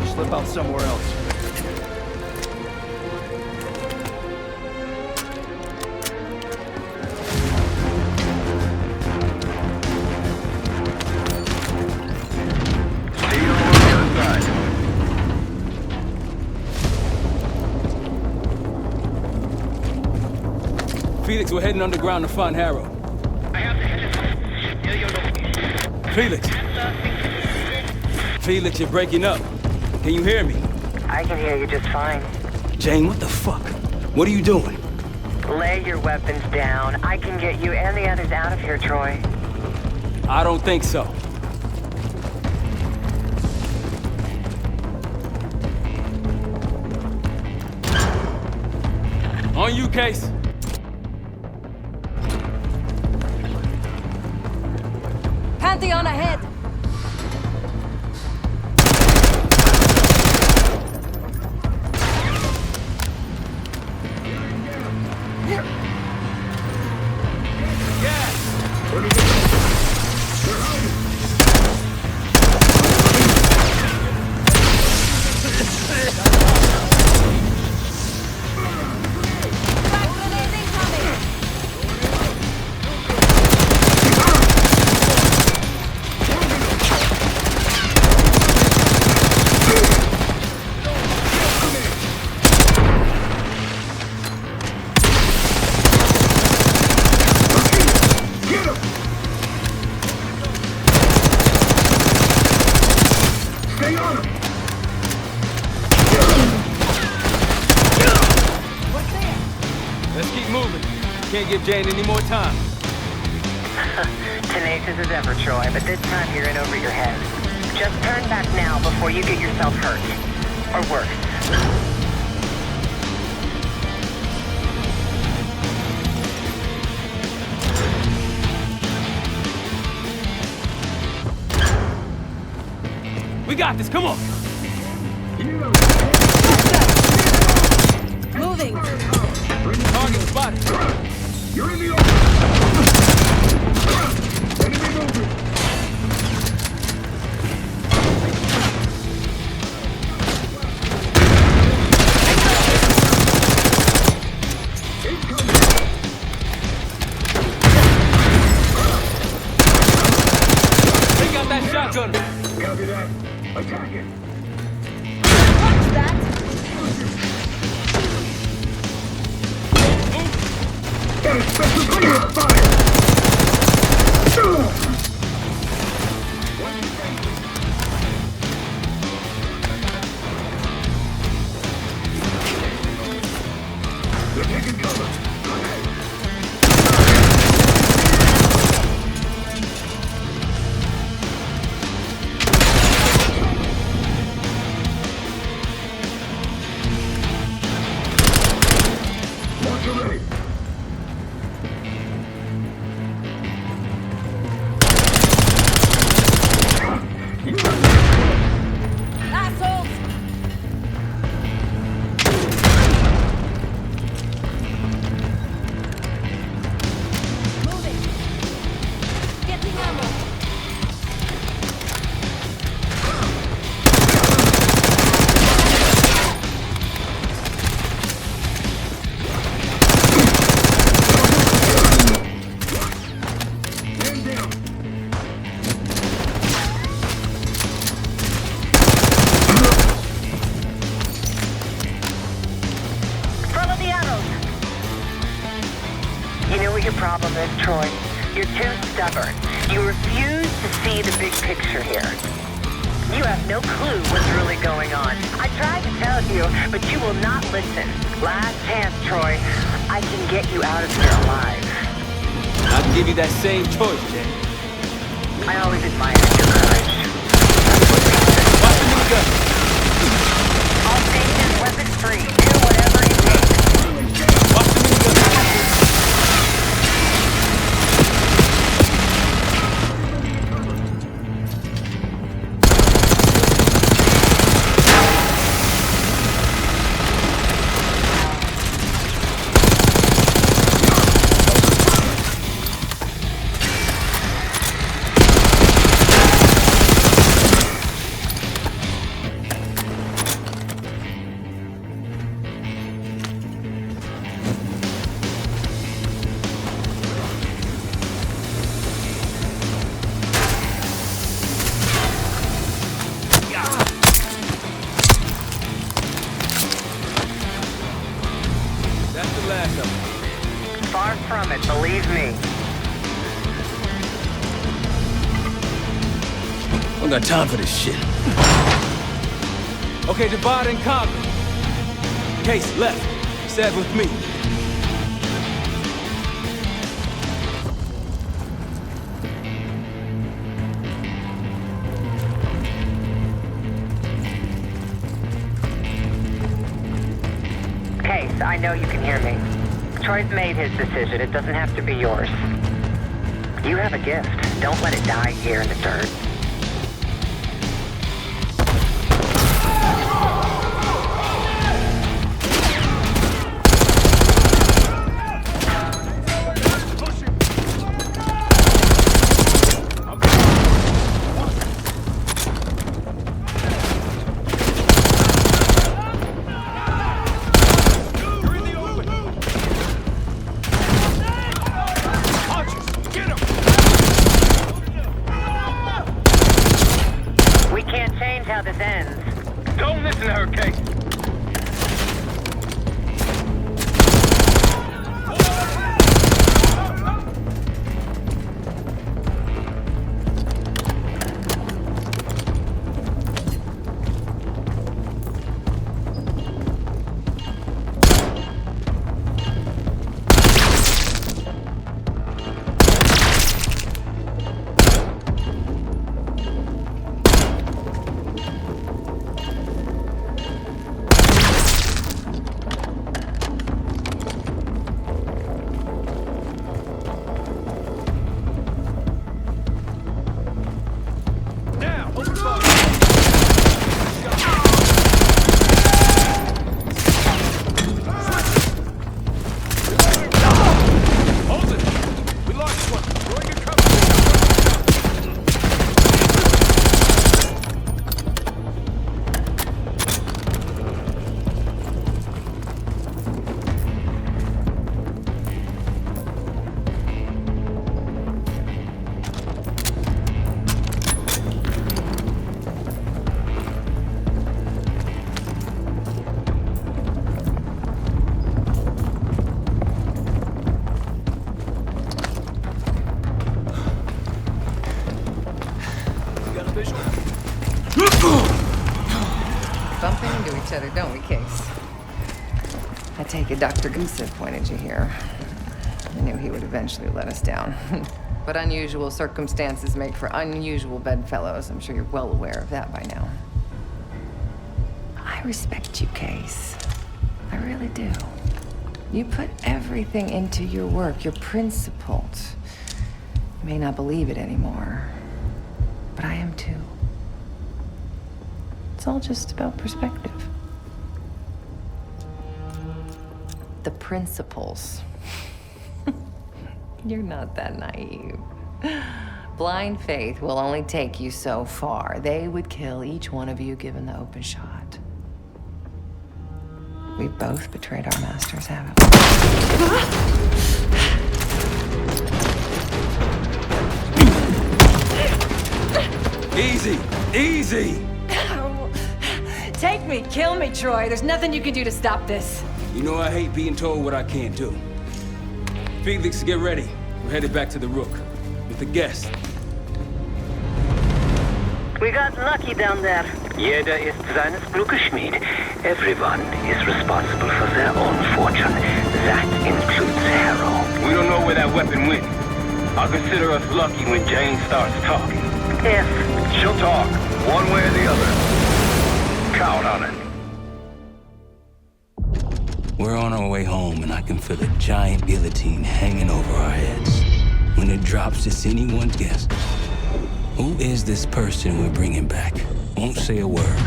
slip out somewhere else. Felix, we're heading underground to find Harrow. Felix. Felix, you're breaking up. Can you hear me? I can hear you just fine. Jane, what the fuck? What are you doing? Lay your weapons down. I can get you and the others out of here, Troy. I don't think so. On you, Case. Pantheon ahead! Can't give Jane any more time. Tenacious as ever, Troy, but this time you're in over your head. Just turn back now before you get yourself hurt. Or worse. We got this, come on! Moving! Target spotted! You're in the open! Enemy moving! Take out that shotgun! Copy that. Attack it! Watch that! Got a special clear fire! They're taking cover. Launcher ready. Assholes! Moving! Getting ammo! Man down. Follow the arrows! You know what your problem is, Troy? You're too stubborn. You refuse to see the big picture here. You have no clue what's really going on. I tried to tell you, but you will not listen. Last chance, Troy. I can get you out of here alive. I can give you that same choice, Jane. I always admired your courage. Watch the minigun! All stations, weapons free. Do whatever it takes. Watch the minigun! last of them. Far from it, believe me. I don't got time for this shit. Okay, divide and conquer. Case left. Stab with me. Case, I know you can hear me. Troy's made his decision. It doesn't have to be yours. You have a gift. Don't let it die here in the dirt. How this ends. Don't listen to her, Kate. Bumping into each other, don't we, Case? I take it Dr. Gusev pointed you here. I knew he would eventually let us down. But unusual circumstances make for unusual bedfellows. I'm sure you're well aware of that by now. I respect you, Case. I really do. You put everything into your work. You're principled. You may not believe it anymore, but I am too. It's all just about perspective. The principles. You're not that naive. Blind faith will only take you so far. They would kill each one of you given the open shot. We've both betrayed our masters, haven't we? Easy! Easy! Take me, kill me, Troy. There's nothing you can do to stop this. You know I hate being told what I can't do. Felix, get ready. We're headed back to the Rook with the guest. We got lucky down there. Jeder ist seines Glückes Schmied. Everyone is responsible for their own fortune. That includes Harrow. We don't know where that weapon went. I'll consider us lucky when Jane starts talking. If She'll talk, one way or the other. Count on it. We're on our way home, and I can feel a giant guillotine hanging over our heads. When it drops, it's anyone's guess. Who is this person we're bringing back? Won't say a word.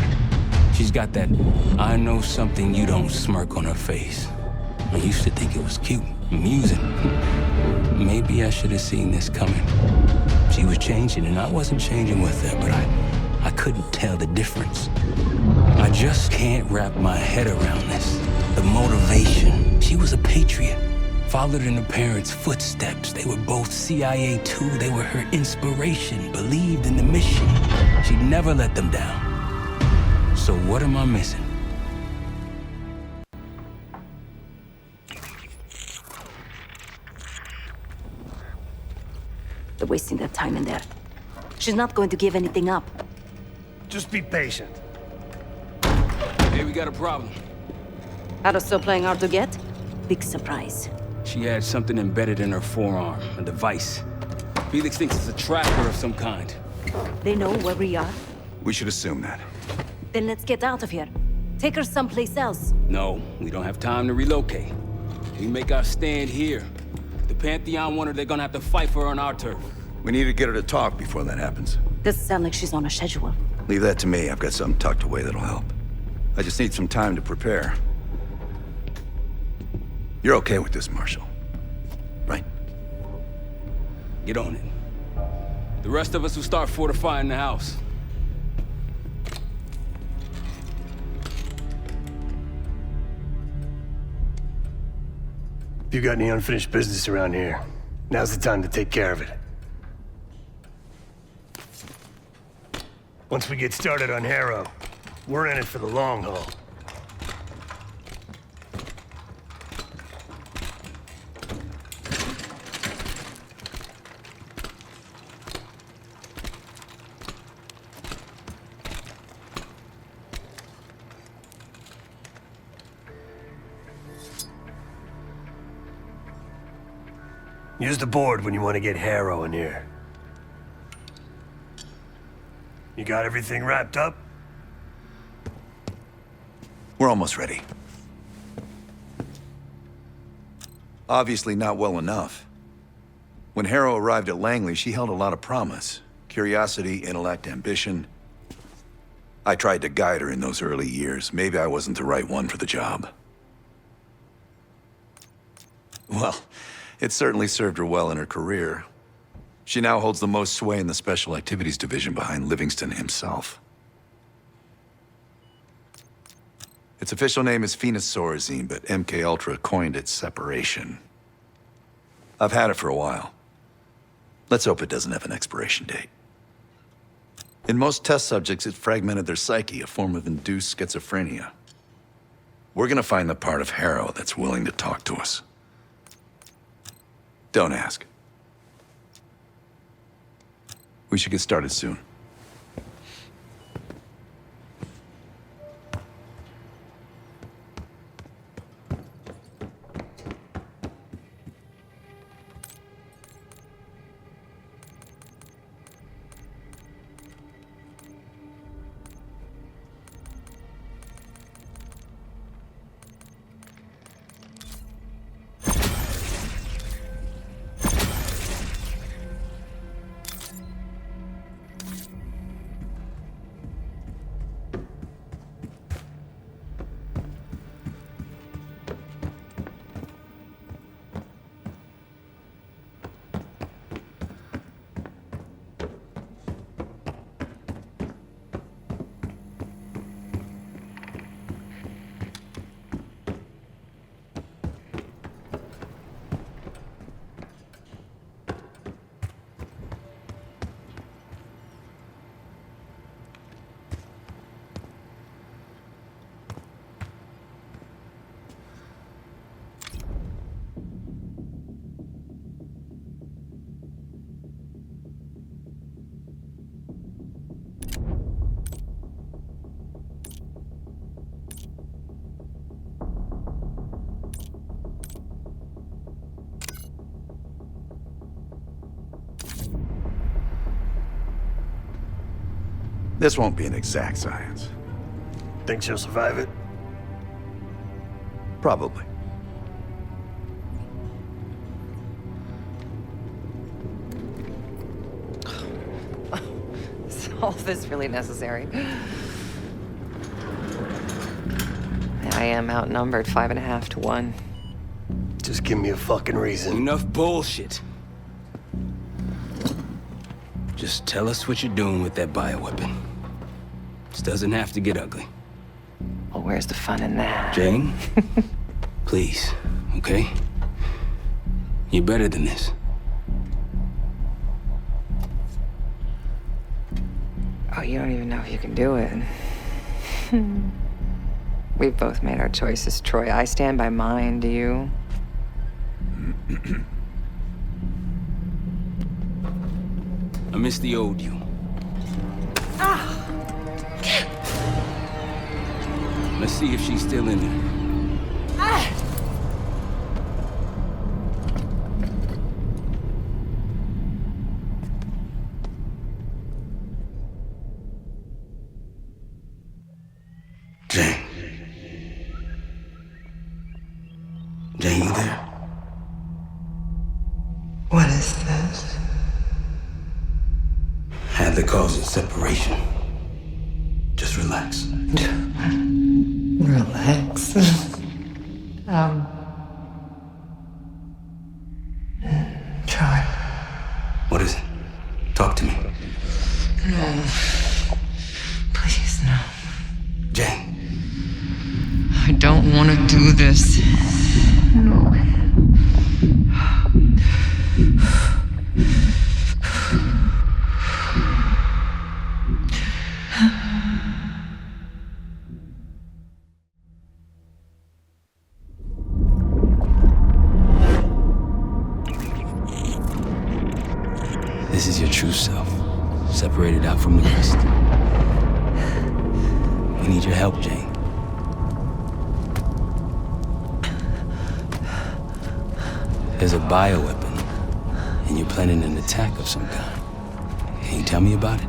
She's got that I know something you don't smirk on her face. I used to think it was cute, amusing. Maybe I should have seen this coming. She was changing, and I wasn't changing with her, but I couldn't tell the difference. I just can't wrap my head around this. The motivation. She was a patriot. Followed in her parents' footsteps. They were both CIA too. They were her inspiration. Believed in the mission. She'd never let them down. So what am I missing? They're wasting their time in there. She's not going to give anything up. Just be patient. Hey, we got a problem. Ada's still playing hard to get? Big surprise. She had something embedded in her forearm, a device. Felix thinks it's a tracker of some kind. They know where we are? We should assume that. Then let's get out of here. Take her someplace else. No, we don't have time to relocate. We make our stand here. The Pantheon want her, they're gonna have to fight for her on our turf. We need to get her to talk before that happens. Doesn't sound like she's on a schedule. Leave that to me. I've got something tucked away that'll help. I just need some time to prepare. You're okay with this, Marshal? Right? Get on it. The rest of us will start fortifying the house. If you got any unfinished business around here, now's the time to take care of it. Once we get started on Harrow, we're in it for the long haul. Use the board when you want to get Harrow in here. You got everything wrapped up? We're almost ready. Obviously not well enough. When Harrow arrived at Langley, she held a lot of promise. Curiosity, intellect, ambition. I tried to guide her in those early years. Maybe I wasn't the right one for the job. Well, it certainly served her well in her career. She now holds the most sway in the Special Activities Division behind Livingston himself. Its official name is Phoenosorazine, but MK Ultra coined it Separation. I've had it for a while. Let's hope it doesn't have an expiration date. In most test subjects, it fragmented their psyche, a form of induced schizophrenia. We're gonna find the part of Harrow that's willing to talk to us. Don't ask. We should get started soon. This won't be an exact science. Think she'll survive it? Probably. Is all this really necessary? I am outnumbered 5.5 to 1. Just give me a fucking reason. Enough bullshit. Just tell us what you're doing with that bioweapon. This doesn't have to get ugly. Well, where's the fun in that? Jane, please, okay? You're better than this. Oh, you don't even know if you can do it. We've both made our choices, Troy. I stand by mine, do you? I miss the old you. Let's see if she's still in there. Jane. Jane, you there? What is this? Had the cause of separation. Just relax. Relax. Try. What is it? Talk to me. No. Please, no. Jane. I don't want to do this. No. This is your true self, separated out from the rest. We need your help, Jane. There's a bioweapon, and you're planning an attack of some kind. Can you tell me about it?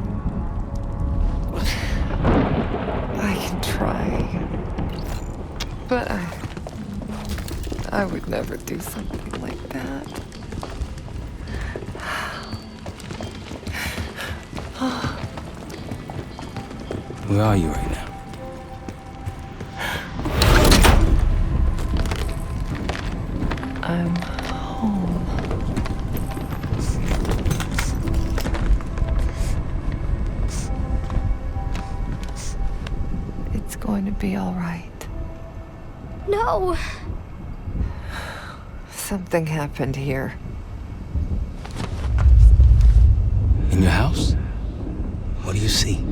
I can try. But I would never do something like that. Where are you right now? I'm home. It's going to be all right. No! Something happened here. In your house? What do you see?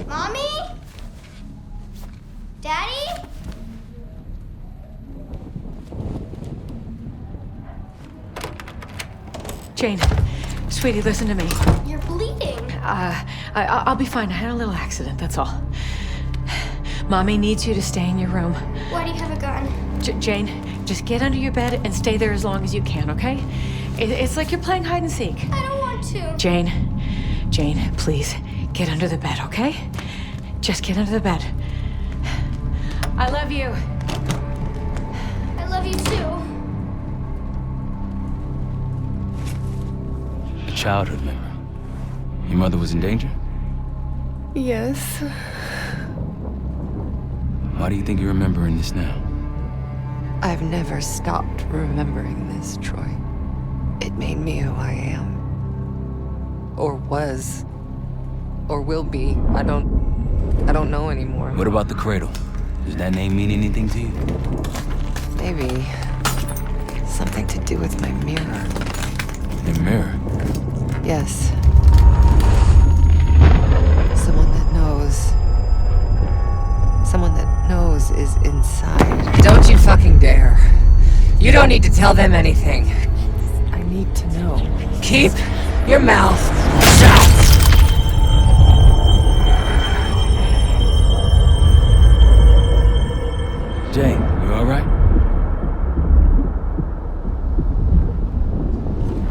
Mommy? Daddy? Jane, sweetie, listen to me. You're bleeding. I'll be fine. I had a little accident, that's all. Mommy needs you to stay in your room. Why do you have a gun? Jane, just get under your bed and stay there as long as you can, okay? It's like you're playing hide and seek. I don't want to. Jane, please, get under the bed, okay? Just get under the bed. I love you. I love you too. A childhood memory. Your mother was in danger? Yes. Why do you think you're remembering this now? I've never stopped remembering this, Troy. It made me who I am. Or was. Or will be. I don't know anymore. What about the Cradle? Does that name mean anything to you? Maybe something to do with my mirror. Your mirror? Yes. Someone that knows. Someone that knows is inside. Don't you fucking dare. You don't need to tell them anything. I need to know. Keep your mouth shut! Jane, you all right?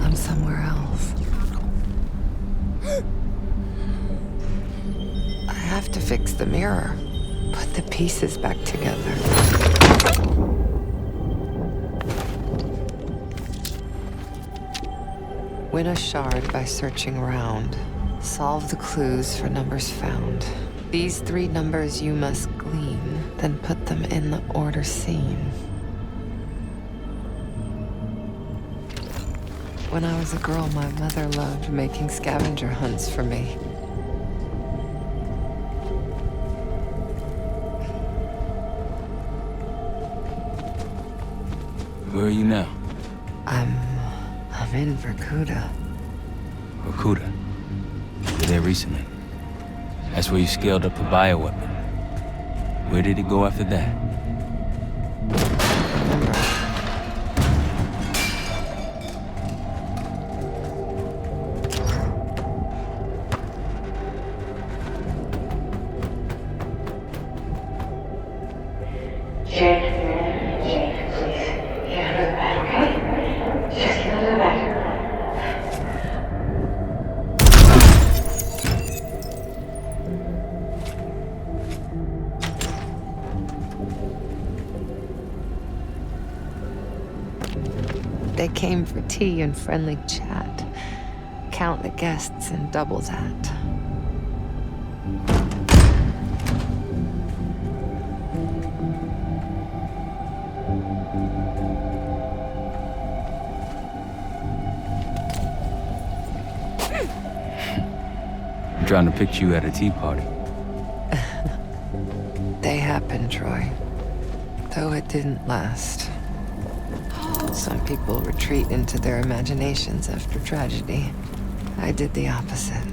I'm somewhere else. I have to fix the mirror. Put the pieces back together. Win a shard by searching around. Solve the clues for numbers found. These 3 numbers you must glean, then put them in the order seen. When I was a girl, my mother loved making scavenger hunts for me. Where are you now? I'm in Vorkuta. Vorkuta. You were there recently. That's where you scaled up the bioweapon. Where did it go after that? They came for tea and friendly chat. Count the guests and double that. I'm trying to picture you at a tea party. They happened, Troy. Though it didn't last. Some people retreat into their imaginations after tragedy. I did the opposite.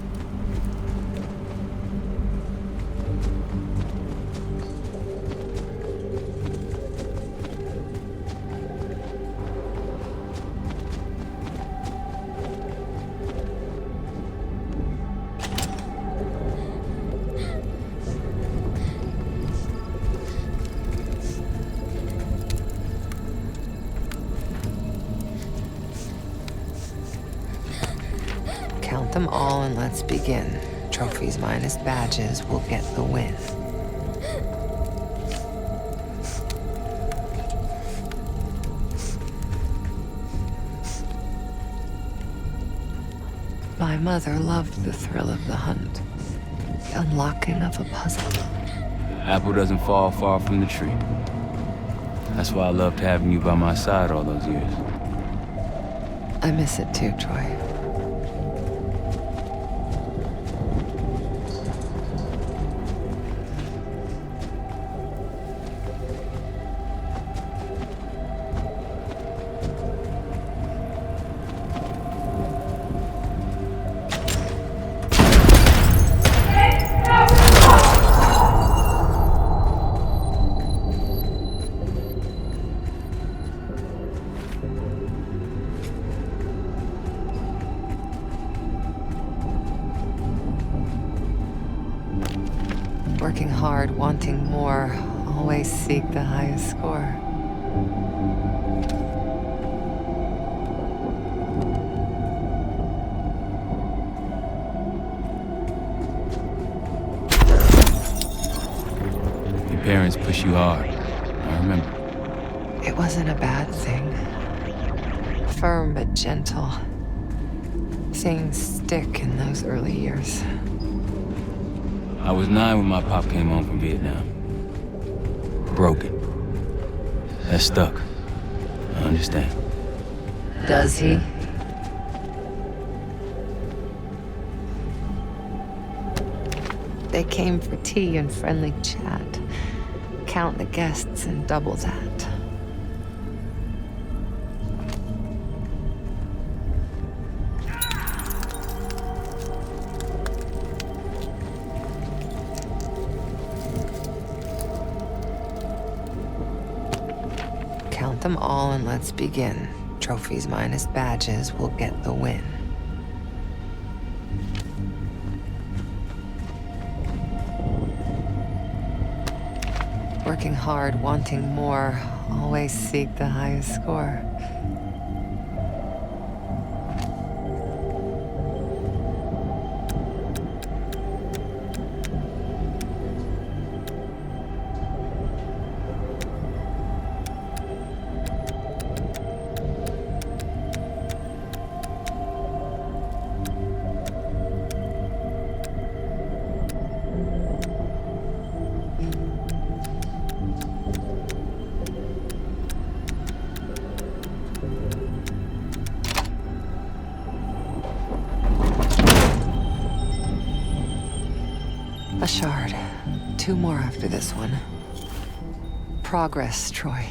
Count them all and let's begin. Trophies minus badges will get the win. My mother loved the thrill of the hunt. The unlocking of a puzzle. Apple doesn't fall far from the tree. That's why I loved having you by my side all those years. I miss it too, Troy. Working hard, wanting more, always seek the highest score. Your parents push you hard. I remember. It wasn't a bad thing. Firm but gentle. Things stick in those early years. I was 9 when my pop came home from Vietnam. Broken. That stuck. I understand. Does he? They came for tea and friendly chat. Count the guests and double that. Count them all and let's begin. Trophies minus badges will get the win. Working hard, wanting more, always seek the highest score. A shard. 2 more after this one. Progress, Troy.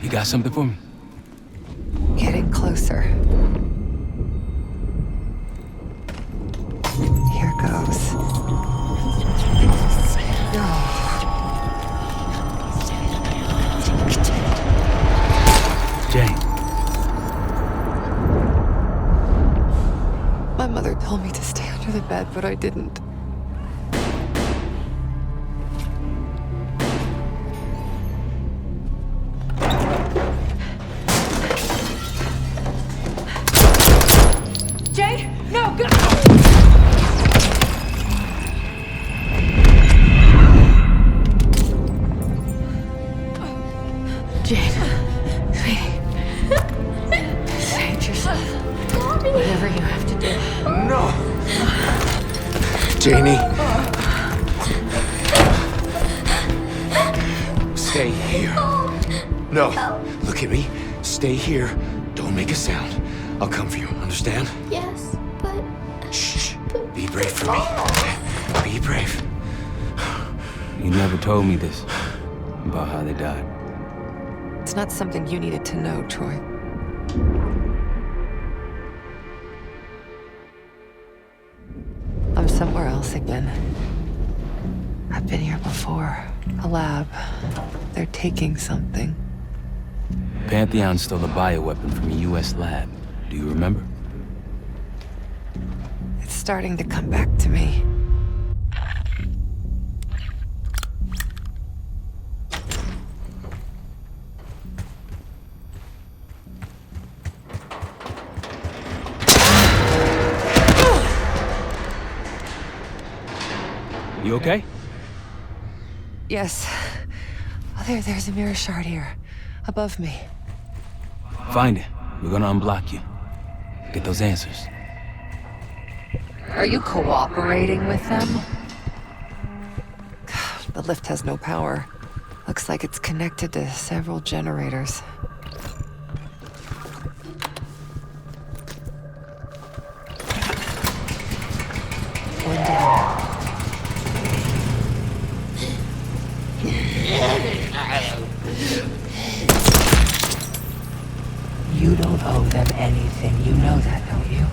You got something for me? Getting closer. Here goes. Go. Jane. My mother told me to stay under the bed, but I didn't. Jane, no, go! Jane, sweetie. Whatever you have to do. No! Janie. Stay here. No. Look at me. Stay here. Don't make a sound. I'll come for you, understand? Yes, but... Shh. Be brave for me. Be brave. You never told me this, about how they died. It's not something you needed to know, Troy. I'm somewhere else again. I've been here before. A lab. They're taking something. Pantheon stole a bioweapon from a U.S. lab. Do you remember? It's starting to come back to me. You okay? Yes. Oh, there's a mirror shard here. Above me. Find it. We're gonna unblock you. Get those answers. Are you cooperating with them? The lift has no power. Looks like it's connected to several generators. One down. You don't owe them anything. You know that, don't you?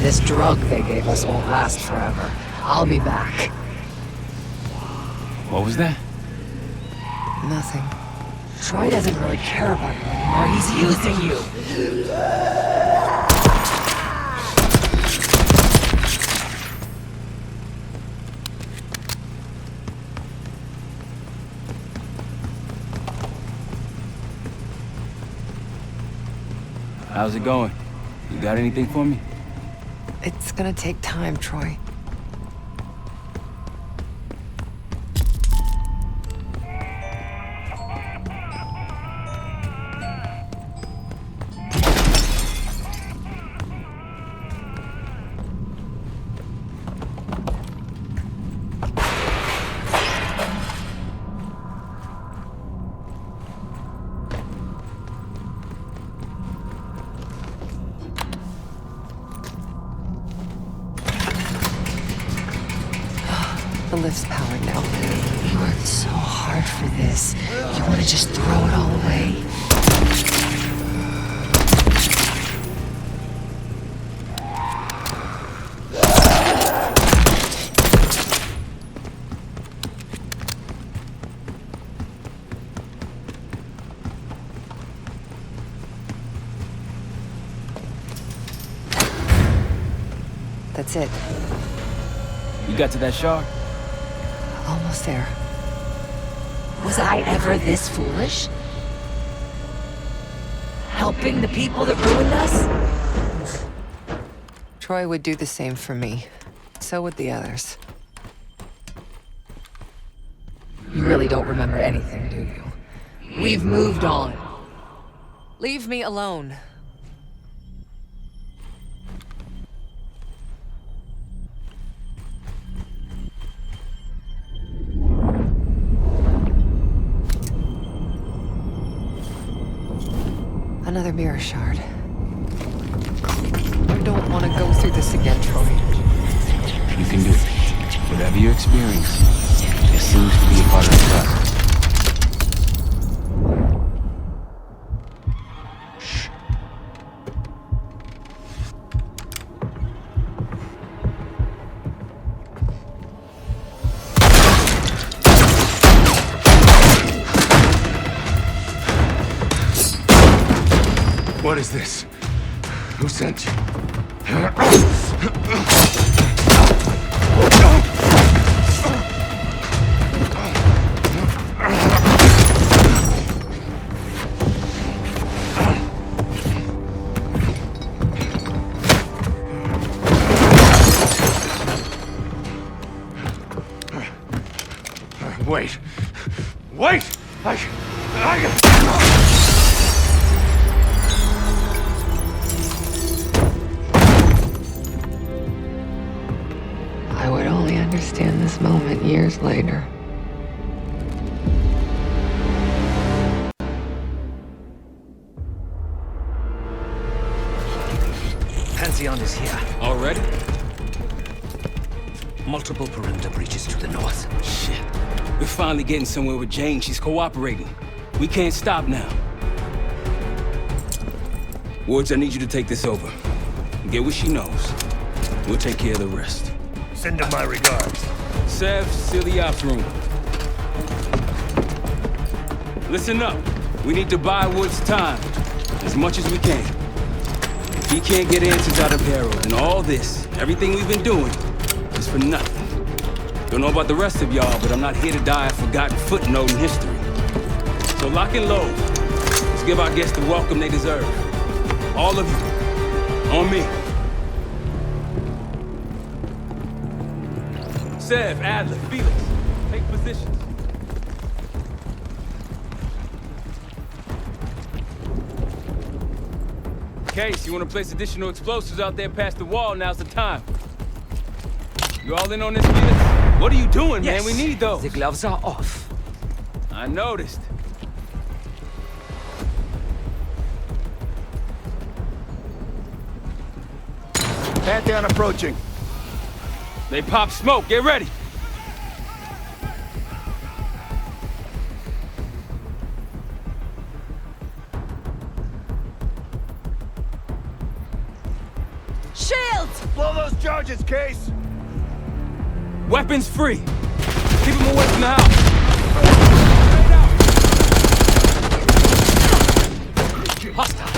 This drug they gave us won't last forever. I'll be back. What was that? Nothing. Troy doesn't really care about you anymore. He's using you. How's it going? You got anything for me? It's gonna take time, Troy. The lift's powered now. We worked so hard for this. You want to just throw it all away? That's it. You got to that shard? Almost there. Was I ever this foolish? Helping the people that ruined us? Troy would do the same for me. So would the others. You really don't remember anything, do you? We've moved on. Leave me alone. Another mirror shard. I don't want to go through this again, Troy. You can do it. Whatever you experience, it seems to be a part of the process. What is this? Who sent you? Wait! Wait! I would only understand this moment years later. Pantheon is here. Already? Multiple perimeter breaches to the north. Shit. We're finally getting somewhere with Jane. She's cooperating. We can't stop now. Woods, I need you to take this over. Get what she knows. We'll take care of the rest. Send her my regards. Sev, seal the ops room. Listen up. We need to buy Woods time. As much as we can. If he can't get answers out of Harold, then all this, everything we've been doing, is for nothing. Don't know about the rest of y'all, but I'm not here to die a forgotten footnote in history. So lock and load. Let's give our guests the welcome they deserve. All of you. On me. Sev, Adler, Felix, take positions. Case, you want to place additional explosives out there past the wall, now's the time. You all in on this, Felix? What are you doing, Yes. man? We need those. The gloves are off. I noticed. Pantheon approaching. They pop smoke. Get ready. Shields! Blow those charges, Case! Weapons free. Keep them away from the house. Hostile.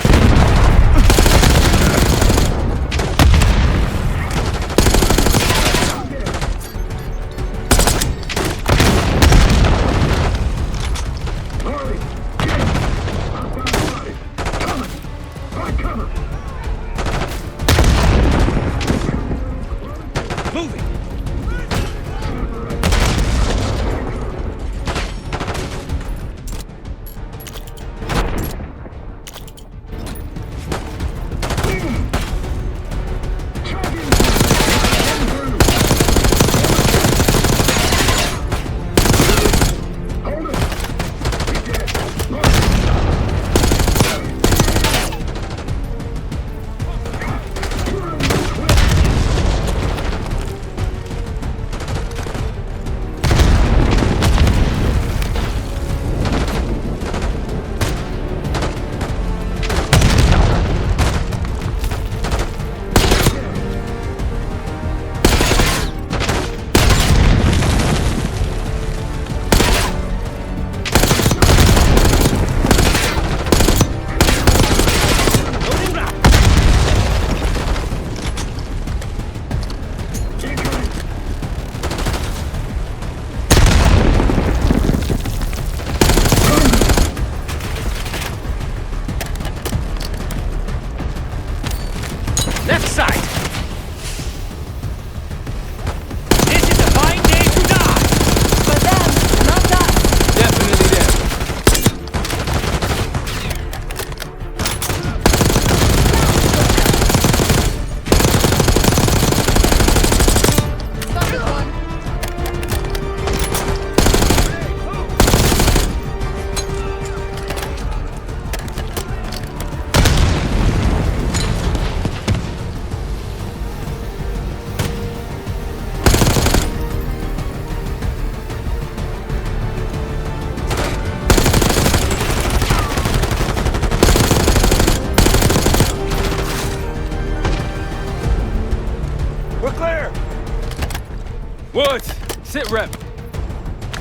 Woods, sit rep.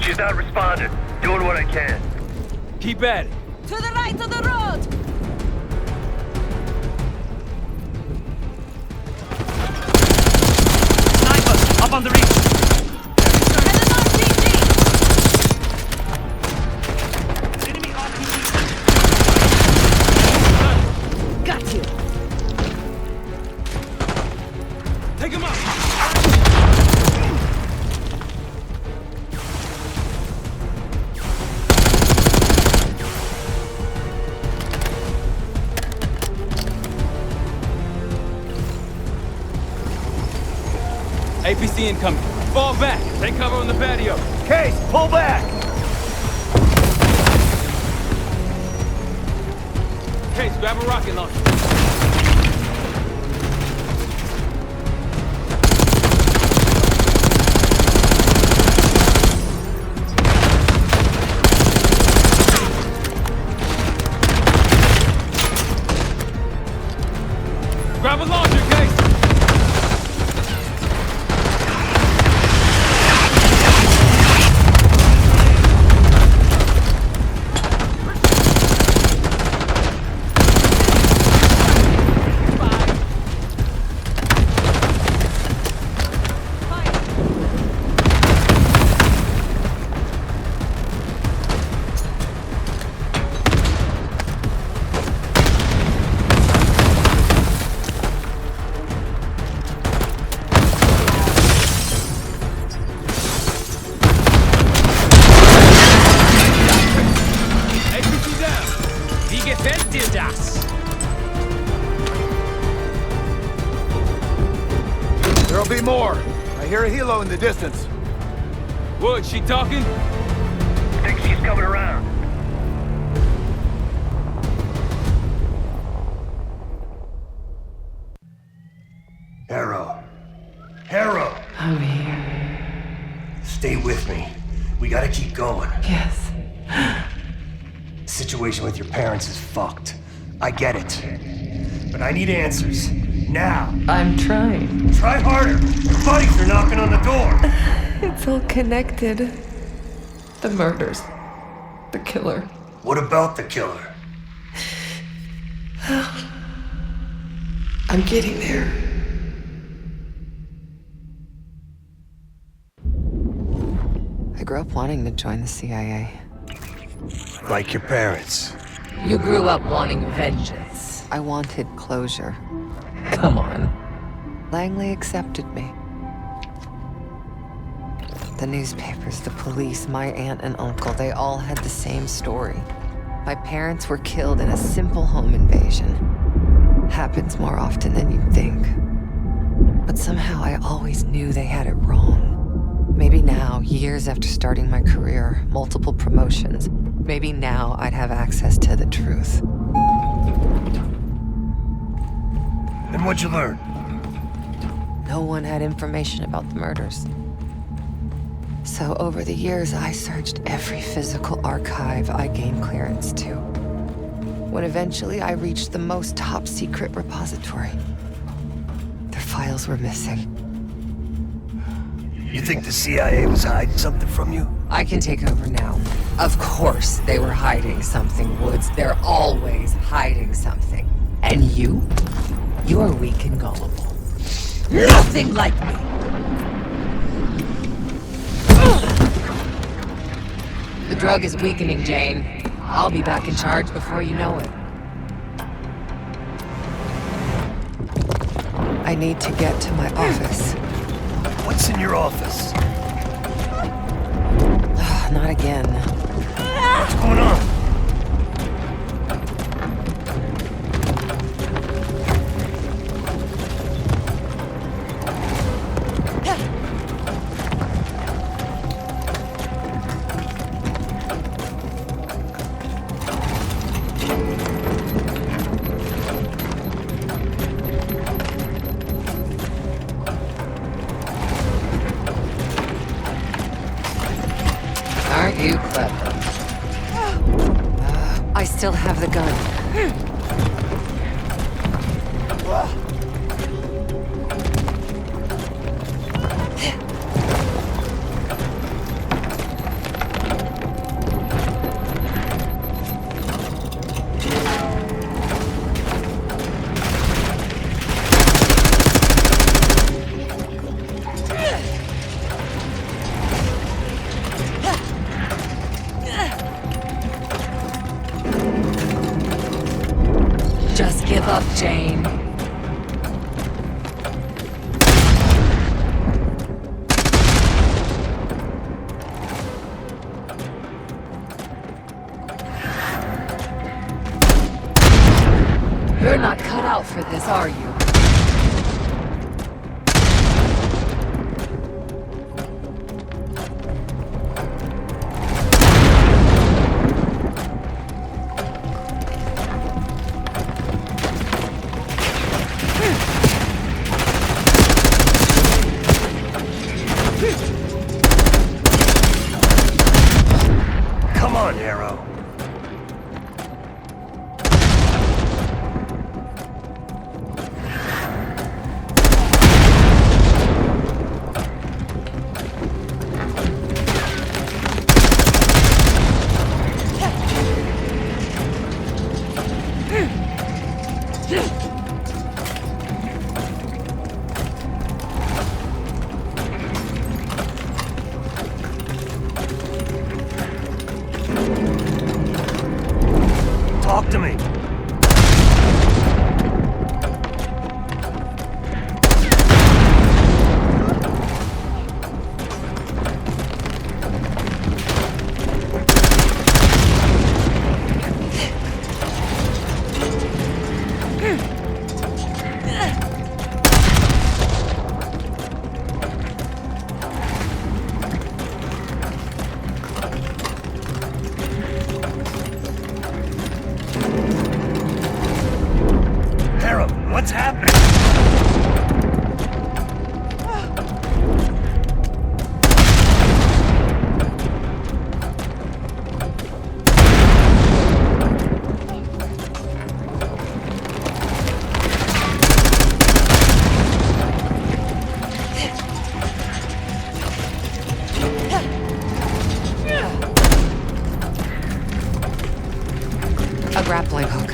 She's not responding. Doing what I can. Keep at it. To the right of the road! Snipers, up on the reach. Got you. Take him out. APC incoming. Fall back. Take cover on the patio. Case, pull back! Case, grab a rocket launcher. Grab a launcher, Case. There'll be more. I hear a helo in the distance. Wood, she talking? Think she's coming around. Harrow. Harrow! I'm here. Stay with me. We gotta keep going. Yes. The situation with your parents is fucked. I get it. But I need answers. Now. I'm trying. Try harder. Your buddies are knocking on the door. It's all connected. The murders. The killer. What about the killer? I'm getting there. I grew up wanting to join the CIA. Like your parents. You grew up wanting vengeance. I wanted closure. Come on. Langley accepted me. The newspapers, the police, my aunt and uncle, they all had the same story. My parents were killed in a simple home invasion. Happens more often than you'd think. But somehow I always knew they had it wrong. Maybe now, years after starting my career, multiple promotions, maybe now I'd have access to the truth. And what'd you learn? No one had information about the murders. So over the years, I searched every physical archive I gained clearance to. When eventually I reached the most top-secret repository, their files were missing. You think the CIA was hiding something from you? I can take over now. Of course they were hiding something, Woods. They're always hiding something. And you? You're weak and gullible. Nothing like me! The drug is weakening, Jane. I'll be back in charge before you know it. I need to get to my office. What's in your office? Not again. What's going on? Aren't you clever? I still have the gun. up, Jane. You're not cut out for this, are you? Come on, Arrow. Talk to me. Arrow, what's happening? A grappling hook.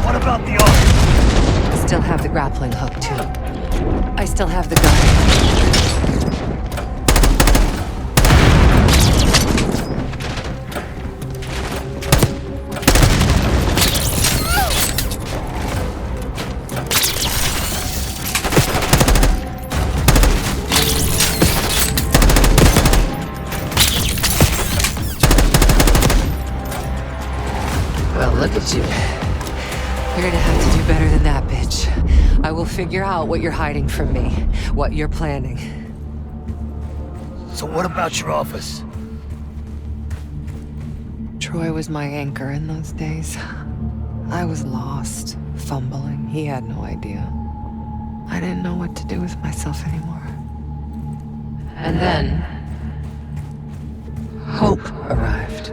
What about the arm? I still have the grappling hook, too. I still have the gun. Well, look at you. You're gonna have to do better than that, bitch. I will figure out what you're hiding from me, what you're planning. So what about your office? Troy was my anchor in those days. I was lost, fumbling. He had no idea. I didn't know what to do with myself anymore. And then, hope arrived.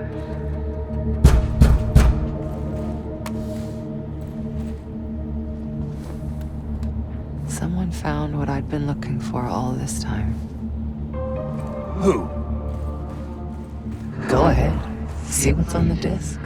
Someone found what I'd been looking for all this time. Who? Go ahead. See what's on the disc.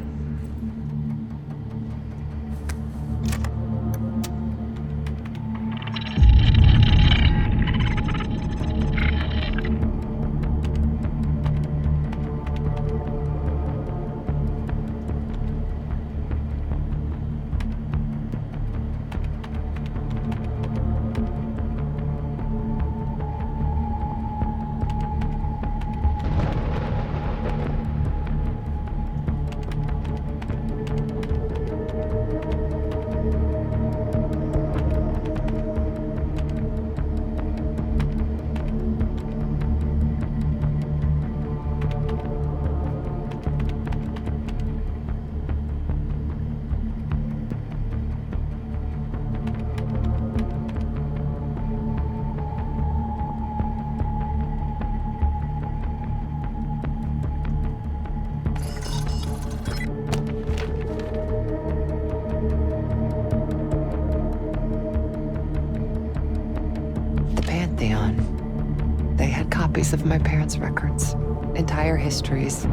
They had copies of my parents' records, entire histories,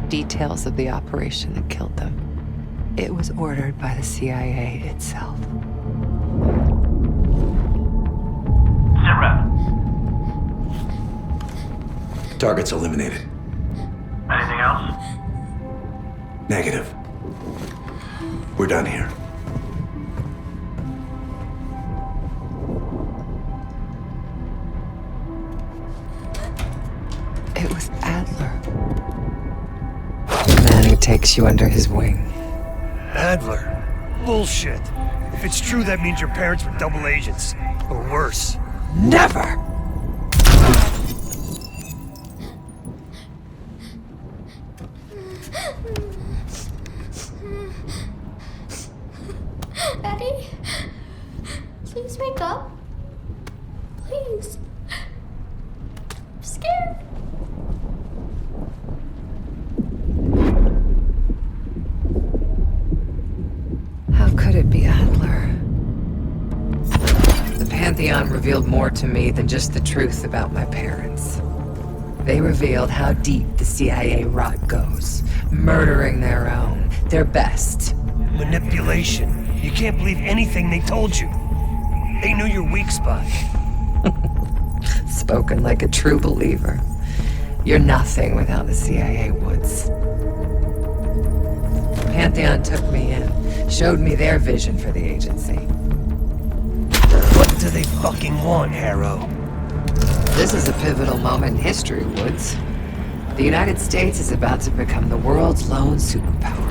details of the operation that killed them. It was ordered by the CIA itself. Target's eliminated. Anything else? Negative. We're done here. It was Adler. The man who takes you under his wing. Adler? Bullshit. If it's true, that means your parents were double agents. Or worse. Never! Daddy? Please wake up. Please. I'm scared. How could it be Adler? The Pantheon revealed more to me than just the truth about my parents. They revealed how deep the CIA rot goes, murdering their own, their best. Manipulation. You can't believe anything they told you. They knew your weak spot. Spoken like a true believer. You're nothing without the CIA Woods. Pantheon took me in, showed me their vision for the agency. What do they fucking want, Harrow? This is a pivotal moment in history, Woods. The United States is about to become the world's lone superpower.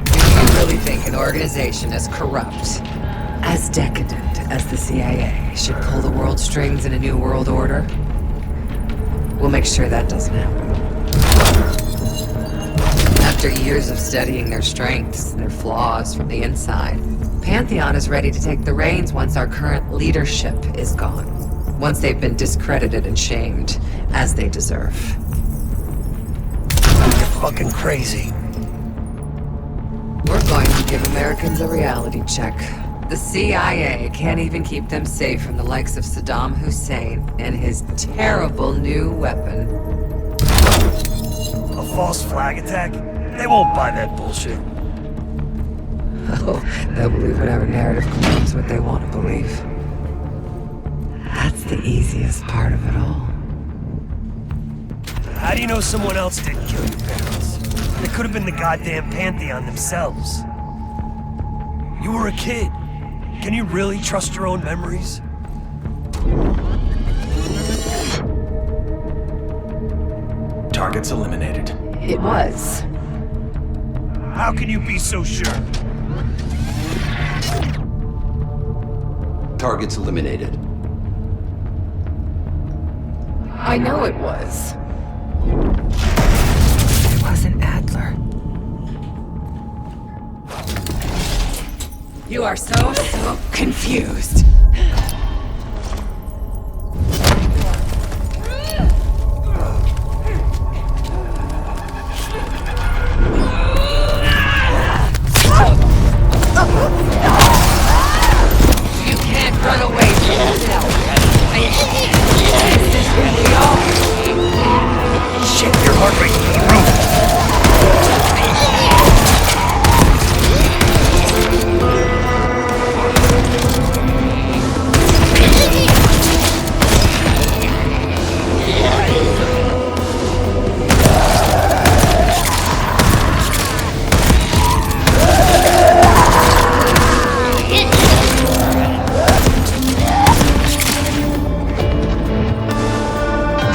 Do you really think an organization as corrupt, as decadent as the CIA should pull the world strings in a new world order? We'll make sure that doesn't happen. After years of studying their strengths, their flaws from the inside, Pantheon is ready to take the reins once our current leadership is gone. Once they've been discredited and shamed, as they deserve. You're fucking crazy. We're going to give Americans a reality check. The CIA can't even keep them safe from the likes of Saddam Hussein and his terrible new weapon. A false flag attack? They won't buy that bullshit. Oh, they'll believe whatever narrative claims what they want to believe. That's the easiest part of it all. How do you know someone else didn't kill your parents? It could have been the goddamn Pantheon themselves. You were a kid. Can you really trust your own memories? Target's eliminated. It was. How can you be so sure? Target's eliminated. I know it was. It wasn't Adler. You are so confused. You can't run away from yourself. This is who we are. Shit, your heart rate's through the roof.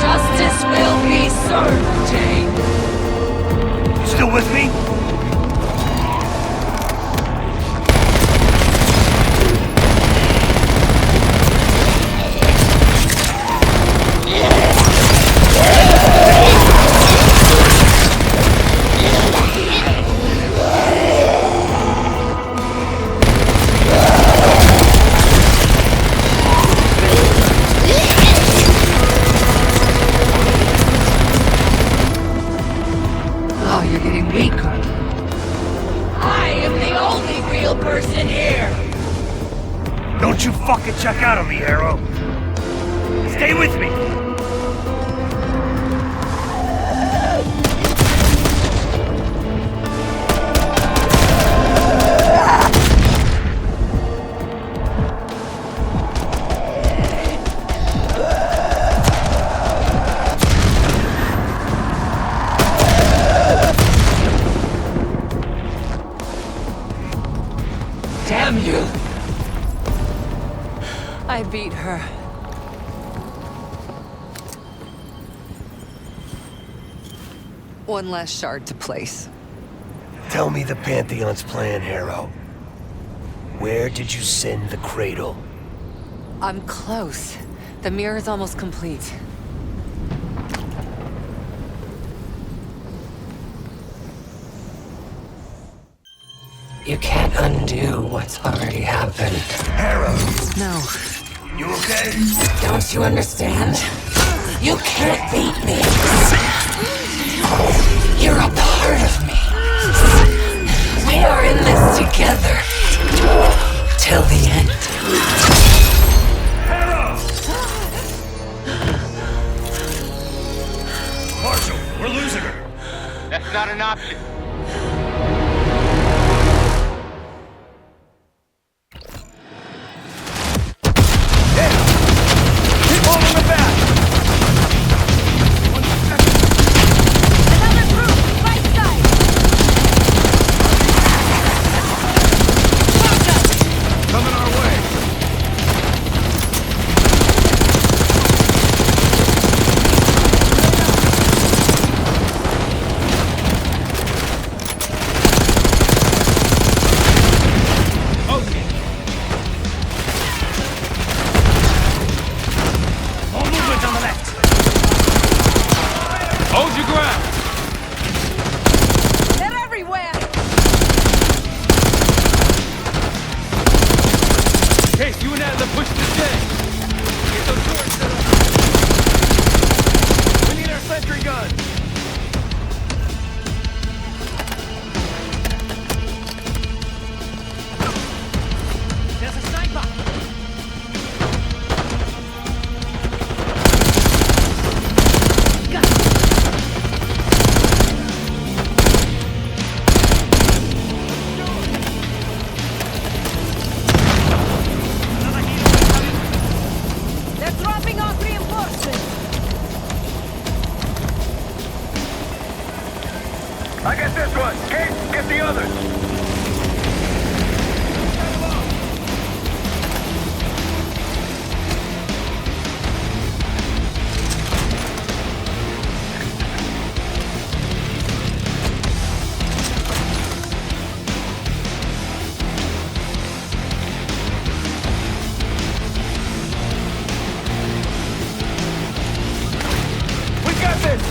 Justice will be served, Jane. You still with me? Oh, you're getting weaker. I am the only real person here. Don't you fucking check out on me, Harrow. Stay with me. I beat her. One last shard to place. Tell me the Pantheon's plan, Harrow. Where did you send the Cradle? I'm close. The mirror's almost complete. You can't undo what's already happened. Harrow! No. You okay? Don't you understand? You can't beat me. You're a part of me. We are in this together. Till the end. Harrow! Marshal, we're losing her. That's not an option. Hold your ground! They're everywhere! Case, you and Adler push this in! Get those doors set up! We need our sentry gun! There's a sniper! I get this one. Kate, get the others. We got this!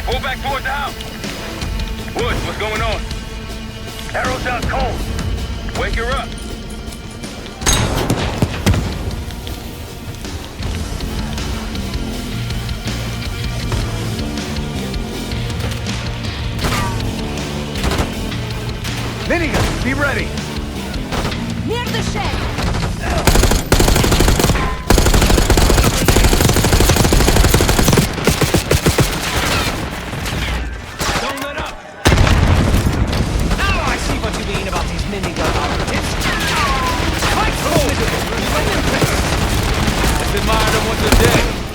Pull back towards the house. Woods, what's going on? Arrow's out cold. Wake her up. Minigun, be ready. Near the shed. Don't let up. Now I see what you mean about these minigun operatives. Quite cool. Let's admire them once a day.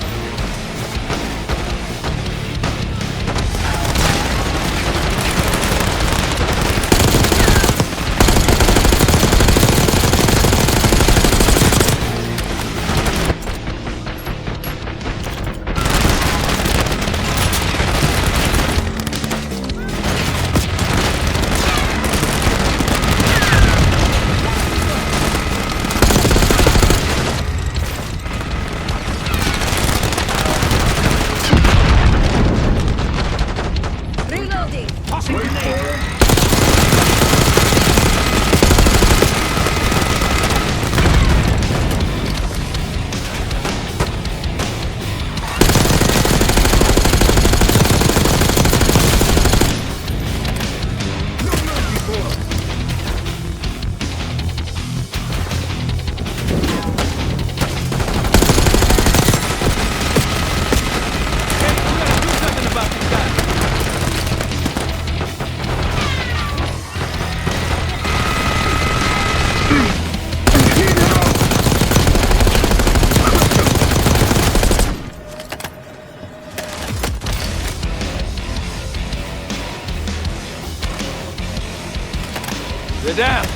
They're down.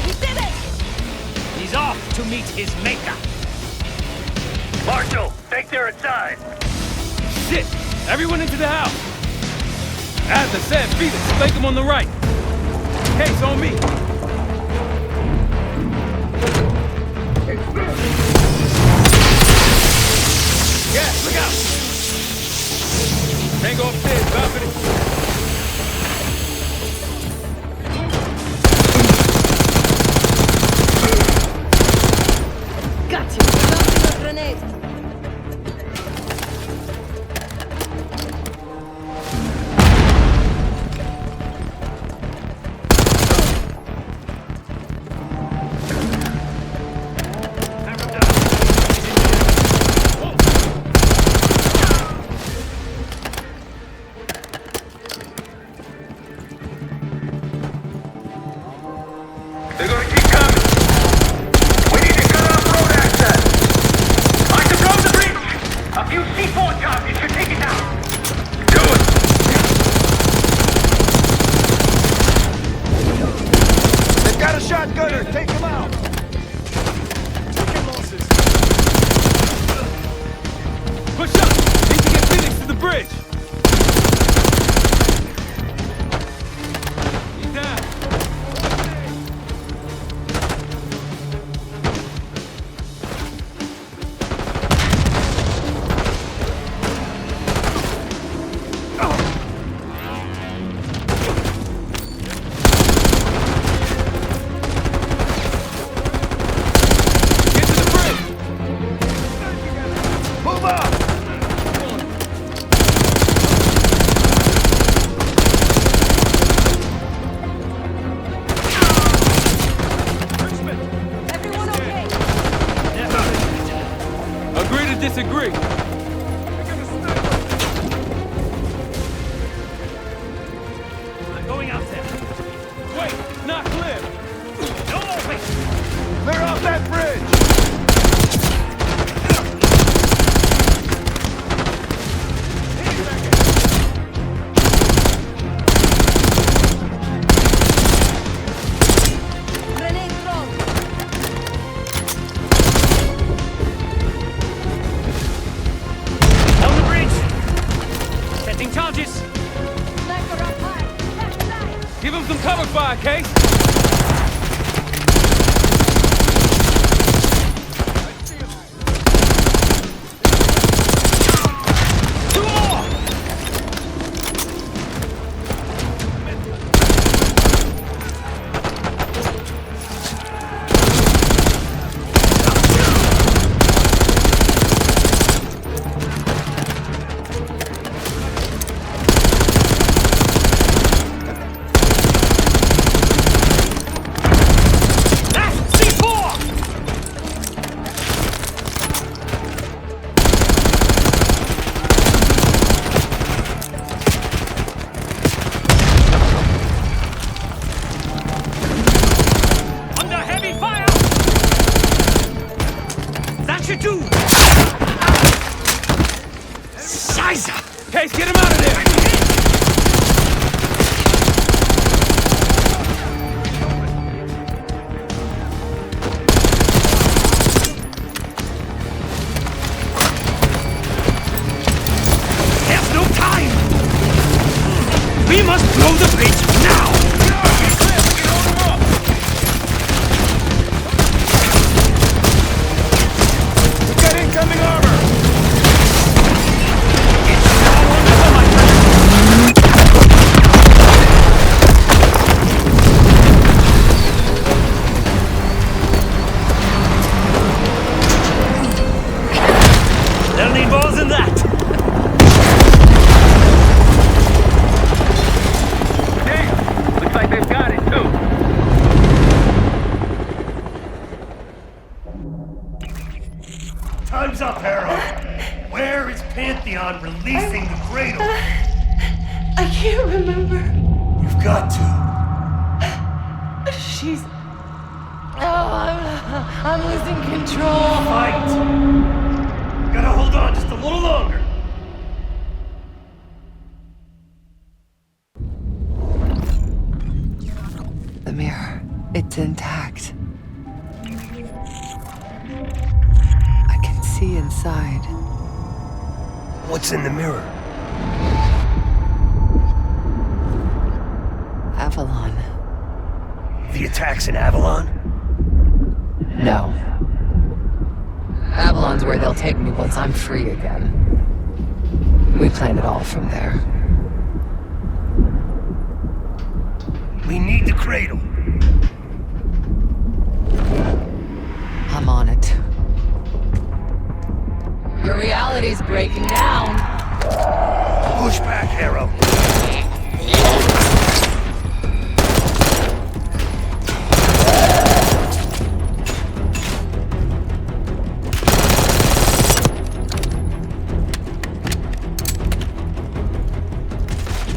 We did it! He's off to meet his maker. Marshal, think they're inside. Shit! Everyone into the house. As I said, Felix, flank him on the right. Case on me. Yeah, look out! Tango upstairs, balcony. Got you. Launching a grenade. They're gonna keep coming. We need to cut off road access. I can blow the breach. A few C4 charges should take it down. Do it. They've got a shotgunner. Take him out. Taking losses. Push up. Need to get Phoenix to the bridge. He's down. Disagree. I'm going out there. Wait, it's not clear. No open. Clear off that bridge. Grenade thrown. On the bridge. Setting charges. Sniper up high. Left side. Give him some cover fire, Case. Two more. Case, get him out of there! There's no time! We must blow the bridge now! We've got incoming armor! They'll need more than that! Hey, looks like they've got it too. Time's up, Harold. Where is Pantheon releasing the Cradle? I can't remember. You've got to. She's... Oh, I'm losing control. Fight! Gotta hold on just a little longer. The mirror. see inside. What's in the mirror? Avalon. The attacks in Avalon? No. Avalon's where they'll take me once I'm free again. We planned it all from there. We need the Cradle. I'm on it. Your reality's breaking down. Push back, Harrow.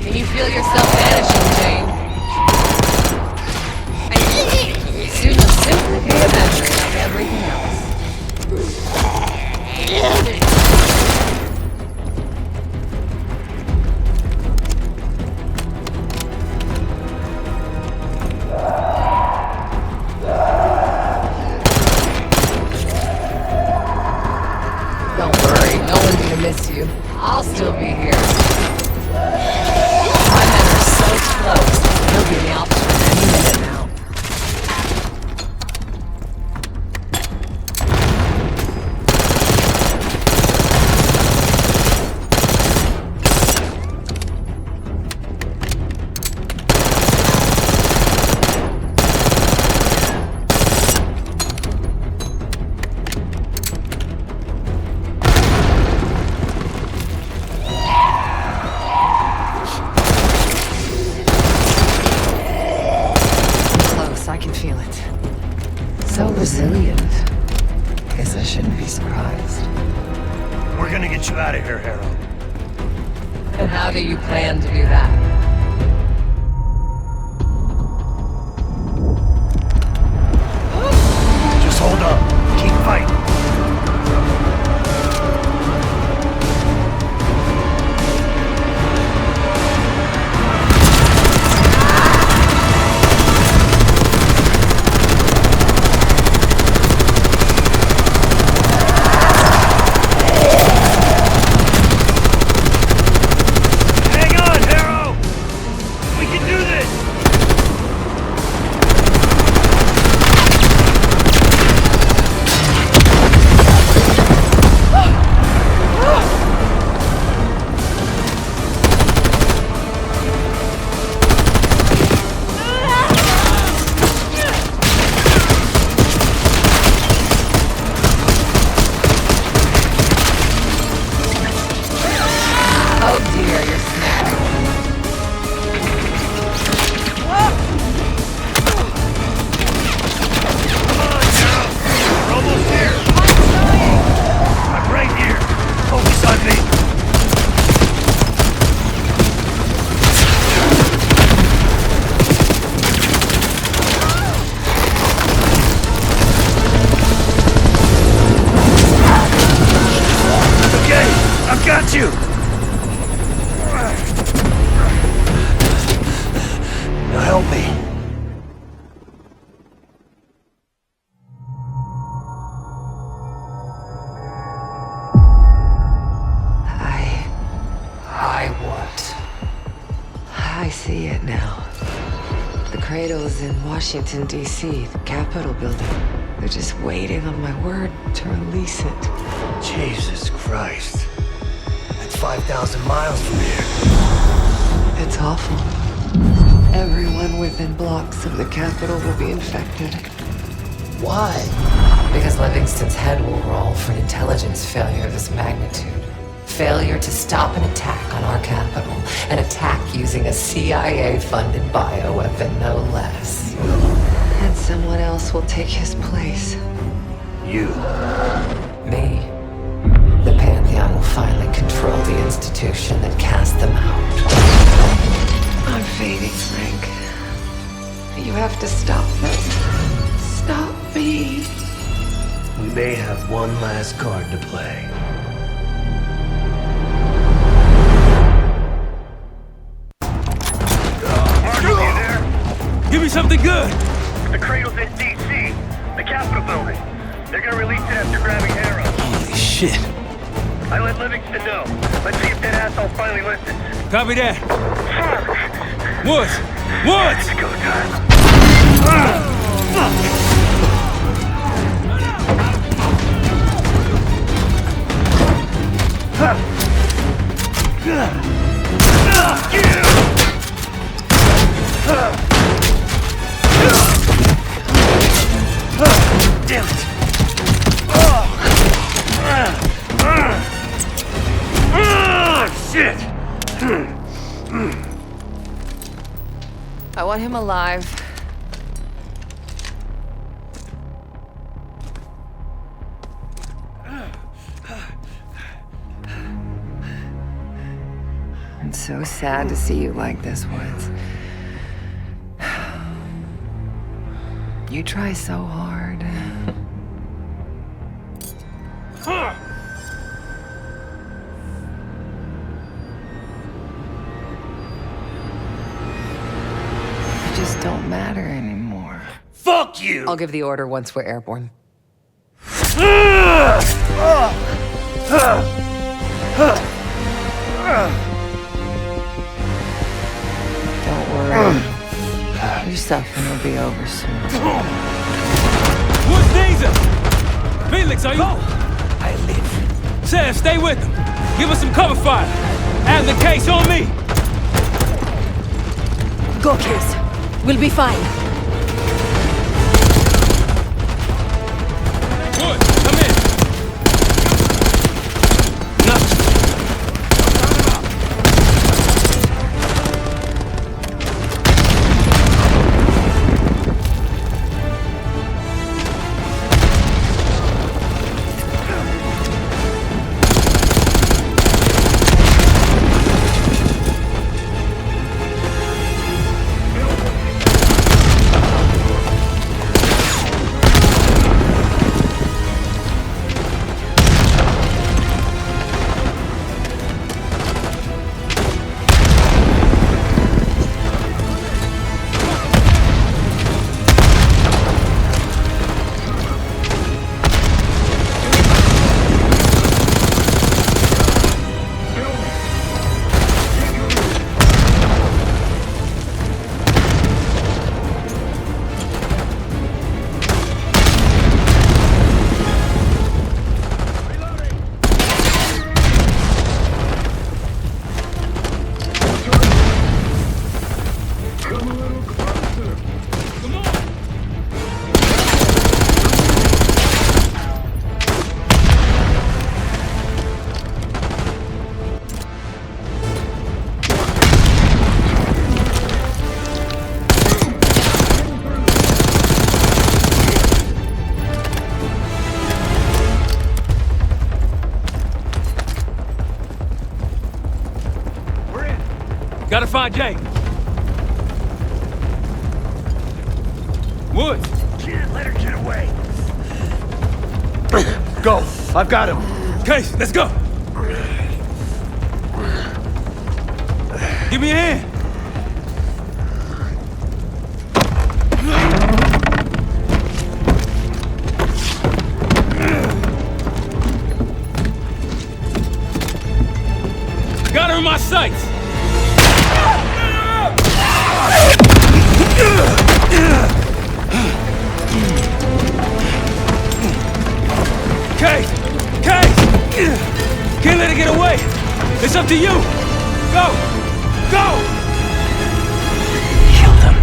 Can you feel yourself vanishing, Jane? Soon you'll simply be a memory like everything else. Don't worry, no one's gonna miss you. I'll still be here. My men are so close, they'll be in the Alps any minute now. I can feel it. So resilient. Guess I shouldn't be surprised. We're gonna get you out of here, Harrow. And how do you plan to do that? Just hold on. Keep fighting. Got you! Now help me. I see it now. The Cradle's in Washington, D.C., the Capitol building. They're just waiting on my word to release it. Jesus Christ. That's 5,000 miles from here. It's awful. Everyone within blocks of the Capitol will be infected. Why? Because Livingston's head will roll for an intelligence failure of this magnitude. Failure to stop an attack on our capital. An attack using a CIA-funded bioweapon, no less. And someone else will take his place. You. Me. The Pantheon will finally control the institution that cast them out. I'm fading, Frank. You have to stop them. Stop me. We may have one last card to play. Give me something good! The Cradle's in D.C., the Capitol building. They're gonna release it after grabbing Harrow. Holy shit. Shit. I let Livingston know. Let's see if that asshole finally listens. Copy that. Fuck! Woods! Woods! It's go time. Damn it! Shit! I want him alive. It's so sad to see you like this, Woods. You try so hard. You just don't matter anymore. Fuck you! I'll give the order once we're airborne. Don't worry. Your suffering will be over soon. Woods needs us! Felix, are you? I live. Sam, stay with them. Give us some cover fire. Have the case on me. Go, Case. We'll be fine. Woods, come in. Nothing. Gotta find Jake. Woods. Can't let her get away. Go. I've got him. Case, let's go. Give me a hand. Got her in my sights. Case! Case! Can't let it get away! It's up to you! Go! Go! Kill them.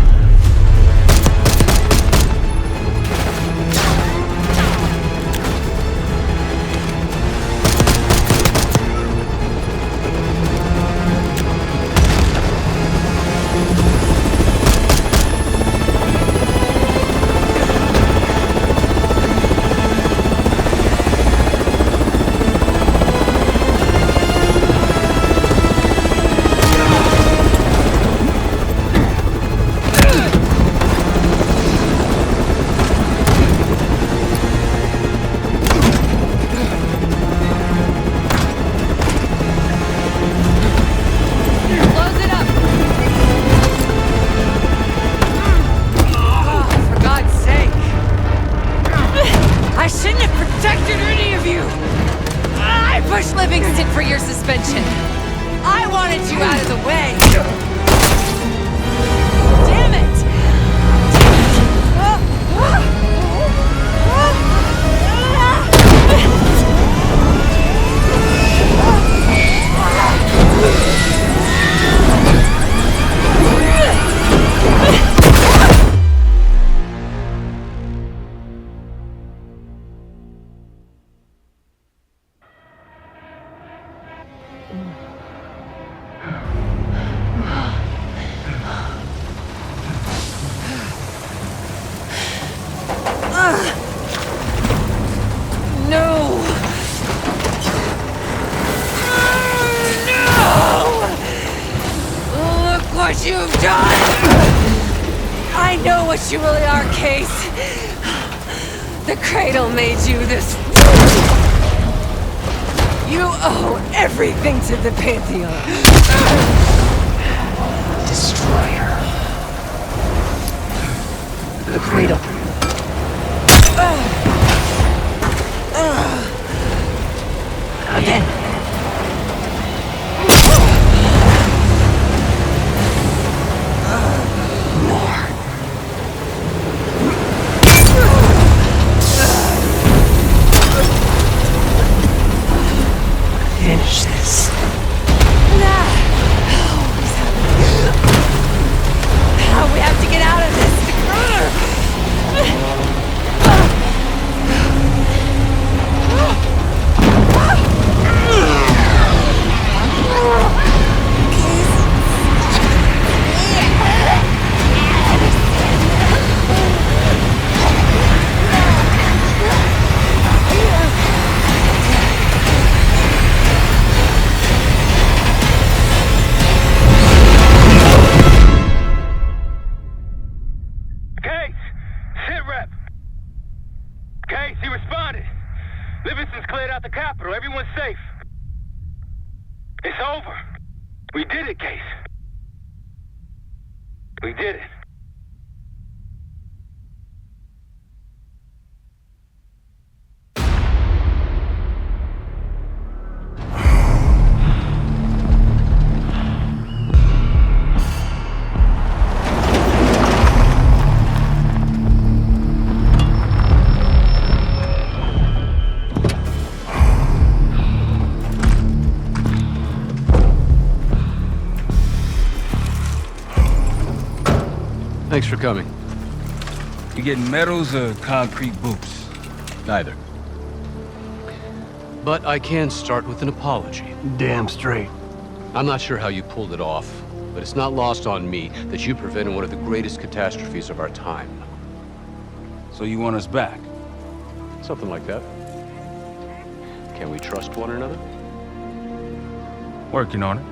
for your suspension. I wanted you out of the way. Damn it! What you've done! I know what you really are, Case. The Cradle made you this. You owe everything to the Pantheon. Destroyer. The Cradle. Again. Finish this. We have to get out of this. Livingston's cleared out the capital. Everyone's safe. It's over. We did it, Case. We did it. Thanks for coming. You getting medals or concrete boots? Neither. But I can start with an apology. Damn straight. I'm not sure how you pulled it off, but it's not lost on me that you prevented one of the greatest catastrophes of our time. So you want us back? Something like that. Can we trust one another? Working on it.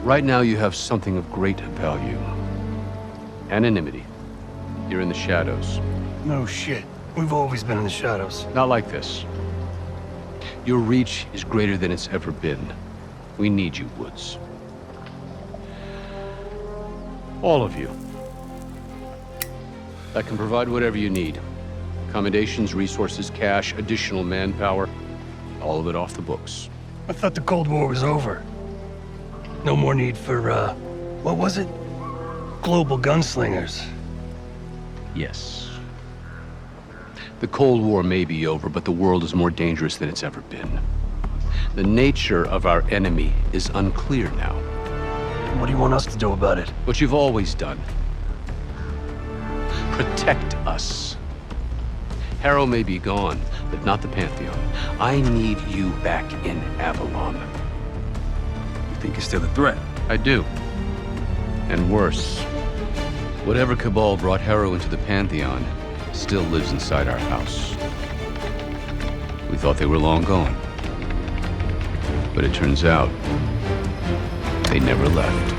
Right now you have something of great value. Anonymity. You're in the shadows. No shit. We've always been in the shadows. Not like this. Your reach is greater than it's ever been. We need you, Woods. All of you. I can provide whatever you need. Accommodations, resources, cash, additional manpower. All of it off the books. I thought the Cold War was over. No more need for, what was it? Global gunslingers. Yes. The Cold War may be over, but the world is more dangerous than it's ever been. The nature of our enemy is unclear now. What do you want us to do about it? What you've always done. Protect us. Harrow may be gone, but not the Pantheon. I need you back in Avalon. You think it's still a threat? I do. And worse. Whatever cabal brought Harrow into the Pantheon still lives inside our house. We thought they were long gone. But it turns out, they never left.